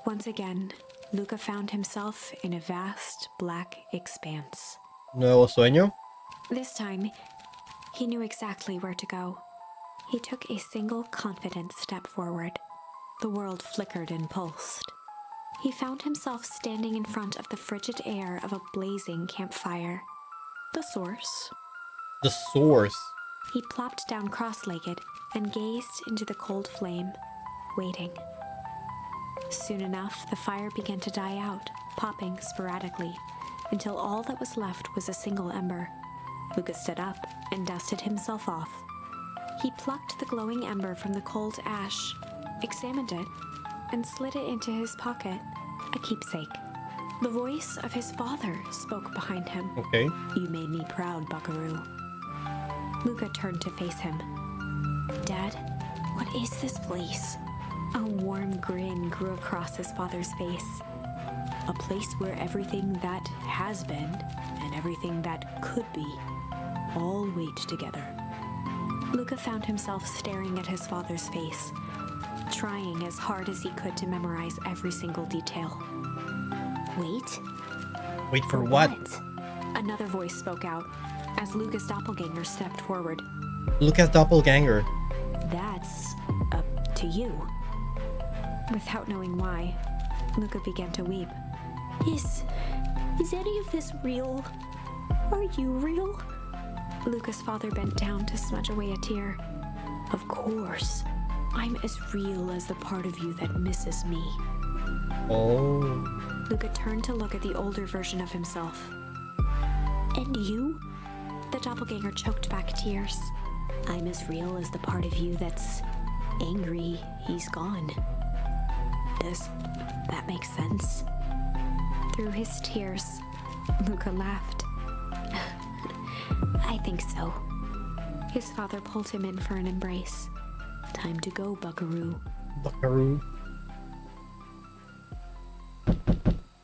Once again, Luca found himself in a vast black expanse. Nuevo sueño. This time, he knew exactly where to go. He took a single confident step forward. The world flickered and pulsed. He found himself standing in front of the frigid air of a blazing campfire. The source. The source. He plopped down cross-legged and gazed into the cold flame, waiting. Soon enough, the fire began to die out, popping sporadically, until all that was left was a single ember. Luca stood up and dusted himself off. He plucked the glowing ember from the cold ash, examined it, and slid it into his pocket, a keepsake. The voice of his father spoke behind him. Okay. You made me proud, Buckaroo. Luca turned to face him. Dad, what is this place? A warm grin grew across his father's face. A place where everything that has been and everything that could be all wait together. Luca found himself staring at his father's face, trying as hard as he could to memorize every single detail. Wait? Wait for what? Another voice spoke out as Luca's doppelganger stepped forward. Luca's doppelganger. That's up to you. Without knowing why, Luca began to weep. Is any of this real? Are you real? Luca's father bent down to smudge away a tear. Of course. I'm as real as the part of you that misses me. Oh. Luca turned to look at the older version of himself. And you? The doppelganger choked back tears. I'm as real as the part of you that's angry he's gone. Does that make sense? Through his tears, Luca laughed. I think so. His father pulled him in for an embrace. Time to go, Buckaroo. Buckaroo.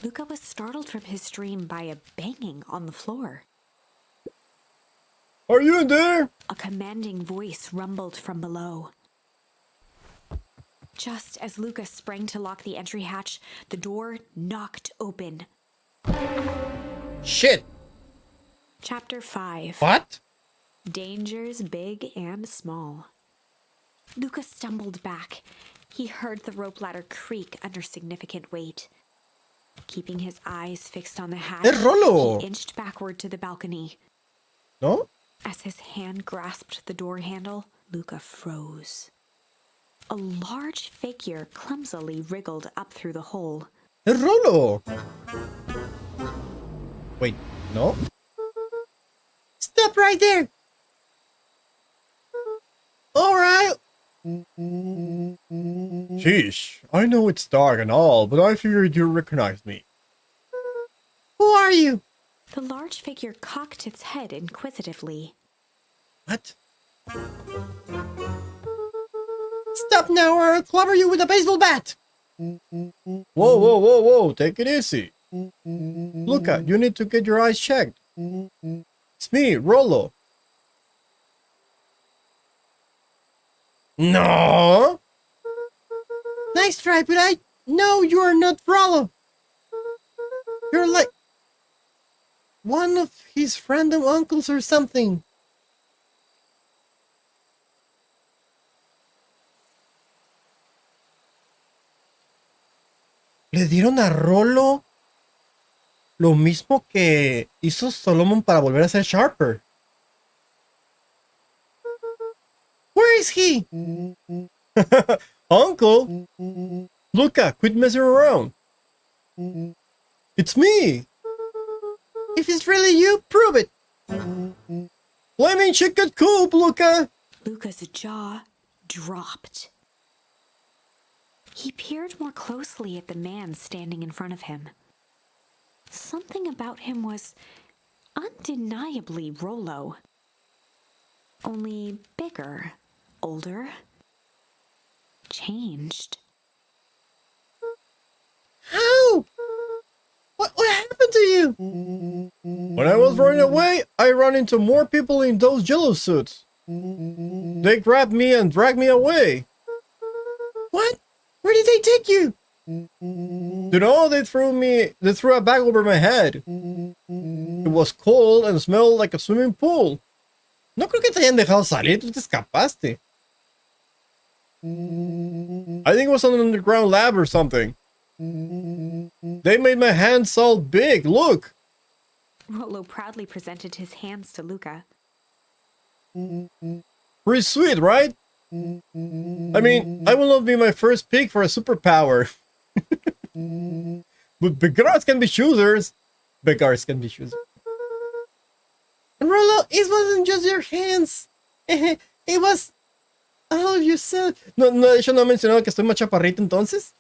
Luca was startled from his dream by a banging on the floor. Are you in there? A commanding voice rumbled from below. Just as Luca sprang to lock the entry hatch, the door knocked open. Shit. Chapter 5. What? Dangers big and small. Luca stumbled back. He heard the rope ladder creak under significant weight. Keeping his eyes fixed on the hatch, Rollo! he inched backward to the balcony. ¿No? As his hand grasped the door handle, Luca froze. A large figure clumsily wriggled up through the hole. ¡Es Rollo! Wait, ¿no? Stop right there. All right. Sheesh, I know it's dark and all, but I figured you recognize me. Who are you? The large figure cocked its head inquisitively. What? Stop now or I'll clobber you with a baseball bat. Whoa, take it easy. Luca, you need to get your eyes checked. It's me, Rollo. No! Nice try, but I know you are not Rollo. You're like one of his random uncles or something. ¿Le dieron a Rollo lo mismo que hizo Solomon para volver a ser Sharper? Where is he? Uncle? Luca, quit messing around. It's me, If it's really you, prove it. Flaming Chicken Coop, Luca. Luca's jaw dropped. He peered more closely at the man standing in front of him. Something about him was undeniably Rollo. Only bigger, older, changed. How? What happened to you? When I was running away, I ran into more people in those yellow suits. They grabbed me and dragged me away. What? Where did they take you? You know, they threw a bag over my head. It was cold and smelled like a swimming pool. No creo que te hayan dejado salir, tú te escapaste. I think it was an underground lab or something. They made my hands all big, look! Rollo proudly presented his hands to Luca. Pretty sweet, right? I mean, I will not be my first pick for a superpower. But beggars can be choosers. Beggars can be choosers. Rollo, it wasn't just your hands. It was all of yourself. No, de hecho no he mencionado que estoy más chaparrito entonces.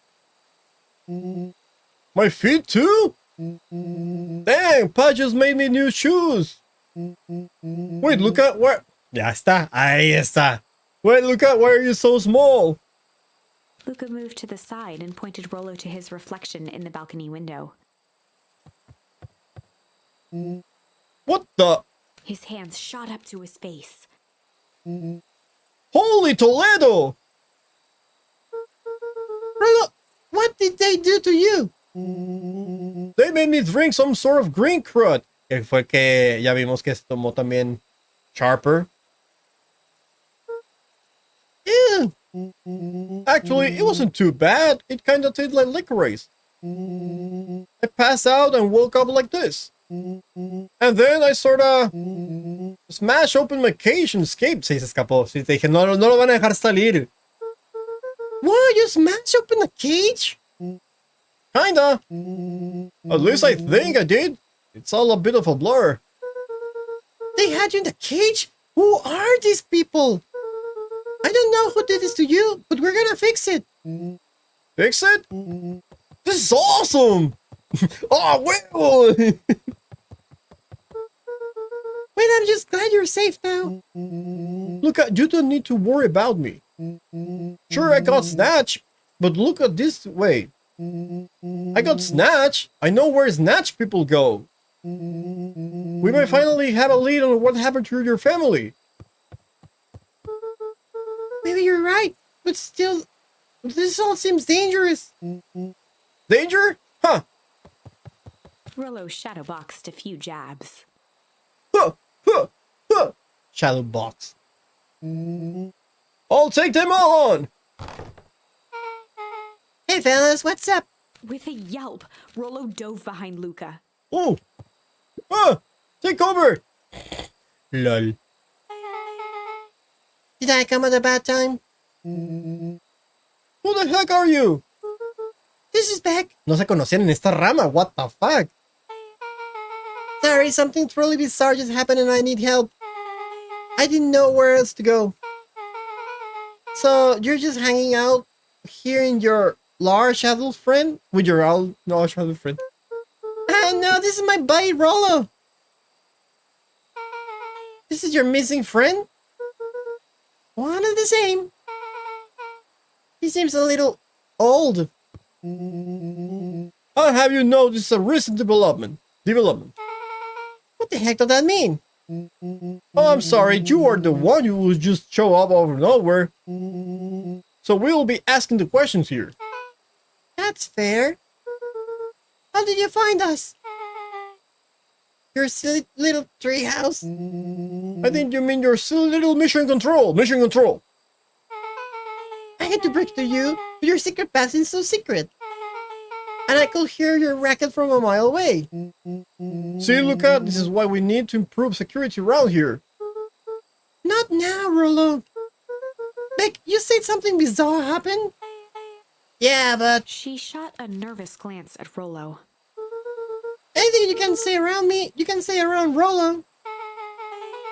My feet too? Dang, Pa just made me new shoes. Wait, Luca, where? Ya está, ahí está. Wait, Luca, why are you so small? Luca moved to the side and pointed Rollo to his reflection in the balcony window. What the? His hands shot up to his face. Holy Toledo! Rollo, what did they do to you? They made me drink some sort of green crud. Que fue que ya vimos que se tomó también Sharper. Ew. Actually, it wasn't too bad. It kind of tasted like licorice. I passed out and woke up like this. And then I sorta smashed open my cage and escaped. Sí, se escapó. Sí, te dije, no lo van a dejar salir. What? You smashed open the cage? Kinda. At least I think I did. It's all a bit of a blur. They had you in the cage? Who are these people? I don't know who did this to you, but we're gonna fix it. Fix it? This is awesome! Oh, well! Wait, I'm just glad you're safe now. Look, you don't need to worry about me. Sure, I got snatched, but look at this way. I got snatched. I know where snatched people go. We might finally have a lead on what happened to your family. Maybe you're right, but still, this all seems dangerous. Danger? Huh. Rollo shadowboxed a few jabs. Huh. Huh. Huh. Shadow box. I'll take them all on. Hey fellas, what's up? With a yelp, Rollo dove behind Luca. Oh! Ah! Take over! Lol. Did I come at a bad time? Who the heck are you? This is Beck. No se conocían en esta rama, what the fuck? Sorry, something truly bizarre just happened and I need help. I didn't know where else to go. So, you're just hanging out here in your large adult friend? With your large adult friend. No, this is my buddy Rollo. This is your missing friend? One and the same. He seems a little old. I'll have you know this is a recent development. What the heck does that mean? Oh, I'm sorry, you are the one who will just show up out of nowhere. So we'll be asking the questions here. That's fair. How did you find us? Your silly little treehouse? I think you mean your silly little mission control. I had to break to you, but your secret path is so secret. And I could hear your racket from a mile away. See, Luca, this is why we need to improve security around here. Not now, Rollo. Beck, you said something bizarre happened? Yeah, but She shot a nervous glance at Rollo. anything you can say around me, you can say around Rollo.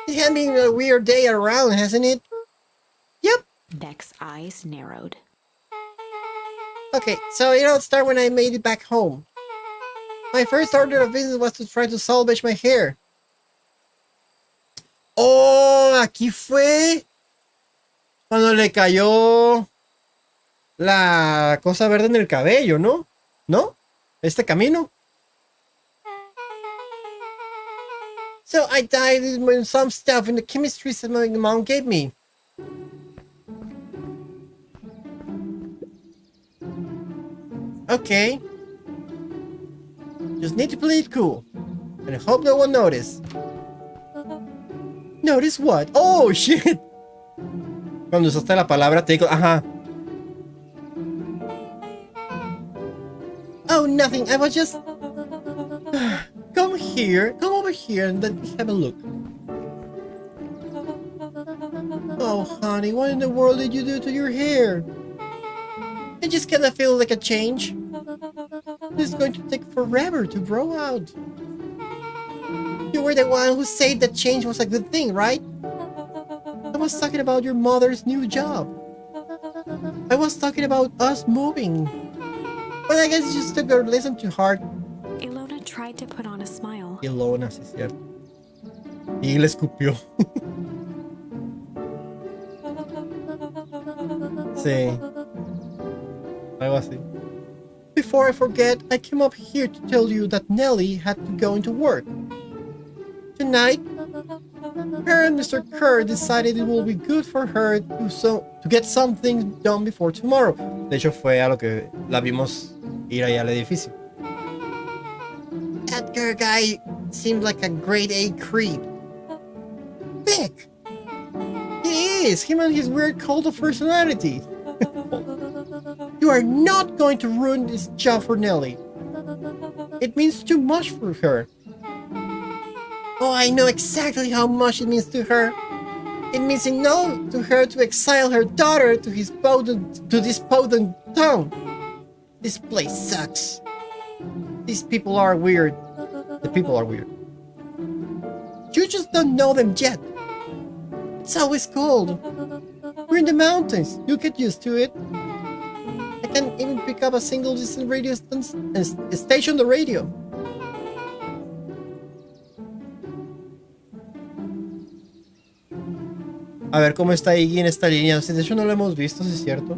It has been a weird day around, hasn't it? Yep. Beck's eyes narrowed. Okay, so it all started when I made it back home. My first order of business was to try to salvage my hair. Oh, aquí fue cuando le cayó la cosa verde en el cabello, ¿no? ¿No? Este camino. So I dyed it with some stuff in the chemistry that my mom gave me. Okay. Just need to play it cool. And I hope no one notice. Notice what? Oh, shit. Cuando usaste la palabra take, ajá. Oh, nothing. I was just... Come here. Come over here and let me have a look. Oh, honey, what in the world did you do to your hair? I just kind of feel like a change. It's going to take forever to grow out. You were the one who said that change was a good thing, right? I was talking about your mother's new job. I was talking about us moving. But I guess you just took your lesson to heart. Ilona tried to put on a smile. Ilona, sí es cierto. Y le escupió. Sí. Algo así. Before I forget, I came up here to tell you that Nellie had to go into work. Tonight, her and Mr. Kerr decided it will be good for her to get something done before tomorrow. De hecho, fue a lo que la vimos ir allá al edificio. That Kerr guy seemed like a grade A creep. Beck! He is! Him and his weird cult of personality. You are not going to ruin this job for Nellie. It means too much for her. Oh, I know exactly how much it means to her. It means enough to her to exile her daughter to this podunk town. This place sucks. These people are weird. The people are weird. You just don't know them yet. It's always cold. We're in the mountains. You'll get used to it. I can't even pick up a single distant radio station on the radio. A ver cómo está Iggy en esta línea. De hecho, no lo hemos visto, si es cierto.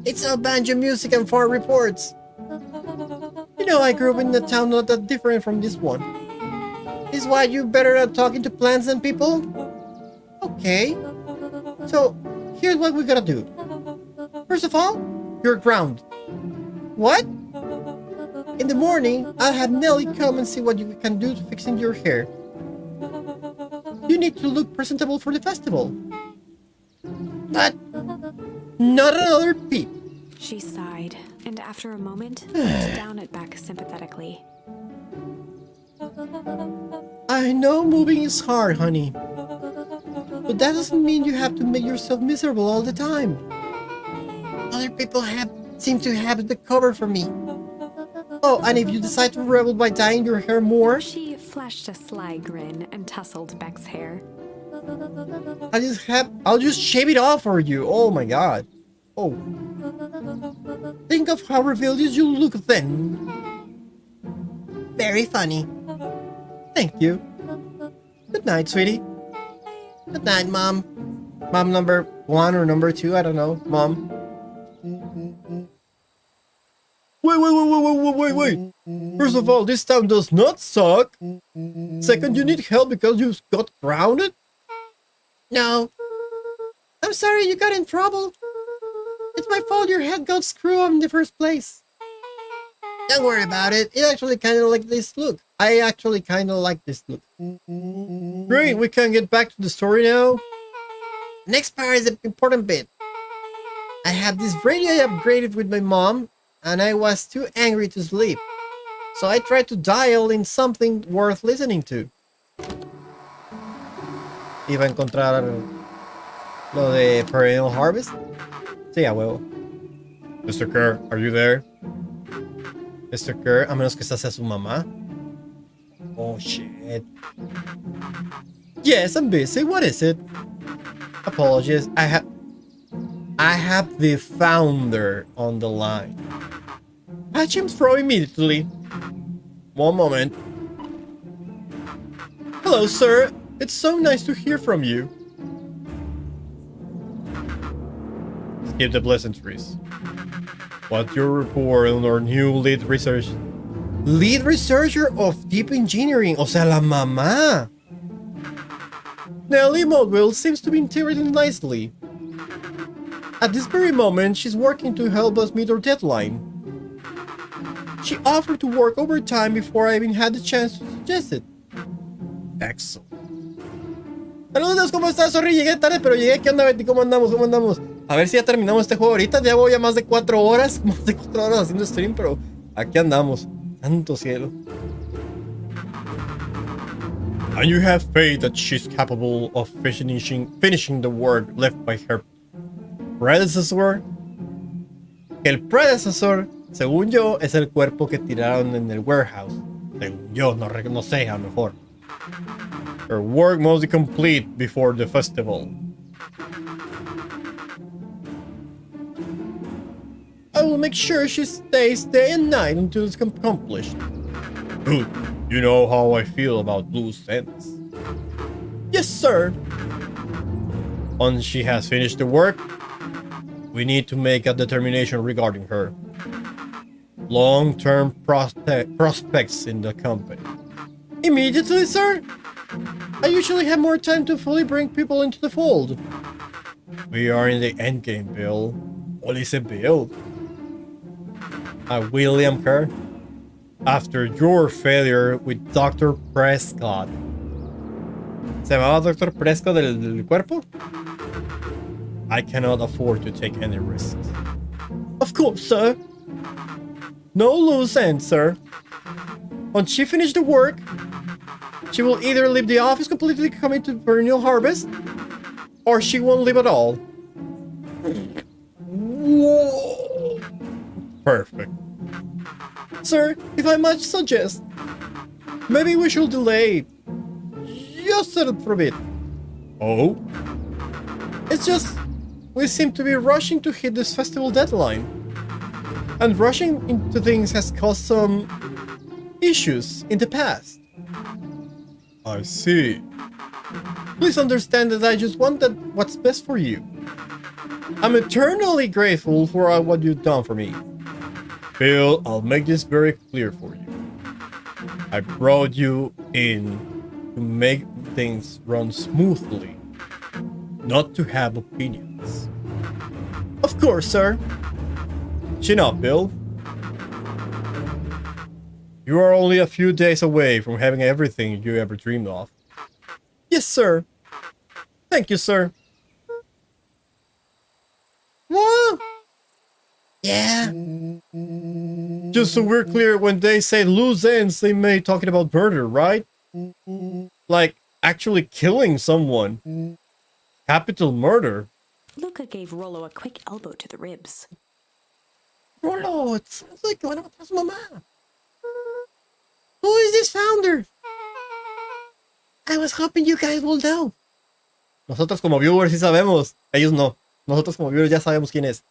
It's all banjo music and farm reports. You know, I grew up in a town not that different from this one. Is why you better at talking to plants than people? Okay. So, here's what we gotta do. First of all, you're ground. What? In the morning, I'll have Nellie come and see what you can do to fixing your hair. You need to look presentable for the festival. But not another peep. She sighed, and after a moment, looked down at Beck sympathetically. I know moving is hard, honey. But that doesn't mean you have to make yourself miserable all the time. Other people seem to have the cover for me. Oh, and if you decide to rebel by dyeing your hair more, She flashed a sly grin and tousled Beck's hair. I'll just shave it off for you. Oh my god. Oh. Think of how rebellious you look then. Very funny. Thank you. Good night, sweetie. Good night, Mom. Mom number 1 or number 2, I don't know. Mom. Wait. First of all, this town does not suck. Second, you need help because you got grounded? No. I'm sorry you got in trouble. It's my fault your head got screwed up in the first place. Don't worry about it. It actually kind of like this look. I actually kind of like this look. Great, we can get back to the story now. Next part is the important bit. I have this radio I upgraded with my mom, and I was too angry to sleep. So I tried to dial in something worth listening to. Iba a encontrar lo de Perennial Harvest. Sí, a huevo. Mr. Kerr, are you there? Mr. Kerr, a menos que esta sea su mamá. Oh, shit. Yes, I'm busy. What is it? Apologies. I have the founder on the line. Patch him through immediately. One moment. Hello, sir. It's so nice to hear from you. Skip the pleasantries. What's your report on our new lead research? Lead researcher of deep engineering. O sea, la mamá. Nellie Modwell seems to be integrating nicely. At this very moment, she's working to help us meet our deadline. She offered to work overtime before I even had the chance to suggest it. Excellent. Saludos, ¿cómo estás? Sorry, llegué tarde, pero llegué. ¿Qué onda, Betty? ¿Cómo andamos? ¿Cómo andamos? A ver si ya terminamos este juego ahorita. Ya voy a más de 4 horas. Más de 4 horas haciendo stream, pero aquí andamos. Santo cielo. And you have faith that she's capable of finishing the work left by her Predecessor. El predecessor, según yo, es el cuerpo que tiraron en el warehouse. Según yo, no sé, a lo mejor. Her work must be complete before the festival. I will make sure she stays day and night until it's accomplished. Good. You know how I feel about loose ends. Yes, sir. Once she has finished the work, we need to make a determination regarding her long-term prospects in the company. Immediately, sir? I usually have more time to fully bring people into the fold. We are in the endgame, Bill. What is a Bill? William Kerr? After your failure with Dr. Prescott. ¿Se llamaba Dr. Prescott del cuerpo? I cannot afford to take any risks. Of course, sir. No loose ends, sir. Once she finishes the work, she will either leave the office completely coming to Perennial Harvest, or she won't leave at all. Whoa. Perfect. Sir, if I might suggest, maybe we should delay just for a bit. Oh? It's just, we seem to be rushing to hit this festival deadline. And rushing into things has caused some issues in the past. I see. Please understand that I just want what's best for you. I'm eternally grateful for what you've done for me. Bill, I'll make this very clear for you. I brought you in to make things run smoothly, not to have opinions. Of course, sir. Chin up, Bill. You are only a few days away from having everything you ever dreamed of. Yes, sir. Thank you, sir. Whoa! Yeah. Just so we're clear, when they say loose ends, they may talking about murder, right? Like actually killing someone. Capital murder. Luca gave Rollo a quick elbow to the ribs. Rollo, it sounds like one of us, Mama. Who is this founder? I was hoping you guys will know. Nosotros como viewers sí sabemos. Ellos no. Nosotros como viewers ya sabemos quién es.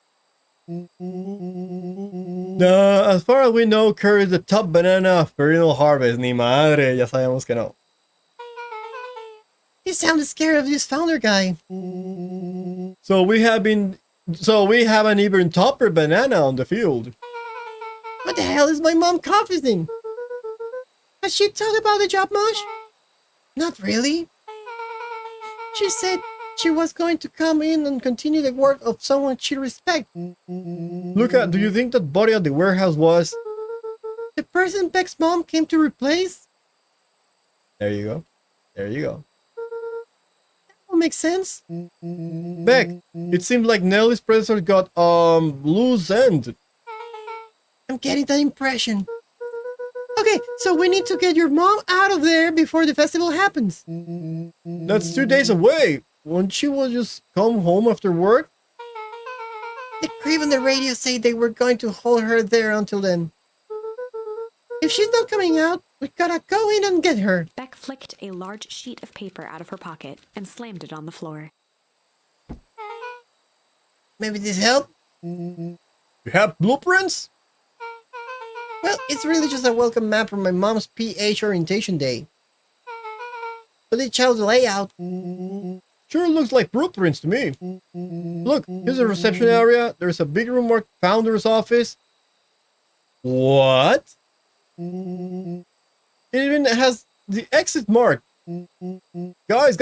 As far as we know, Curry is the top banana of perennial harvest. Ni madre, ya sabemos que no. You sounded scared of this founder guy. So we haven't even topper banana on the field. What the hell is my mom coughing? Has she talked about the job much? Not really. She said she was going to come in and continue the work of someone she respects. Luca, do you think that body at the warehouse was... The person Beck's mom came to replace? There you go. There you go. That will make sense. Beck, it seems like Nelly's predecessor got loose end. I'm getting that impression. Okay, so we need to get your mom out of there before the festival happens. That's 2 days away. Won't she will just come home after work? The crib on the radio said they were going to hold her there until then. If she's not coming out, we gotta go in and get her. Beck flicked a large sheet of paper out of her pocket and slammed it on the floor. Maybe this help? You have blueprints? Well, it's really just a welcome map from my mom's PH orientation day. But it shows the layout. Sure looks like blueprints to me. Look, here's a reception area. There's a big room marked founder's office. What? It even has the exit mark. Guys.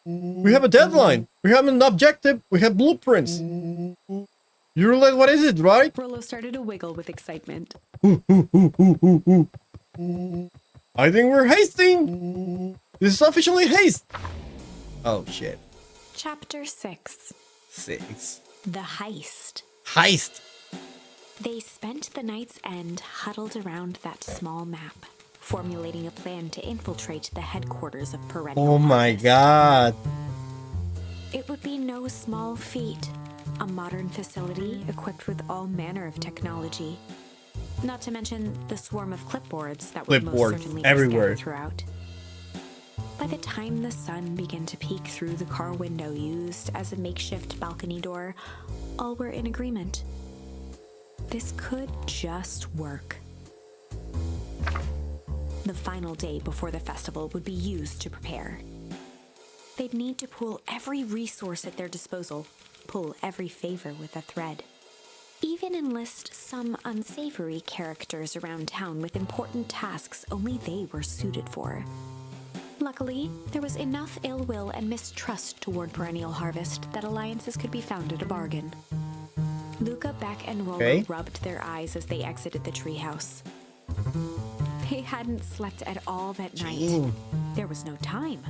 We have a deadline. We have an objective. We have blueprints. You realize what is it, right? Rollo started to wiggle with excitement. I think we're hasting. This is officially haste. Oh, shit. Chapter 6. 6. The Heist. Heist. They spent the night's end huddled around that small map, formulating a plan to infiltrate the headquarters of Perennial Oh my Harvest. god. It would be no small feat. A modern facility equipped with all manner of technology. Not to mention the swarm of clipboards that would most Clipboards certainly everywhere. be scattered throughout. By the time the sun began to peek through the car window used as a makeshift balcony door, all were in agreement. This could just work. The final day before the festival would be used to prepare. They'd need to pool every resource at their disposal, pull every favor with a thread. Even enlist some unsavory characters around town with important tasks only they were suited for. Luckily, there was enough ill will and mistrust toward Perennial Harvest that alliances could be found at a bargain. Luca, Beck, and Rollo rubbed their eyes as they exited the treehouse. They hadn't slept at all that night. There was no time.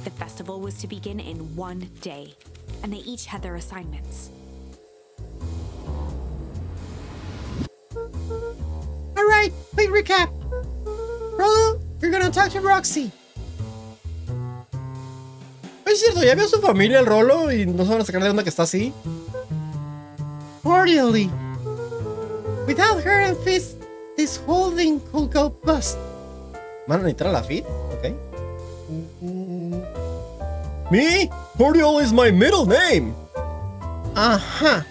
The festival was to begin in 1 day, and they each had their assignments. Alright, quick recap. Rollo, you're gonna talk to Roxy. Es cierto, ¿ya vio su familia el Rolo y no se van a sacar de onda que está así? Cordially. Without her and Fizz, this whole thing could go bust. ¿Van a necesitar a la feed? Ok. Me? Cordial is my middle name. Uh-huh.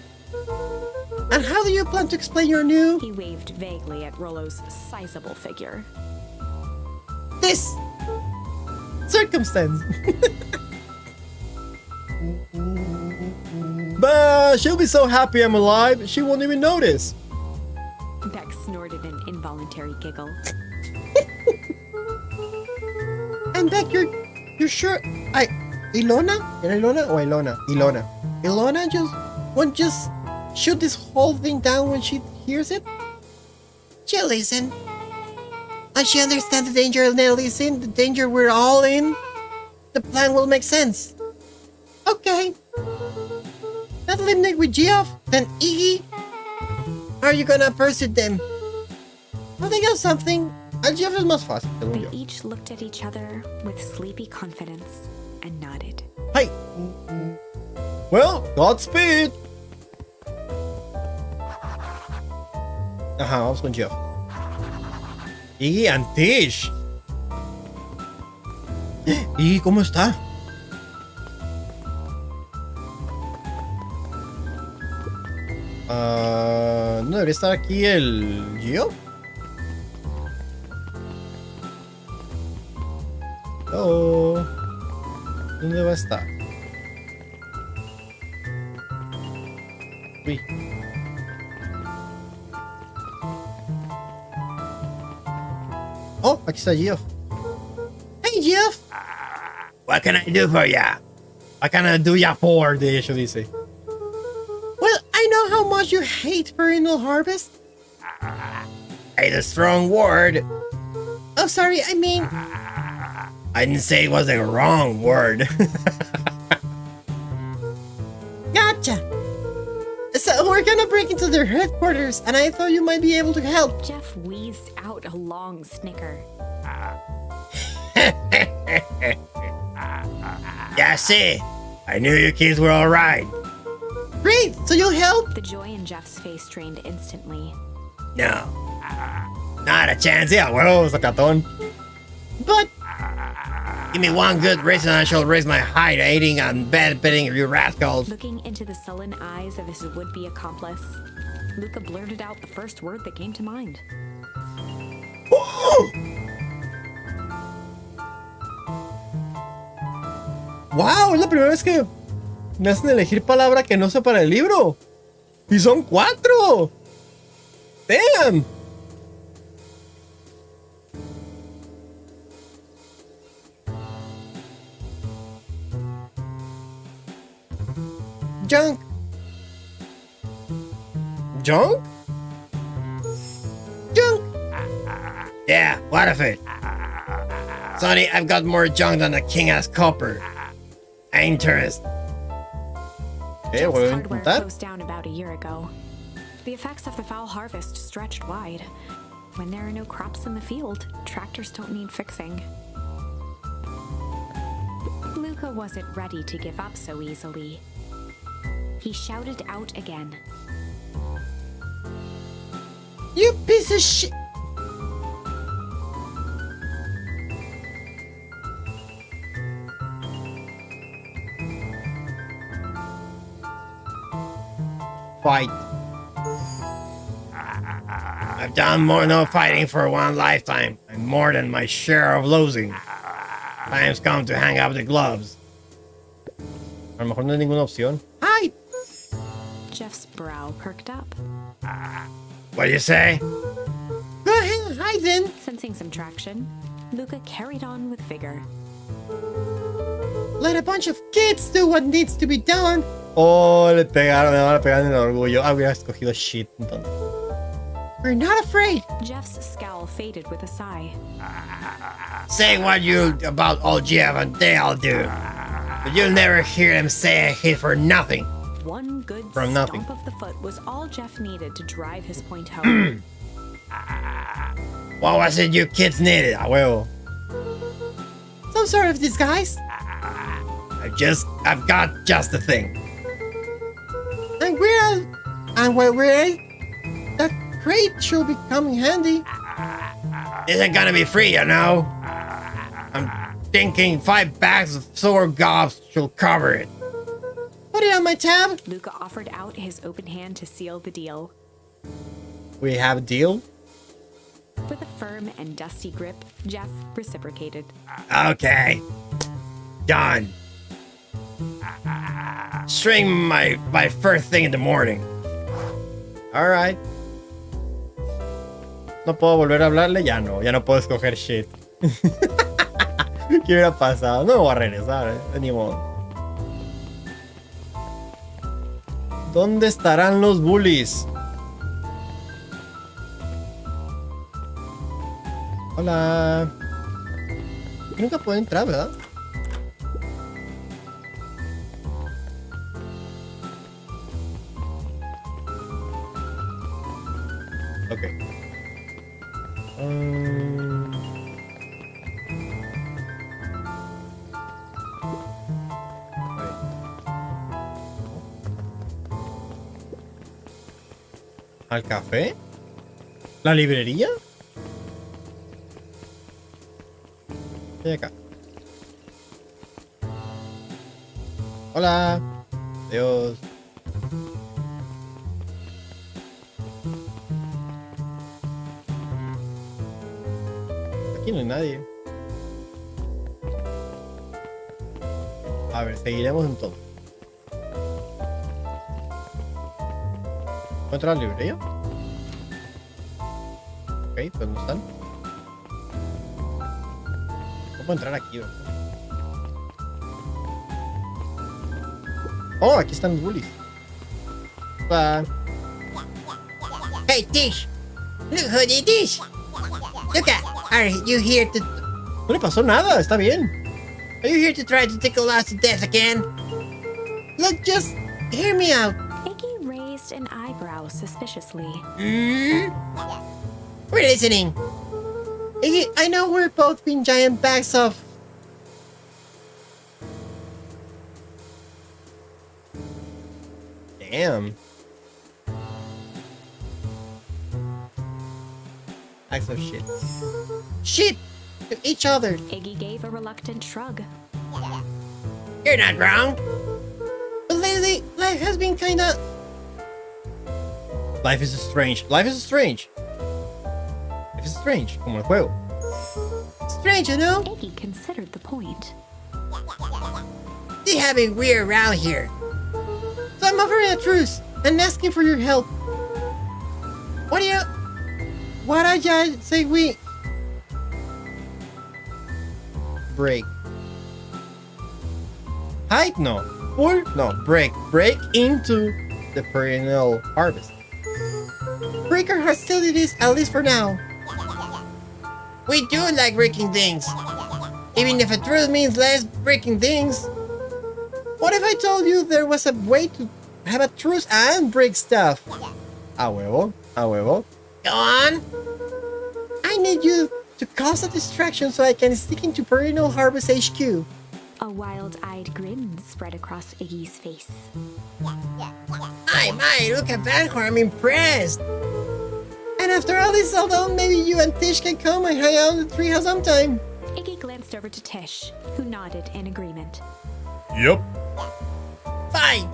And how do you plan to explain your new... He waved vaguely at Rollo's sizable figure. this circumstance? But she'll be so happy I'm alive, she won't even notice. Beck snorted an involuntary giggle. And Beck, you're sure... Ilona? Ilona or Ilona? Ilona. Ilona won't just shoot this whole thing down when she hears it? She'll listen. And she understands the danger Nellie's in, the danger we're all in. The plan will make sense. Okay. That Limnick with Geoff, then Iggy. Are you gonna pursue them? I think of something. Geoff es más fácil, según They yo. each looked at each other with sleepy confidence and nodded. Hi. Well, Godspeed. Ajá, vamos con Geoff. Y Antish. ¿Y cómo está? ¿No debería estar aquí el Geoff? Oh, ¿dónde va a estar? Uy. Oh, aquí está Geoff. Hey, Geoff. What can I do for ya? What can I do ya for? De hecho dice. Well, I know how much you hate perennial harvest. It's a strong word. Oh, sorry, I mean... I didn't say it was a wrong word. Gotcha. So we're gonna break into their headquarters, and I thought you might be able to help. Jeff wheezed out a long snicker. Yeah, see, I knew you kids were all right. Great, so you'll help? The joy in Jeff's face drained instantly. No, not a chance. Yeah, well, sacatón. But Give me one good reason I shall raise my height, aiding and bedding you rascals. Looking into the sullen eyes of his would-be accomplice, Luca blurted out the first word that came to mind. ¡Wow! Es la primera vez que me hacen elegir palabra que no sé para el libro. ¡Y son 4! ¡Damn! junk. ¿Junk? Junk. Yeah, what of it? Sonny, I've got more junk than a king-ass copper. I ain't interested. Jeff's voy a hardware intentar. closed down about a year ago. The effects of the foul harvest stretched wide. When there are no crops in the field, tractors don't need fixing. Luca wasn't ready to give up so easily. He shouted out again. You piece of shit. Fight. I've done more no fighting for one lifetime, and more than my share of losing. Time's come to hang up the gloves. A lo mejor no hay ninguna opción. Hi. Jeff's brow perked up. What do you say? Go ahead, hi then. Sensing some traction, Luca carried on with vigor. Let a bunch of kids do what needs to be done. Oh, le pegaron, me van a pegar en el orgullo. Ah, hubiera escogido shit entonces. We're not afraid. Jeff's scowl faded with a sigh. Say what you about old Jeff and they'll do. But you'll never hear them say a hit for nothing. One good From stomp nothing. of the foot was all Jeff needed to drive his point home. What was it you kids needed? A huevo. Some sort of disguise. I've got just the thing. And when we're that crate should be coming handy. Isn't gonna be free, you know. I'm thinking 5 bags of sour gobs should cover it. Put it on my tab. Luca offered out his open hand to seal the deal. We have a deal? With a firm and dusty grip, Jeff reciprocated. Okay. Done. String my first thing in the morning. Alright. No puedo volver a hablarle, ya no puedo escoger shit. ¿Qué hubiera pasado? No me voy a regresar, ni modo. ¿Dónde estarán los bullies? Hola. Nunca puedo entrar, ¿verdad? ¿Al café? ¿La librería? Estoy acá. Hola. Adiós. Aquí no hay nadie. A ver, seguiremos entonces. ¿Encuentra la librería? Ok, pues no están. No puedo entrar aquí, ¿verdad? Oh, aquí están los bullies. Hola. Hey, Tish! Look who did this! Look at, are you here to... No le pasó nada, está bien. Are you here to try to tickle us to death again? Look, just hear me out. Iggy raised an eyebrow suspiciously. We're listening. Iggy, I know we're both being giant bags of... Damn. Acts of shit. shit to each other. Iggy gave a reluctant shrug. You're not wrong. But lately, life has been kinda... Life is strange. Life is strange. Life is strange. Como el juego. strange, you know? Iggy considered the point. They have it weird around here. So I'm offering a truce and asking for your help. What do you... What I just say we... Break. Hide? No. Pull? No. Break. Break into the perennial harvest. break our hostilities, at least for now. We do like breaking things. Even if a truce means less breaking things. What if I told you there was a way to have a truce and break stuff? A huevo. A huevo. Go on. I need you to cause a distraction so I can sneak into Perennial Harvest HQ. A wild-eyed grin spread across Iggy's face. My, look at that, I'm impressed. And after all is all done, maybe you and Tish can come and hang out in the treehouse sometime. Iggy glanced over to Tish, who nodded in agreement. Yep. Fine.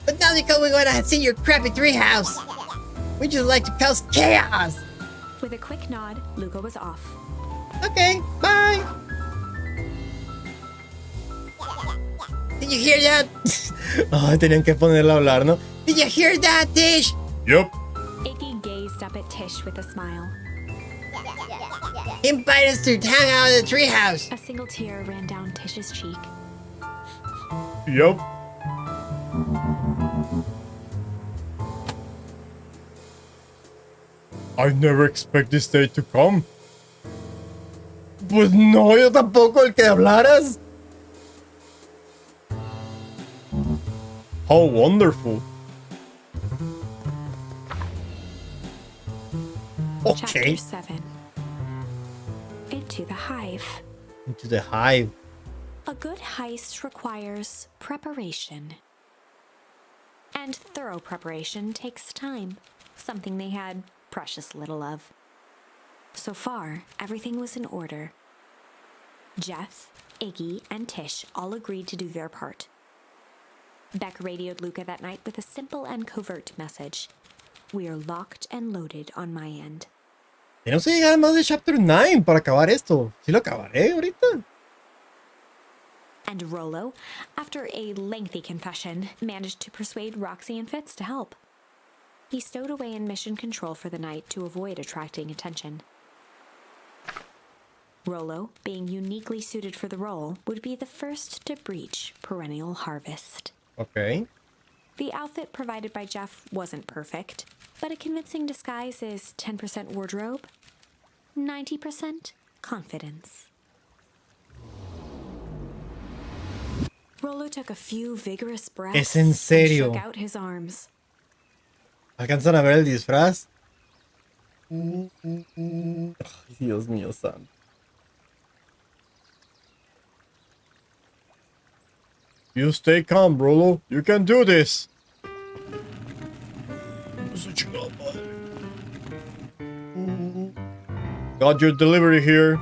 But not because we want to see your crappy treehouse. We just like to cause chaos. With a quick nod, Luca was off. Okay, bye. Did you hear that? Ay, tenían que ponerla a hablar, ¿no? Did you hear that, Tish? Yep. Iggy gazed up at Tish with a smile. He invited us to hang out at the treehouse. A single tear ran down Tish's cheek. Yep. I never expect this day to come. Pues no, yo tampoco, el que hablaras. How wonderful. Okay. Chapter 7. Into the Hive. Into the hive. A good heist requires preparation. And thorough preparation takes time, something they had precious little of. So far, everything was in order. Jeff, Iggy, and Tish all agreed to do their part. Beck radioed Luca that night with a simple and covert message. We are locked and loaded on my end. Tenemos que llegar a más de Chapter 9 para acabar esto. Sí lo acabaré ahorita. And Rollo, after a lengthy confession, managed to persuade Roxy and Fitz to help. He stowed away in mission control for the night to avoid attracting attention. Rollo, being uniquely suited for the role, would be the first to breach Perennial Harvest. Okay. The outfit provided by Jeff wasn't perfect, but a convincing disguise is 10% wardrobe, 90% confidence. Rollo took a few vigorous breaths Es en and serio. shook out his arms. ¿Alcanzan a ver el disfraz? Ay, Dios mío santo. You stay calm, Rolo. You can do this. Got your delivery here.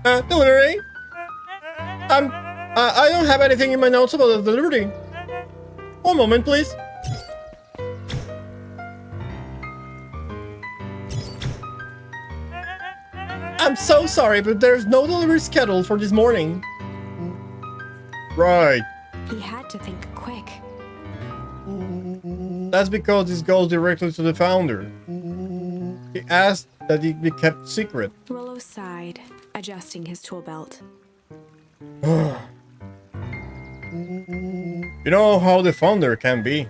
Delivery? I don't have anything in my notes about the delivery. One moment, please. I'm so sorry, but there's no delivery scheduled for this morning. Right. He had to think quick. That's because this goes directly to the founder. He asked that it be kept secret. Rollo sighed, adjusting his tool belt. You know how the founder can be.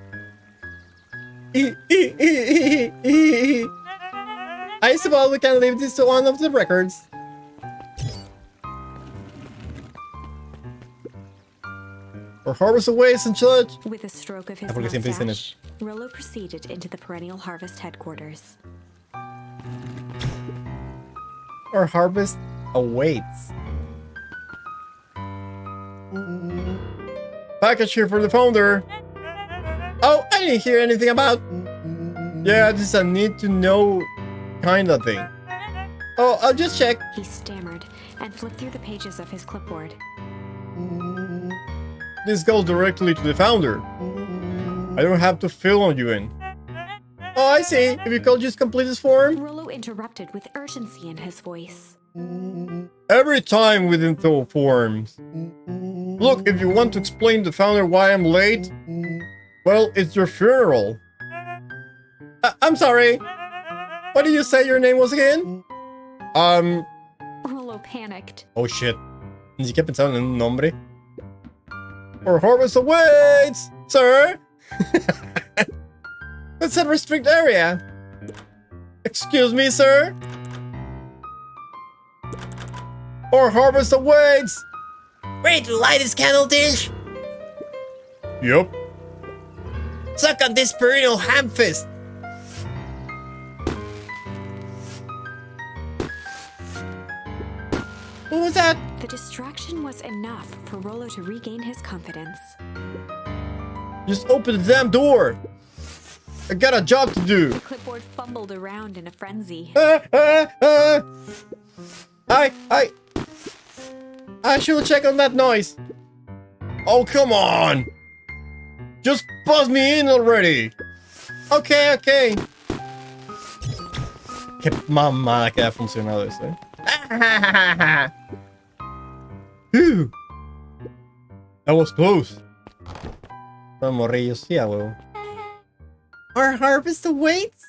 I suppose we can leave this to one of the records. Or harvest away and such. With a stroke of his porque siempre dicen mustache, Rollo proceeded into the Perennial Harvest headquarters. Our harvest awaits. Package here for the founder. Oh, I didn't hear anything about. Yeah, this is a need to know kind of thing. Oh, I'll just check. He stammered and flipped through the pages of his clipboard. This goes directly to the founder. I don't have to fill on you in. Oh, I see. If you could just complete this form. Rollo interrupted with urgency in his voice. Every time within the forms. Look, if you want to explain to the founder why I'm late, well, it's your funeral. I'm sorry. What did you say your name was again? Rollo panicked. Oh shit. Ni siquiera pensaron en un nombre. Or harvest awaits, Sir? That's a restrict area. Excuse me, sir? Or harvest awaits. Ready to light this candle dish? Yep. Suck on this perennial ham fist. Who was that? The distraction was enough for Rollo to regain his confidence. Just open the damn door. I got a job to do. The clipboard fumbled around in a frenzy. I should check on that noise. Oh, come on. Just buzz me in already. Okay, okay. Qué mamada que ha funcionado eso, eh. Phew. That was close. Son morrillos, sí, a huevo. Our harvest awaits?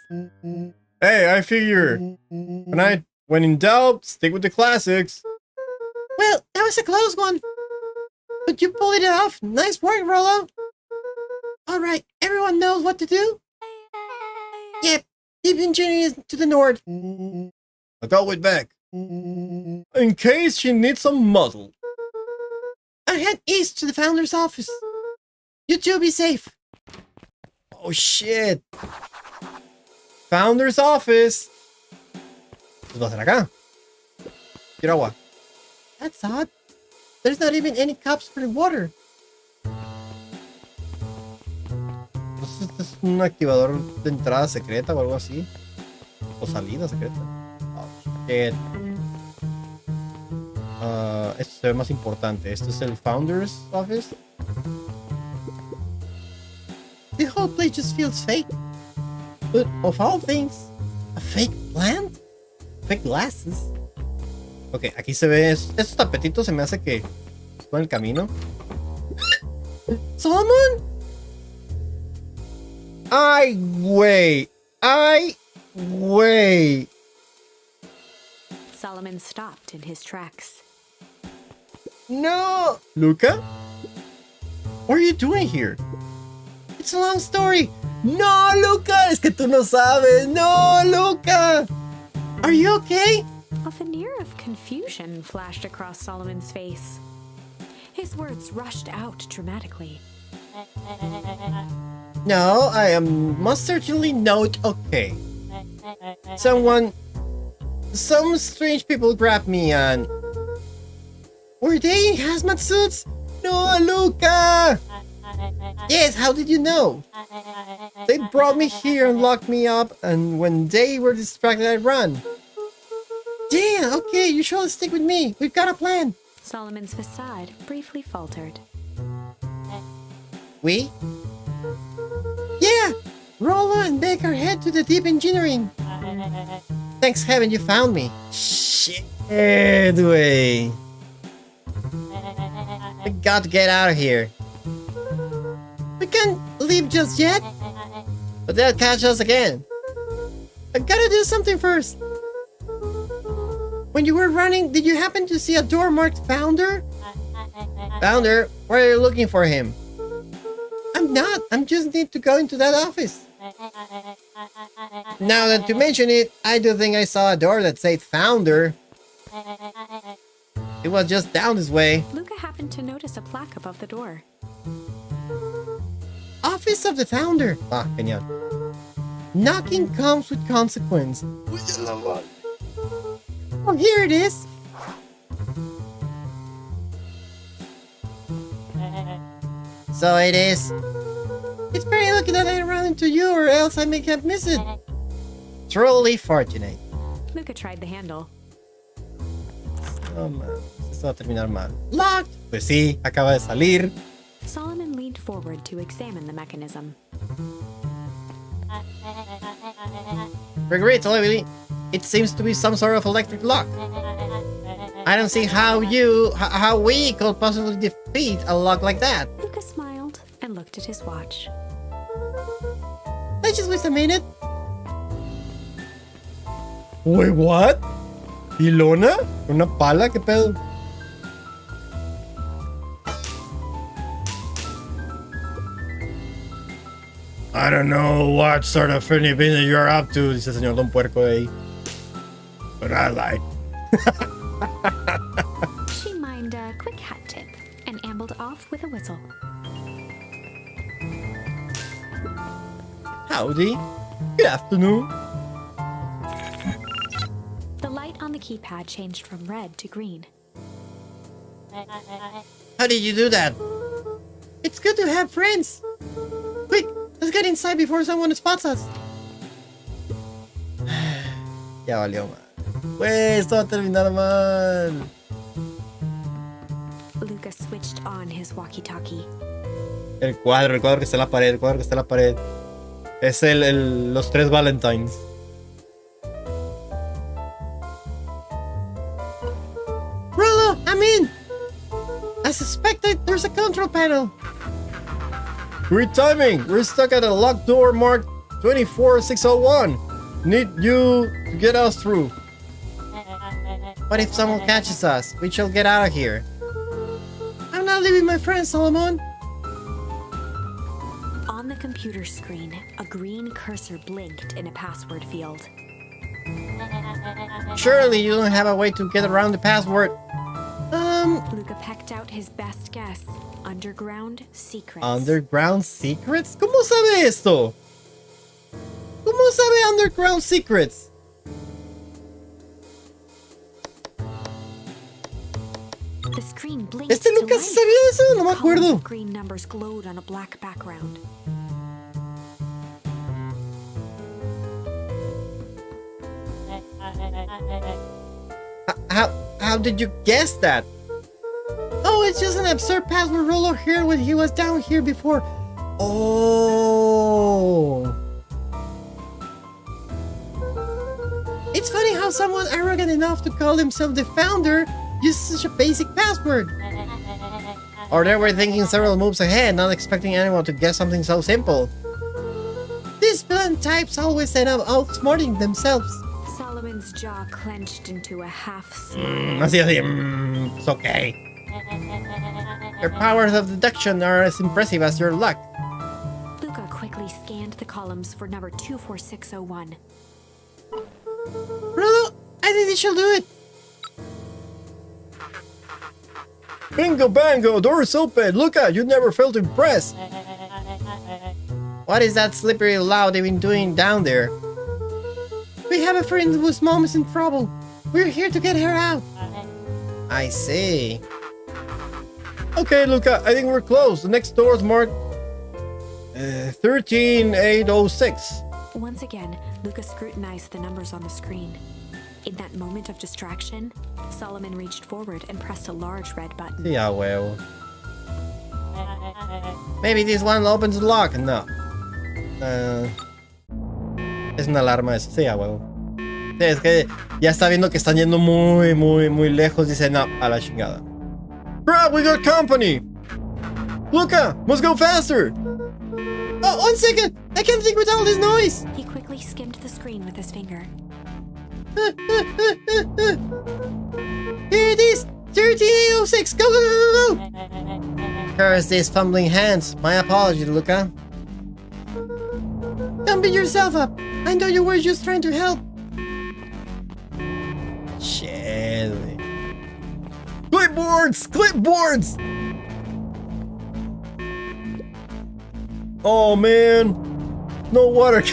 Hey, I figure. When in doubt, stick with the classics. Well, that was a close one. But you pulled it off. Nice work, Rollo. Alright, everyone knows what to do? Yep, deep engineering to the north. I got it back. In case she needs some muzzle. I head east to the founder's office. You two be safe. Oh shit. Founder's office. Pues va a ser acá. Quiero agua. That's odd. There's not even any cups for the water. Entonces, ¿este es un activador de entrada secreta o algo así? ¿O salida secreta? Oh shit. Esto se ve más importante. Esto es el Founder's Office. The whole place just feels fake. But of all things, a fake plant? Fake glasses? Ok, aquí se ve. Estos tapetitos se me hace que están en el camino. Solomon? ¡Ay, güey! ¡Ay, güey! Solomon stopped in his tracks. No! Luca? What are you doing here? It's a long story. No, Luca! Es que tú no sabes. No, Luca! Are you okay? A veneer of confusion flashed across Solomon's face. His words rushed out dramatically. No, I am most certainly not okay. Some strange people grabbed me and... Were they in hazmat suits? No, Luca! Yes, how did you know? They brought me here and locked me up, and when they were distracted, I ran. Damn, okay, you should stick with me. We've got a plan. Solomon's facade briefly faltered. We? Yeah! Rollo and Baker head to the deep engineering. Thanks heaven you found me. Shit, way. We got to get out of here. We can't leave just yet. But they'll catch us again. I gotta do something first. When you were running, did you happen to see a door marked Founder? Founder, where are you looking for him? I'm not. I just need to go into that office. Now that you mention it, I do think I saw a door that said Founder. It was just down this way. Luca happened to notice a plaque above the door. Office of the Founder. Ah, genial. Knocking comes with consequence. Oh, here it is. So it is. It's very lucky that I ran into you, or else I may have missed it. Truly fortunate. Luca tried the handle. Oh, man. Esto va a terminar mal. Locked. Pues sí, acaba de salir. Solomon leaned forward to examine the mechanism. Regrettably, it seems to be some sort of electric lock. I don't see how we could possibly defeat a lock like that. Luca smiled and looked at his watch. Let's just wait a minute. Wait, what? ¿Ilona? ¿Una pala? ¿Qué pedo? I don't know what sort of funny business you're up to, dice el señor Don Puerco de ahí. But I like. She mimed a quick hat tip and ambled off with a whistle. Howdy. Good afternoon. The light on the keypad changed from red to green. How did you do that? It's good to have friends. Quick, let's get inside before someone spots us. Ya valió mal. Pues, esto va a terminar mal. Luca switched on his walkie-talkie. El cuadro que está en la pared, el cuadro que está en la pared. Es los 3 Valentines. Rollo, I'm in. As suspected, there's a control panel. Great timing! We're stuck at a locked door marked 24601. Need you to get us through. What if someone catches us? We shall get out of here. I'm not leaving my friend, Solomon. On the computer screen, a green cursor blinked in a password field. Surely you don't have a way to get around the password. Luca pecked out his best guess. Underground secrets. Underground secrets? ¿Cómo sabe esto? ¿Cómo sabe underground secrets? The screen blinked ¿Este to Lucas life. sabía eso? No me Columns acuerdo. of green numbers glowed on a black background. How did you guess that? Oh, it's just an absurd password Rollo heard when he was down here before. Oh. It's funny how someone arrogant enough to call himself the founder uses such a basic password. Or they were thinking several moves ahead, not expecting anyone to guess something so simple. These villain types always end up outsmarting themselves. Solomon's jaw clenched into a half smile. Así, it's okay. Your powers of deduction are as impressive as your luck. Luca quickly scanned the columns for number 24601. Rollo, I think they shall do it. Bingo bango, door's open. Look at you, never failed to impress. What is that slippery loud they've been doing down there? We have a friend whose mom is in trouble. We're here to get her out. I see. Okay, Luca, I think we're close. The next door is marked 13806. Once again, Luca scrutinized the numbers on the screen. In that moment of distraction, Solomon reached forward and pressed a large red button. Sí, a huevo. Maybe this one opens the lock. No. Es una alarma eso. Sí, a huevo. Sí, es que ya está viendo que están yendo muy lejos. Dice, no, a la chingada. Crap, we got company. Luca, must go faster. Oh, 1 second! I can't think with all this noise! He quickly skimmed the screen with his finger. Here it is! 13:06! Go, go, go, go, go! Curse these fumbling hands. My apologies, Luca. Don't beat yourself up. I know you were just trying to help. Shit. Clipboards! Clipboards! Oh man. No water.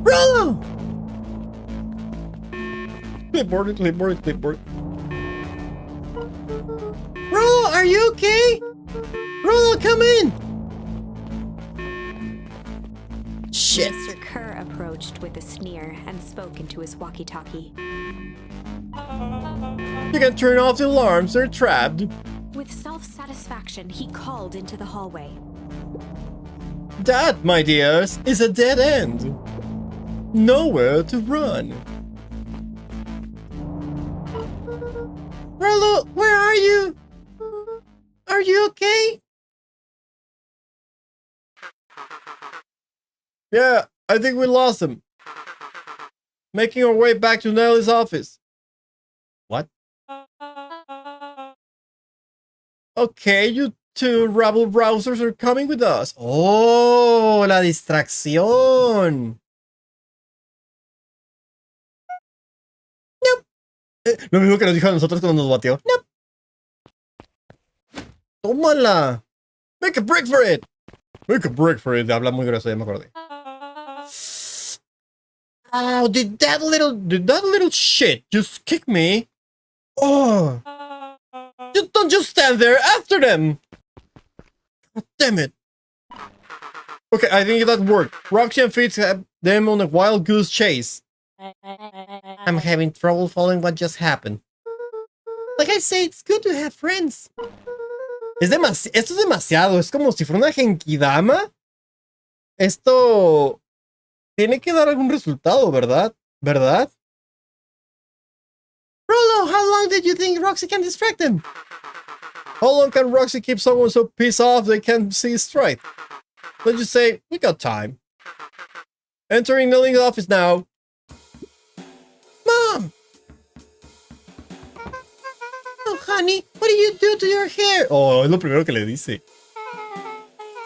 Rollo! Clipboard, clipboard, clipboard. Rollo, are you okay? Rollo, come in! Shit. Mr. Kerr approached with a sneer and spoke into his walkie-talkie. You can turn off the alarms, they're trapped. With self-satisfaction, he called into the hallway. That, my dears, is a dead end. Nowhere to run. Rollo, where are you? Are you okay? Yeah, I think we lost him. Making our way back to Nellie's office. What? Okay, you two rabble rousers are coming with us. Oh, la distracción. Nope. Lo mismo que nos dijo a nosotros cuando nos bateó. Nope. Tómala. Make a break for it. Make a break for it. Habla muy grueso, ya me acordé. Oh, did that little shit just kick me? Oh. Don't just stand there after them. God damn it. Okay, I think that worked. Roxy and Fitz have them on a wild goose chase. I'm having trouble following what just happened. Like I say, it's good to have friends. Esto es demasiado. Es como si fuera una genkidama. Esto tiene que dar algún resultado, ¿verdad? ¿Verdad? Rollo, how long did you think Roxy can distract them? How long can Roxy keep someone so pissed off they can't see straight? Let's just say, we got time. Entering Nellie's office now. Mom! Oh, honey, what do you do to your hair? Oh, es lo primero que le dice.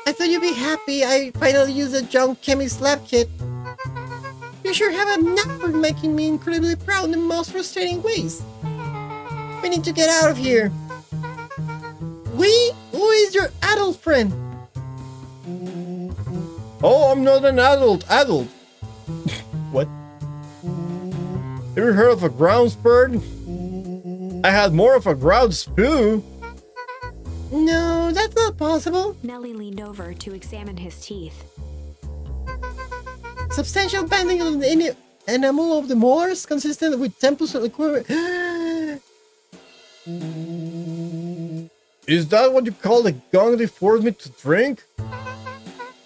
I thought you'd be happy I finally used a junk chemist lab kit. You sure have a knack for making me incredibly proud in the most frustrating ways. We need to get out of here. We? Who is your adult friend? Oh, I'm not an adult. What? Have you heard of a ground spurt? I had more of a ground spew. No, that's not possible. Nellie leaned over to examine his teeth. Substantial bending of the enamel of the molars consistent with temples of equivalent. Is that what you call the gong they forced me to drink?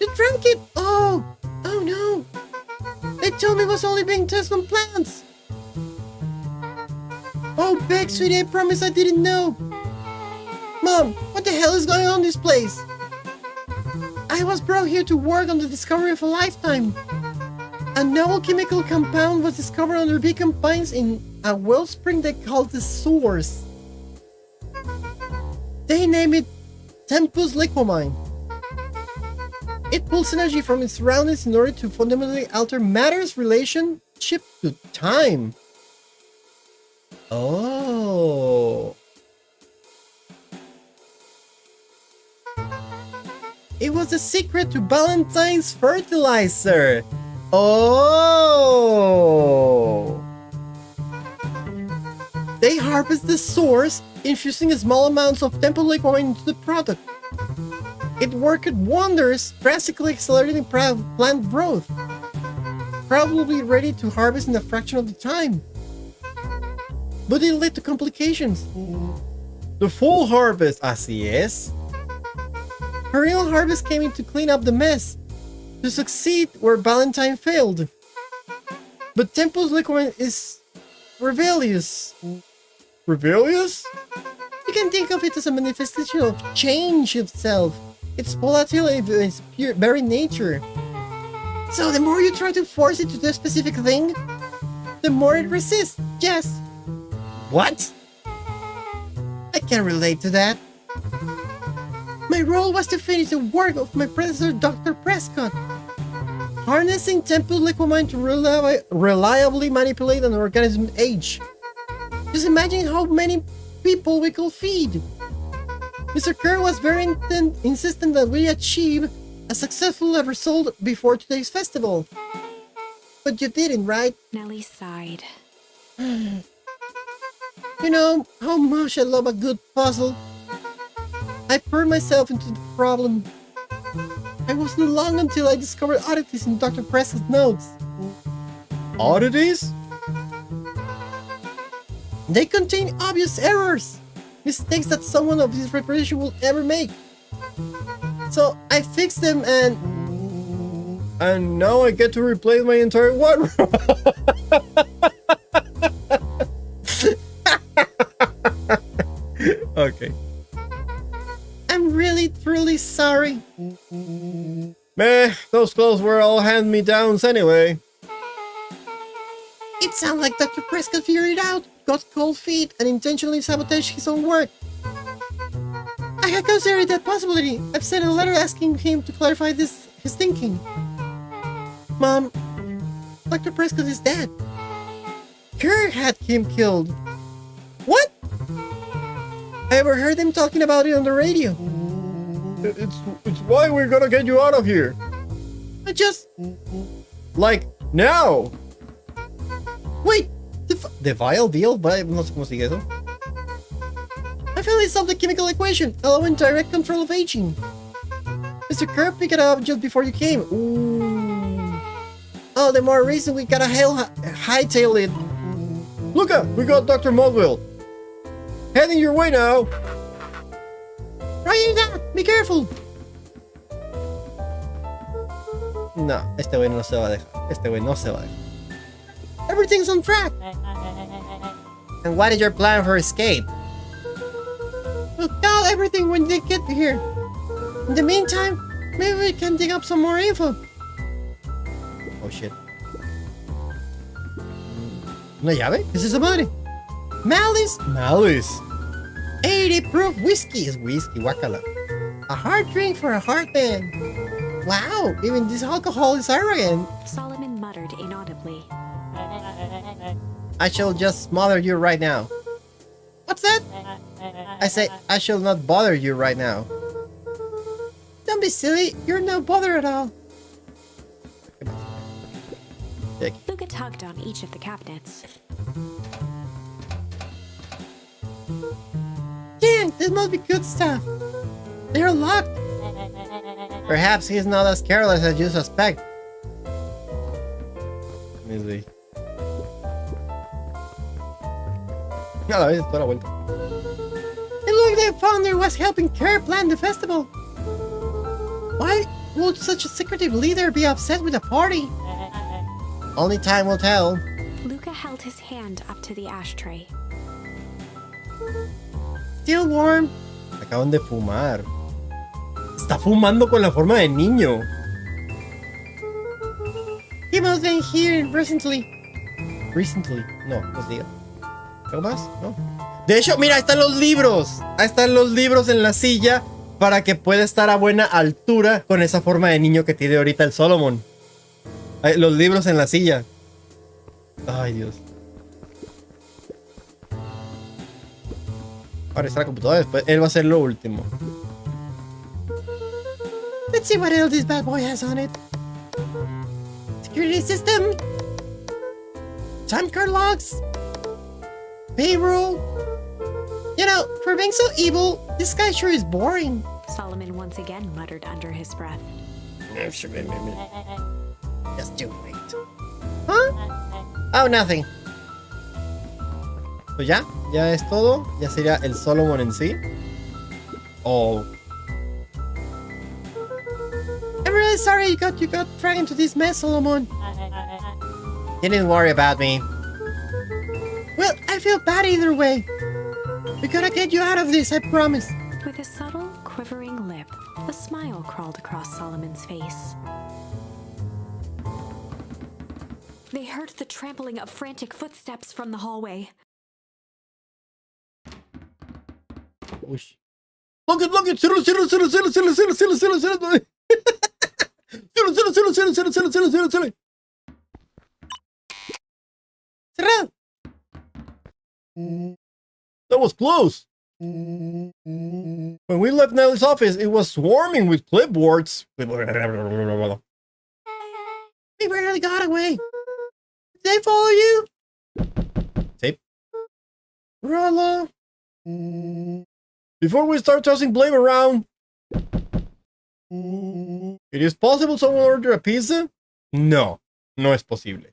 You drank it? Oh no. They told me it was only being tested on plants. Oh, big sweetie, I promise I didn't know. Mom, what the hell is going on in this place? I was brought here to work on the discovery of a lifetime. A novel chemical compound was discovered under beacon pines in a wellspring they called the Source. They named it Tempus Liquamine. It pulls energy from its surroundings in order to fundamentally alter matter's relationship to time. Oh. It was the secret to Valentine's fertilizer. Oh. They harvest the source, infusing small amounts of temple liquid into the product. It worked wonders, drastically accelerating plant growth. probably ready to harvest in a fraction of the time. But it led to complications. The full harvest, así es. Her real harvest came in to clean up the mess, to succeed where Valentine failed. But Tempo's liquid is rebellious. Rebellious? You can think of it as a manifestation of change itself. Its volatility is pure, very nature. So the more you try to force it to do a specific thing, the more it resists. Yes. What? I can relate to that. My role was to finish the work of my predecessor, Dr. Prescott. Harnessing Tempo's liquid to reliably manipulate an organism's age. Just imagine how many people we could feed. Mr. Kerr was very insistent that we achieve a successful result before today's festival. But you didn't, right? Nellie sighed. You know how much I love a good puzzle. I poured myself into the problem. I wasn't long until I discovered oddities in Dr. Prescott's notes. Oddities? They contain obvious errors, mistakes that someone of his reputation will ever make. So I fixed them and now I get to replace my entire wardrobe. Okay. I'm really, truly sorry. Meh, those clothes were all hand-me-downs anyway. It sounds like Dr. Prescott figured it out, got cold feet, and intentionally sabotaged his own work. I had considered that possibility. I've sent a letter asking him to clarify his thinking. Mom, Dr. Prescott is dead. Kerr had him killed. What? I overheard them talking about it on the radio. It's why we're gonna get you out of here. I just... Like, now! Wait! The vial deal? No sé cómo sigue eso. I feel it's the chemical equation, allowing direct control of aging. Mr. Kerr picked it up just before you came. Ooh. Oh, the more reason we gotta hightail it. Look out! We got Dr. Mogul. Heading your way now. Right now, be careful. No, este güey no se va a dejar. Este güey no se va a dejar. Everything's on track. And what is your plan for escape? We'll tell everything when they get here. In the meantime, maybe we can dig up some more info. Oh shit. ¿Una llave? This is about it. Malice, Malice. 80 proof whiskey. Es whisky, guácala. A hard drink for a hard man. Wow, even this alcohol is arrogant. Solomon muttered inaudibly. I shall just smother you right now. What's that? I say, I shall not bother you right now. Don't be silly. You're no bother at all. Luca tugged on each of the cabinets. Yeah, this must be good stuff. They're locked. Perhaps he's not as careless as you suspect. Let me see. A la vez, toda la vuelta. It looked like the founder was helping Kerr plan the festival. Why would such a secretive leader be upset with the party? Only time will tell. Luca held his hand up to the ashtray. Still warm. Acaban de fumar. Está fumando con la forma de niño. He must have been here recently. Recently. No, no se diga. ¿Algo más? No. De hecho, mira, ahí están los libros. Ahí están los libros en la silla para que pueda estar a buena altura con esa forma de niño que tiene ahorita el Solomon. Los libros en la silla. Ay, Dios. Ahora está la computadora, después él va a hacer lo último. Let's see what else this bad boy has on it. Security system. Time card logs. Payroll. You know, for being so evil, this guy sure is boring. Solomon once again muttered under his breath. Just you wait. Huh? Oh, nothing. Pues ya es todo. Ya sería el Solomon en sí. Oh. I'm really sorry you got dragged into this mess, Solomon. You didn't worry about me. Well, I feel bad either way. We gotta get you out of this, I promise. With a subtle, quivering lip, a smile crawled across Solomon's face. They heard the trampling of frantic footsteps from the hallway. Uy. Look it! Cielo. Cerrado. That was close. When we left Nellie's office, it was swarming with clipboards. We barely got away. Did they follow you? Tape. Rollo. Before we start tossing blame around, it is possible someone ordered a pizza? No es posible.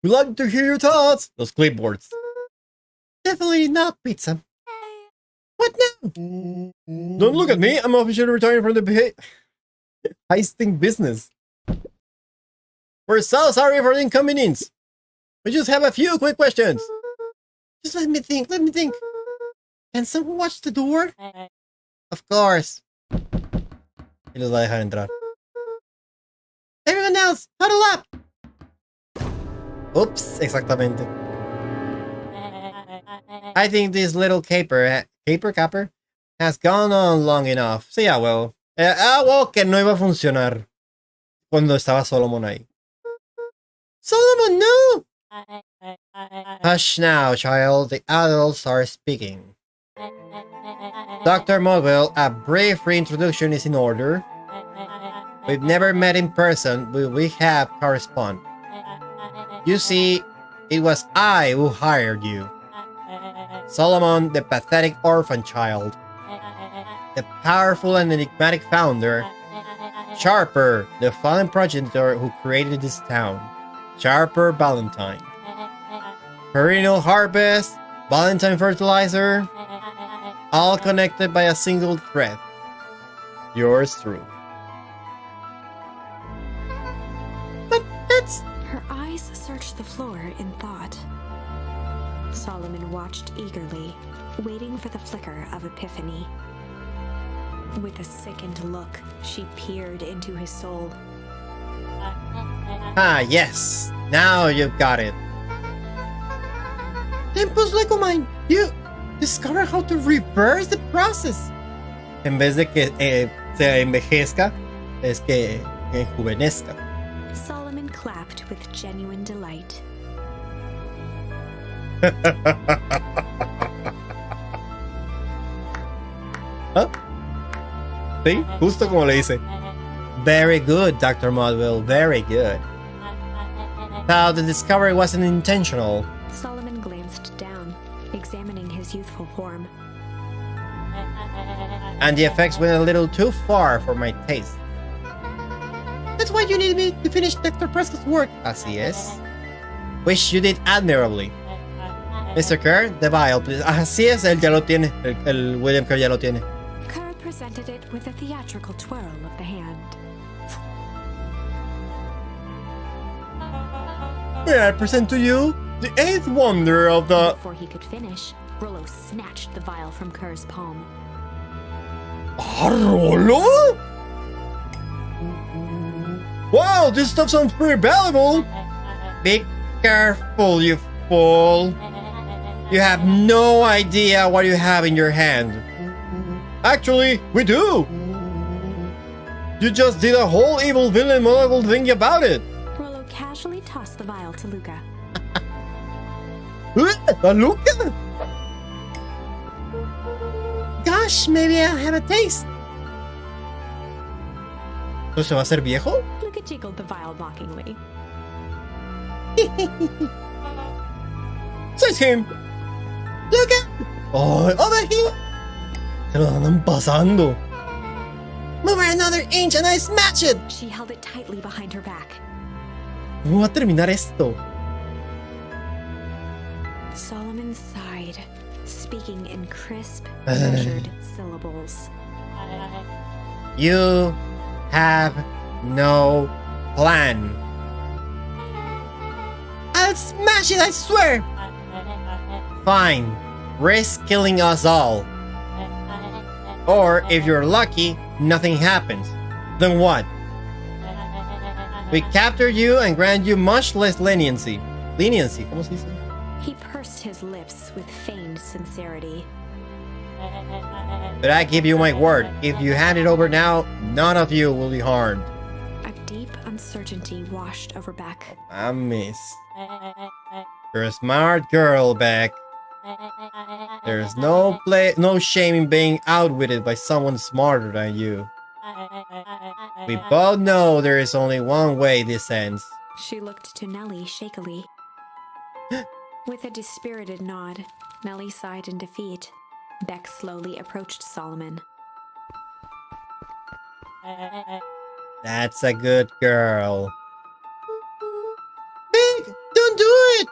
We'd like to hear your thoughts. Los clipboards. Definitely not pizza. What now? Don't look at me. I'm officially retiring from the heisting business. We're so sorry for the inconvenience. We just have a few quick questions. Just let me think. Can someone watch the door? Of course. Y los va a dejar entrar. Everyone else, huddle up. Oops, exactamente. I think this little capper has gone on long enough. Sí, a huevo. A huevo que no iba a funcionar cuando estaba Solomon ahí. Solomon, no! Hush now, child. The adults are speaking. Dr. Mogul, a brief reintroduction is in order. We've never met in person, but we have corresponded. You see, it was I who hired you. Solomon, the pathetic orphan child. The powerful and enigmatic founder. Sharper, the fallen progenitor who created this town. Sharper Valentine. Perennial harvest, Valentine fertilizer, all connected by a single thread. Yours truly. But that's... Her eyes searched the floor in thought. Solomon watched eagerly, waiting for the flicker of epiphany. With a sickened look, she peered into his soul. Ah, yes. Now you've got it. Tempus Legomine, you discovered how to reverse the process. En vez de que se envejezca, es que enjuvenezca. Solomon clapped with genuine delight. ¿Ah? Sí, justo como le dice. Very good, Dr. Modwell, very good. Now, the discovery wasn't intentional. Solomon glanced down, examining his youthful form. And the effects went a little too far for my taste. That's why you need me to finish Dr. Prescott's work. Así es. Which you did admirably. Mr. Kerr, the vial, please. Así es, él ya lo tiene. El William Kerr ya lo tiene. Kerr presented it with a theatrical twirl of the hand. May I present to you the eighth wonder of the... Before he could finish, Rollo snatched the vial from Kerr's palm. Ah, Rollo? Wow, this stuff sounds pretty valuable. Be careful, you fool. You have no idea what you have in your hand. Actually, we do. You just did a whole evil villain model thing about it. Rollo casually tossed the vial to Luca. ¿A Luca? Gosh, maybe I'll have a taste. ¿No se va a hacer viejo? Luca jiggled the vial mockingly. Says him. Luca, Oh, over here. se lo andan pasando. Move Try another inch and I smash it! She held it tightly behind her back. ¿Cómo va a terminar esto? Solomon sighed, speaking in crisp, measured syllables. You have no plan. I'll smash it, I swear! Fine. Risk killing us all. Or, if you're lucky, nothing happens. Then what? We capture you and grant you much less leniency. Leniency, ¿cómo se dice? He pursed his lips with feigned sincerity. But I give you my word, if you hand it over now, none of you will be harmed. A deep uncertainty washed over Beck. I miss. You're a smart girl, Beck. There's no shame in being outwitted by someone smarter than you. We both know there is only one way this ends. She looked to Nellie shakily. With a dispirited nod, Nellie sighed in defeat. Beck slowly approached Solomon. That's a good girl. Beck, don't do it!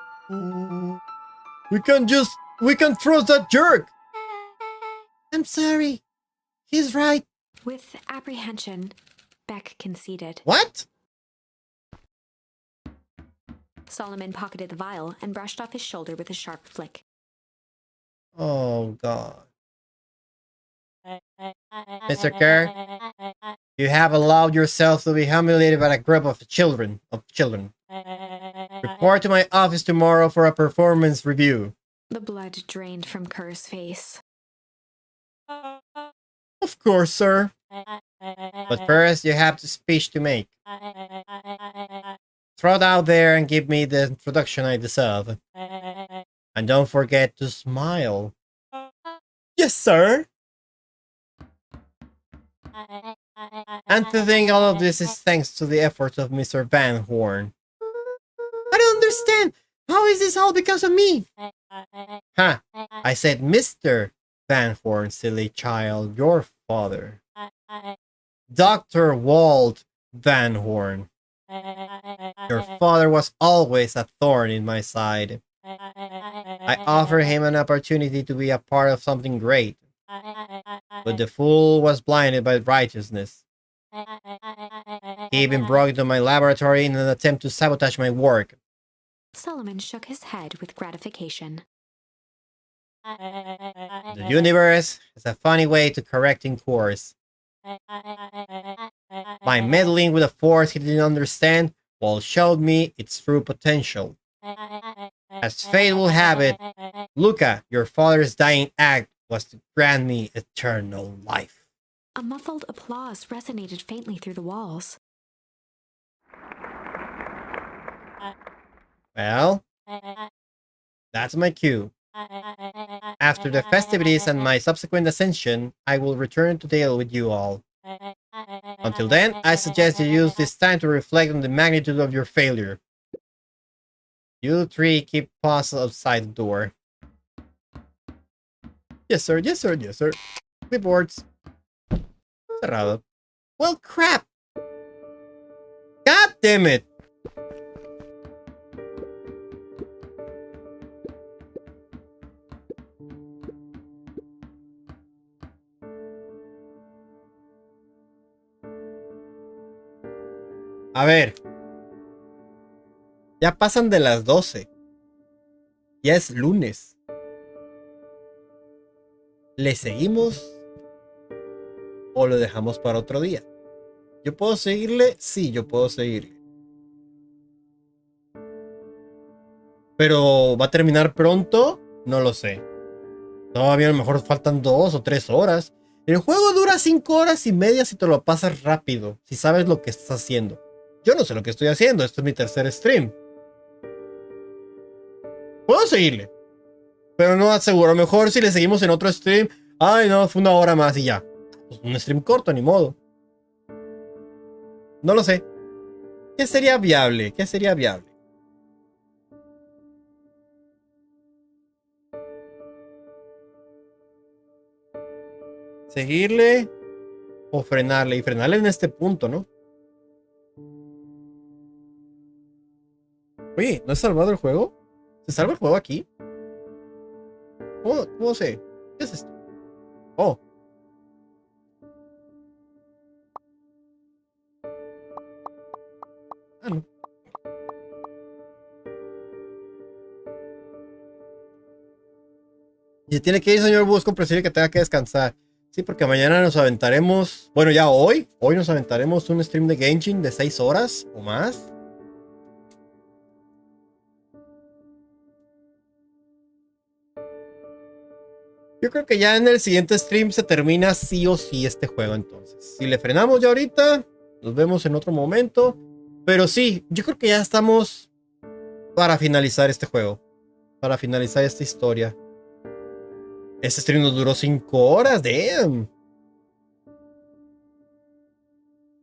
We can trust that jerk. I'm sorry. He's right. With apprehension, Beck conceded. What? Solomon pocketed the vial and brushed off his shoulder with a sharp flick. Oh, God. Mr. Kerr, you have allowed yourself to be humiliated by a group of children. Report to my office tomorrow for a performance review. The blood drained from Kerr's face. Of course, sir. But first, you have a speech to make. Throw it out there and give me the introduction I deserve. And don't forget to smile. Yes, sir. And to think all of this is thanks to the efforts of Mr. Van Horn. I don't understand. How is this all because of me? Ha! I said Mr. Van Horn, silly child, your father. Dr. Walt Van Horn. Your father was always a thorn in my side. I offered him an opportunity to be a part of something great. But the fool was blinded by righteousness. He even broke into my laboratory in an attempt to sabotage my work. Solomon shook his head with gratification. The universe has a funny way to correcting course. By meddling with a force he didn't understand, Walt showed me its true potential. As fate will have it, Luca, your father's dying act was to grant me eternal life. A muffled applause resonated faintly through the walls. Well, that's my cue. After the festivities and my subsequent ascension, I will return to deal with you all. Until then, I suggest you use this time to reflect on the magnitude of your failure. You three keep paws outside the door. Yes, sir. Yes, sir. Yes, sir. Clipboards. Cerrado. Well, crap. God damn it. A ver. Ya pasan de las 12. Ya es lunes. ¿Le seguimos o lo dejamos para otro día? ¿Yo puedo seguirle? Sí, yo puedo seguirle. ¿Pero va a terminar pronto? No lo sé. Todavía a lo mejor faltan 2 o 3 horas. El juego dura 5 horas y media si te lo pasas rápido, si sabes lo que estás haciendo. Yo no sé lo que estoy haciendo, este es mi tercer stream. Puedo seguirle, pero no aseguro. Mejor si le seguimos en otro stream. Ay, no, fue 1 hora más y ya. Pues un stream corto, ni modo. No lo sé. ¿Qué sería viable? ¿Qué sería viable? ¿Seguirle? O frenarle. Y frenarle en este punto, ¿no? Oye, ¿no es salvado el juego? ¿Se salva el juego aquí? ¿Cómo sé? ¿Qué es esto? Oh. Ah, no. Y tiene que ir, señor Bus, comprensible que tenga que descansar. Sí, porque mañana nos aventaremos. Bueno, ya hoy nos aventaremos un stream de Genshin de 6 horas o más. Yo creo que ya en el siguiente stream se termina sí o sí este juego, entonces. Si le frenamos ya ahorita, nos vemos en otro momento. Pero sí, yo creo que ya estamos para finalizar este juego. Para finalizar esta historia. Este stream nos duró 5 horas, damn.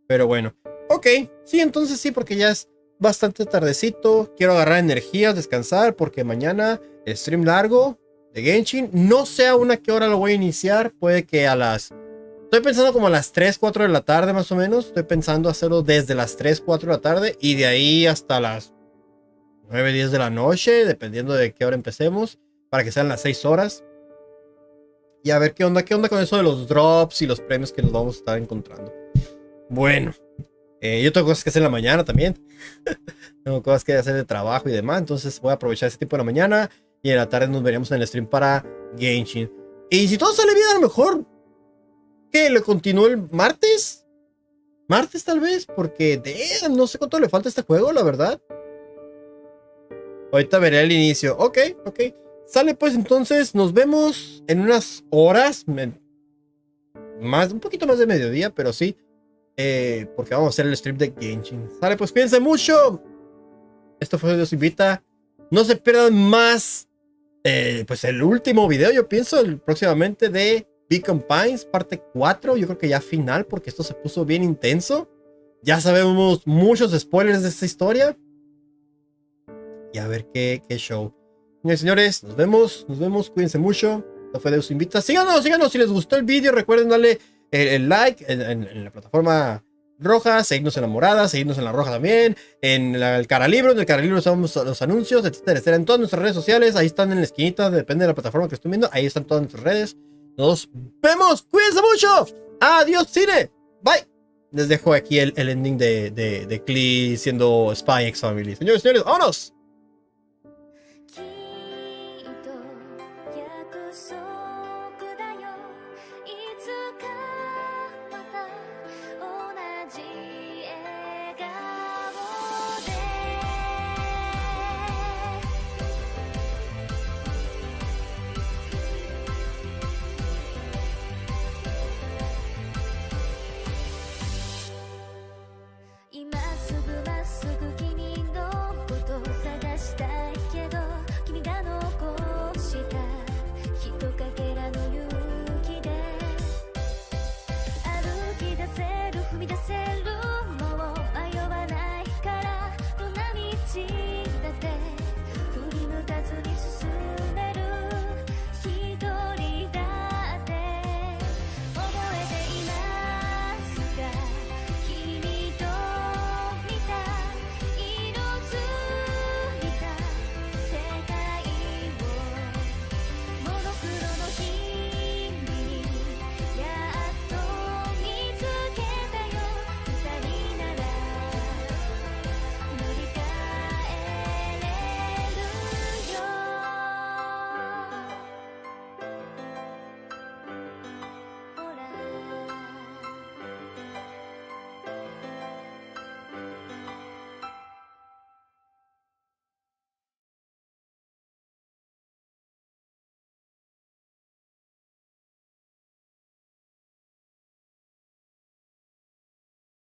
Pero bueno, ok, sí, entonces sí, porque ya es bastante tardecito. Quiero agarrar energías, descansar, porque mañana el stream largo de Genshin. No sé aún a qué hora lo voy a iniciar. Puede que a las... Estoy pensando como a las 3, 4 de la tarde más o menos. Estoy pensando hacerlo desde las 3, 4 de la tarde y de ahí hasta las 9, 10 de la noche, dependiendo de qué hora empecemos, para que sean las 6 horas. Y a ver qué onda con eso de los drops y los premios que nos vamos a estar encontrando. Bueno, yo tengo cosas que hacer en la mañana también. Tengo cosas que hacer de trabajo y demás. Entonces voy a aprovechar ese tiempo de la mañana. Y en la tarde nos veríamos en el stream para Genshin. Y si todo sale bien, a lo mejor que le continúe el martes. Martes tal vez. Porque damn, no sé cuánto le falta a este juego, la verdad. Ahorita veré el inicio. Ok. Sale pues entonces. Nos vemos en unas horas. Un poquito más de mediodía, pero sí. Porque vamos a hacer el stream de Genshin. Sale pues, cuídense mucho. Esto fue Dios Invita. No se pierdan más. Pues el último video, yo pienso, próximamente de Beacon Pines, parte 4. Yo creo que ya final, porque esto se puso bien intenso. Ya sabemos muchos spoilers de esta historia. Y a ver qué show. Señores, nos vemos, cuídense mucho. Esto fue Deus Invita. Síganos si les gustó el video. Recuerden darle el like en la plataforma roja, seguirnos en la morada, seguirnos en la roja también, en el Caralibro. En el Caralibro estamos los anuncios, etcétera, en todas nuestras redes sociales. Ahí están en la esquinita, depende de la plataforma que estén viendo. Ahí están todas nuestras redes. Nos vemos, cuídense mucho. Adiós, cine. Bye. Les dejo aquí el ending de Klee siendo Spy X Family. Señores, vámonos. きっと約束